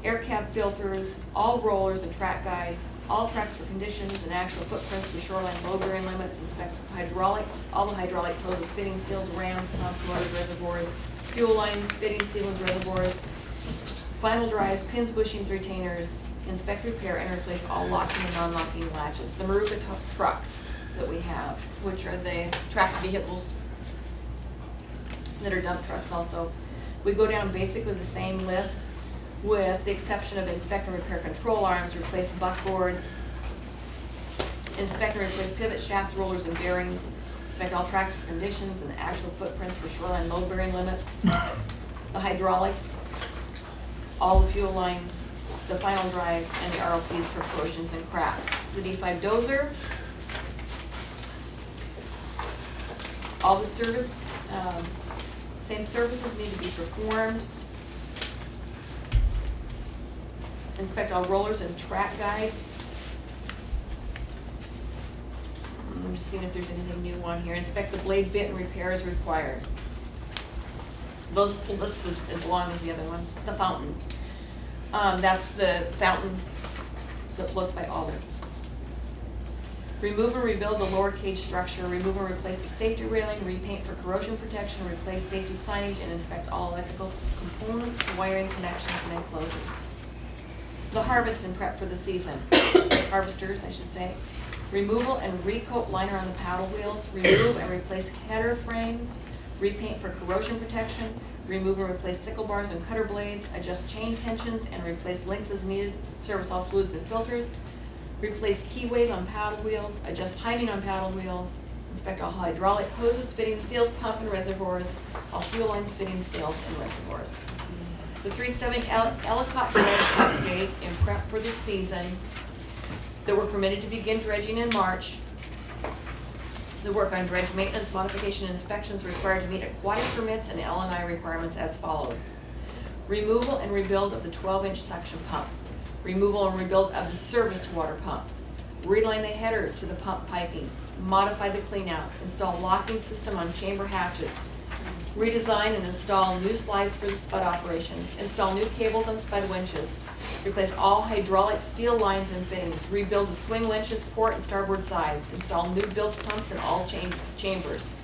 Speaker 3: air cap filters, all rollers and track guides, all tracks for conditions and actual footprints for shoreline load bearing limits, inspect hydraulics, all the hydraulics, hoses, fitting seals, rams, pumps, motors, reservoirs, fuel lines, fitting seals, reservoirs, final drives, pins, bushings, retainers, inspect, repair, and replace all locking and non-locking latches. The Maruka trucks that we have, which are the tracked vehicles that are dump trucks also. We go down basically the same list with the exception of inspect and repair control arms, replace buckboards, inspect and replace pivot shafts, rollers, and bearings, inspect all tracks for conditions and actual footprints for shoreline load bearing limits, the hydraulics, all the fuel lines, the final drives, and the ROPs for corrosions and cracks. The D5 dozer, all the service, same services need to be performed. Inspect all rollers and track guides. I'm just seeing if there's anything new on here. Inspect the blade bit and repair as required. Both lists is as long as the other ones. The fountain. That's the fountain that floats by Alder. Remove and rebuild the lower cage structure, remove and replace the safety railing, repaint for corrosion protection, replace safety signage, and inspect all electrical components, wiring connections, and enclosures. The harvest and prep for the season. Harvesters, I should say. Removal and recoat liner on the paddle wheels, remove and replace header frames, repaint for corrosion protection, remove and replace sickle bars and cutter blades, adjust chain tensions, and replace links as needed, service all fluids and filters, replace keyways on paddle wheels, adjust timing on paddle wheels, inspect all hydraulic hoses, fittings, seals, pump, and reservoirs, all fuel lines, fittings, seals, and reservoirs. The 370 Ellicott dredge update and prep for the season that were permitted to begin dredging in March. The work on dredge maintenance, modification, and inspections required to meet aquatic permits and L&I requirements as follows. Removal and rebuild of the 12-inch suction pump. Removal and rebuild of the service water pump. Reline the header to the pump piping. Modify the cleanout. Install locking system on chamber hatches. Redesign and install new slides for the spud operations. Install new cables on spud winches. Replace all hydraulic steel lines and fittings. Rebuild the swing winches, port and starboard sides. Install new bilge pumps in all chambers.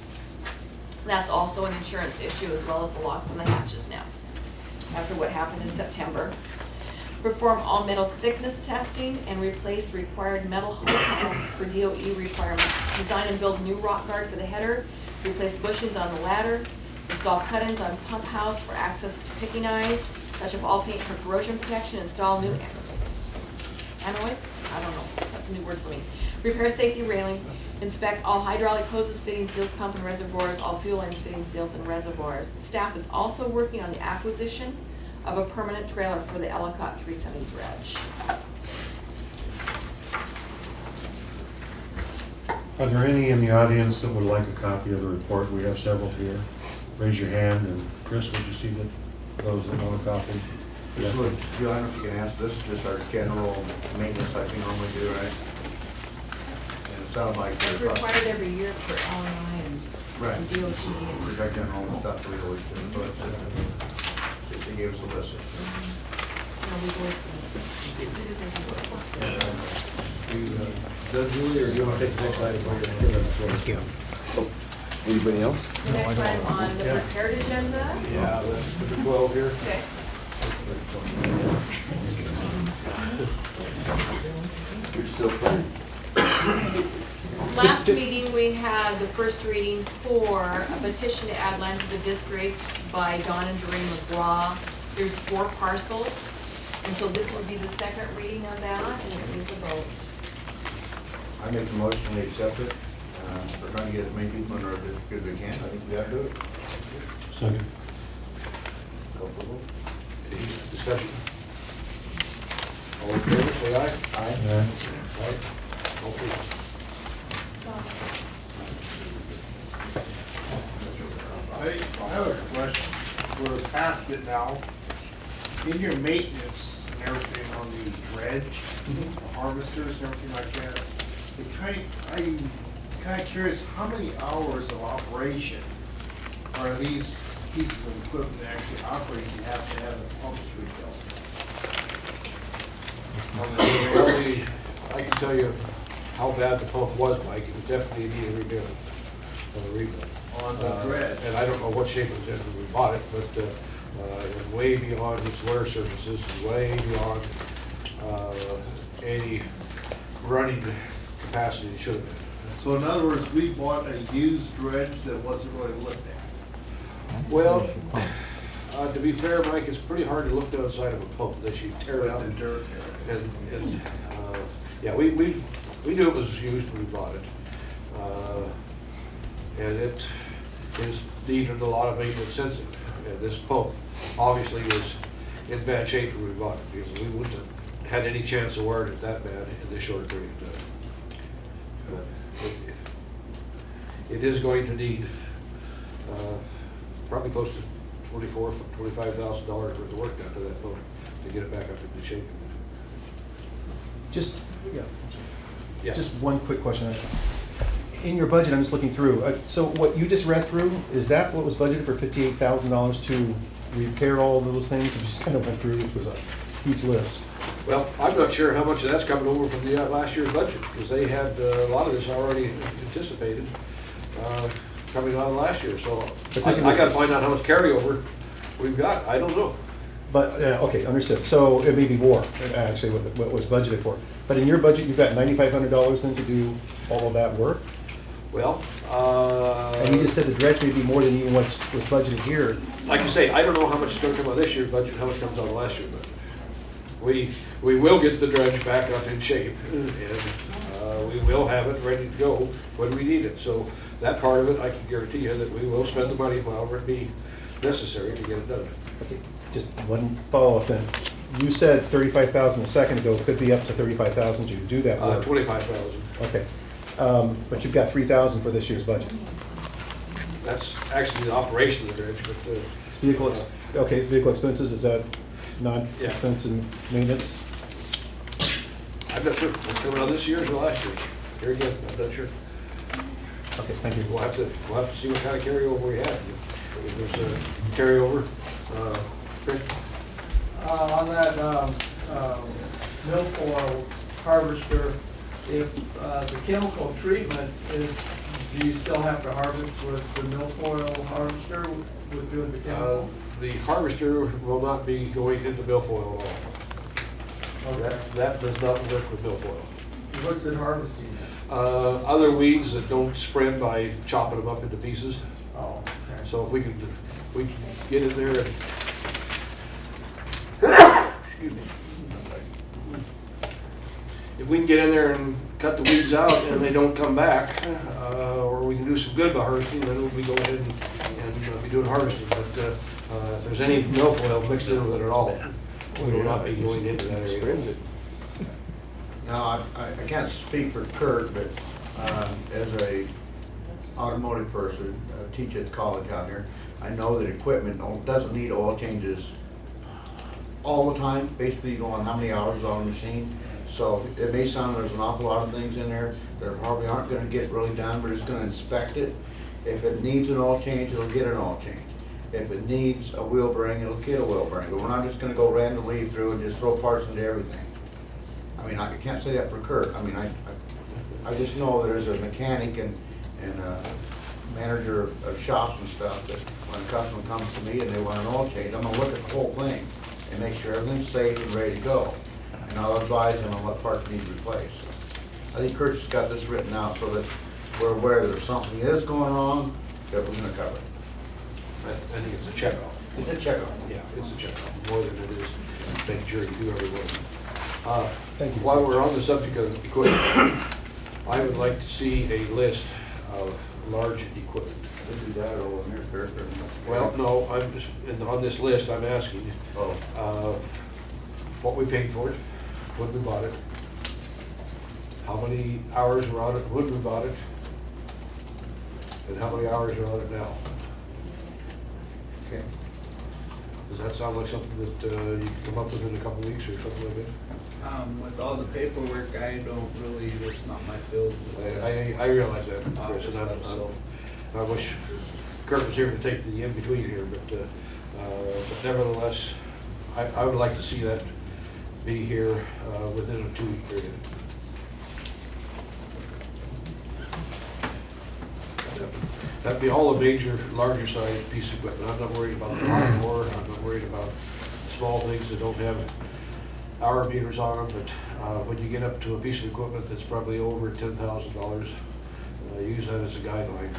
Speaker 3: That's also an insurance issue as well as the locks on the hatches now, after what happened in September. Perform all metal thickness testing and replace required metal hose for DOE requirements. Design and build new rock guard for the header. Replace bushings on the ladder. Install cut-ins on pump house for access to picking eyes. Touch up all paint for corrosion protection. Install new anoids. I don't know. That's a new word for me. Repair safety railing. Inspect all hydraulic hoses, fittings, seals, pump, and reservoirs. All fuel lines, fittings, seals, and reservoirs. Staff is also working on the acquisition of a permanent trailer for the Ellicott 370 dredge.
Speaker 1: Are there any in the audience that would like a copy of the report? We have several here. Raise your hand, and Chris, would you see those that want a copy?
Speaker 2: This would, Joe, I don't know if you can answer this, just our general maintenance like we normally do, right? And it sounds like.
Speaker 3: It's required every year for L&I and
Speaker 2: Right.
Speaker 3: DOT. And
Speaker 2: Our general stuff we always do, but just to give us a list.
Speaker 3: no, we've always done it.
Speaker 2: Does Julie, or do you want to take the next item while you're here? Thank you.
Speaker 21: Anybody else?
Speaker 3: The next item on the prepared agenda.
Speaker 5: Yeah, that's number 12 here.
Speaker 3: Okay.
Speaker 21: You're still playing.
Speaker 3: Last meeting, we had the first reading for a petition to add land to the district by Don and Doreen McGraw. There's 4 parcels, and so this would be the second reading of that, and it is a vote.
Speaker 2: I make the motion, we accept it. We're trying to get as many people in our district as we can. I think we have to do it.
Speaker 1: Second.
Speaker 2: Go for the vote.
Speaker 5: Any discussion? All in favor, say aye.
Speaker 2: Aye.
Speaker 5: Aye. All please.
Speaker 8: I have a question. We're past it now. In your maintenance and everything on the dredge, harvesters and everything like that, I'm kind of curious, how many hours of operation are these pieces of equipment actually operating? You have to have the pumps rebuilt.
Speaker 5: Well, I can tell you how bad the pump was, Mike. It was definitely needed rebuild.
Speaker 8: On the dredge.
Speaker 5: And I don't know what shape it was in when we bought it, but it was way beyond its wear surfaces, way beyond any running capacity it should have been.
Speaker 17: So in other words, we bought a used dredge that wasn't really looked at.
Speaker 5: Well, to be fair, Mike, it's pretty hard to look outside of a pump unless you tear it out.
Speaker 17: The dirt.
Speaker 5: And yeah, we knew it was used when we bought it. And it is needed a lot of maintenance since it. And this pump obviously was in bad shape when we bought it, because we wouldn't have had any chance of wearing it that bad in this short period of time. It is going to need probably close to $25,000 worth of work done to that pump to get it back up in good shape.
Speaker 12: Just,
Speaker 5: Yeah.
Speaker 12: just one quick question. In your budget, I'm just looking through, so what you just read through, is that what was budgeted for $58,000 to repair all of those things? You just kind of went through, which was a huge list.
Speaker 5: Well, I'm not sure how much of that's coming over from the last year's budget, because they had a lot of this already anticipated coming out of last year, so
Speaker 12: But
Speaker 5: I
Speaker 12: this is-
Speaker 5: gotta find out how much carryover we've got, I don't know.
Speaker 12: But, okay, understood. So it may be more, actually, what was budgeted for. But in your budget, you've got $9,500 then to do all of that work?
Speaker 5: Well,
Speaker 12: And you just said the dredge may be more than even what was budgeted here.
Speaker 5: like you say, I don't know how much is gonna come out of this year's budget, how much comes out of last year's budget. We will get the dredge back up in shape, and we will have it ready to go when we need it. So that part of it, I can guarantee you that we will spend the money however it be necessary to get it done.
Speaker 12: Okay, just one follow-up then. You said 35,000 a second ago, could be up to 35,000 to do that work.
Speaker 5: 25,000.
Speaker 12: Okay, but you've got 3,000 for this year's budget.
Speaker 5: That's actually the operation of the dredge, but
Speaker 12: Vehicle expenses, is that non-expense and maintenance?
Speaker 5: I'm not sure. What's coming out this year's or last year's? Here again, I'm not sure.
Speaker 12: Okay, thank you.
Speaker 5: We'll have to see what kind of carryover we have. If there's a carryover, Chris?
Speaker 7: On that milfoil harvester, if the chemical treatment is, do you still have to harvest with the milfoil harvester with doing the chemical?
Speaker 5: The harvester will not be going into milfoil at all.
Speaker 7: Okay.
Speaker 5: That does not work with milfoil.
Speaker 7: What's it harvesting?
Speaker 5: Other weeds that don't spread by chopping them up into pieces.
Speaker 7: Oh, okay.
Speaker 5: So if we can get in there and excuse me. If we can get in there and cut the weeds out and they don't come back, or we can do some good by harvesting, then we'll be going ahead and be doing harvesting. But if there's any milfoil mixed in with it at all, we will not be going into that area.
Speaker 2: Now, I can't speak for Kurt, but as a automotive person, I teach at college out here, I know that equipment doesn't need oil changes all the time. Basically, you go on how many hours on a machine. So it may sound there's an awful lot of things in there that probably aren't gonna get really done. We're just gonna inspect it. If it needs an oil change, it'll get an oil change. If it needs a wheel bearing, it'll get a wheel bearing. But we're not just gonna go randomly through and just throw parts into everything. I mean, I can't say that for Kurt. I mean, I just know there's a mechanic and a manager of shops and stuff that when a customer comes to me and they want an oil change, I'm gonna look at the whole thing and make sure everything's safe and ready to go. And I'll advise them on what parts need replaced. I think Kurt's just got this written out so that we're aware that if something is going wrong, that we're gonna cover it.
Speaker 5: I think it's a checkoff.
Speaker 2: It's a checkoff.
Speaker 5: Yeah, it's a checkoff, more than it is making sure you do everything.
Speaker 12: Thank you.
Speaker 5: While we're on the subject of equipment, I would like to see a list of large equipment.
Speaker 2: They do that over here, Kurt.
Speaker 5: Well, no, I'm just, on this list, I'm asking, what we paid for it, when we bought it, how many hours were on it when we bought it, and how many hours are on it now.
Speaker 2: Okay.
Speaker 5: Does that sound like something that you can come up with in a couple of weeks or something like that?
Speaker 23: With all the paperwork, I don't really, that's not my field.
Speaker 5: I realize that, Chris, and
Speaker 23: So,
Speaker 5: I wish Kurt was here to take the in-between here, but nevertheless, I would like to see that be here within a 2-week period. That'd be all the major, larger size piece of equipment. I'm not worried about the lawnmower, I'm not worried about small things that don't have hour meters on them, but when you get up to a piece of equipment that's probably over $10,000, use that as a guideline.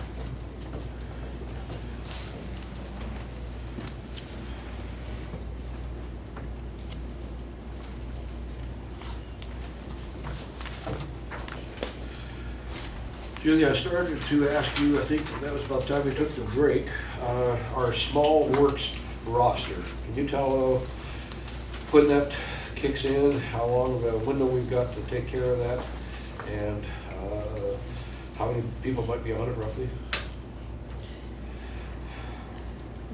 Speaker 5: Julie, I started to ask you, I think that was about the time we took the break, our small works roster. Can you tell when that kicks in, how long of a window we've got to take care of that, and how many people might be on it roughly?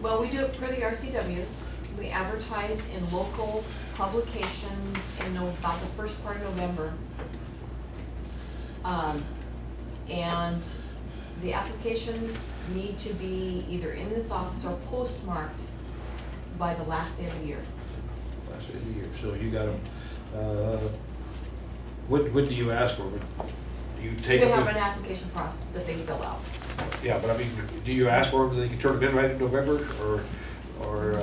Speaker 3: Well, we do it for the RCWs. We advertise in local publications in about the first part of November. And the applications need to be either in this office or postmarked by the last day of the year.
Speaker 5: last day of the year. So you got them, what do you ask for? Do you take
Speaker 3: We
Speaker 5: them?
Speaker 3: have an application process that they fill out.
Speaker 5: Yeah, but I mean, do you ask for them, that they can turn them in right in November, or?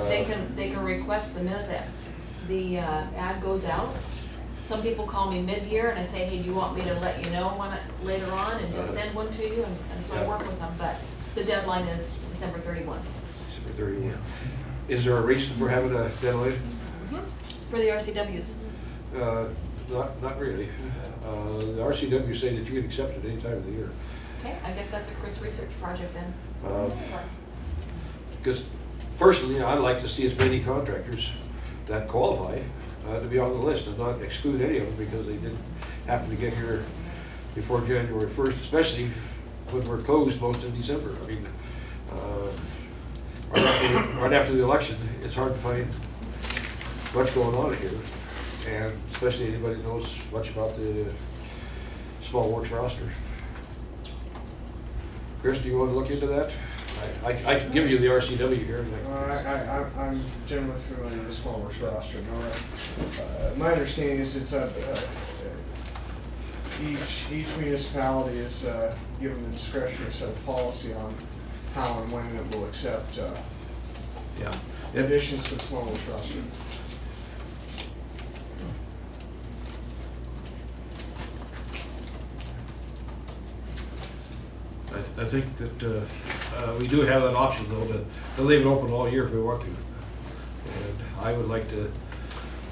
Speaker 3: They can request the minute that the ad goes out. Some people call me mid-year and I say, hey, do you want me to let you know when later on and just send one to you? And so I work with them, but the deadline is December 31.
Speaker 5: December 31. Is there a reason for having a deadline?
Speaker 3: For the RCWs.
Speaker 5: Not really. The RCW say that you can accept it any time of the year.
Speaker 3: Okay, I guess that's a Chris research project then.
Speaker 5: Because personally, I'd like to see as many contractors that qualify to be on the list and not exclude any of them because they didn't happen to get here before January 1st, especially when we're closed most of December. I mean, right after the election, it's hard to find much going on here, and especially anybody who knows much about the small works roster. Chris, do you want to look into that? I can give you the RCW here.
Speaker 8: I'm generally familiar with the small works roster. My understanding is it's each municipality is given the discretion to set a policy on how and when it will accept additions to the small works roster.
Speaker 5: I think that we do have that option though, to leave it open all year if we want to. And I would like to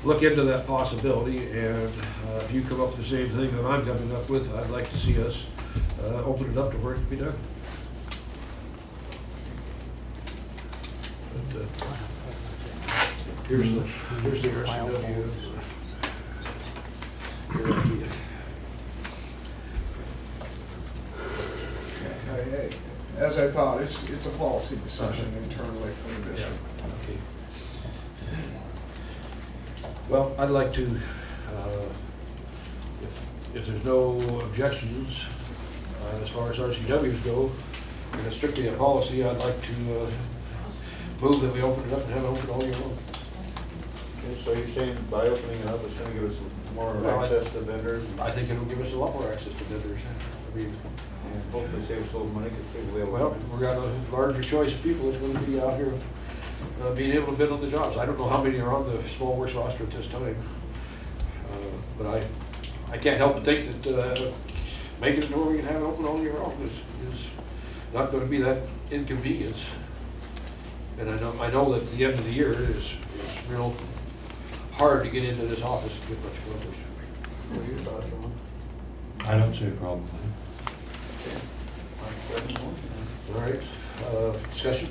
Speaker 5: look into that possibility, and if you come up with the same thing that I'm coming up with, I'd like to see us open it up to where it can be done. But, here's the RCW.
Speaker 8: As I thought, it's a policy decision internally for the district.
Speaker 5: Okay. Well, I'd like to, if there's no objections, as far as RCWs go, and it's strictly a policy, I'd like to move that we open it up and have it open all year long.
Speaker 2: Okay, so you're saying by opening it up, it's gonna give us more access to vendors?
Speaker 5: I think it'll give us a lot more access to vendors. I mean,
Speaker 2: and hopefully save us a little money, because we have.
Speaker 5: well, we've got a larger choice of people that's going to be out here being able to bid on the jobs. I don't know how many are on the small works roster at this time, but I can't help but think that making it where we can have it open all year long is not going to be that inconvenience. And I know that at the end of the year it is real hard to get into this office and get much accomplished.
Speaker 2: What are your thoughts, Ron?
Speaker 1: I don't see a problem.
Speaker 5: All right, discussion?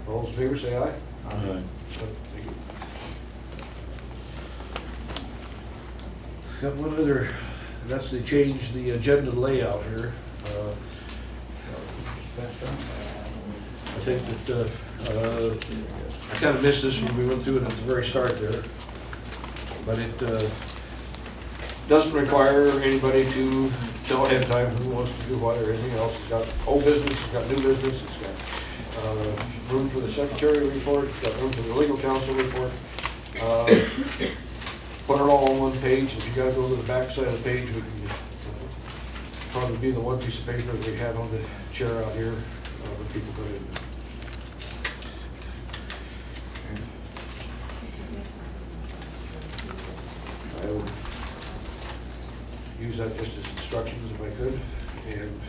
Speaker 5: All those in favor say aye.
Speaker 1: Aye.
Speaker 5: Thank you. Got one other, that's to change the agenda layout here. I think that I kind of missed this when we went through it at the very start there, but it doesn't require anybody to tell ahead of time who wants to do what or anything else. It's got old business, it's got new business, it's got room for the secretary report, it's got room for the legal counsel report. Put it all on one page. If you gotta go to the back side of the page, we can probably be the one piece of paper that we have on the chair out here when people come in. I would use that just as instructions if I could, and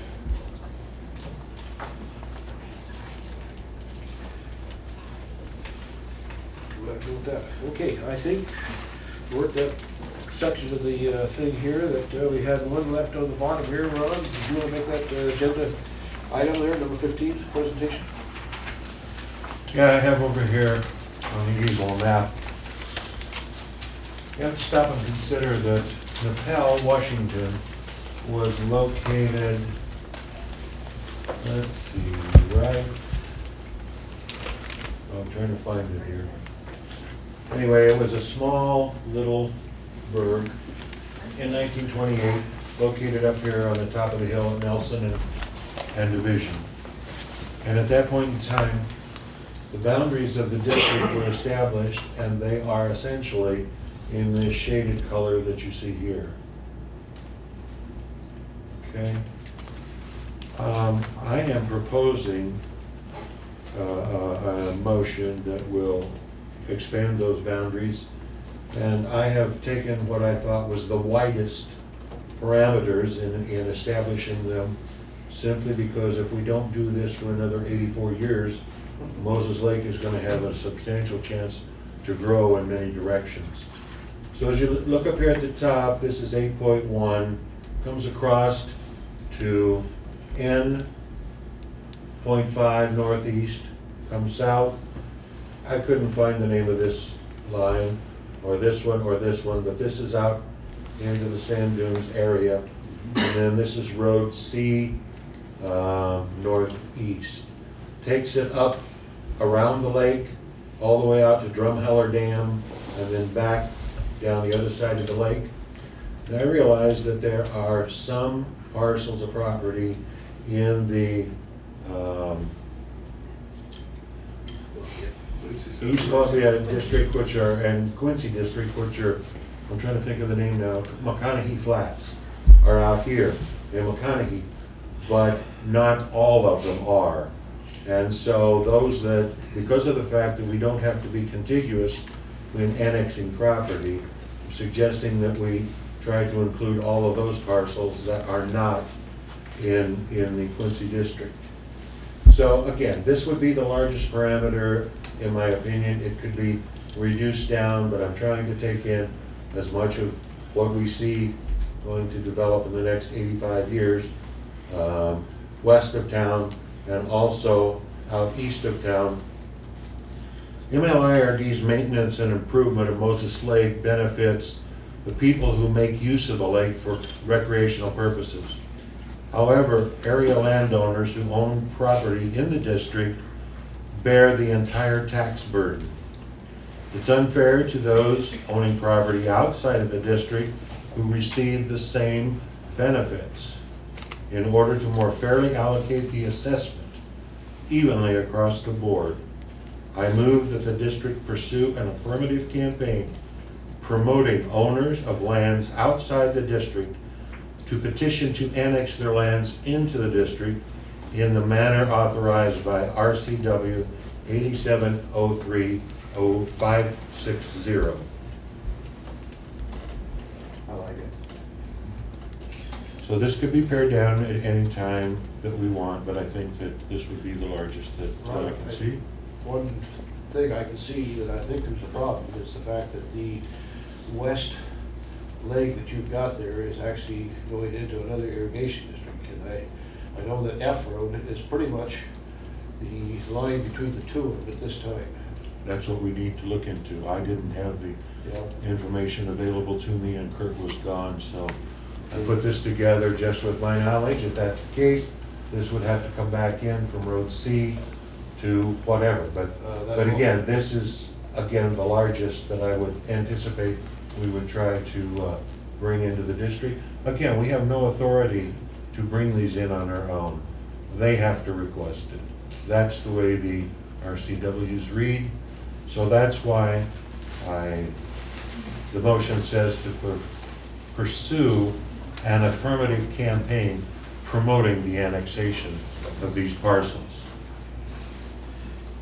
Speaker 5: we'll have to do with that. Okay, I think we're at that section of the thing here that we had one left on the bottom here. Ron, did you want to make that agenda item there, number 15, presentation?
Speaker 1: Yeah, I have over here on the Eagle map. You have to stop and consider that Nepal, Washington was located, let's see, right, I'm trying to find it here. Anyway, it was a small little burg in 1928, located up here on the top of the hill at Nelson and Division. And at that point in time, the boundaries of the district were established, and they are essentially in this shaded color that you see here. Okay? I am proposing a motion that will expand those boundaries, and I have taken what I thought was the widest parameters in establishing them, simply because if we don't do this for another 84 years, Moses Lake is going to have a substantial chance to grow in many directions. So as you look up here at the top, this is 8.1, comes across to N.5 northeast, comes south. I couldn't find the name of this line, or this one, but this is out into the sand dunes area. And then this is Road C northeast. Takes it up around the lake, all the way out to Drumheller Dam, and then back down the other side of the lake. And I realize that there are some parcels of property in the East Columbia District, which are, and Quincy District, which are, I'm trying to think of the name now, McConaughey Flats are out here in McConaughey, but not all of them are. And so those that, because of the fact that we don't have to be contiguous when annexing property, I'm suggesting that we try to include all of those parcels that are not in the Quincy District. So again, this would be the largest parameter, in my opinion. It could be reduced down, but I'm trying to take in as much of what we see going to develop in the next 85 years west of town and also out east of town. MLIRD's maintenance and improvement of Moses Lake benefits the people who make use of the lake for recreational purposes. However, area landowners who own property in the district bear the entire tax burden. It's unfair to those owning property outside of the district who receive the same benefits. In order to more fairly allocate the assessment evenly across the board, I move that the district pursue an affirmative campaign promoting owners of lands outside the district to petition to annex their lands into the district in the manner authorized by RCW 87030560.
Speaker 2: I like it.
Speaker 1: So this could be pared down at any time that we want, but I think that this would be the largest that I can see.
Speaker 5: One thing I can see that I think there's a problem is the fact that the west leg that you've got there is actually going into another irrigation district. And I know that F Road is pretty much the line between the two of them at this time.
Speaker 1: That's what we need to look into. I didn't have the information available to me, and Kurt was gone, so I put this together just with my knowledge. If that's the case, this would have to come back in from Road C to whatever. But again, this is, again, the largest that I would anticipate we would try to bring into the district. Again, we have no authority to bring these in on our own. They have to request it. That's the way the RCWs read. So that's why the motion says to pursue an affirmative campaign promoting the annexation of these parcels.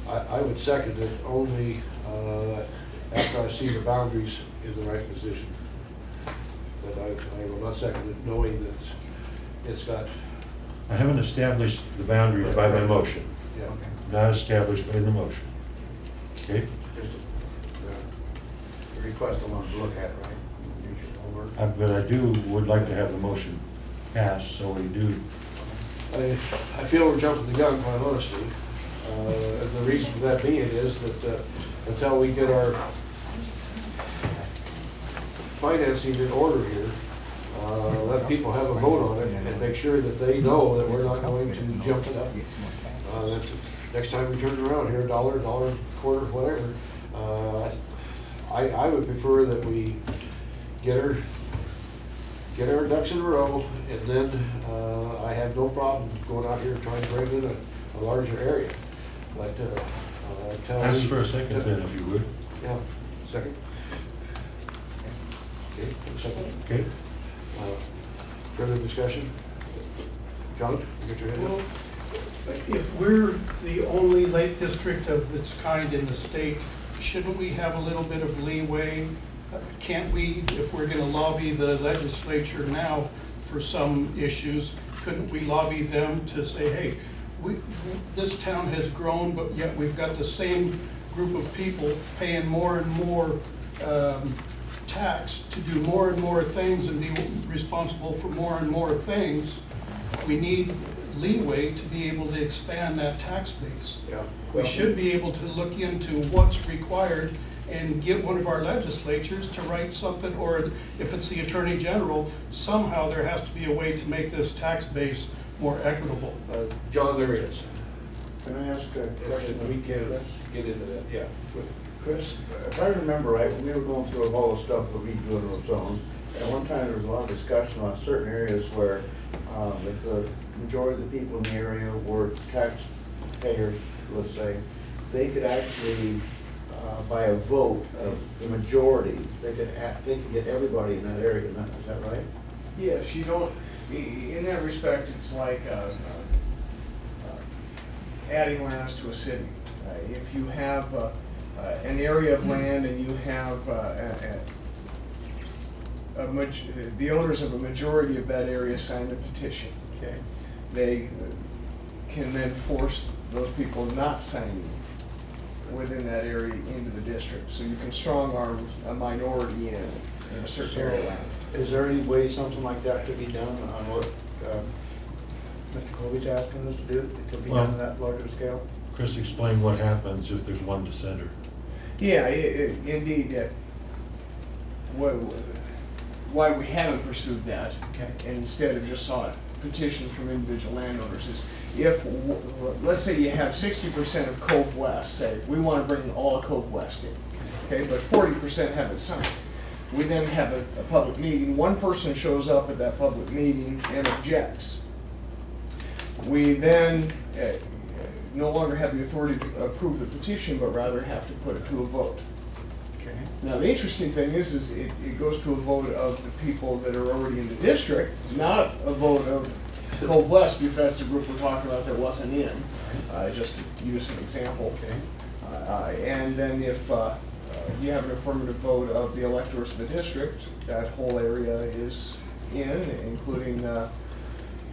Speaker 5: I would second it only after I see the boundaries in the right position. But I will not second it knowing that it's got...
Speaker 1: I haven't established the boundaries by my motion.
Speaker 5: Yeah, okay.
Speaker 1: Not established by the motion. Okay?
Speaker 2: Request them to look at, right?
Speaker 1: But I would like to have the motion passed, so we do.
Speaker 5: I feel we're jumping the gun, quite honestly. And the reason for that being is that until we get our financing in order here, let people have a vote on it and make sure that they know that we're not going to jump it up. That next time we turn around here, $1, $1.25, whatever, I would prefer that we get our ducks in a row, and then I have no problem going out here and trying to bring in a larger area. But
Speaker 1: Ask for a second then, if you would.
Speaker 5: Yeah, second. Okay, second.
Speaker 1: Okay?
Speaker 5: Further discussion? John, you got your hand up?
Speaker 18: If we're the only lake district of its kind in the state, shouldn't we have a little bit of leeway? Can't we, if we're gonna lobby the legislature now for some issues, couldn't we lobby them to say, hey, this town has grown, but yet we've got the same group of people paying more and more tax to do more and more things and be responsible for more and more things. We need leeway to be able to expand that tax base.
Speaker 5: Yeah.
Speaker 18: We should be able to look into what's required and get one of our legislatures to write something, or if it's the Attorney General, somehow there has to be a way to make this tax base more equitable.
Speaker 5: John, there is.
Speaker 2: Can I ask a question?
Speaker 5: We can get into that, yeah.
Speaker 2: Chris, if I remember right, when we were going through all the stuff that we do in those zones, at one time there was a lot of discussion on certain areas where if the majority of the people in the area were taxpayers, let's say, they could actually, by a vote of the majority, they could get everybody in that area, is that right?
Speaker 8: Yes, you don't, in that respect, it's like adding lands to a city. If you have an area of land and you have the owners of a majority of that area sign a petition, okay, they can then force those people not signing within that area into the district. So you can strong arm a minority in a certain area of land.
Speaker 2: Is there any way something like that could be done on what Mr. Colby's asking us to do? It could be done on that larger scale?
Speaker 1: Chris, explain what happens if there's one dissenter.
Speaker 8: Yeah, indeed. Why we haven't pursued that, and instead have just sought petitions from individual landowners is if, let's say you have 60% of Cove West, say, we want to bring all of Cove West in, okay, but 40% haven't signed. We then have a public meeting. One person shows up at that public meeting and objects. We then no longer have the authority to approve the petition, but rather have to put it to a vote.
Speaker 2: Okay.
Speaker 8: Now, the interesting thing is it goes to a vote of the people that are already in the district, not a vote of Cove West, if that's the group we're talking about that wasn't in, just to use an example.
Speaker 2: Okay.
Speaker 8: And then if you have an affirmative vote of the electors of the district, that whole area is in, including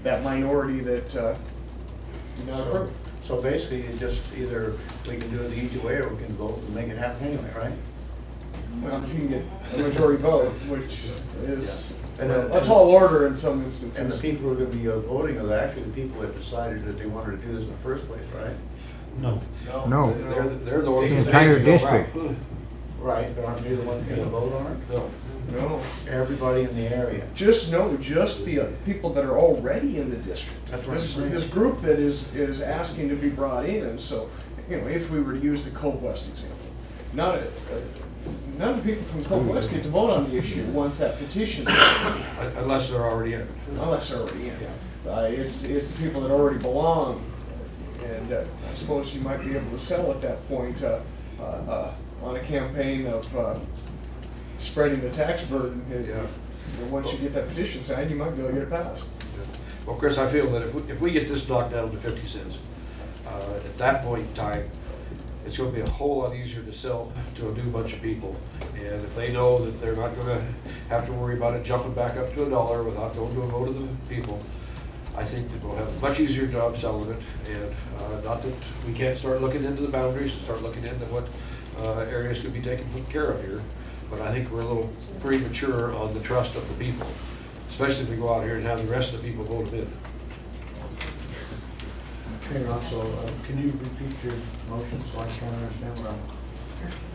Speaker 8: that minority that did not approve.
Speaker 2: So basically, it just either we can do it the easy way or we can vote and make it happen anyway, right?
Speaker 8: Well, if you can get a majority vote, which is
Speaker 2: And
Speaker 8: a tall order in some instances.
Speaker 2: And the people who are going to be voting are actually the people that decided that they wanted to do this in the first place, right?
Speaker 1: No.
Speaker 11: No.
Speaker 5: They're the ones.
Speaker 11: The
Speaker 5: that
Speaker 11: entire
Speaker 5: make it go
Speaker 11: district.
Speaker 5: back.
Speaker 2: Right, but aren't they the ones going to vote on it?
Speaker 5: No.
Speaker 8: No.
Speaker 2: Everybody in the area.
Speaker 8: Just the people that are already in the district.
Speaker 2: That's what I'm saying.
Speaker 8: This group that is asking to be brought in, so, if we were to use the Cove West example, none of the people from Cove West get to vote on the issue once that petition is
Speaker 5: Unless they're already in.
Speaker 8: unless they're already in. It's the people that already belong, and I suppose you might be able to sell at that point on a campaign of spreading the tax burden. And once you get that petition signed, you might be able to get it passed.
Speaker 5: Well, Chris, I feel that if we get this knocked down to 50 cents, at that point in time, it's going to be a whole lot easier to sell to a new bunch of people. And if they know that they're not going to have to worry about it jumping back up to $1 without going to a vote of the people, I think that we'll have a much easier job selling it. And not that we can't start looking into the boundaries and start looking into what areas could be taken care of here. But I think we're a little premature on the trust of the people, especially if we go out here and have the rest of the people vote it in.
Speaker 2: Okay, Russell, can you repeat your motion so I can understand what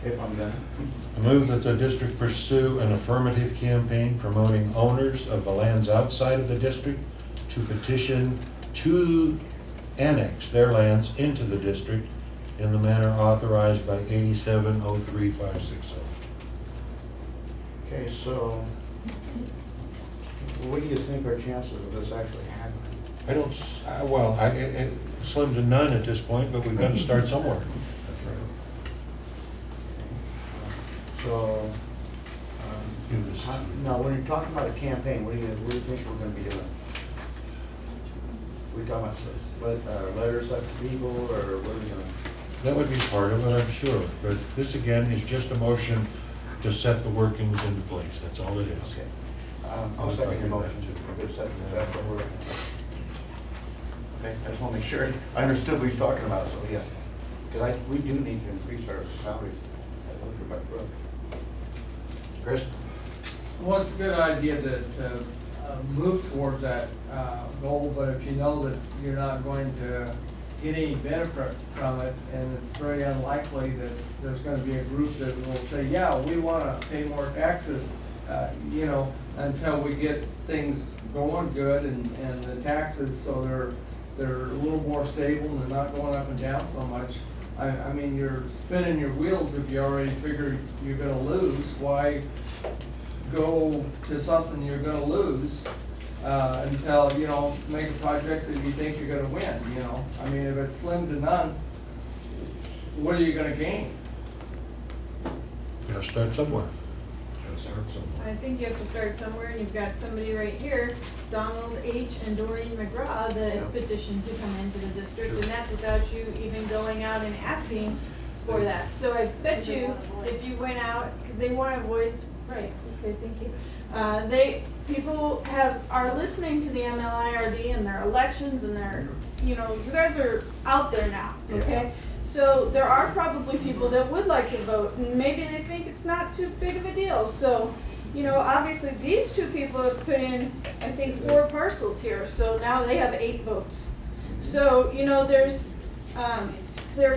Speaker 2: if I'm done?
Speaker 1: I move that the district pursue an affirmative campaign promoting owners of the lands outside of the district to petition to annex their lands into the district in the manner authorized by 8703-560.
Speaker 2: Okay, so what do you think are chances of this actually happening?
Speaker 1: I don't, well, it's slim to none at this point, but we've got to start somewhere.
Speaker 2: So, now, when you're talking about a campaign, what do you think we're gonna be doing? We talking about letters out to people, or what are we gonna?
Speaker 1: That would be part of it, I'm sure, but this again is just a motion to set the workings into place, that's all it is.
Speaker 2: Okay. I'll second your motion. If that's what we're. Okay, I just wanna make sure I understood what he's talking about, so yeah. Because we do need to increase our salaries at Luther by Brook. Chris?
Speaker 7: Well, it's a good idea to move towards that goal, but if you know that you're not going to get any benefit from it, and it's very unlikely that there's going to be a group that will say, yeah, we want to pay more taxes, you know, until we get things going good and the taxes so they're a little more stable and they're not going up and down so much. I mean, you're spinning your wheels if you already figure you're going to lose. Why go to something you're going to lose until, you know, make a project that you think you're going to win, you know? I mean, if it's slim to none, what are you going to gain?
Speaker 1: Gotta start somewhere. Start somewhere.
Speaker 13: I think you have to start somewhere, and you've got somebody right here, Donald H. and Doreen McGraw, that petitioned to come into the district, and that's without you even going out and asking for that. So I bet you, if you went out, because they want a voice, right, okay, thank you. People are listening to the MLIRD and their elections and their, you know, you guys are out there now, okay? So there are probably people that would like to vote, and maybe they think it's not too big of a deal. So, you know, obviously these two people have put in, I think, 4 parcels here, so now they have 8 votes. So, you know, there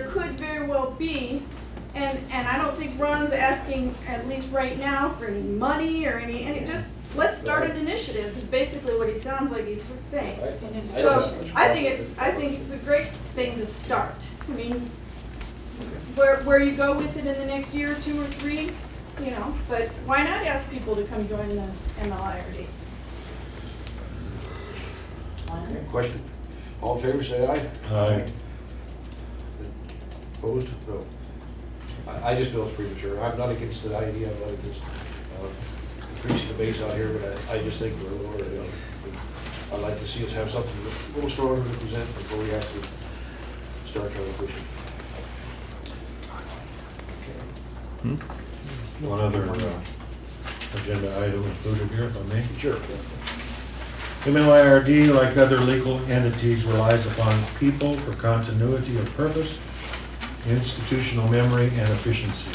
Speaker 13: could very well be, and I don't think Ron's asking, at least right now, for any money or any just let's start an initiative is basically what he sounds like he's saying. So I think it's a great thing to start. I mean, where you go with it in the next year or 2 or 3, you know, but why not ask people to come join the MLIRD?
Speaker 5: Okay, question? All in favor, say aye.
Speaker 1: Aye.
Speaker 5: Opposed? No. I just feel it's premature. I'm not against the idea, I'm not against increasing the base out here, but I just think we're lower. I'd like to see us have something a little stronger to present before we have to start trying to push it.
Speaker 1: One other agenda item included here, if I may.
Speaker 5: Sure.
Speaker 1: MLIRD, like other legal entities, relies upon people for continuity of purpose, institutional memory, and efficiency.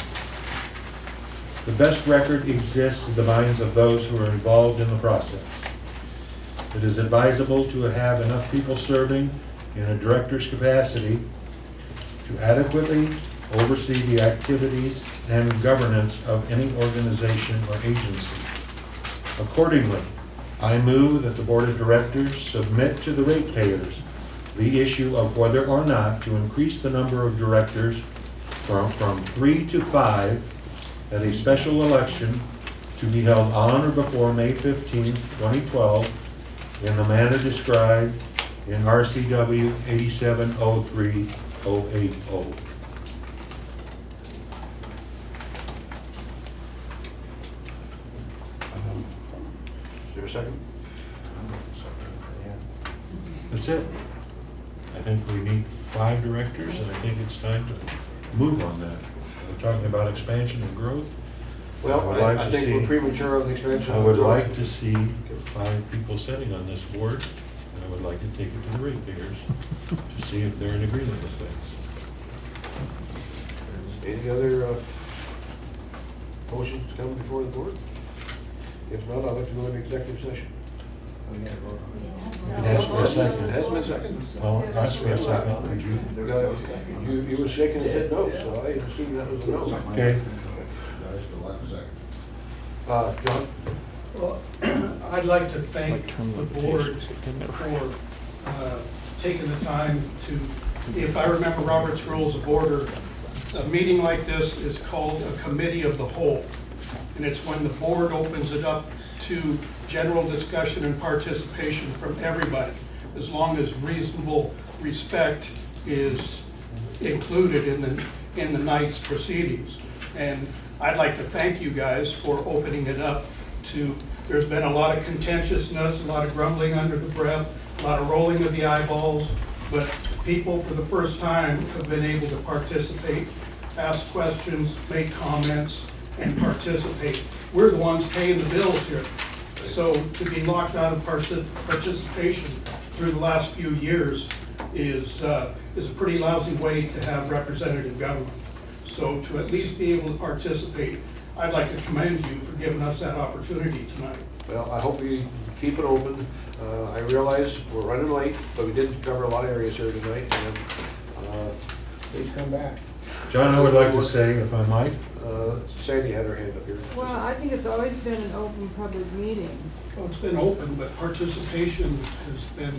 Speaker 1: The best record exists in the minds of those who are involved in the process. It is advisable to have enough people serving in a director's capacity to adequately oversee the activities and governance of any organization or agency. Accordingly, I move that the Board of Directors submit to the ratepayers the issue of whether or not to increase the number of directors from 3 to 5 at a special election to be held on or before May 15, 2012, in the manner described in RCW 8703-080.
Speaker 5: Is there a second?
Speaker 1: That's it. I think we need 5 directors, and I think it's time to move on that. We're talking about expansion and growth.
Speaker 5: Well,
Speaker 1: would like
Speaker 5: I
Speaker 1: to
Speaker 5: think
Speaker 1: see-
Speaker 5: we're premature on the expansion.
Speaker 1: I would like to see 5 people sitting on this board, and I would like to take it to the ratepayers to see if they're in agreement with things.
Speaker 5: Any other motions to come before the board? If not, I'd like to go into executive session.
Speaker 1: You can ask for a second.
Speaker 5: It hasn't been seconded.
Speaker 1: Well, ask for a second, would you?
Speaker 5: You were shaking his head no, so I assume that was a no.
Speaker 1: Okay.
Speaker 5: John?
Speaker 18: Well, I'd like to thank the board for taking the time to, if I remember Robert's Rules of Order, a meeting like this is called a committee of the whole. And it's when the board opens it up to general discussion and participation from everybody, as long as reasonable respect is included in the night's proceedings. And I'd like to thank you guys for opening it up to, there's been a lot of contentiousness, a lot of grumbling under the breath, a lot of rolling of the eyeballs, but people for the first time have been able to participate, ask questions, make comments, and participate. We're the ones paying the bills here. So to be locked out of participation through the last few years is a pretty lousy way to have representative government. So to at least be able to participate, I'd like to commend you for giving us that opportunity tonight.
Speaker 5: Well, I hope we keep it open. I realize we're running late, but we did cover a lot of areas here tonight. And
Speaker 16: Please come back.
Speaker 1: John, I would like to say, if I might.
Speaker 5: Sandy had her hand up here.
Speaker 4: Well, I think it's always been an open public meeting.
Speaker 18: Well, it's been open, but participation has been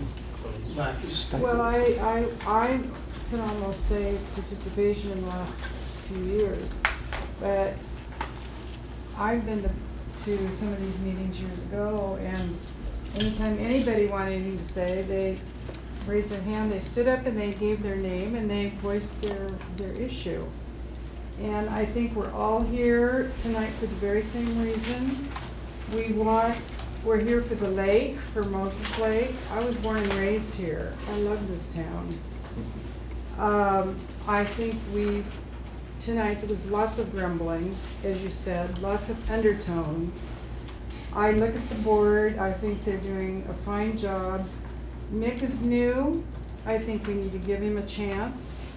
Speaker 18: lacking.
Speaker 4: Well, I can almost say participation in the last few years, but I've been to some of these meetings years ago, and anytime anybody wanted anything to say, they raised their hand, they stood up and they gave their name and they voiced their issue. And I think we're all here tonight for the very same reason. We're here for the lake, for Moses Lake. I was born and raised here. I love this town. I think tonight there was lots of grumbling, as you said, lots of undertones. I look at the board, I think they're doing a fine job. Mick is new. I think we need to give him a chance.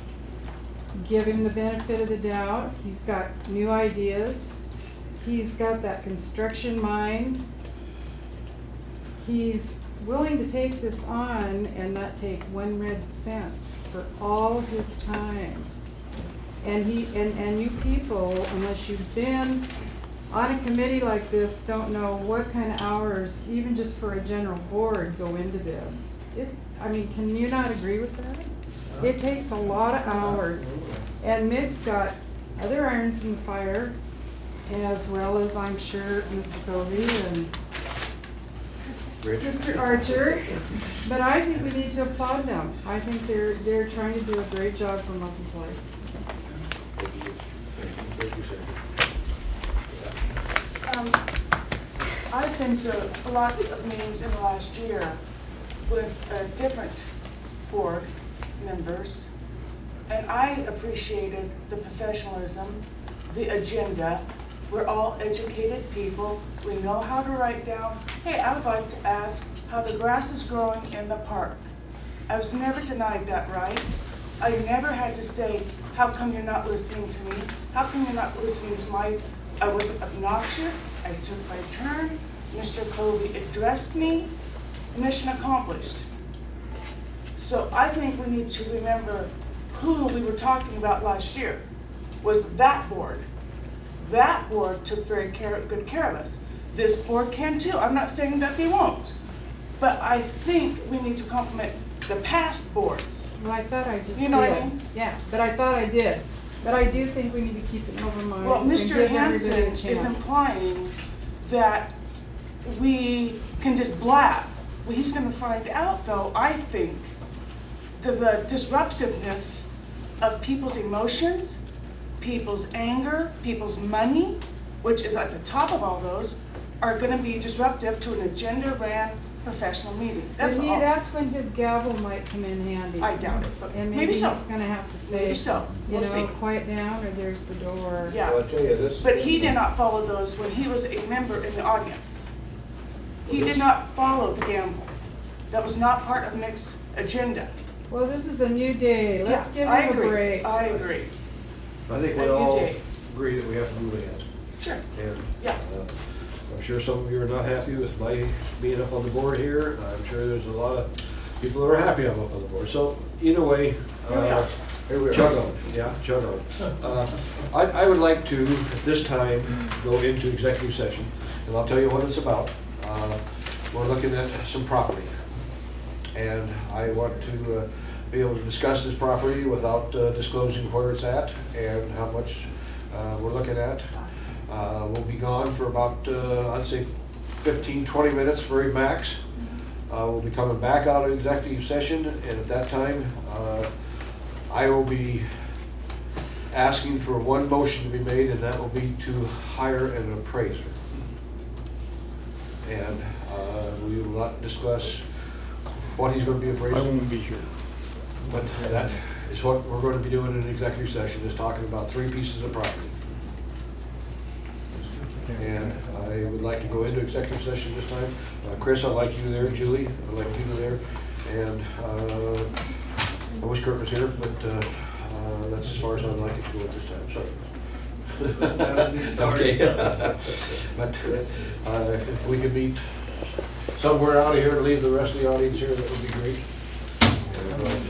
Speaker 4: Give him the benefit of the doubt. He's got new ideas. He's got that construction mind. He's willing to take this on and not take 1 red cent for all his time. And you people, unless you've been on a committee like this, don't know what kind of hours, even just for a general board, go into this. I mean, can you not agree with that? It takes a lot of hours. And Mick's got other irons in the fire, as well as I'm sure Mr. Covey and Mr. Archer. But I think we need to applaud them. I think they're trying to do a great job for Moses Lake. I've been to lots of meetings in the last year with different board members, and I appreciated the professionalism, the agenda. We're all educated people. We know how to write down, hey, I would like to ask how the grass is growing in the park. I was never denied that right. I never had to say, how come you're not listening to me? How come you're not listening to I wasn't obnoxious, I took my turn, Mr. Covey addressed me, mission accomplished. So I think we need to remember who we were talking about last year was that board. That board took very good care of us. This board can too. I'm not saying that they won't. But I think we need to compliment the past boards. Well, I thought I just did. You know what I mean? Yeah, but I thought I did. But I do think we need to keep an open mind.
Speaker 13: Well,
Speaker 4: and
Speaker 13: Mr.
Speaker 4: give everybody a
Speaker 13: Hansen is
Speaker 4: chance.
Speaker 13: implying that we can just blab. Well, he's gonna find out though, I think, the disruptiveness of people's emotions, people's anger, people's money, which is at the top of all those, are gonna be disruptive to an agenda-ran professional meeting. That's all.
Speaker 4: That's when his gavel might come in handy.
Speaker 13: I doubt it, but
Speaker 4: And
Speaker 13: maybe
Speaker 4: maybe
Speaker 13: so.
Speaker 4: he's gonna have to say,
Speaker 13: Maybe so.
Speaker 4: you
Speaker 13: We'll see.
Speaker 4: know, quiet down or there's the door.
Speaker 13: Yeah.
Speaker 2: Well, I'll tell you this.
Speaker 13: But he did not follow those when he was a member in the audience. He did not follow the gamble. That was not part of Mick's agenda.
Speaker 4: Well, this is a new day. Let's give
Speaker 13: I
Speaker 4: him a
Speaker 13: agree.
Speaker 4: break.
Speaker 13: I agree.
Speaker 5: I think we
Speaker 13: A new
Speaker 5: all
Speaker 13: day.
Speaker 5: agree that we have to move ahead.
Speaker 13: Sure.
Speaker 5: And
Speaker 13: Yeah.
Speaker 5: I'm sure some of you are not happy with my being up on the board here. I'm sure there's a lot of people that are happy I'm up on the board. So either way,
Speaker 2: Here we are.
Speaker 5: chug on, yeah, chug on. I would like to, at this time, go into executive session, and I'll tell you what it's about. We're looking at some property, and I want to be able to discuss this property without disclosing where it's at and how much we're looking at. We'll be gone for about, I'd say 15, 20 minutes, very max. We'll be coming back out of executive session, and at that time, I will be asking for one motion to be made, and that will be to hire an appraiser. And we will not discuss what he's going to be appraising.
Speaker 11: I won't be here.
Speaker 5: But that is what we're going to be doing in an executive session, is talking about 3 pieces of property. And I would like to go into executive session this time. Chris, I'd like you there. Julie, I'd like you there. And I wish Kurt was here, but that's as far as I'd like it to go at this time. Sorry. Okay. But if we could meet somewhere out of here to leave the rest of the audience here, that would be great. And,